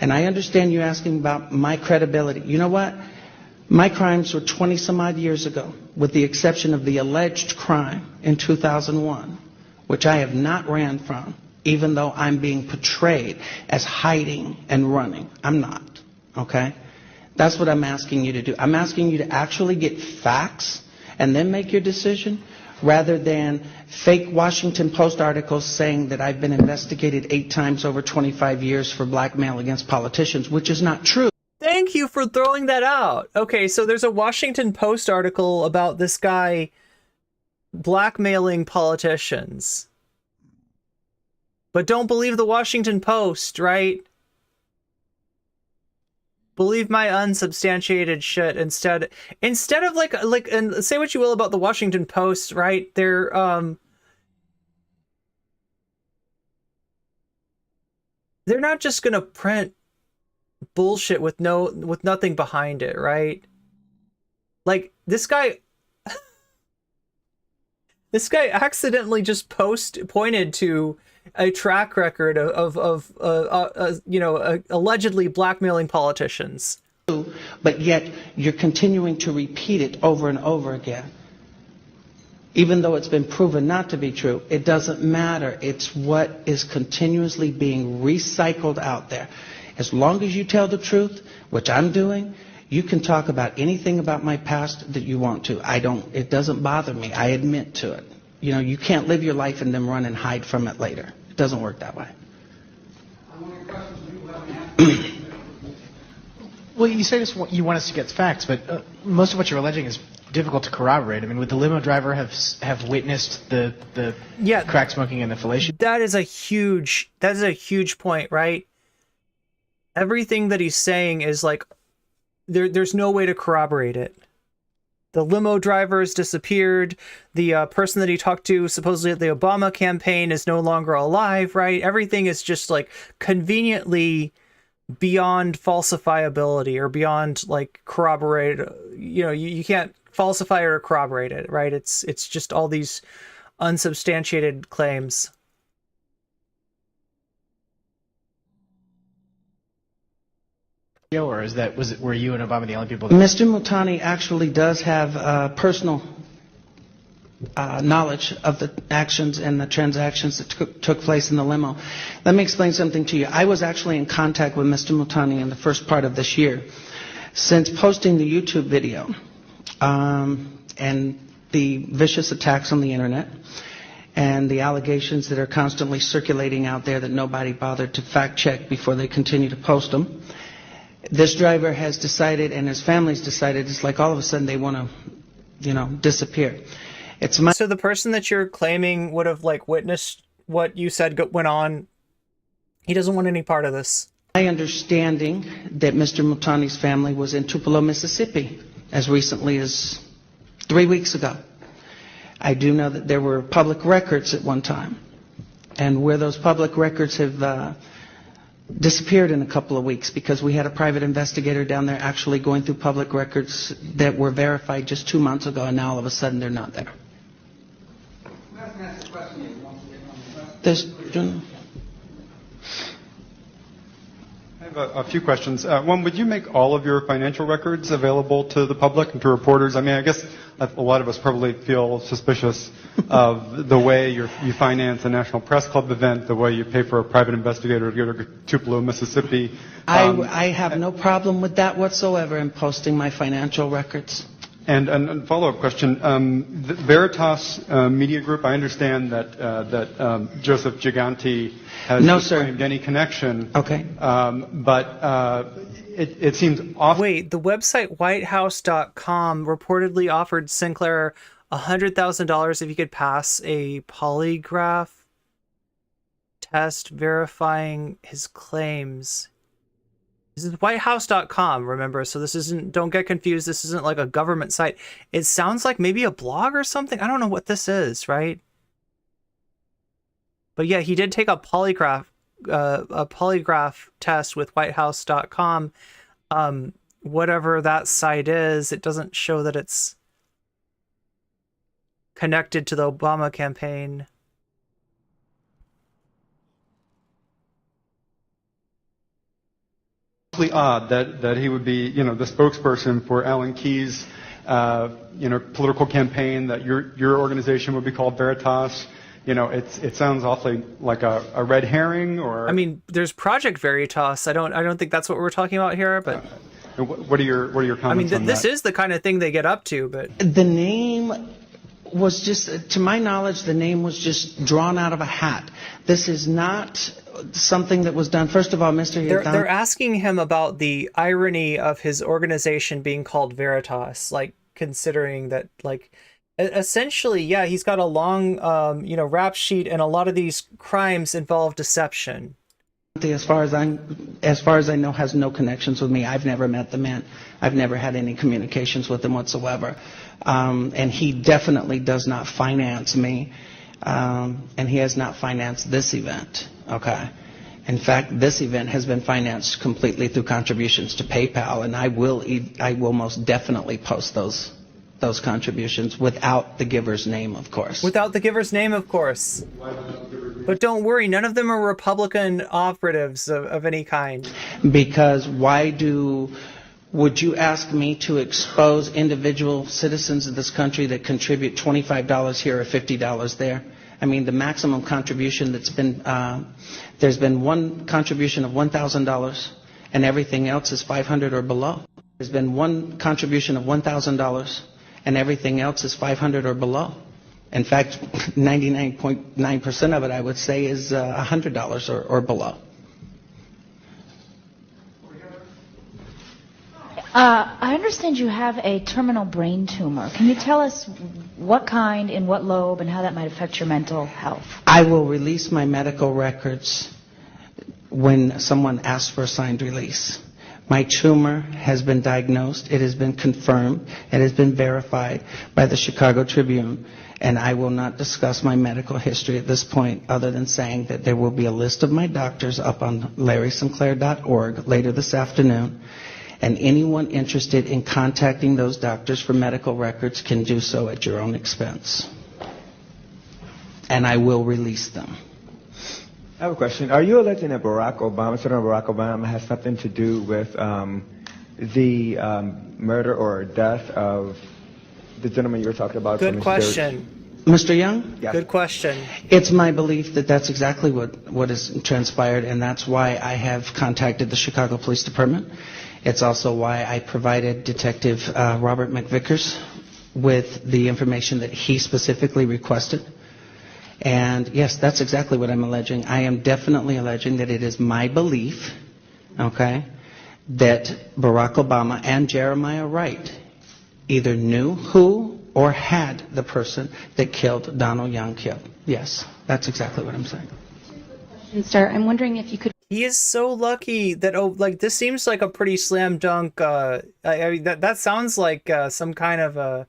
And I understand you asking about my credibility. You know what? My crimes were 20-some-odd years ago, with the exception of the alleged crime in 2001. Which I have not ran from, even though I'm being portrayed as hiding and running. I'm not, okay? That's what I'm asking you to do. I'm asking you to actually get facts and then make your decision, rather than fake Washington Post articles saying that I've been investigated 8 times over 25 years for blackmail against politicians, which is not true. Thank you for throwing that out. Okay, so there's a Washington Post article about this guy blackmailing politicians. But don't believe the Washington Post, right? Believe my unsubstantiated shit instead of like and say what you will about the Washington Post, right? They're not just gonna print bullshit with nothing behind it, right? Like this guy accidentally just pointed to a track record of allegedly blackmailing politicians. But yet you're continuing to repeat it over and over again. Even though it's been proven not to be true, it doesn't matter. It's what is continuously being recycled out there. As long as you tell the truth, which I'm doing, you can talk about anything about my past that you want to. It doesn't bother me. I admit to it. You know, you can't live your life and then run and hide from it later. It doesn't work that way. Well, you say you want us to get facts, but most of what you're alleging is difficult to corroborate. I mean, would the limo driver have witnessed the crack smoking and the fellatio? That is a huge point, right? Everything that he's saying is like there's no way to corroborate it. The limo driver has disappeared. The person that he talked to supposedly at the Obama campaign is no longer alive, right? Everything is just like conveniently beyond falsifiability or beyond like corroborated. You know, you can't falsify or corroborate it, right? It's just all these unsubstantiated claims. Or were you and Obama the only people? Mr. Multani actually does have personal knowledge of the actions and the transactions that took place in the limo. Let me explain something to you. I was actually in contact with Mr. Multani in the first part of this year. Since posting the YouTube video and the vicious attacks on the internet and the allegations that are constantly circulating out there that nobody bothered to fact check before they continue to post them, this driver has decided, and his family's decided, it's like all of a sudden they want to, disappear. So the person that you're claiming would have like witnessed what you said went on, he doesn't want any part of this. My understanding that Mr. Multani's family was in Tupelo, Mississippi, as recently as 3 weeks ago. I do know that there were public records at one time, and where those public records have disappeared in a couple of weeks because we had a private investigator down there actually going through public records that were verified just 2 months ago, and now all of a sudden they're not there. I have a few questions. One, would you make all of your financial records available to the public and to reporters? I mean, I guess a lot of us probably feel suspicious of the way you finance a National Press Club event, the way you pay for a private investigator to go to Tupelo, Mississippi. I have no problem with that whatsoever in posting my financial records. And a follow-up question. The Veritas Media Group, I understand that Joseph Giganti has disclaimed any connection. Okay. But it seems often... Wait, the website whitehouse.com reportedly offered Sinclair $100,000 if he could pass a polygraph test verifying his claims. This is whitehouse.com, remember, so this isn't, don't get confused, this isn't like a government site. It sounds like maybe a blog or something. I don't know what this is, right? But yeah, he did take a polygraph test with whitehouse.com. Whatever that site is, it doesn't show that it's connected to the Obama campaign. Odd that he would be, the spokesperson for Alan Keyes, political campaign, that your organization would be called Veritas, it sounds awfully like a red herring, or. I mean, there's Project Veritas. I don't think that's what we're talking about here, but. What are your comments I mean, on this that? is the kind of thing they get up to, but. The name was just, to my knowledge, the name was just drawn out of a hat. This is not something that was done. First of all, Mr. They're asking him about the irony of his organization being called Veritas, like considering that, like, essentially, yeah, he's got a long, rap sheet, and a lot of these crimes involve deception. As far as I know, has no connections with me. I've never met the man. I've never had any communications with him whatsoever. And he definitely does not finance me. And he has not financed this event. Okay. In fact, this event has been financed completely through contributions to PayPal, and I will most definitely post those contributions without the giver's name, of course. Without the giver's name, of course. But don't worry, none of them are Republican operatives of any kind. Because would you ask me to expose individual citizens of this country that contribute $25 here or $50 there? I mean, the maximum contribution that's been, there's been one contribution of $1,000 and everything else is $500 or below. There's been one contribution of $1,000 and everything else is $500 or below. In fact, 99.9% of it, I would say, is $100 or below. I understand you have a terminal brain tumor. Can you tell us what kind, in what lobe, and how that might affect your mental health? I will release my medical records when someone asks for a signed release. My tumor has been diagnosed. It has been confirmed. It has been verified by the Chicago Tribune. And I will not discuss my medical history at this point other than saying that there will be a list of my doctors up on LarrySinclair.org later this afternoon. And anyone interested in contacting those doctors for medical records can do so at your own expense. And I will release them. I have a question. Are you alleging that Senator Barack Obama has something to do with the murder or death of the gentleman you were talking about? Good question. Mr. Young? Yes. Good question. It's my belief that that's exactly what has transpired, and that's why I have contacted the Chicago Police Department. It's also why I provided Detective Robert McVickers with the information that he specifically requested. And yes, that's exactly what I'm alleging. I am definitely alleging that it is my belief, okay, that Barack Obama and Jeremiah Wright either knew who or had the person that killed Donald Young killed. Yes, that's exactly what I'm saying. Sir, I'm wondering if you could. He is so lucky that this seems like a pretty slam dunk. I mean, that sounds like some kind of a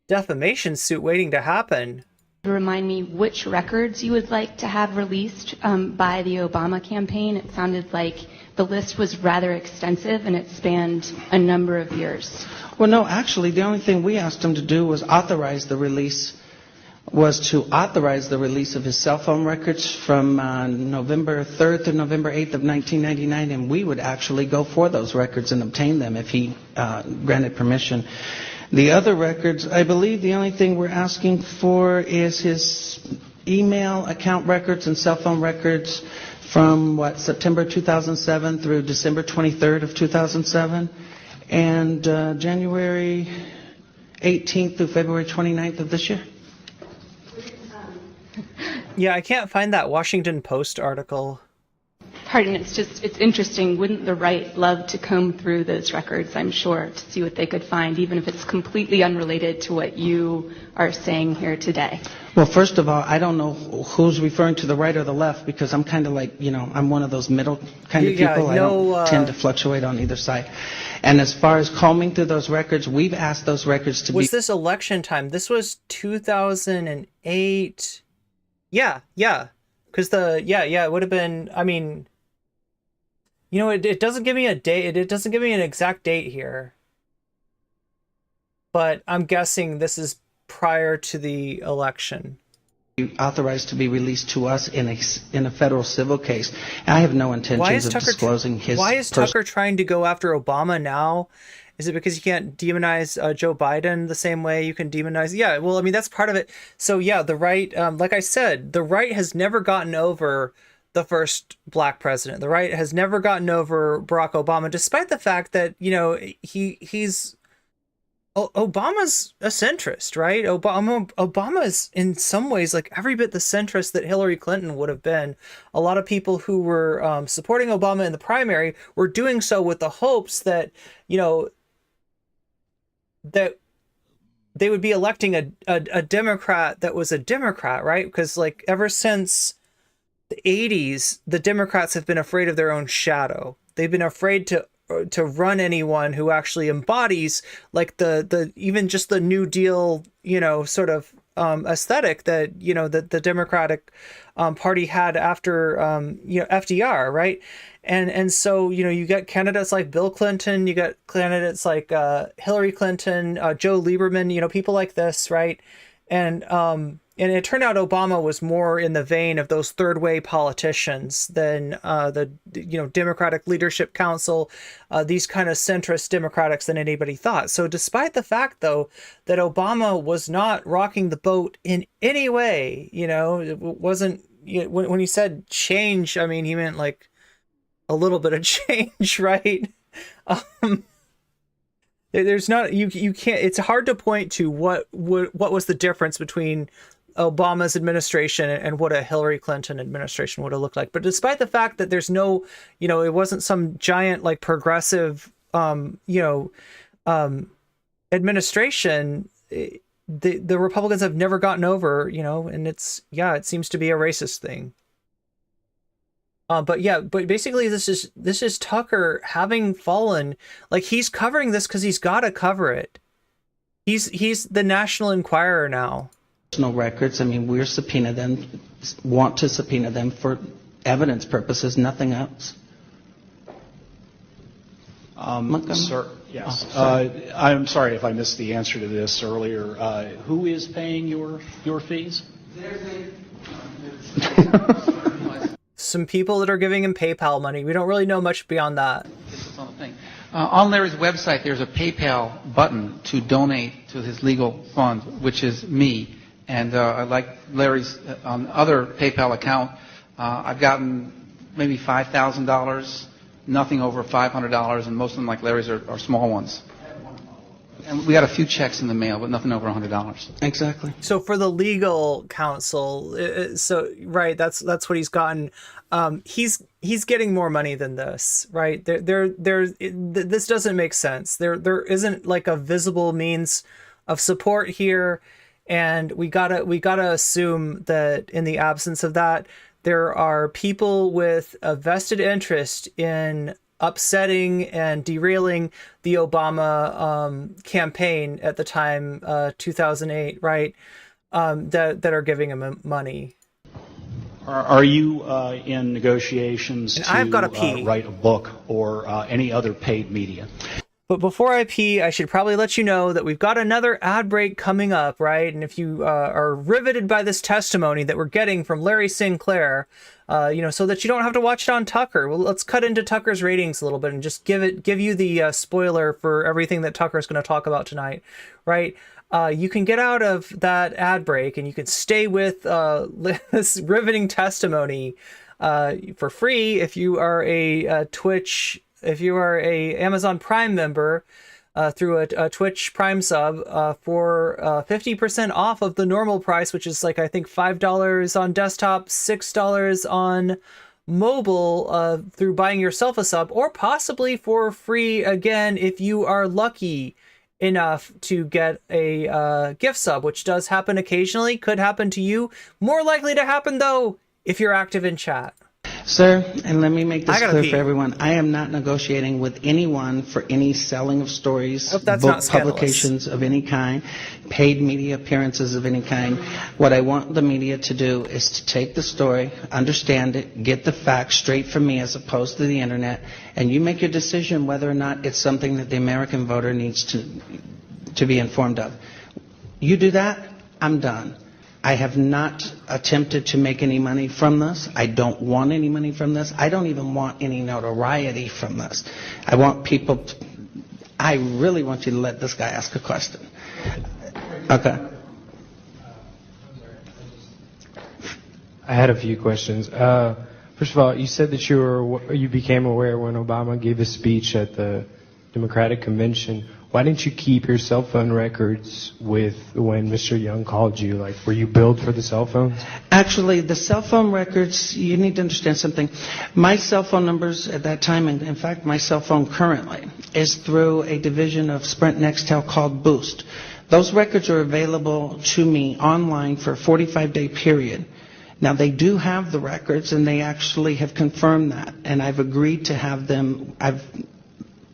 defamation suit waiting to happen. Remind me which records you would like to have released by the Obama campaign. It sounded like the list was rather extensive and it spanned a number of years. Well, no, actually, the only thing we asked him to do was authorize the release of his cell phone records from November 3rd to November 8th of 1999, and we would actually go for those records and obtain them if he granted permission. The other records, I believe the only thing we're asking for is his email account records and cell phone records from, September 2007 through December 23rd of 2007, and January 18th through February 29th of this year. Yeah, I can't find that Washington Post article. Pardon, it's interesting. Wouldn't the right love to comb through those records, I'm sure, to see what they could find, even if it's completely unrelated to what you are saying here today? Well, first of all, I don't know who's referring to the right or the left, because I'm kind of like, I'm one of those middle kind of people. I don't tend to fluctuate on either side. And as far as combing through those records, we've asked those records to be... Was this election time? This was 2008. Yeah. Because it would have been, I mean... it doesn't give me a date. It doesn't give me an exact date here. But I'm guessing this is prior to the election. Authorized to be released to us in a federal civil case. I have no intentions of disclosing his... Why is Tucker trying to go after Obama now Is it because you can't demonize Joe Biden the same way you can demonize? Yeah, well, I mean, that's part of it. So yeah, the right, like I said, the right has never gotten over the first black president. The right has never gotten over Barack Obama, despite the fact that, you know, Obama's a centrist, right? Obama is in some ways like every bit the centrist that Hillary Clinton would have been. A lot of people who were supporting Obama in the primary were doing so with the hopes that, you know, that they would be electing a Democrat that was a Democrat, right? Because like ever since the 80s, the Democrats have been afraid of their own shadow. They've been afraid to run anyone who actually embodies like the even just the New Deal, you know, sort of aesthetic that, you know, that the Democratic Party had after you know, FDR, right? And so, you know, you get candidates like Bill Clinton, you got candidates like Hillary Clinton, Joe Lieberman, you know, people like this, right? And it turned out Obama was more in the vein of those third way politicians than the, you know, Democratic Leadership Council, these kind of centrist Democrats than anybody thought. So despite the fact, though, that Obama was not rocking the boat in any way, you know, it wasn't, you know, when he said change, I mean, he meant like a little bit of change, right? There's not, you can't, it's hard to point to what was the difference between Obama's administration and what a Hillary Clinton administration would have looked like. But despite the fact that there's no, you know, it wasn't some giant like progressive, you know, administration, the Republicans have never gotten over, you know, and it's, yeah, it seems to be a racist thing. But yeah, but basically this is Tucker having fallen, like he's covering this because he's got to cover it. He's the National Enquirer now. No records. I mean, we're subpoena them, want to subpoena them for evidence purposes, nothing else. Sir, yes. I'm sorry if I missed the answer to this earlier. Who is paying your fees? Some people that are giving him PayPal money. We don't really know much beyond that. On Larry's website, there's a PayPal button to donate to his legal fund, which is me. And like Larry's other PayPal account, I've gotten maybe $5,000, nothing over $500, and most of them, like Larry's, are small ones. And we got a few checks in the mail, but nothing over $100. Exactly. So for the legal counsel, so right, that's what he's gotten. He's getting more money than this, right? This doesn't make sense. There isn't like a visible means of support here, and we gotta assume that in the absence of that, there are people with a vested interest in upsetting and derailing the Obama campaign at the time, 2008, right? That are giving him money. Are you in negotiations and to I've got to pee. Write a book or any other paid media? But before I pee, I should probably let you know that we've got another ad break coming up, right? And if you are riveted by this testimony that we're getting from Larry Sinclair, you know, so that you don't have to watch it on Tucker, well, let's cut into Tucker's ratings a little bit and just give you the spoiler for everything that Tucker's going to talk about tonight, right? You can get out of that ad break and you can stay with this riveting testimony for free if you are a Twitch. If you are a Amazon Prime member through a Twitch Prime sub for 50% off of the normal price, which is like, I think $5 on desktop, $6 on mobile through buying yourself a sub, or possibly for free again if you are lucky enough to get a gift sub, which does happen occasionally, could happen to you. More likely to happen, though, if you're active in chat. Sir, and let me make this clear for everyone. I am not negotiating with anyone for any selling of stories, book publications of any kind, paid media appearances of any kind. What I want the media to do is to take the story, understand it, get the facts straight from me as opposed to the internet, and you make your decision whether or not it's something that the American voter needs to be informed of. You do that, I'm done. I have not attempted to make any money from this. I don't want any money from this. I don't even want any notoriety from this. I want people I really want you to let this guy ask a question. Okay. I had a few questions. First of all, you said that you became aware when Obama gave a speech at the Democratic Convention. Why didn't you keep your cell phone records with when Mr. Young called you? Like, were you billed for the cell phones? Actually, the cell phone records, you need to understand something. My cell phone numbers at that time, and in fact my cell phone currently, is through a division of Sprint Nextel called Boost. Those records are available to me online for a 45-day period. Now, they do have the records, and they actually have confirmed that, and I've agreed to have them. I've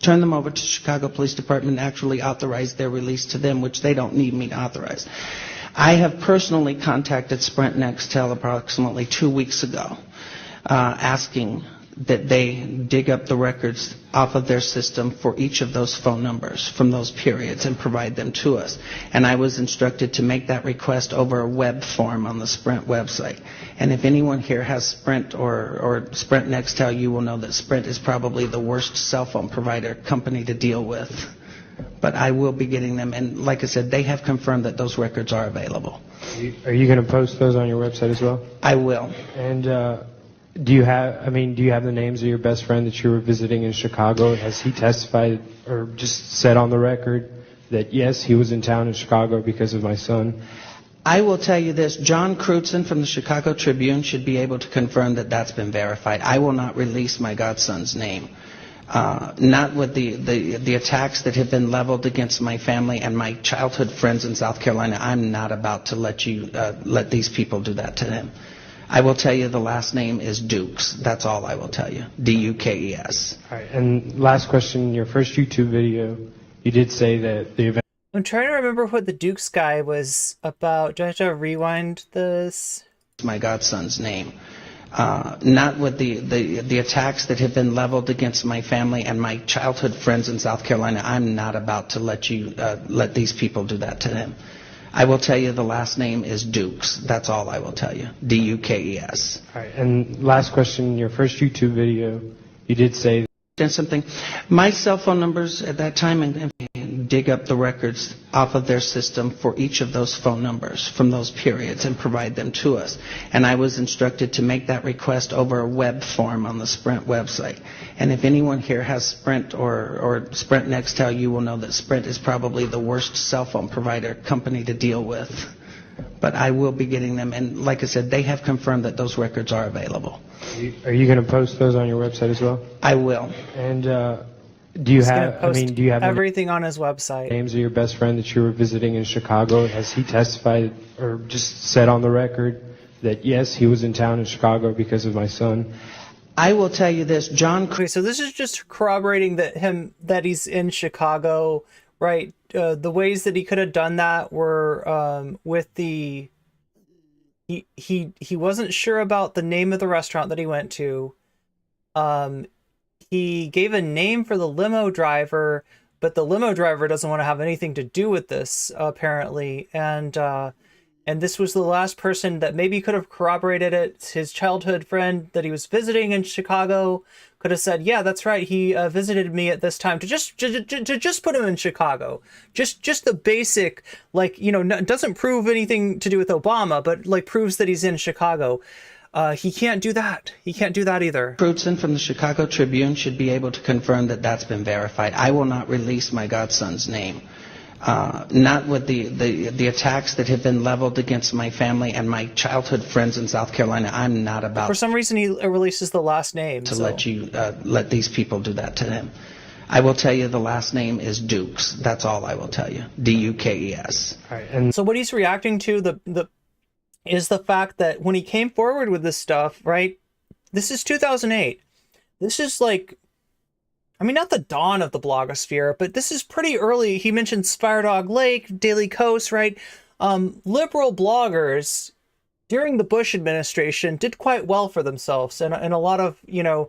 turned them over to Chicago Police Department and actually authorized their release to them, which they don't need me to authorize. I have personally contacted Sprint Nextel approximately 2 weeks ago, asking that they dig up the records off of their system for each of those phone numbers from those periods and provide them to us. And I was instructed to make that request over a web form on the Sprint website. And if anyone here has Sprint or Sprint Nextel, you will know that Sprint is probably the worst cell phone provider company to deal with. But I will be getting them, and like I said, they have confirmed that those records are available. Are you going to post those on your website as well? I will. And do you have the names of your best friend that you were visiting in Chicago? Has he testified or just said on the record that, yes, he was in town in Chicago because of my son? I will tell you this. John Crutzen from the Chicago Tribune should be able to confirm that that's been verified. I will not release my godson's name. Not with the attacks that have been leveled against my family and my childhood friends in South Carolina. I'm not about to let these people do that to him. I will tell you the last name is Dukes. That's all I will tell you. D-U-K-E-S. All right. And last question, in your first YouTube video, you did say that the event... I'm trying to remember what the Dukes guy was about. Do I have to rewind this? My godson's name. Not with the attacks that have been leveled against my family and my childhood friends in South Carolina. I'm not about to let these people do that to him. I will tell you the last name is Dukes. That's all I will tell you. D-U-K-E-S. All right. And last question, in your first YouTube video, you did say... something. My cell phone numbers at that time, and dig up the records off of their system for each of those phone numbers from those periods and provide them to us. And I was instructed to make that request over a web form on the Sprint website. And if anyone here has Sprint or Sprint Nextel, you will know that Sprint is probably the worst cell phone provider company to deal with. But I will be getting them, and like I said, they have confirmed that those records are available. Are you going to post those on your website as well? I will. And do you have everything on his website? Names of your best friend that you were visiting in Chicago? Has he testified or just said on the record that, yes, he was in town in Chicago because of my son? I will tell you this, John... Okay, so this is just corroborating that he's in Chicago, right? The ways that he could have done that were with the... He wasn't sure about the name of the restaurant that he went to. He gave a name for the limo driver, but the limo driver doesn't want to have anything to do with this, apparently. And this was the last person that maybe could have corroborated it. His childhood friend that he was visiting in Chicago could have said, yeah, that's right, he visited me at this time, to just put him in Chicago. Just the basic, like, you know, doesn't prove anything to do with Obama, but like proves that he's in Chicago. He can't do that. He can't do that either. Crutzen from the Chicago Tribune should be able to confirm that that's been verified. I will not release my godson's name. Not with the attacks that have been leveled against my family and my childhood friends in South Carolina. I'm not about... For some reason, he releases the last name. Let these people do that to him. I will tell you the last name is Dukes. That's all I will tell you. D-U-K-E-S. All right, and so what he's reacting to is the fact that when he came forward with this stuff, right? This is 2008. This is like... I mean, not the dawn of the blogosphere, but this is pretty early. He mentioned Spiredog Lake, Daily Kos, right? Liberal bloggers during the Bush administration did quite well for themselves, and a lot of a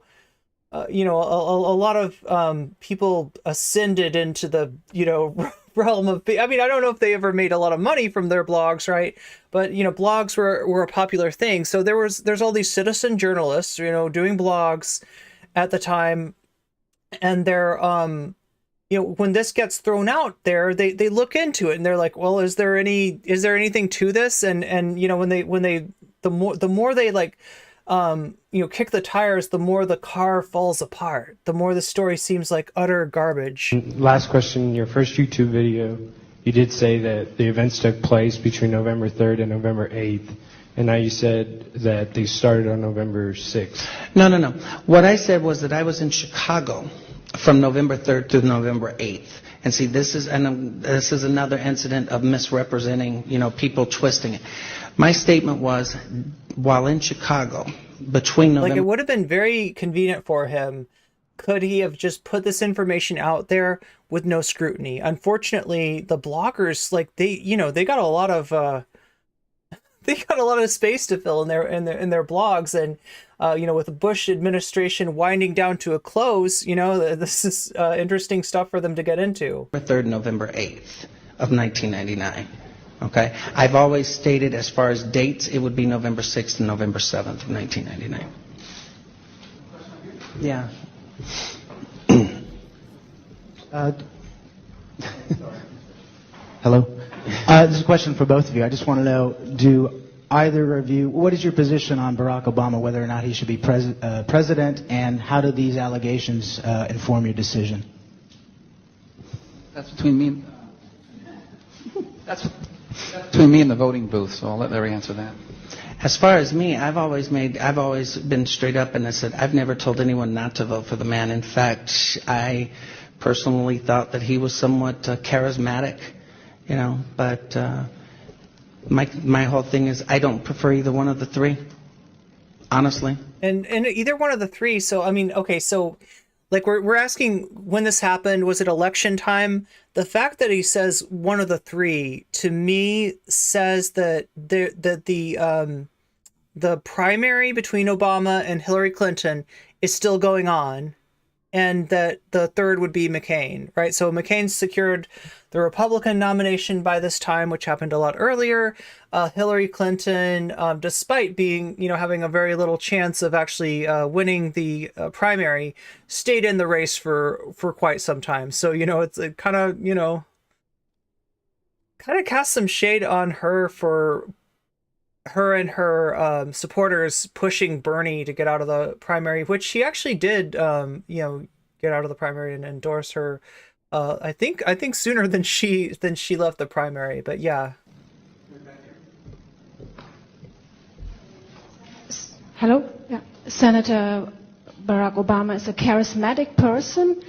lot of people ascended into the realm of. I mean, I don't know if they ever made a lot of money from their blogs, right? But blogs were a popular thing. So there's all these citizen journalists, doing blogs at the time. And they're, when this gets thrown out there, they look into it and they're like, well, is there anything to this? And the more they like, kick the tires, the more the car falls apart, the more the story seems like utter garbage. Last question, in your first YouTube video, you did say that the events took place between November 3rd and November 8th. And now you said that they started on November 6th. No. What I said was that I was in Chicago from November 3rd to November 8th. And see, this is another incident of misrepresenting, people twisting it. My statement was, while in Chicago, between November... Like, it would have been very convenient for him. Could he have just put this information out there with no scrutiny? Unfortunately, the bloggers, they got a lot of... They got a lot of space to fill in their blogs, and with the Bush administration winding down to a close, this is interesting stuff for them to get into. November 3rd, November 8th of 1999. Okay, I've always stated as far as dates, it would be November 6th and November 7th of 1999. Yeah. Hello. This is a question for both of you. I just want to know, do either of you, what is your position on Barack Obama, whether or not he should be president, and how do these allegations inform your decision? That's between me. That's between me and the voting booth. So I'll let Larry answer that. As far as me, I've always been straight up, and I said I've never told anyone not to vote for the man. In fact, I personally thought that he was somewhat charismatic. But my whole thing is I don't prefer either one of the three, honestly. And either one of the three. So we're asking when this happened. Was it election time? The fact that he says one of the three, to me, says that the primary between Obama and Hillary Clinton is still going on, and that the third would be McCain, right? So McCain secured the Republican nomination by this time, which happened a lot earlier. Hillary Clinton, despite being, having a very little chance of actually winning the primary, stayed in the race for quite some time. So, it kind of casts some shade on her for her and her supporters pushing Bernie to get out of the primary, which she actually did, get out of the primary and endorse her. I think sooner than she left the primary, but yeah. Hello? Yeah. Senator Barack Obama is a charismatic person.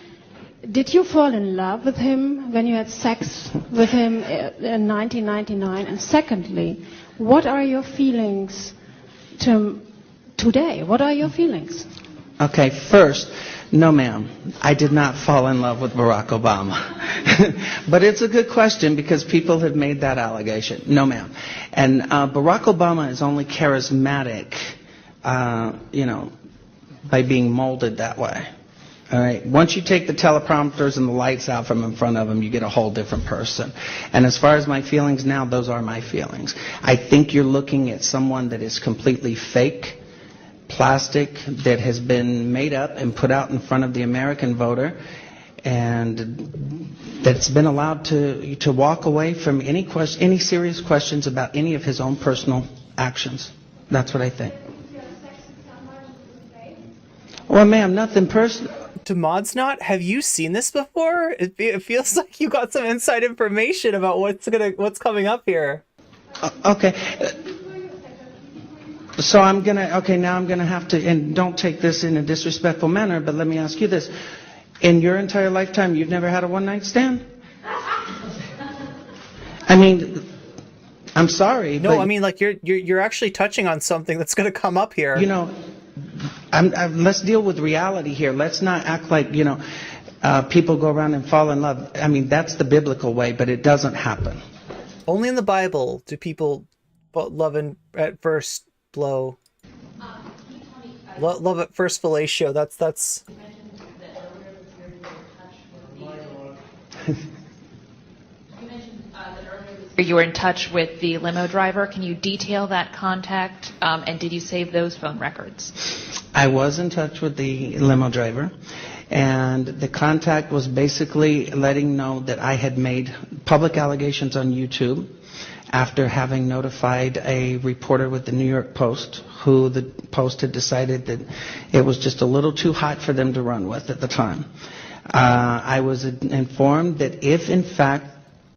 Did you fall in love with him when you had sex with him in 1999? And secondly, what are your feelings today? What are your feelings? Okay, first, no ma'am, I did not fall in love with Barack Obama. But it's a good question because people have made that allegation. No ma'am. And Barack Obama is only charismatic, by being molded that way. All right. Once you take the teleprompters and the lights out from in front of him, you get a whole different person. And as far as my feelings now, those are my feelings. I think you're looking at someone that is completely fake, plastic, that has been made up and put out in front of the American voter, and that's been allowed to walk away from any serious questions about any of his own personal actions. That's what I think. Well, ma'am, nothing personal. To Mods Not, have you seen this before? It feels like you got some inside information about what's coming up here. Okay. So now I'm gonna have to, and don't take this in a disrespectful manner, but let me ask you this: in your entire lifetime, you've never had a one-night stand? I mean, I'm sorry. No, I mean, like you're actually touching on something that's going to come up here. Let's deal with reality here. Let's not act like, people go around and fall in love. I mean, that's the biblical way, but it doesn't happen. Only in the Bible do people love at first blow. Love at first fellatio. That's. You were in touch with the limo driver. Can you detail that contact? And did you save those phone records? I was in touch with the limo driver, And the contact was basically letting know that I had made public allegations on YouTube after having notified a reporter with the New York Post, who the Post had decided that it was just a little too hot for them to run with at the time. I was informed that if, in fact...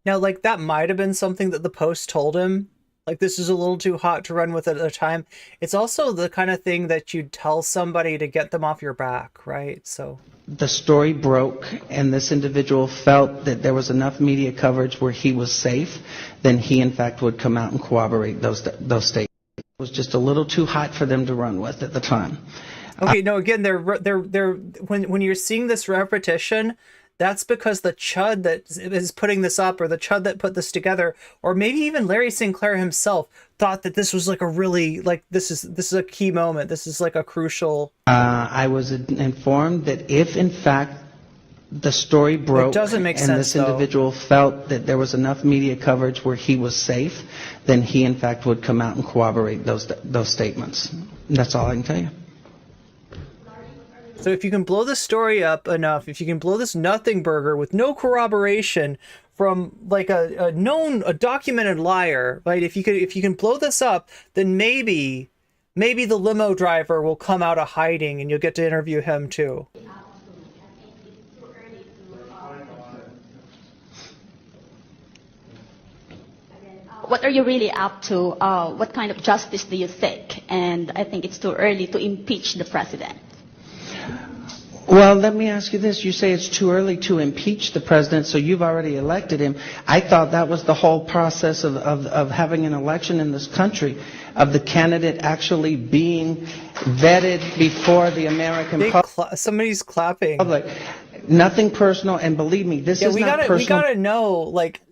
Now, like, that might have been something that the Post told him. Like, this is a little too hot to run with at the time. It's also the kind of thing that you'd tell somebody to get them off your back, right? So... the story broke and this individual felt that there was enough media coverage where he was safe, then he in fact would come out and corroborate those statements. It was just a little too hot for them to run with at the time. Okay, no, again, when you're seeing this repetition, that's because the chud that is putting this up, or the chud that put this together, or maybe even Larry Sinclair himself thought that this was like a really, like, this is a key moment. This is like a crucial... I was informed that if, in fact, the story broke doesn't make and sense, this individual felt that there was enough media coverage where he was safe, then he, in fact, would come out and corroborate those statements. That's all I can tell you. So if you can blow the story up enough, if you can blow this nothing burger with no corroboration from like a documented liar, right? If you can blow this up, then maybe the limo driver will come out of hiding and you'll get to interview him too. What are you really up to? What kind of justice do you seek? And I think it's too early to impeach the president. Well, let me ask you this. You say it's too early to impeach the president, so you've already elected him. I thought that was the whole process of having an election in this country, of the candidate actually being vetted before the American public. Somebody's clapping. Nothing personal, and believe me, this is not personal. We gotta know, like,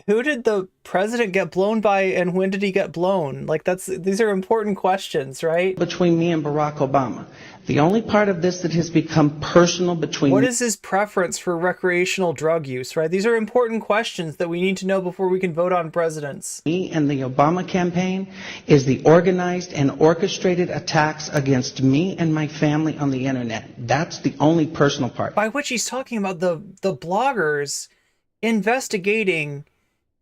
who did the president get blown by and when did he get blown? Like, these are important questions, right? Between me and Barack Obama. The only part of this that has become personal between... What is his preference for recreational drug use, right? These are important questions that we need to know before we can vote on presidents. Me and the Obama campaign is the organized and orchestrated attacks against me and my family on the internet. That's the only personal part. By which he's talking about the bloggers investigating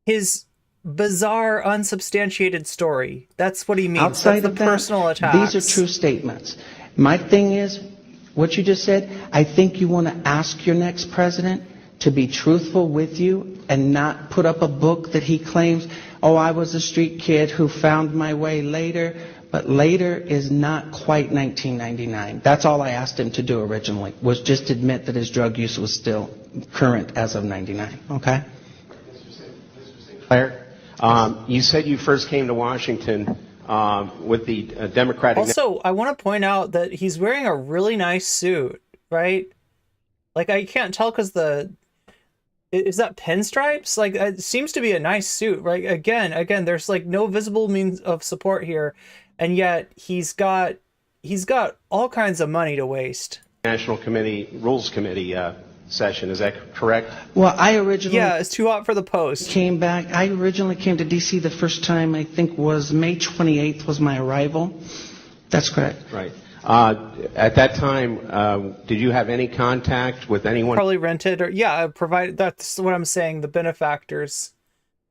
his bizarre, unsubstantiated story. That's what he means. Outside That's of the personal that, attacks. these are true statements. My thing is, what you just said, I think you want to ask your next president to be truthful with you and not put up a book that he claims, oh, I was a street kid who found my way later. But later is not quite 1999. That's all I asked him to do originally, was just admit that his drug use was still current as of 99. Okay? Claire, you said you first came to Washington with the Democratic... Also, I want to point out that he's wearing a really nice suit, right? Like, I can't tell because is that pinstripes? Like, it seems to be a nice suit, right? Again, there's like no visible means of support here, and yet he's got all kinds of money to waste. National Committee, Rules Committee session, is that correct? Well, I originally... Yeah, it's too hot for the Post. Came back. I originally came to D.C. the first time, I think was May 28th was my arrival. That's correct. Right. At that time, did you have any contact with anyone? Probably rented or, yeah, provided. That's what I'm saying, the benefactors.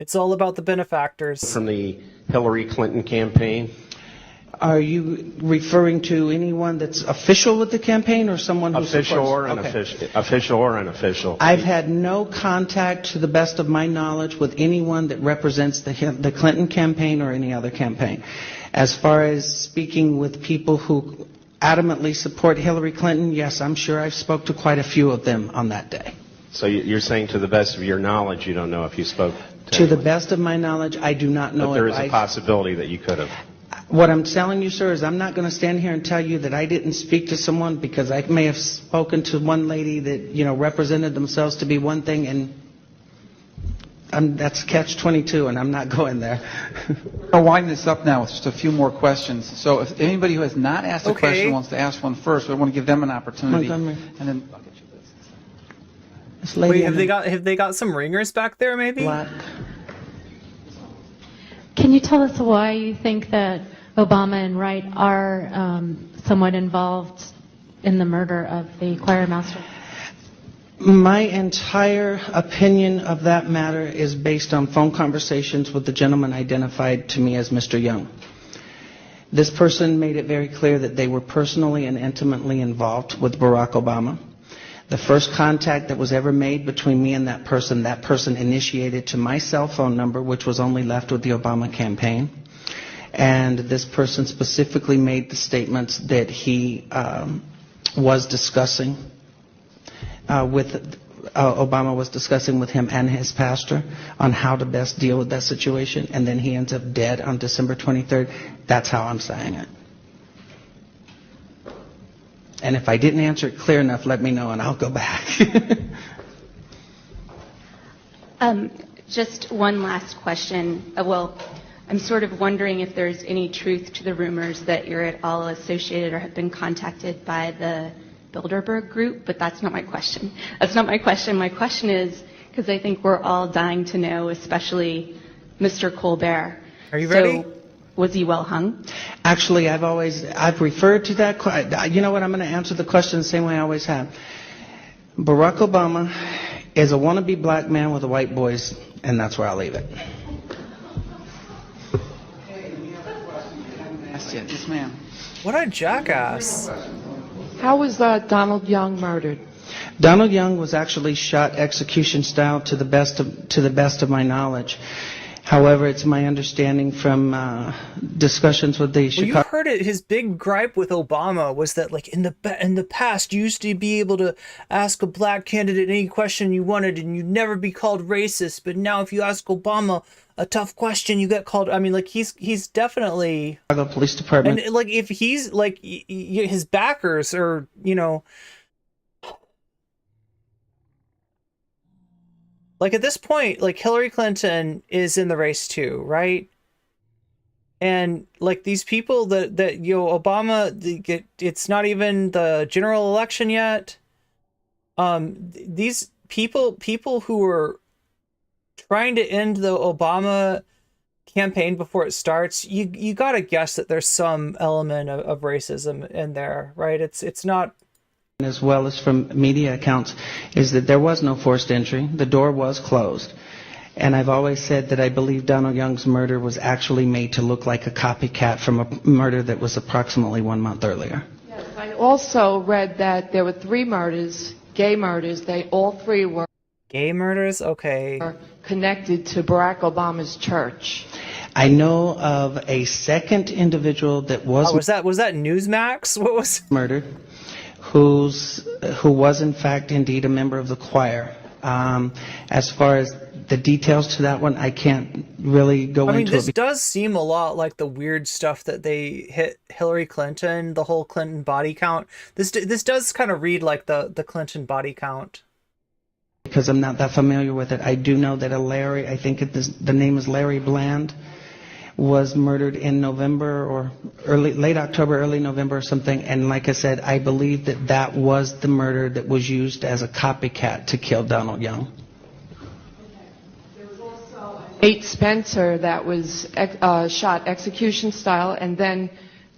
It's all about the benefactors. From the Hillary Clinton campaign? Are you referring to anyone that's official with the campaign or someone who official supports? Or unofficial? Okay. Official or unofficial? I've had no contact, to the best of my knowledge, with anyone that represents the Clinton campaign or any other campaign. As far as speaking with people who adamantly support Hillary Clinton, yes, I'm sure I've spoke to quite a few of them on that day. So you're saying, to the best of your knowledge, you don't know if you spoke to the best of my knowledge, I do not know. But there is a possibility that you could have. What I'm telling you, sir, is I'm not going to stand here and tell you that I didn't speak to someone, because I may have spoken to one lady that, represented themselves to be one thing, and that's catch-22, and I'm not going there. I'll wind this up now with just a few more questions. So if anybody who has not asked a question wants to ask one first, I want to give them an opportunity. Montgomery. And then I'll get you this. Wait, have they got some ringers back there, maybe? Black. Can you tell us why you think that Obama and Wright are somewhat involved in the murder of the choir master? My entire opinion of that matter is based on phone conversations with the gentleman identified to me as Mr. Young. This person made it very clear that they were personally and intimately involved with Barack Obama. The first contact that was ever made between me and that person initiated to my cell phone number, which was only left with the Obama campaign. And this person specifically made the statements that he was discussing Obama was discussing with him and his pastor on how to best deal with that situation, and then he ends up dead on December 23rd. That's how I'm saying it. And if I didn't answer it clear enough, let me know and I'll go back. Just one last question. Well, I'm sort of wondering if there's any truth to the rumors that you're at all associated or have been contacted by the Bilderberg group, but that's not my question. That's not my question. My question is, because I think we're all dying to know, especially Mr. Colbert. Are you ready? So, was he well hung? Actually, I've referred to that. You know what? I'm going to answer the question the same way I always have. Barack Obama is a wannabe black man with a white voice, and that's where I'll leave it. Yes, ma'am. What a jackass. How was Donald Young murdered? Donald Young was actually shot execution style to the best of my knowledge. However, it's my understanding from discussions with the Chicago... Well, you heard it. His big gripe with Obama was that, like, in the past, you used to be able to ask a black candidate any question you wanted, and you'd never be called racist. But now, if you ask Obama a tough question, you get called. I mean, like, he's definitely Chicago Police Department. And like, if he's like his backers are, you know. Like, at this point, like, Hillary Clinton is in the race too, right? And like, these people that Obama, it's not even the general election yet. These people who are trying to end the Obama campaign before it starts, you got to guess that there's some element of racism in there, right? It's not. As well as from media accounts, is that there was no forced entry. The door was closed. And I've always said that I believe Donald Young's murder was actually made to look like a copycat from a murder that was approximately 1 month earlier. Yes, I also read that there were 3 murders, gay murders. All 3 were gay murders. Okay. Connected to Barack Obama's church. I know of a second individual that was. Was that Newsmax? What was murdered? Who was in fact indeed a member of the choir. As far as the details to that one, I can't really go into it. I mean, this does seem a lot like the weird stuff that they hit Hillary Clinton, the whole Clinton body count. This does kind of read like the Clinton body count. Because I'm not that familiar with it. I do know that I think the name is Larry Bland, was murdered in November or late October, early November or something. And like I said, I believe that was the murder that was used as a copycat to kill Donald Young. There was also Nate Spencer that was shot execution style, and then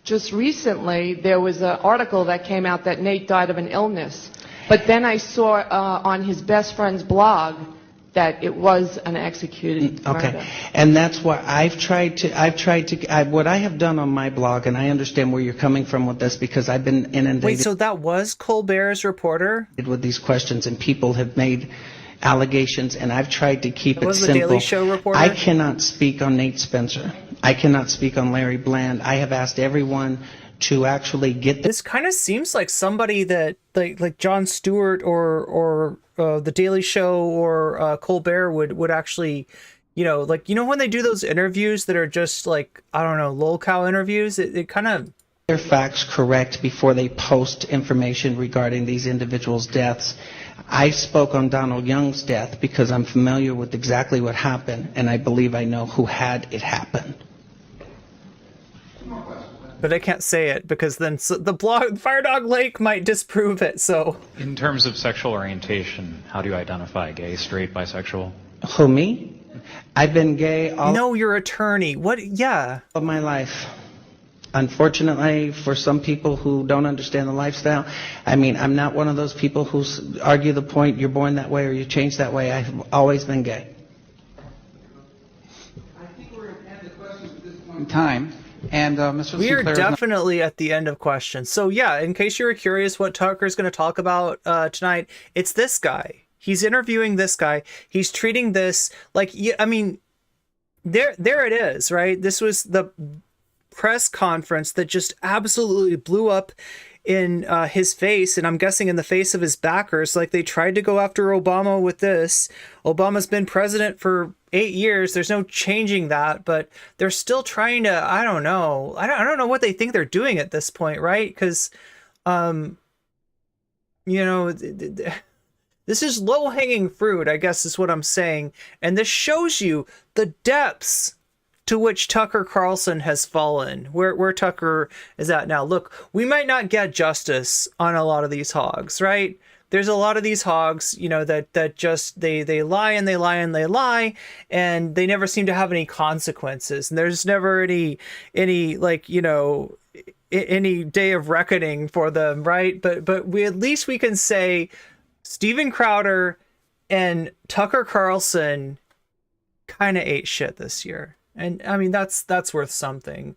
just recently there was an article that came out that Nate died of an illness. But then I saw on his best friend's blog that it was an executed murder. Okay, and that's why what I have done on my blog, and I understand where you're coming from with this because I've been inundated. Wait, so that was Colbert's reporter? With these questions, and people have made allegations, and I've tried to keep it simple. Was the Daily Show reporter? I cannot speak on Nate Spencer. I cannot speak on Larry Bland. I have asked everyone to actually get this. Kind of seems like somebody that like Jon Stewart or the Daily Show or Colbert would actually, when they do those interviews that are just like, I don't know, lolcow interviews, it kind of their facts correct before they post information regarding these individuals' deaths. I spoke on Donald Young's death because I'm familiar with exactly what happened, and I believe I know who had it happen. But I can't say it because then the blog Fire Dog Lake might disprove it. So, in terms of sexual orientation, how do you identify gay, straight, bisexual? Who, me? I've been gay all No, your attorney. What? Yeah. Of my life. Unfortunately, for some people who don't understand the lifestyle, I mean, I'm not one of those people who argue the point, you're born that way or you change that way. I've always been gay. I think we're at the questions at this point in time. And Mr. We are Sinclair is definitely at the end of questions. So yeah, in case you were curious what Tucker's going to talk about tonight, it's this guy. He's interviewing this guy. He's treating this like, I mean, there it is, right? This was the press conference that just absolutely blew up in his face, and I'm guessing in the face of his backers. Like, they tried to go after Obama with this. Obama's been president for 8 years. There's no changing that, but they're still trying to, I don't know. I don't know what they think they're doing at this point, right? Because, you know, this is low-hanging fruit, I guess is what I'm saying. And this shows you the depths to which Tucker Carlson has fallen, where Tucker is at now. Look, we might not get justice on a lot of these hogs, right? There's a lot of these hogs, you know, that just, they lie and they lie and they lie, and they never seem to have any consequences. And there's never any like, you know, any day of reckoning for them, right? But we, at least we can say Steven Crowder and Tucker Carlson kind of ate shit this year. And I mean, that's worth something.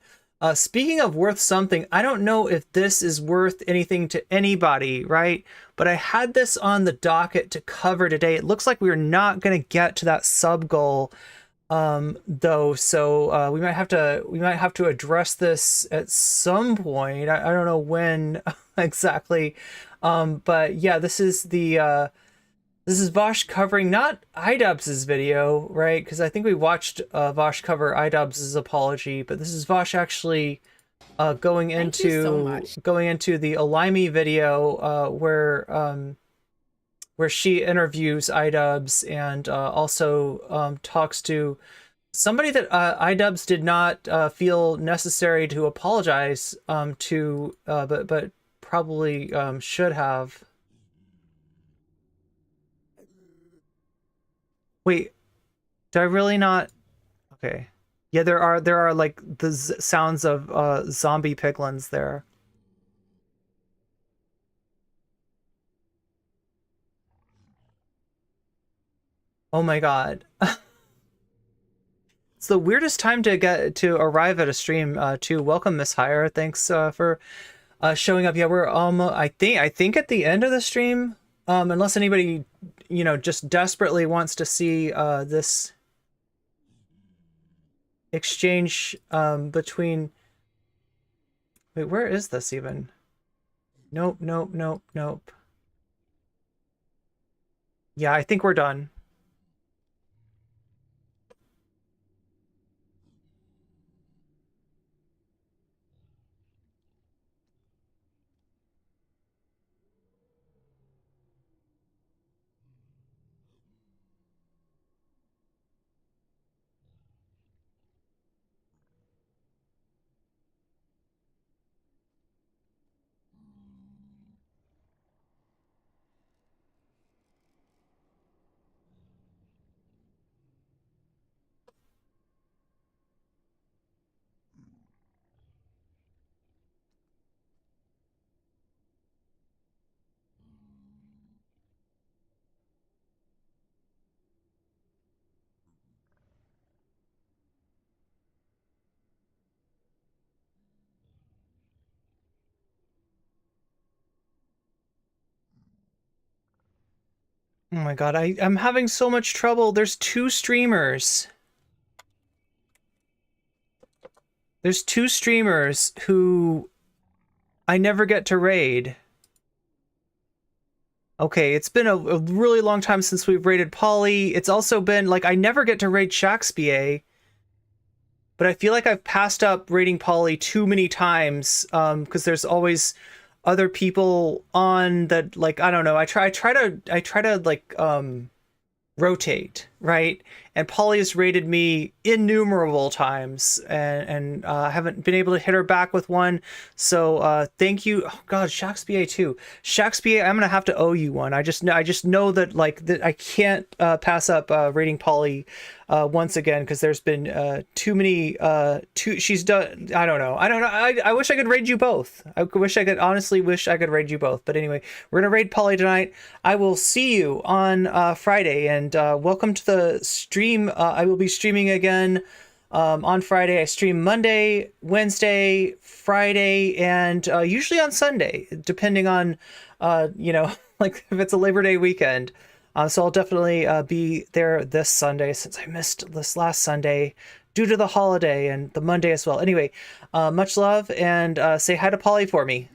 Speaking of worth something, I don't know if this is worth anything to anybody, right? But I had this on the docket to cover today. It looks like we're not going to get to that sub goal, though. So we might have to address this at some point. I don't know when exactly. But yeah, this is Vosh covering not iDubbbz's video, right? Because I think we watched Vosh cover iDubbbz's apology, but this is Vosh actually going into the Olimey video where she interviews iDubbbz and also talks to somebody that iDubbbz did not feel necessary to apologize to, but probably should have. Wait, did I really not? Okay. Yeah, there are like the sounds of zombie piglins there. Oh my god. It's the weirdest time to arrive at a stream too. Welcome, Miss Hire. Thanks for showing up. Yeah, we're almost, I think at the end of the stream. Unless anybody, you know, just desperately wants to see this exchange between... Wait, where is this even? Nope. Yeah, I think we're done. Oh my god, I'm having so much trouble. There's two streamers. There's two streamers who I never get to raid. Okay, it's been a really long time since we've raided Polly. It's also been, like, I never get to raid Shaxpia. But I feel like I've passed up raiding Polly too many times, because there's always other people on that, like, I don't know. I try to like rotate, right? and Polly has rated me innumerable times, and I haven't been able to hit her back with one. So thank you. Oh God, Shakespeare too. Shakespeare, I'm gonna have to owe you one. I just know that that I can't pass up rating Polly once again, because there's been too many. She's done. I don't know. I wish I could raid you both. Honestly wish I could raid you both. But anyway, we're gonna raid Polly tonight. I will see you on Friday, and welcome to the stream. I will be streaming again on Friday. I stream Monday, Wednesday, Friday, and usually on Sunday, depending on like if it's a Labor Day weekend. So I'll definitely be there this Sunday, since I missed this last Sunday due to the holiday, and the Monday as well. Anyway, much love, and say hi to Polly for me.